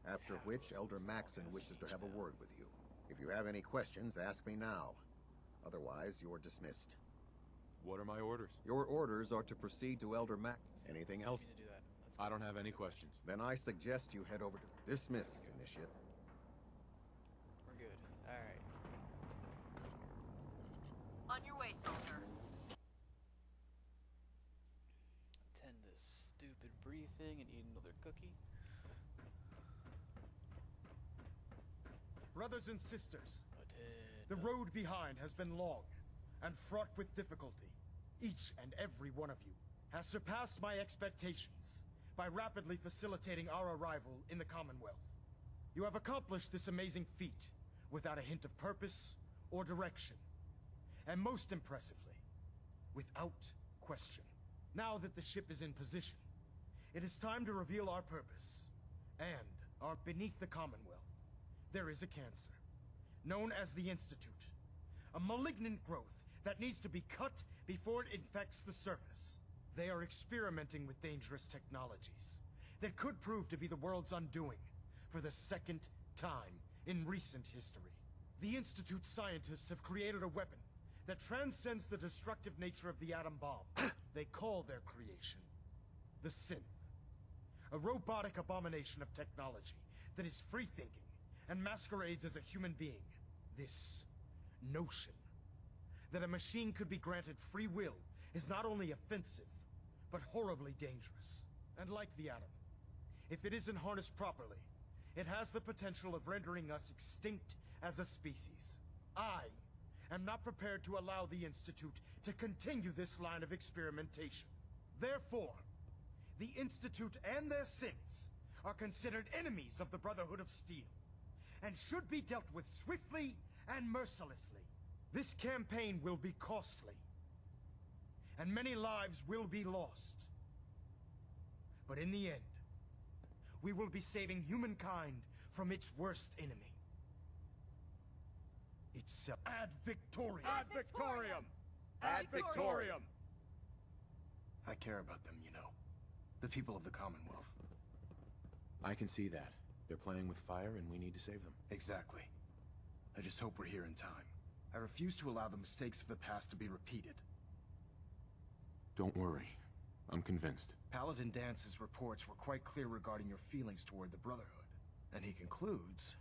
After which, Elder Maxon wishes to have a word with you. If you have any questions, ask me now. Otherwise, you're dismissed. What are my orders? Your orders are to proceed to Elder Mac. Anything else? To do that. I don't have any questions. Then I suggest you head over to... Dismissed, Initiate. We're good. Alright. On your way, soldier. Attend this stupid briefing and eat another cookie. Brothers and sisters, the road behind has been long and fraught with difficulty. Each and every one of you has surpassed my expectations by rapidly facilitating our arrival in the Commonwealth. You have accomplished this amazing feat without a hint of purpose or direction. And most impressively, without question. Now that the ship is in position, it is time to reveal our purpose. And our beneath the Commonwealth, there is a cancer, known as the Institute. A malignant growth that needs to be cut before it infects the surface. They are experimenting with dangerous technologies that could prove to be the world's undoing for the second time in recent history. The Institute scientists have created a weapon that transcends the destructive nature of the atom bomb. They call their creation the Synth. A robotic abomination of technology that is free-thinking and masquerades as a human being. This notion that a machine could be granted free will is not only offensive, but horribly dangerous. And like the atom, if it isn't harnessed properly, it has the potential of rendering us extinct as a species. I am not prepared to allow the Institute to continue this line of experimentation. Therefore, the Institute and their synths are considered enemies of the Brotherhood of Steel, and should be dealt with swiftly and mercilessly. This campaign will be costly, and many lives will be lost. But in the end, we will be saving humankind from its worst enemy. Itself. Ad Victoriam! Ad Victoriam! Ad Victoriam! I care about them, you know. The people of the Commonwealth. I can see that. They're playing with fire and we need to save them. Exactly. I just hope we're here in time. I refuse to allow the mistakes of the past to be repeated. Don't worry. I'm convinced. Paladin Dance's reports were quite clear regarding your feelings toward the Brotherhood. And he concludes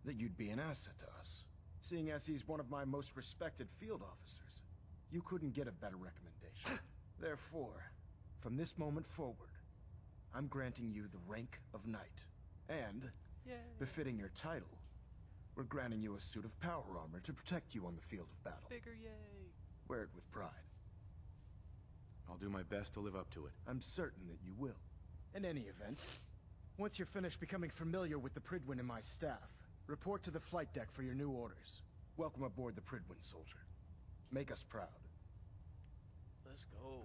that you'd be an asset to us. Seeing as he's one of my most respected field officers, you couldn't get a better recommendation. Therefore, from this moment forward, I'm granting you the rank of Knight. And, befitting your title, we're granting you a suit of power armor to protect you on the field of battle. Bigger yay! Wear it with pride. I'll do my best to live up to it. I'm certain that you will. In any event, once you're finished becoming familiar with the Pridwin and my staff, report to the flight deck for your new orders. Welcome aboard the Pridwin, soldier. Make us proud. Let's go.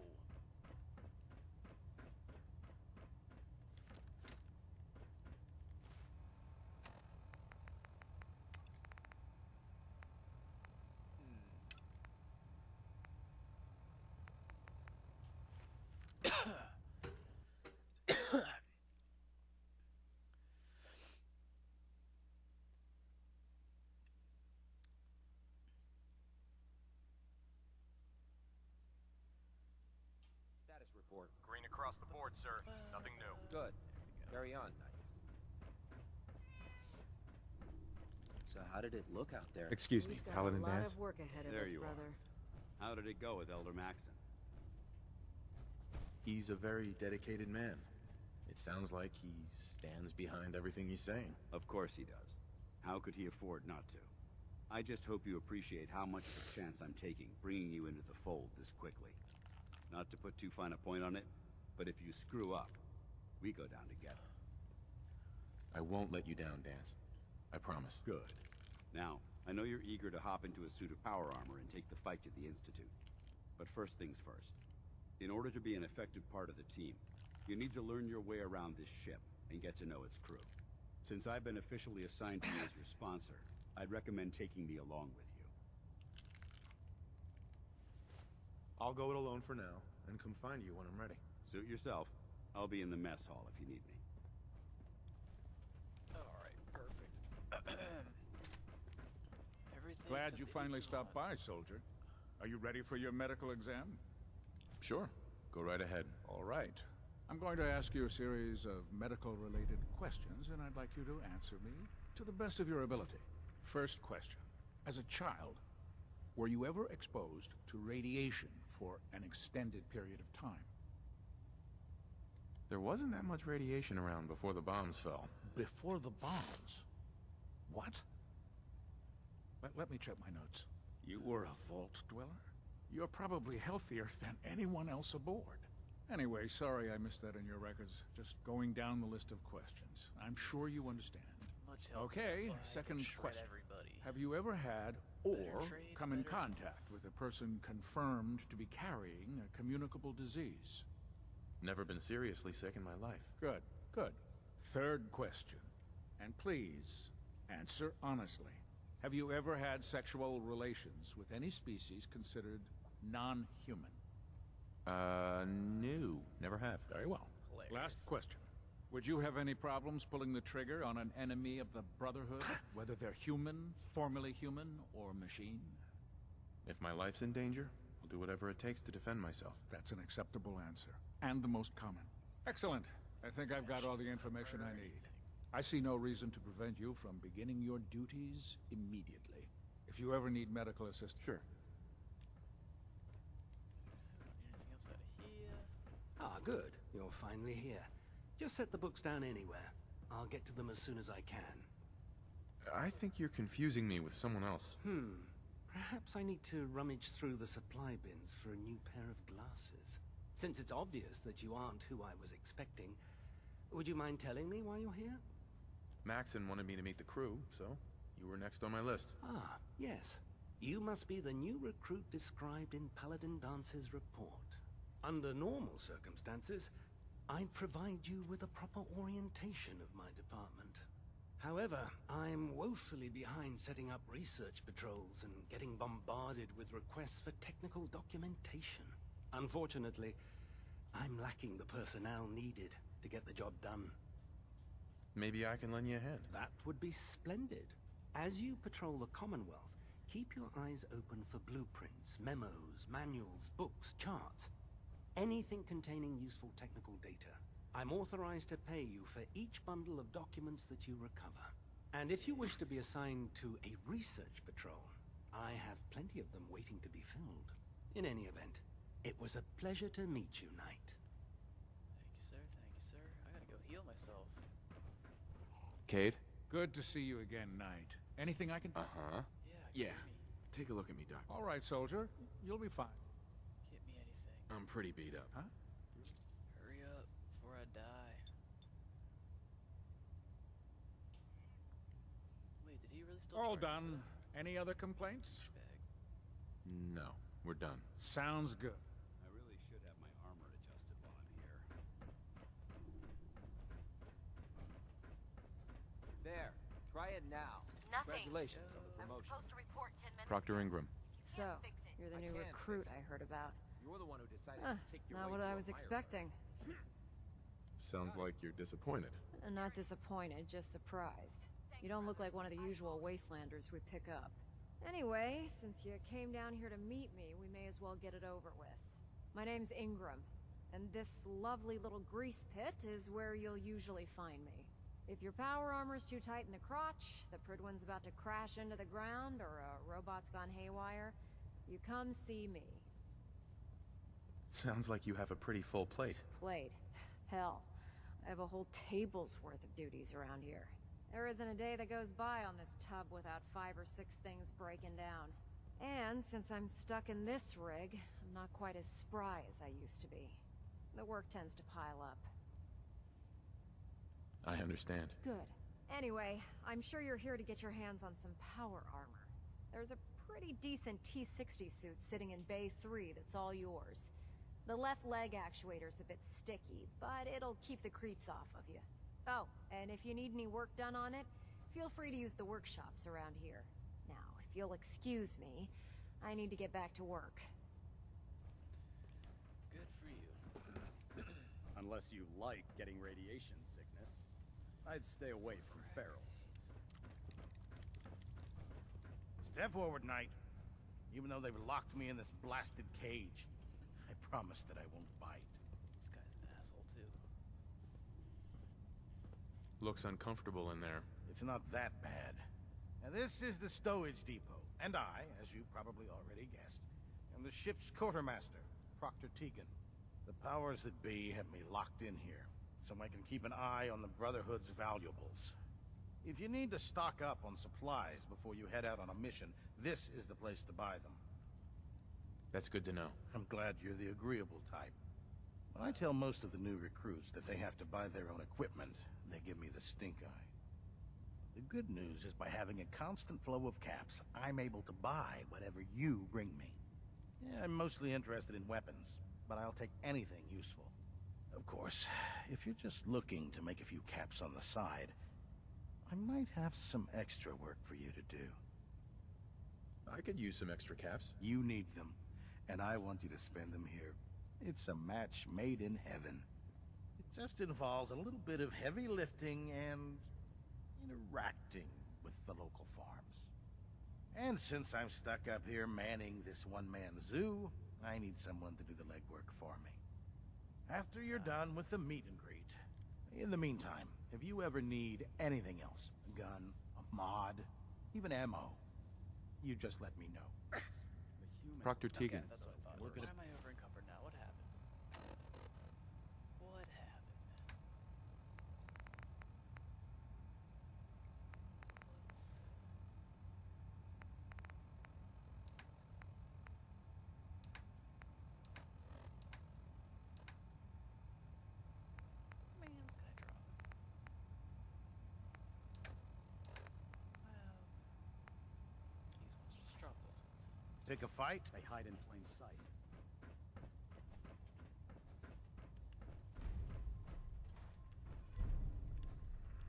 Status report. Green across the board, sir. Nothing new. Good. Carry on, Knight. So how did it look out there? Excuse me, Paladin A lot Dance? of work ahead of There us, you brother. are. How did it go with Elder Maxton? He's a very dedicated man. It sounds like he stands behind everything he's saying. Of course he does. How could he afford not to? I just hope you appreciate how much of a chance I'm taking bringing you into the fold this quickly. Not to put too fine a point on it, but if you screw up, we go down together. I won't let you down, Dance. I promise. Good. Now, I know you're eager to hop into a suit of power armor and take the fight to the Institute. But first things first. In order to be an effective part of the team, you need to learn your way around this ship and get to know its crew. Since I've been officially assigned to you as your sponsor, I'd recommend taking me along with you. I'll go it alone for now, and come find you when I'm ready. Suit yourself. I'll be in the mess hall if you need me. Alright, perfect. Everything's Glad a you bit finally slow. stopped by, soldier. Are you ready for your medical exam? Sure. Go right ahead. All right. I'm going to ask you a series of medical-related questions, and I'd like you to answer me to the best of your ability. First question. As a child, were you ever exposed to radiation for an extended period of time? There wasn't that much radiation around before the bombs fell. Before the bombs? What? Let me check my notes. You were a vault dweller? You're probably healthier than anyone else aboard. Anyway, sorry I missed that in your records. Just going down the list of questions. I'm sure you understand. Much healthier, Okay, that's why I can second shred question. everybody. Have you ever had or trade, come in better- contact with a person confirmed to be carrying a communicable disease? Never been seriously sick in my life. Good, good. Third question. And please, answer honestly. Have you ever had sexual relations with any species considered non-human? No. Never have. Very well. Last question. Would you have any problems pulling the trigger on an enemy of the Brotherhood, whether they're human, formerly human, or machine? If my life's in danger, I'll do whatever it takes to defend myself. That's an acceptable answer. And the most common. Excellent. I think I've got all the information I need. I see no reason to prevent you from beginning your duties immediately. If you ever need medical assistance... Sure. Anything else out of here? Ah, good. You're finally here. Just set the books down anywhere. I'll get to them as soon as I can. I think you're confusing me with someone else. Perhaps I need to rummage through the supply bins for a new pair of glasses. Since it's obvious that you aren't who I was expecting, would you mind telling me why you're here? Maxon wanted me to meet the crew, so you were next on my list. Ah, yes. You must be the new recruit described in Paladin Dance's report. Under normal circumstances, I'd provide you with a proper orientation of my department. However, I'm woefully behind setting up research patrols and getting bombarded with requests for technical documentation. Unfortunately, I'm lacking the personnel needed to get the job done. Maybe I can lend you a hand. That would be splendid. As you patrol the Commonwealth, keep your eyes open for blueprints, memos, manuals, books, charts. Anything containing useful technical data. I'm authorized to pay you for each bundle of documents that you recover. And if you wish to be assigned to a research patrol, I have plenty of them waiting to be filled. In any event, it was a pleasure to meet you, Knight. Thank you, sir. Thank you, sir. I gotta go heal myself. Cade? Good to see you again, Knight. Anything I can... Uh-huh. Yeah. Take a look at me, Doc. All right, soldier. You'll be fine. Get me anything. I'm pretty beat up. Huh? Hurry up before I die. Wait, did he really still All charge me for done. that? Any other complaints? Douchebag. No, we're done. Sounds good. I really should have my armor adjusted while I'm here. There. Try it now. Nothing. Congratulations on the I was promotion. supposed to report 10 minutes Proctor ago. Ingram. So, you're the new recruit I heard about. You're the one who decided to kick your Not way what I through was a fire expecting. Sounds like you're disappointed. Not disappointed, just surprised. You don't look like one of the usual wastelanders we pick up. Anyway, since you came down here to meet me, we may as well get it over with. My name's Ingram, and this lovely little grease pit is where you'll usually find me. If your power armor's too tight in the crotch, the Pridwin's about to crash into the ground, or a robot's gone haywire, you come see me. Sounds like you have a pretty full plate. Plate? Hell, I have a whole table's worth of duties around here. There isn't a day that goes by on this tub without 5 or 6 things breaking down. And since I'm stuck in this rig, I'm not quite as spry as I used to be. The work tends to pile up. I understand. Good. Anyway, I'm sure you're here to get your hands on some power armor. There's a pretty decent T-60 suit sitting in Bay 3 that's all yours. The left leg actuator's a bit sticky, but it'll keep the creeps off of you. Oh, and if you need any work done on it, feel free to use the workshops around here. Now, if you'll excuse me, I need to get back to work. Good for you. Unless you like getting radiation sickness, I'd stay away from ferals. Step forward, Knight. Even though they've locked me in this blasted cage, I promise that I won't bite. This guy's an asshole, too. Looks uncomfortable in there. It's not that bad. Now, this is the stowage depot, and I, as you probably already guessed, am the ship's quartermaster, Proctor Tegan. The powers that be have me locked in here, so I can keep an eye on the Brotherhood's valuables. If you need to stock up on supplies before you head out on a mission, this is the place to buy them. That's good to know. I'm glad you're the agreeable type. When I tell most of the new recruits that they have to buy their own equipment, they give me the stink eye. The good news is by having a constant flow of caps, I'm able to buy whatever you bring me. Yeah, I'm mostly interested in weapons, but I'll take anything useful. Of course, if you're just looking to make a few caps on the side, I might have some extra work for you to do. I could use some extra caps. You need them, and I want you to spend them here. It's a match made in heaven. It just involves a little bit of heavy lifting and interacting with the local farms. And since I'm stuck up here manning this one-man zoo, I need someone to do the legwork for me. After you're done with the meet and greet, In the meantime, if you ever need anything else, a gun, a mod, even ammo, you just let me know. Proctor Tegan. That's what I thought. Why am I over encumbered now? What happened? What happened? Let's... Man, look at I drop. Wow. These ones, just drop those ones. Take a fight? They hide in plain sight.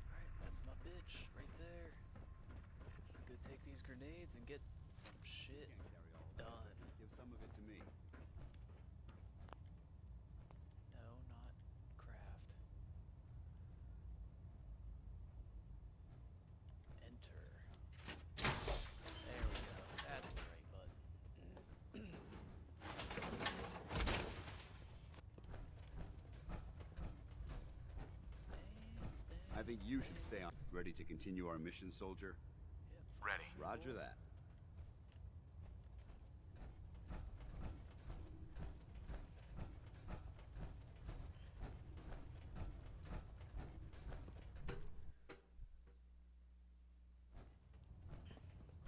Alright, that's my bitch right there. Let's go take these grenades and get some shit done. Give some of it to me. No, not craft. Enter. There we go. That's the right button. I think you should stay on. Ready to continue our mission, soldier? Ready. Roger that.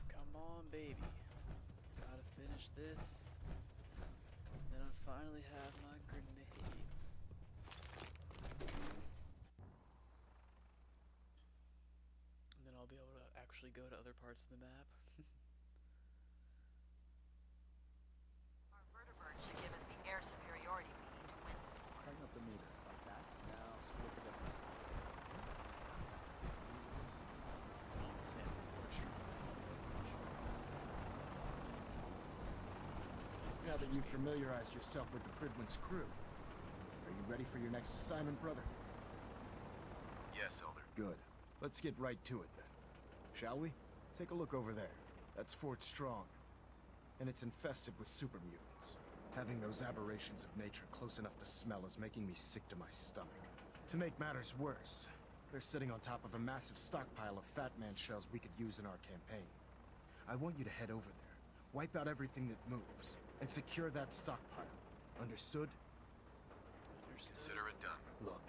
Come on, baby. Gotta finish this. Then I finally have my grenades. And then I'll be able to actually go to other parts of the map. Our vertibird should give us the air superiority we need to win this war. Tighten up the meter, like that. Now split the difference. Now that you've familiarized yourself with the Pridwin's crew, are you ready for your next assignment, brother? Yes, Elder. Good. Let's get right to it then. Shall we? Take a look over there. That's Fort Strong. And it's infested with super mutants. Having those aberrations of nature close enough to smell is making me sick to my stomach. To make matters worse, they're sitting on top of a massive stockpile of Fat Man shells we could use in our campaign. I want you to head over there, wipe out everything that moves, and secure that stockpile. Understood? Consider it done. Look,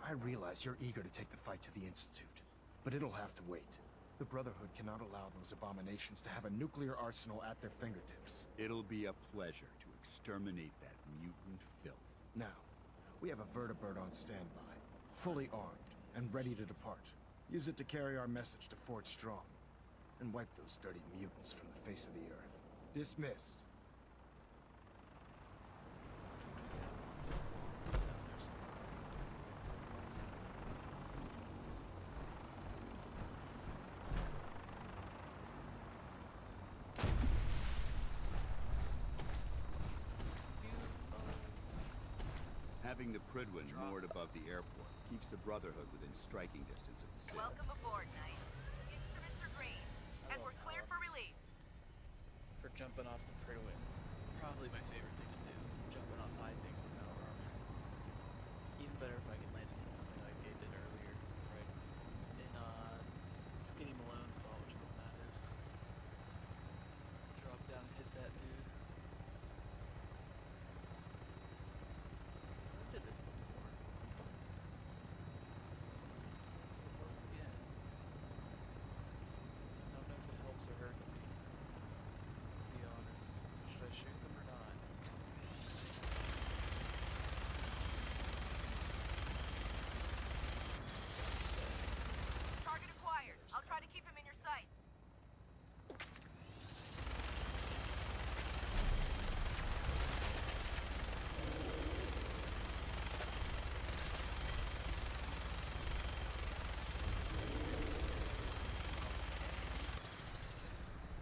I realize you're eager to take the fight to the Institute, but it'll have to wait. The Brotherhood cannot allow those abominations to have a nuclear arsenal at their fingertips. It'll be a pleasure to exterminate that mutant filth. Now, we have a vertibird on standby, fully armed, and ready to depart. Use it to carry our message to Fort Strong, and wipe those dirty mutants from the face of the earth. Dismissed. Having the Pridwin moored above the airport keeps the Brotherhood within striking distance of the city. Welcome aboard, Knight. It's Mr. Green, and we're cleared for release. For jumping off the Pridwin. Probably my favorite thing to do. Jumping off high things with no armor. Even better if I can land it in something like Gabe did earlier. Right? In, Skinny Malone's ball, which one that is. Drop down and hit that dude. So I did this before. Work again. I don't know if it helps or hurts me. To be honest. Should I shoot them or not? Target acquired. I'll try to keep him in your sight.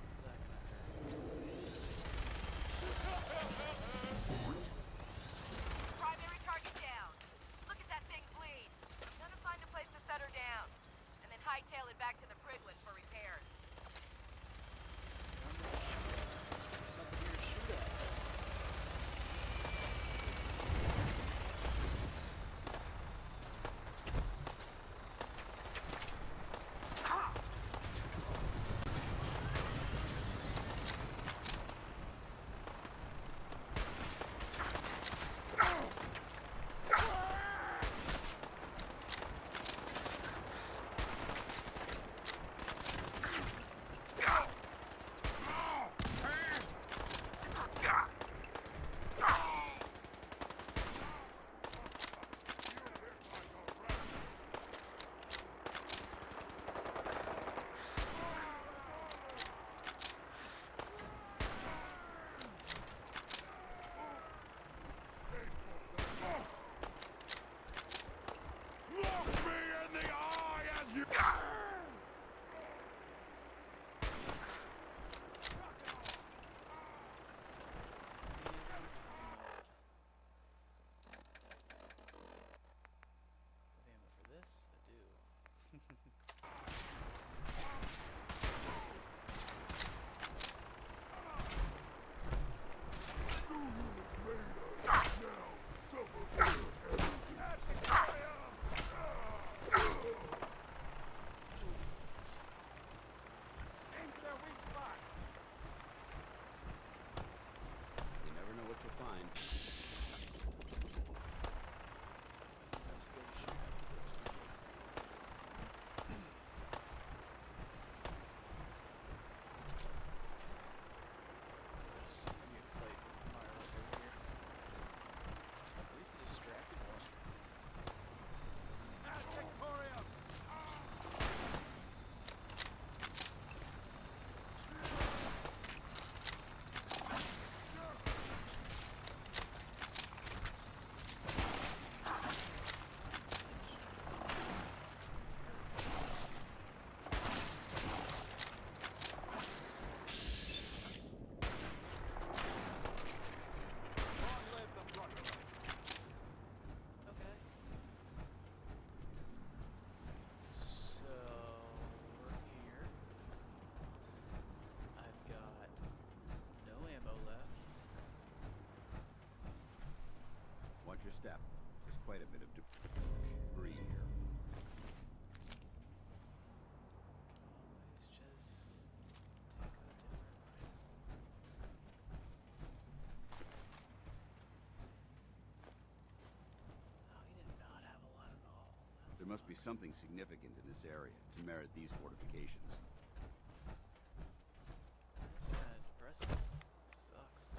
It's not gonna hurt. Primary target down. Look at that thing bleed. Gonna find a place to set her down. And then hightail it back to the Pridwin for repairs. There's nothing here to shoot at. step. There's quite a bit of debris here. Always just take a different route. Oh, he did not have a lot at all. There must be something significant in this area to merit these fortifications. That's kind of depressing. Sucks.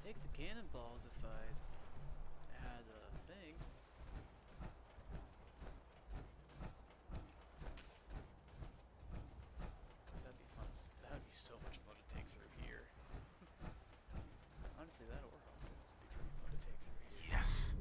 Take the cannonballs if I had a thing. That'd be fun. That'd be so much fun to take through here. Honestly, that or Hawkins would be pretty fun to take through here. Yes.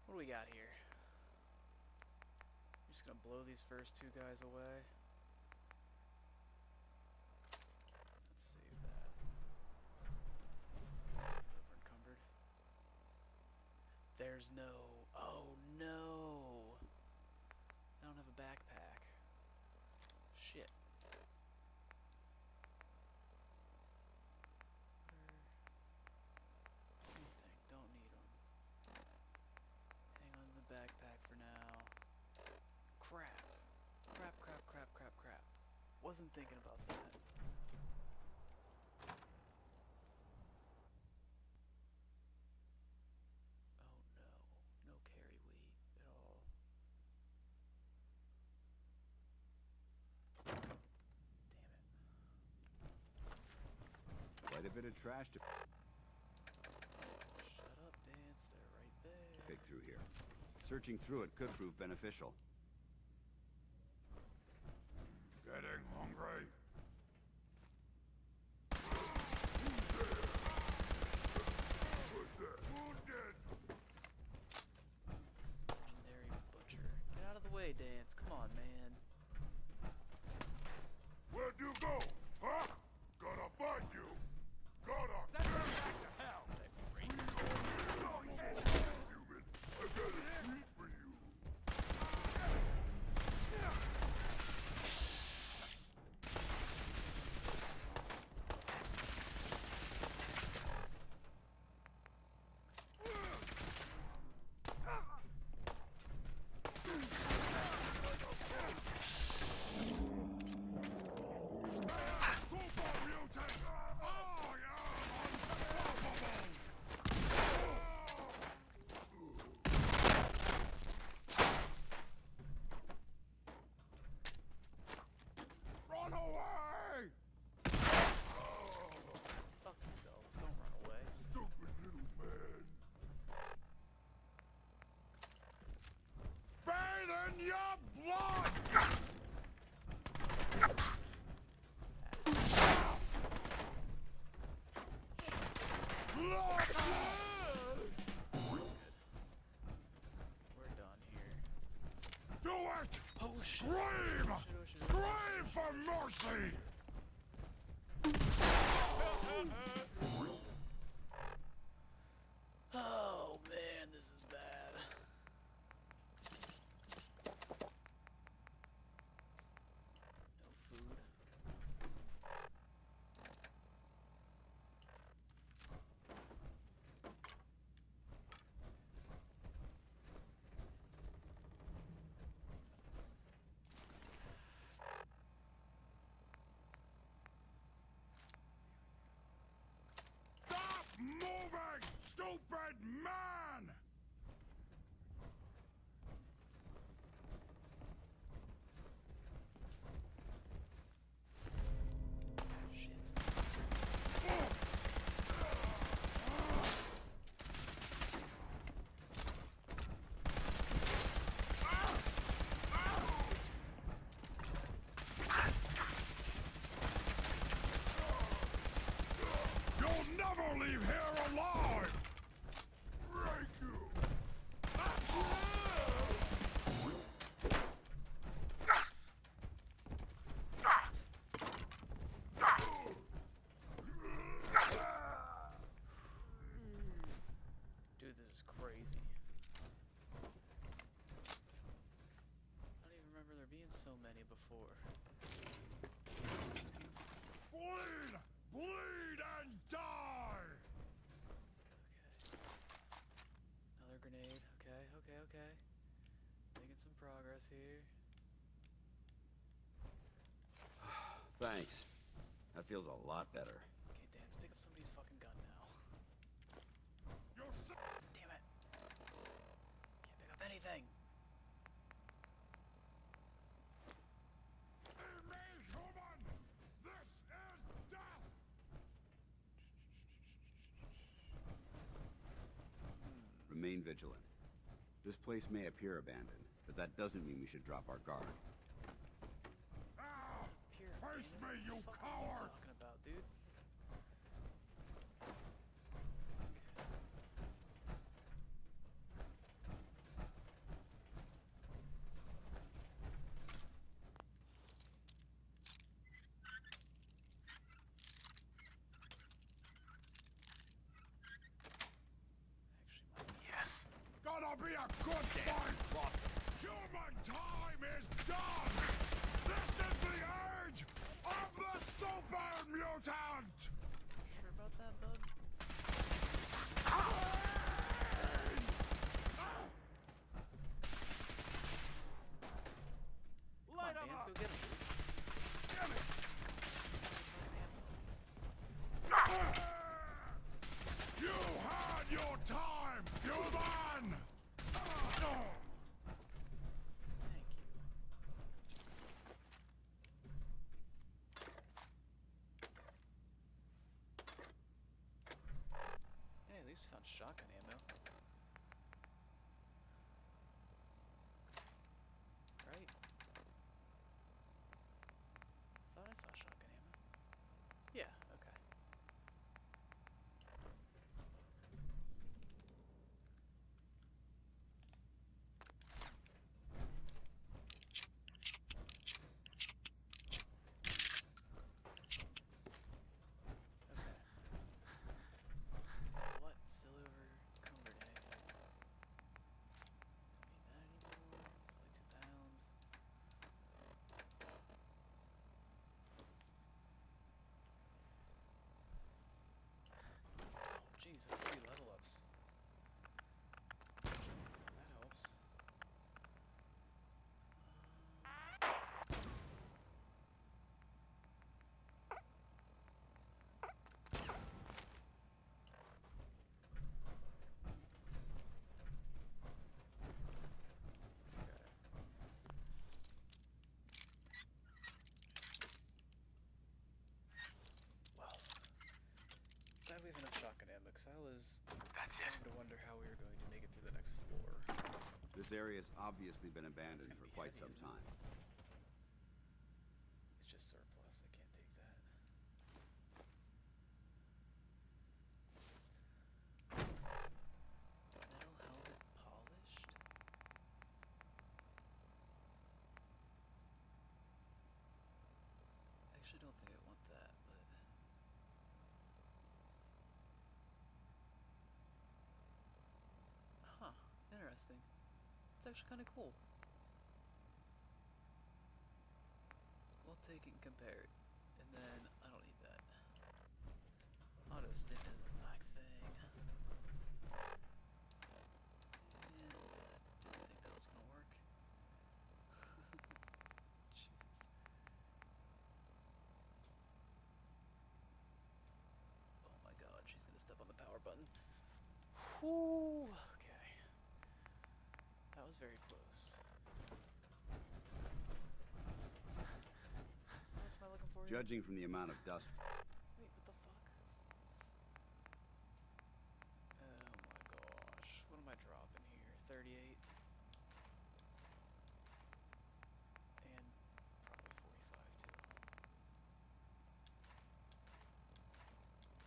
What do we got here? I'm just gonna blow these first two guys away. Let's save that. Over encumbered. There's no. Oh no! I don't have a backpack. Shit. Same thing. Don't need them. Hang on to the backpack for now. Crap. Crap, crap, crap, crap, crap. Wasn't thinking about that. Oh no. No carry weight at all. Damn it. Quite a bit of trash to Shut up, Dance. They're right there. pick through here. Searching through it could prove beneficial. Getting hungry? Legendary Butcher. Get out of the way, Dance. Come on, man. Where'd you go? Huh? Gotta find you. Gotta send her back to hell. Human, I got a treat for you. Run away! Fuck yourself. Don't run away. Stupid little man. Bathe in your blood! We're done here. Do it! Oh shit! Scream! Oh, shit, oh, shit, oh, shit, Scream for mercy! Oh man, this is bad. No food. Stop moving, stupid man! so many before. Bleed! Bleed and die! Okay. Another grenade. Okay, okay, okay. Making some progress here. Thanks. That feels a lot better. Okay, Dance, pick up somebody's fucking gun now. Damn it. Can't pick up anything. Remain vigilant. This place may appear abandoned, but that doesn't mean we should drop our guard. Face me, you What are coward! you talking about, dude? Yes! Gonna be a good fight! Human time is done! This is the age of the super mutant! Sure about that, bub? Light Come on, Dance, go get him, dude. Damn it! You had your time, human! Hey, at least we found shotgun ammo. Right? I thought I saw shotgun ammo. Yeah, okay. What? Still over cumbered, eh? Don't need that anymore. It's only 2 pounds. Oh, jeez, I have 3 level ups. That helps. Well, glad we have enough shotgun ammo, because I was starting to wonder how we were going to make it through the next floor. This area has obviously been abandoned for quite some time. It's just surplus, I can't take that. Metal helmet polished? I actually don't think I want that, but... Huh, interesting. It's actually kind of cool. We'll take it and compare it. And then, I don't need that. Auto stim is a black thing. And didn't think that was gonna work. Jesus. Oh my god, she's gonna step on the power button. Whew, okay. That was very close. What else am I looking for here? Judging from the amount of dust... Wait, what the fuck? Oh my gosh. What am I dropping here? 38? And probably 45 too.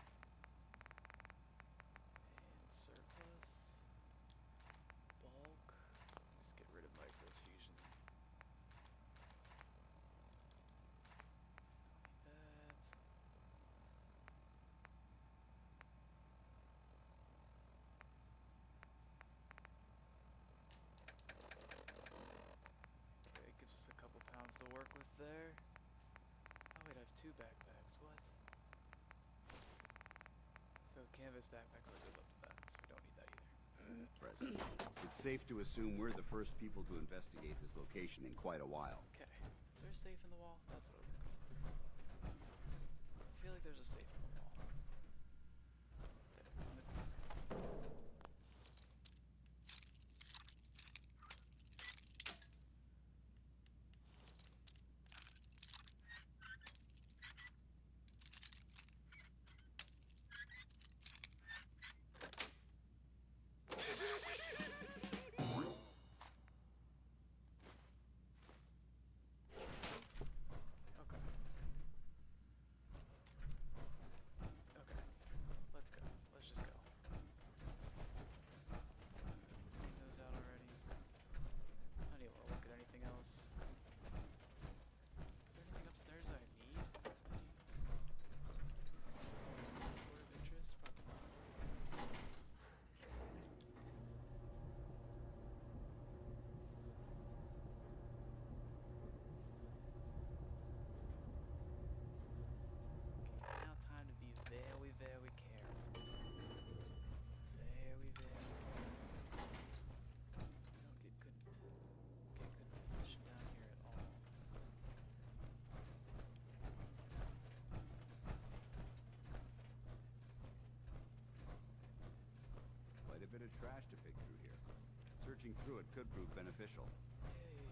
And surplus. Bulk. Just get rid of microfusion. That. 2 backpacks, what? So canvas backpack only goes up to that, so we don't need that either. Present. It's safe to assume we're the first people to investigate this location in quite a while. Okay, is there a safe in the wall? That's what I was looking for. I feel like there's a safe in the wall. There, it's in the corner. Okay, let's go. Let's just go. Clean those out already. I don't even want to look at anything else. Is there anything upstairs I need? That's any sort of interest? Probably not. Okay, now time to be very, very careful. Very, very careful. We don't get good position down here at all. Quite a bit of trash to pick through here. Searching through it could prove beneficial.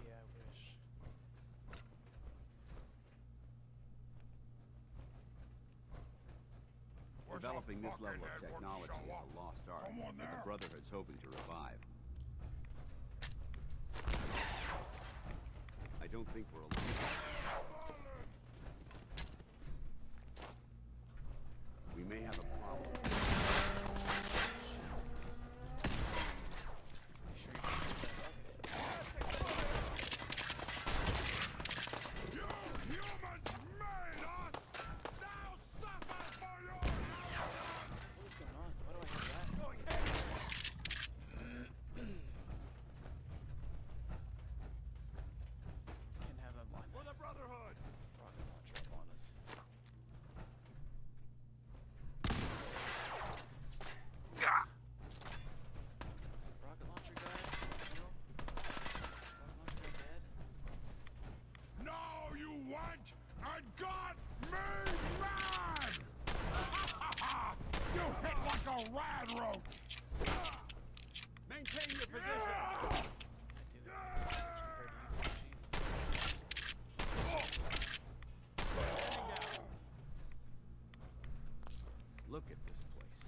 Yeah, I wish. Developing this level of technology is a lost art that the Brotherhood's hoping to revive. I don't think we're alone. We may have a problem. Jesus. Pretty sure you can shoot that bucket. You humans made us! Now suffer for your arrogance! What is going on? Why do I hear that? Can't have them line For the Brotherhood! rocket launcher up on us. Is it rocket launcher guy? No? Rocket launcher guy dead? Now you went and got me mad! You hit like a rad roach! Maintain your position! I do have advantage compared to you, Jesus. Look at this place.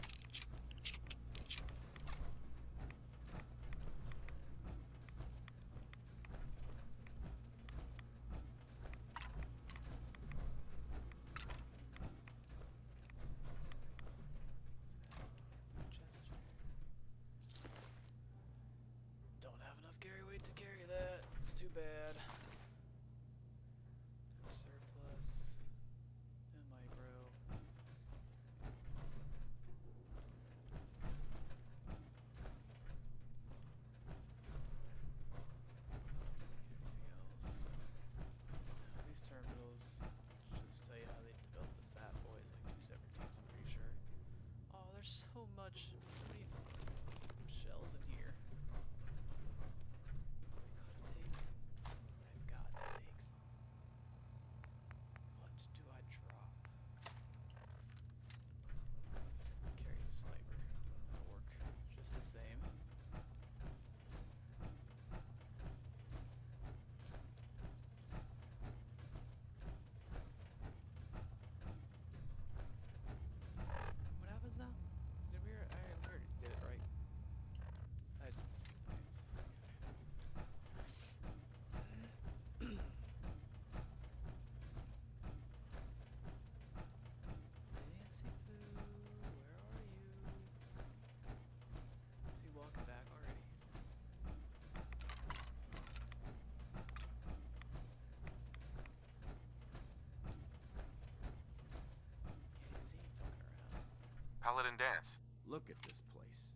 Winchester. Don't have enough carry weight to carry that. It's too bad. No surplus. No micro. Anything else? These terminals just tell you how they developed the Fat Boys, like 2 separate teams, I'm pretty sure. Oh, there's so many shells in here. I've got to take them. What do I drop? Just carry the sniper. That'll work just the same. What happens now? Did we already did it right? I just hit the speed pants. Nancy Poo, where are you? Is he walking back already? Yeah, he is. He ain't fucking around. Paladin Dance. Look at this place.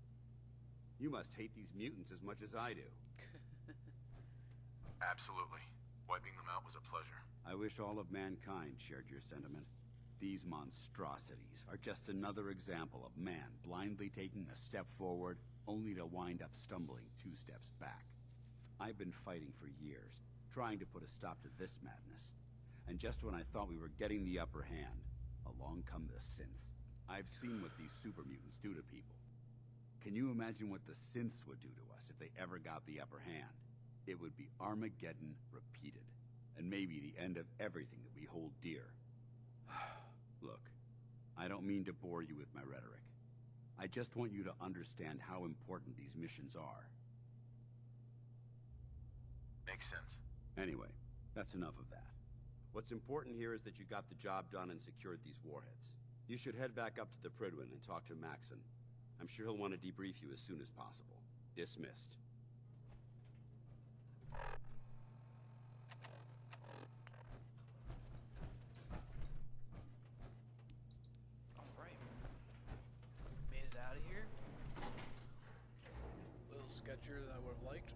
You must hate these mutants as much as I do. Absolutely. Wiping them out was a pleasure. I wish all of mankind shared your sentiment. These monstrosities are just another example of man blindly taking a step forward, only to wind up stumbling 2 steps back. I've been fighting for years, trying to put a stop to this madness. And just when I thought we were getting the upper hand, along come the synths. I've seen what these super mutants do to people. Can you imagine what the synths would do to us if they ever got the upper hand? It would be Armageddon repeated, and maybe the end of everything that we hold dear. Look, I don't mean to bore you with my rhetoric. I just want you to understand how important these missions are. Makes sense. Anyway, that's enough of that. What's important here is that you got the job done and secured these warheads. You should head back up to the Prydwen and talk to Maxon. I'm sure he'll want to debrief you as soon as possible. Dismissed. Alright. Made it out of here. A little sketchier than I would have liked.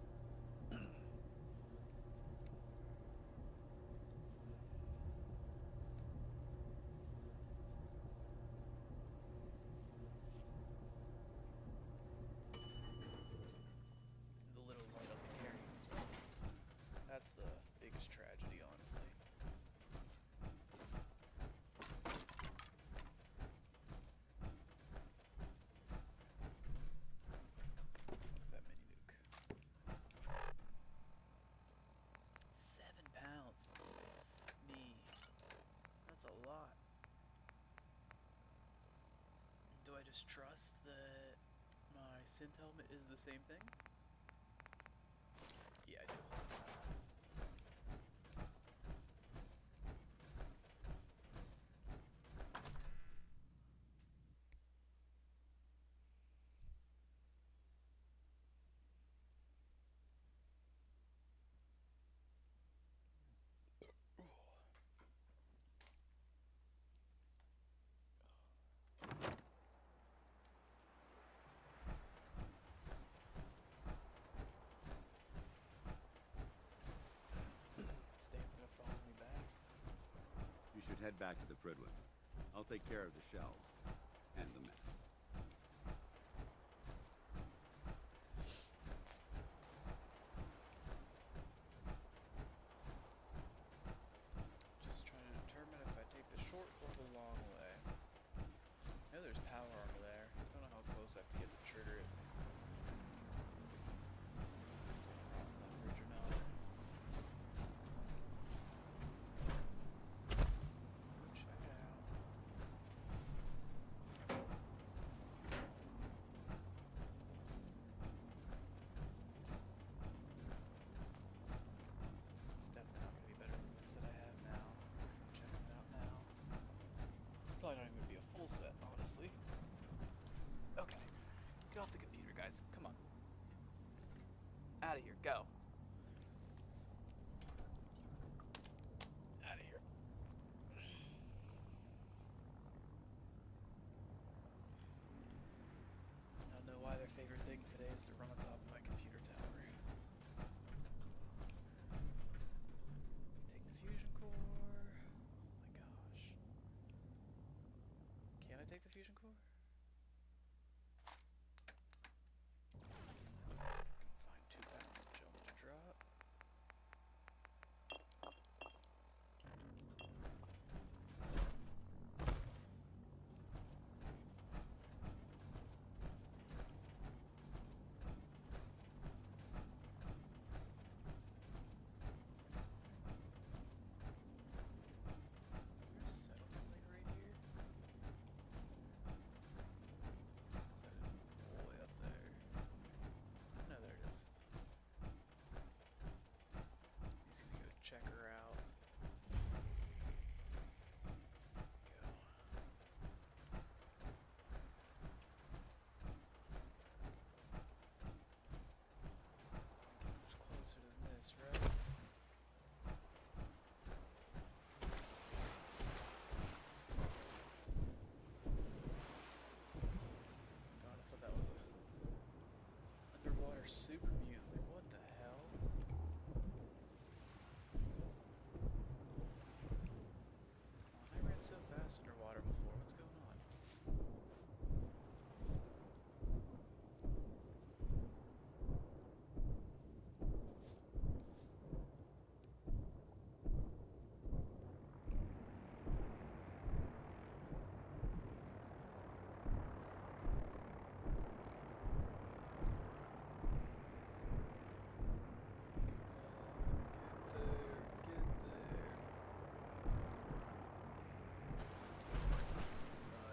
That's the biggest tragedy, honestly. What's that mini nuke? 7 pounds. Me. That's a lot. Do I just trust that my synth helmet is the same thing? Yeah, I do. You should head back to the Prydwen. I'll take care of the shells and the mess. Just trying to determine if I take the short or the long way. I know there's power over there. I don't know how close I have to get to trigger it. Still crossing that bridge or not. Check it out. It's definitely not going to be better than this that I have now. Because I'm checking it out now. Probably not even going to be a full set, honestly. Okay. Get off the computer, guys. Come on. Out of here. Go. Out of here. I don't know why their favorite thing today is to run on top of my computer tower. Take the fusion core. Oh my gosh. Can I take the fusion core? Find 2 pounds of junk to drop. There's a settlement like right here. Is that it? All the way up there? No, there it is. He's gonna go check her out. Go. Can't get much closer than this, right? God, I thought that was a underwater super mute. Like, what the hell? passed underwater before. What's going on?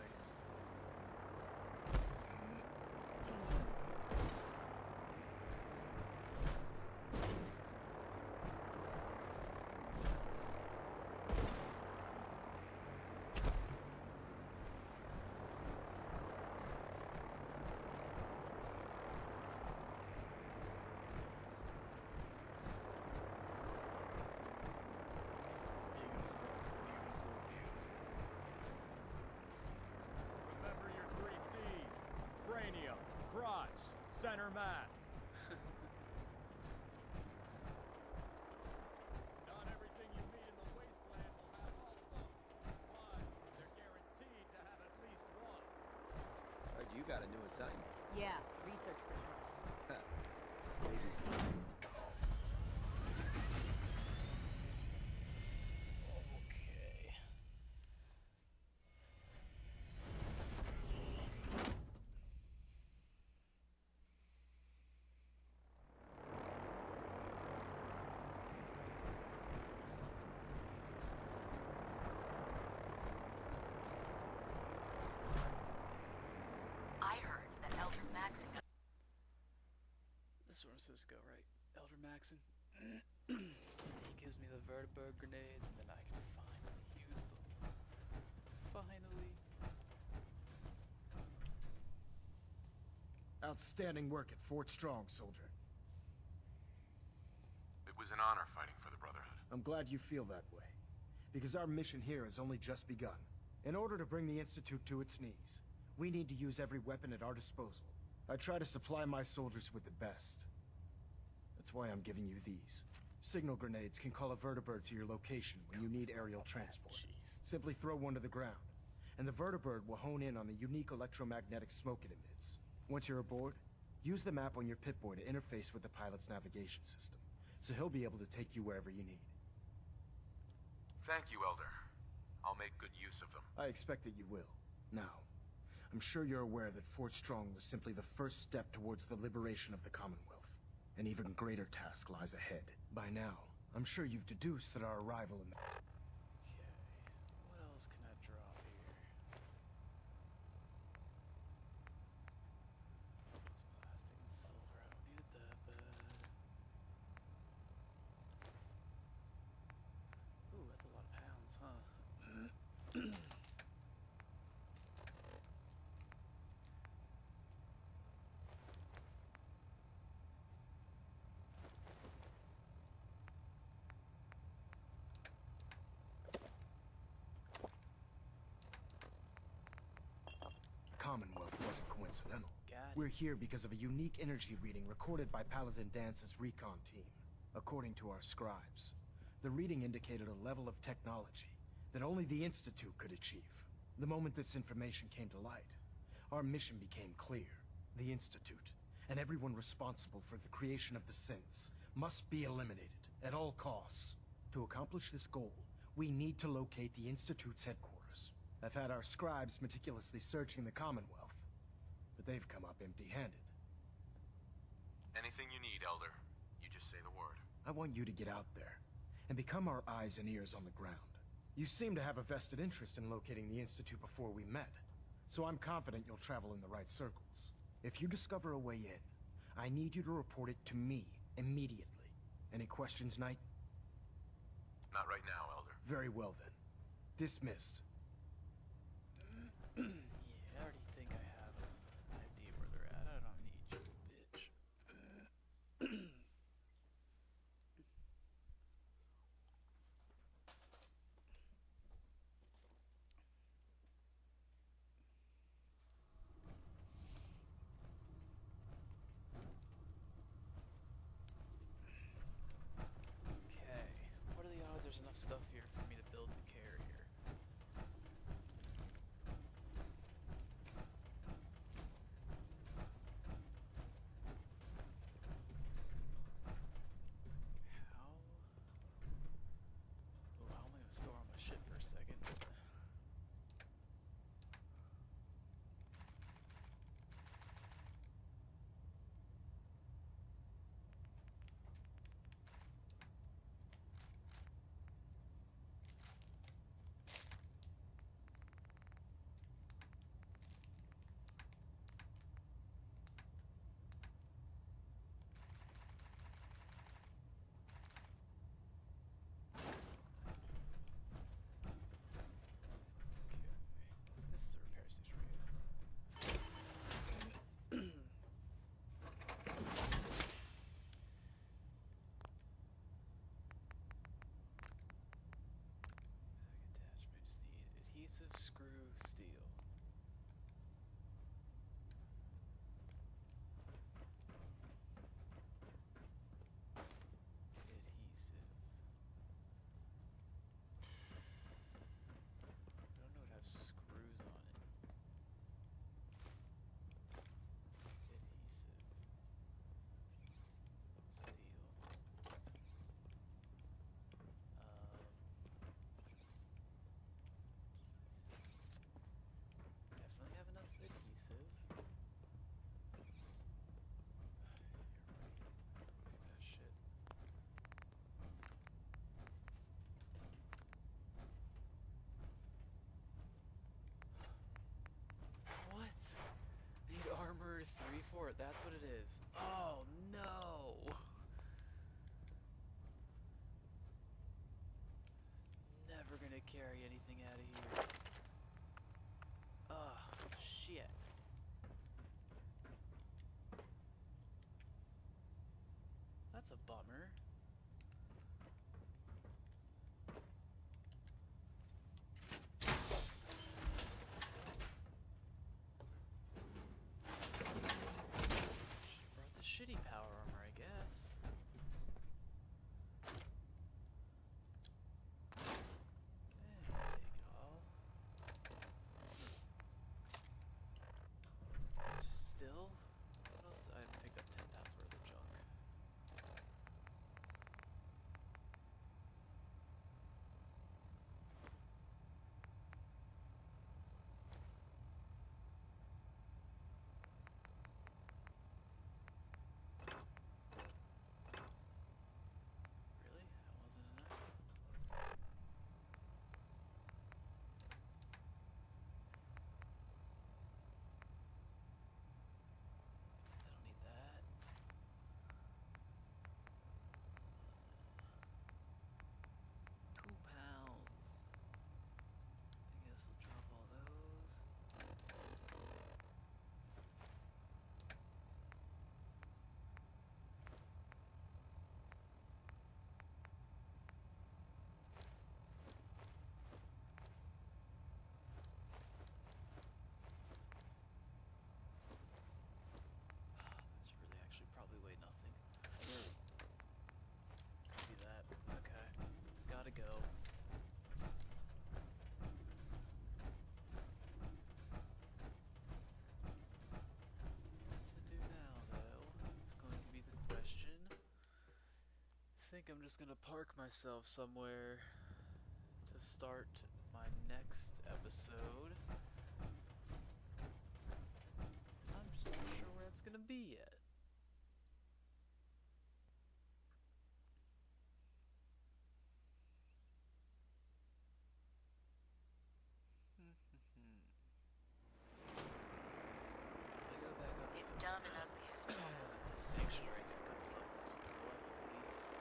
Nice. Remember your 3 C's. Cranium, crotch, center mass. Not everything you meet in the wasteland will have all of them, but they're guaranteed to have at least one. Heard you got a new assignment. Yeah, research patrol. Maybe so. Okay. I heard that Elder Maxon. This is where I'm supposed to go, right? Elder Maxon. And he gives me the vertibird grenades, and then I can finally use them. Finally. Outstanding work at Fort Strong, soldier. It was an honor fighting for the Brotherhood. I'm glad you feel that way, because our mission here has only just begun. In order to bring the Institute to its knees, we need to use every weapon at our disposal. I try to supply my soldiers with the best. That's why I'm giving you these. Signal grenades can call a vertibird to your location when you need aerial transport. Simply throw one to the ground, and the vertibird will hone in on the unique electromagnetic smoke it emits. Once you're aboard, use the map on your Pip-Boy to interface with the pilot's navigation system, so he'll be able to take you wherever you need. Thank you, Elder. I'll make good use of them. I expect that you will. Now, I'm sure you're aware that Fort Strong was simply the first step towards the liberation of the Commonwealth. An even greater task lies ahead. By now, I'm sure you've deduced that our arrival in the... Okay. What else can I drop here? It's plastic and silver. I don't need it that bad. Ooh, that's a lot of pounds, huh? Commonwealth wasn't coincidental. Got it. We're here because of a unique energy reading recorded by Paladin Dance's recon team. According to our scribes, the reading indicated a level of technology that only the Institute could achieve. The moment this information came to light, our mission became clear. The Institute, and everyone responsible for the creation of the synths, must be eliminated at all costs. To accomplish this goal, we need to locate the Institute's headquarters. I've had our scribes meticulously searching the Commonwealth, but they've come up empty-handed. Anything you need, Elder. You just say the word. I want you to get out there and become our eyes and ears on the ground. You seem to have a vested interest in locating the Institute before we met, so I'm confident you'll travel in the right circles. If you discover a way in, I need you to report it to me immediately. Any questions, Knight? Not right now, Elder. Very well then. Dismissed. Yeah, I already think I have an idea where they're at. I don't need you, bitch. Okay, what are the odds there's enough stuff here for me to build the carrier? Store all my shit for a second. This is a repair station right here. Attachment, just need adhesive, screw, steel. Adhesive. I don't know it has screws on it. Adhesive. Steel. Definitely have enough adhesive. Through that shit. What? I need armor 3 for it. That's what it is. Oh no! Never gonna carry anything out of here. Oh shit. That's a bummer. Should've brought the shitty power armor, I guess. Okay, I'll take it all. Just still? What else? I picked up 10 pounds worth of junk. Really? That wasn't enough? I don't need that. 2 pounds. I guess I'll drop all those. This really actually probably weighed nothing. It's gonna be that. Okay. Gotta go. What to do now, though, is going to be the question. I think I'm just gonna park myself somewhere to start my next episode. I'm just not sure where it's gonna be yet. If I go back up If dumb and ugly are told, Sanctuary in a couple levels, a level at least.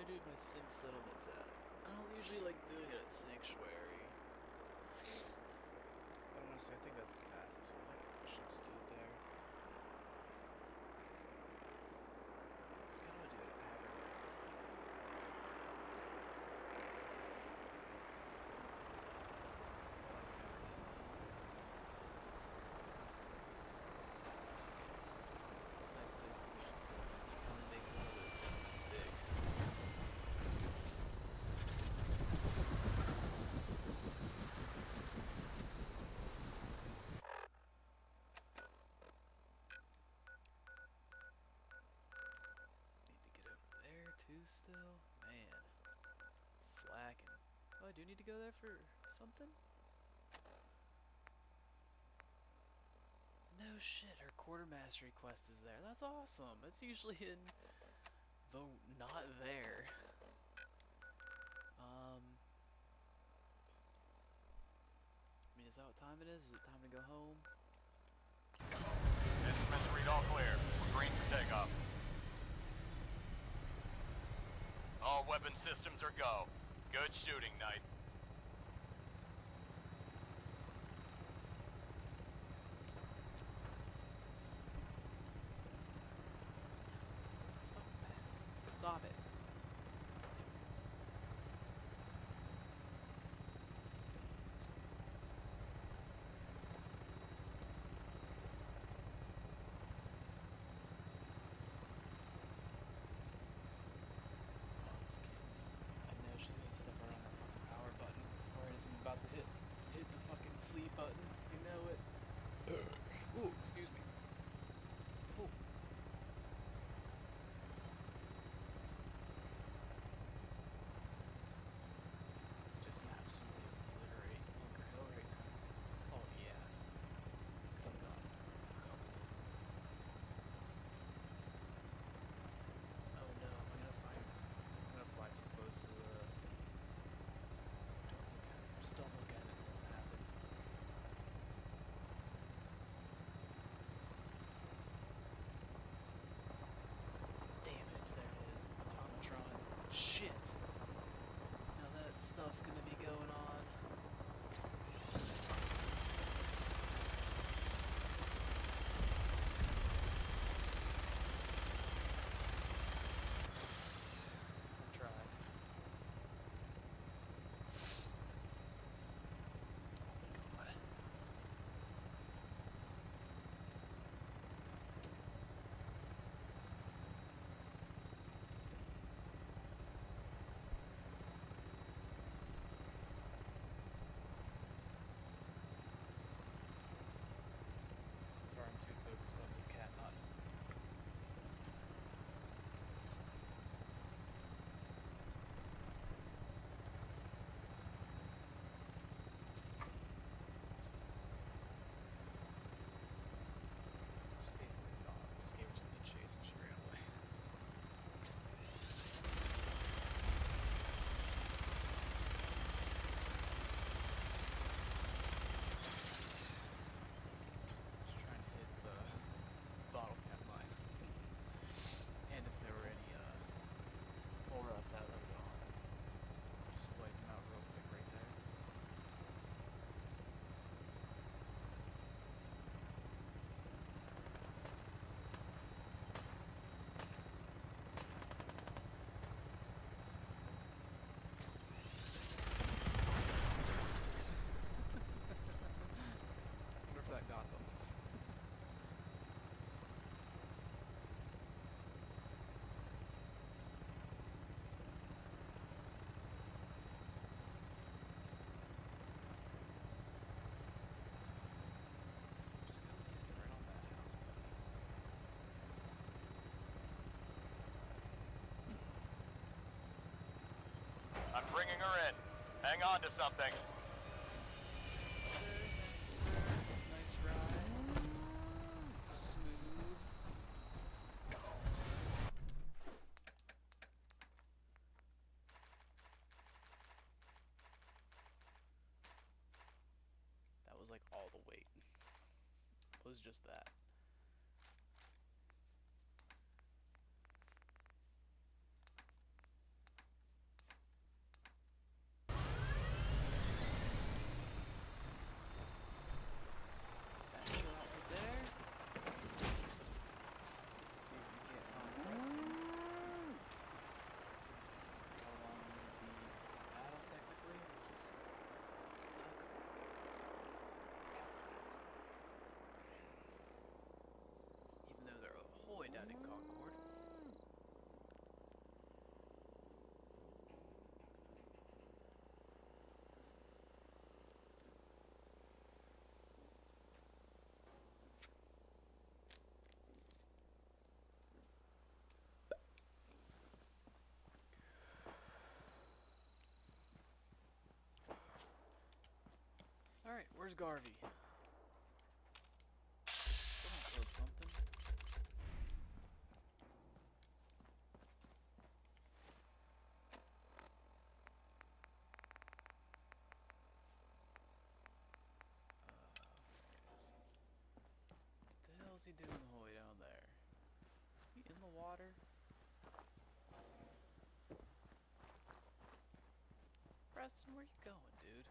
do my sim settlements at? I don't usually like doing it at Sanctuary. But honestly, I think that's the fastest one. I probably should just do it there. How do I do it at Abernathorpe? It's a nice place to be, so I'm gonna make one of those settlements big. Need to get over there too still? Man. Slacking. Oh, I do need to go there for something? No shit, her quartermastery quest is there. That's awesome. It's usually in the not there. I mean, is that what time it is? Is it time to go home? Instruments read all clear. We're green for takeoff. All weapon systems are go. Good shooting, Knight. Stop it. Oh, this kid. I know she's gonna step around that fucking power button. Right as I'm about to hit the fucking sleep button. You know it. Ooh, excuse me. Ooh. Just absolutely obliterate Bunker Hill right now. Oh yeah. Could've got a couple of them. Oh no, am I gonna fight? I'm gonna fly too close to the... Don't look at it. Just don't look at it, it won't happen. Damn it, there it is. Automatron. Shit! Now that stuff's gonna be going on. I tried. Oh my god. Sorry, I'm too focused on this cat not. Just basically a dog. Just gave her something to chase and she ran away. Just trying to hit the bottle cap mine. And if there were any more routes out, that would be awesome. Just wipe them out real quick right there. Wonder if that got them. Just go in right on that house, buddy. I'm bringing her in. Hang on to something. Sir, sir, nice ride. Smooth. That was like all the weight. Was just that. Where's Garvey? Someone killed something. What the hell is he doing all the way down there? Is he in the water? Preston, where you going, dude?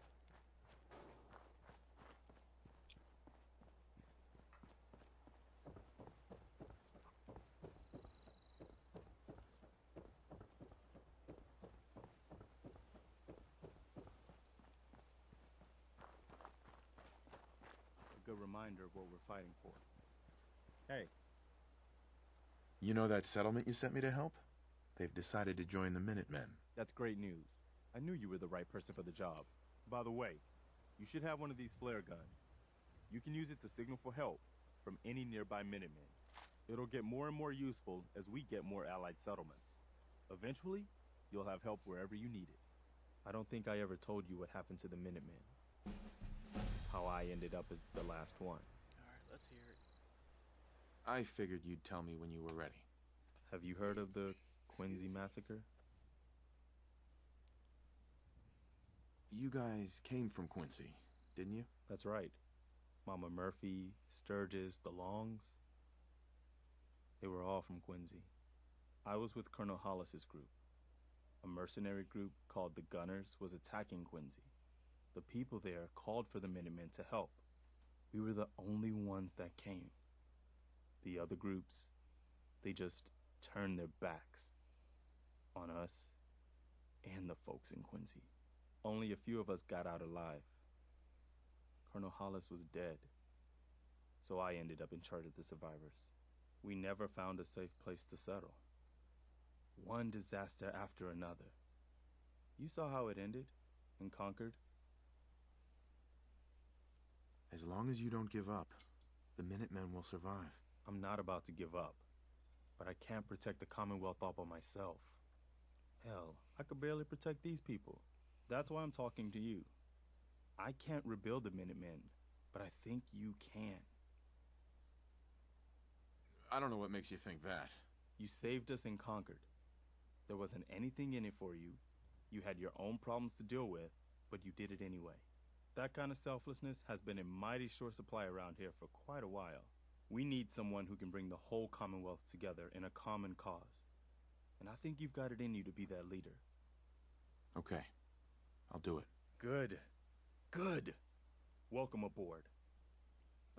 A good reminder of what we're fighting for. Hey. You know that settlement you sent me to help? They've decided to join the Minutemen. That's great news. I knew you were the right person for the job. By the way, you should have one of these flare guns. You can use it to signal for help from any nearby Minutemen. It'll get more and more useful as we get more allied settlements. Eventually, you'll have help wherever you need it. I don't think I ever told you what happened to the Minutemen. How I ended up as the last one. Alright, let's hear it. I figured you'd tell me when you were ready. Have you heard of the Quincy massacre? You guys came from Quincy, didn't you? That's right. Mama Murphy, Sturgis, the Longs. They were all from Quincy. I was with Colonel Hollis's group. A mercenary group called the Gunners was attacking Quincy. The people there called for the Minutemen to help. We were the only ones that came. The other groups, they just turned their backs on us and the folks in Quincy. Only a few of us got out alive. Colonel Hollis was dead, so I ended up in charge of the survivors. We never found a safe place to settle. One disaster after another. You saw how it ended in Concord? As long as you don't give up, the Minutemen will survive. I'm not about to give up, but I can't protect the Commonwealth all by myself. Hell, I could barely protect these people. That's why I'm talking to you. I can't rebuild the Minutemen, but I think you can. I don't know what makes you think that. You saved us in Concord. There wasn't anything in it for you. You had your own problems to deal with, but you did it anyway. That kind of selflessness has been in mighty short supply around here for quite a while. We need someone who can bring the whole Commonwealth together in a common cause. And I think you've got it in you to be that leader. Okay. I'll do it. Good. Good. Welcome aboard.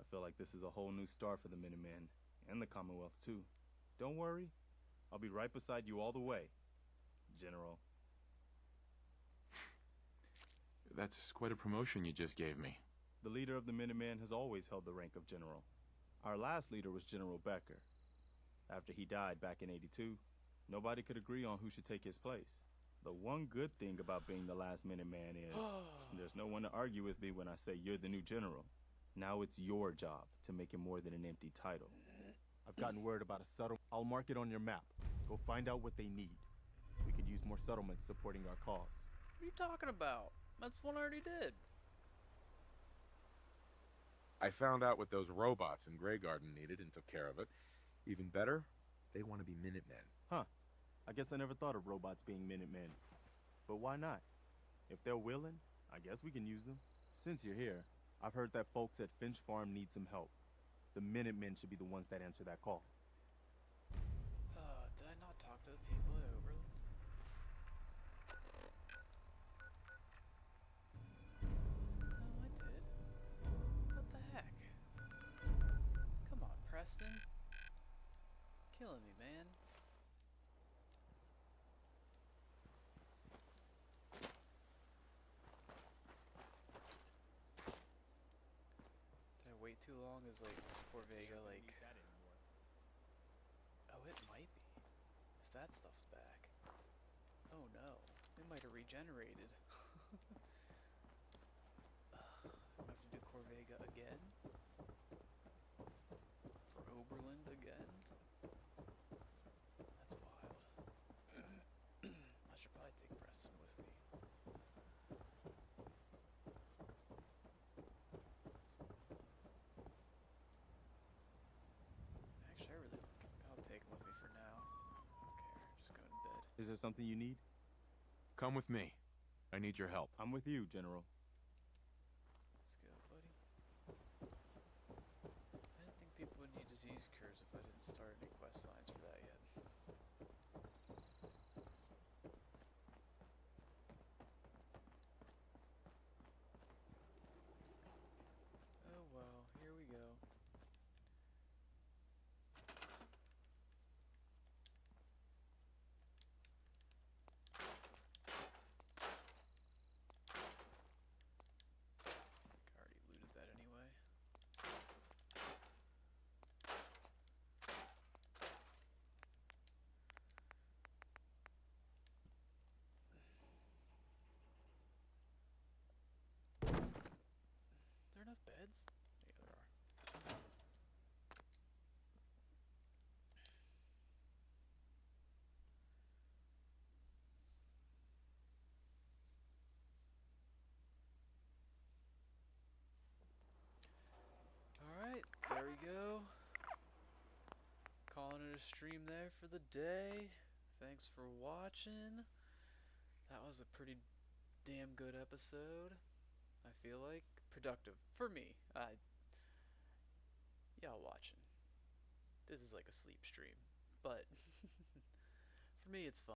I feel like this is a whole new start for the Minutemen, and the Commonwealth too. Don't worry. I'll be right beside you all the way, General. That's quite a promotion you just gave me. The leader of the Minutemen has always held the rank of General. Our last leader was General Becker. After he died back in '82, nobody could agree on who should take his place. The one good thing about being the last Minuteman is there's no one to argue with me when I say you're the new general. Now it's your job to make it more than an empty title. I've gotten word about a settlement. I'll mark it on your map. Go find out what they need. We could use more settlements supporting our cause. What are you talking about? That's the one I already did. I found out what those robots in Grey Garden needed and took care of it. Even better, they want to be Minutemen. Huh. I guess I never thought of robots being Minutemen. But why not? If they're willing, I guess we can use them. Since you're here, I've heard that folks at Finch Farm need some help. The Minutemen should be the ones that answer that call. Did I not talk to the people at Oberlin? No, I did. What the heck? Come on, Preston. Killing me, man. Did I wait too long? Is like Corvega like? Oh, it might be. If that stuff's back. Oh no, it might have regenerated. Ugh, I have to do Corvega again? For Oberland again? That's wild. I should probably take Preston with me. Is there something you need? Come with me. I need your help. I'm with you, General. Let's go, buddy. I didn't think people would need disease cures if I didn't start any quest lines for that yet. Oh well, here we go. I already looted that anyway. There enough beds? Yeah, there are. Alright, there we go. Calling it a stream there for the day. Thanks for watching. That was a pretty damn good episode. I feel like productive for me. Y'all watching. This is like a sleep stream, but for me it's fun.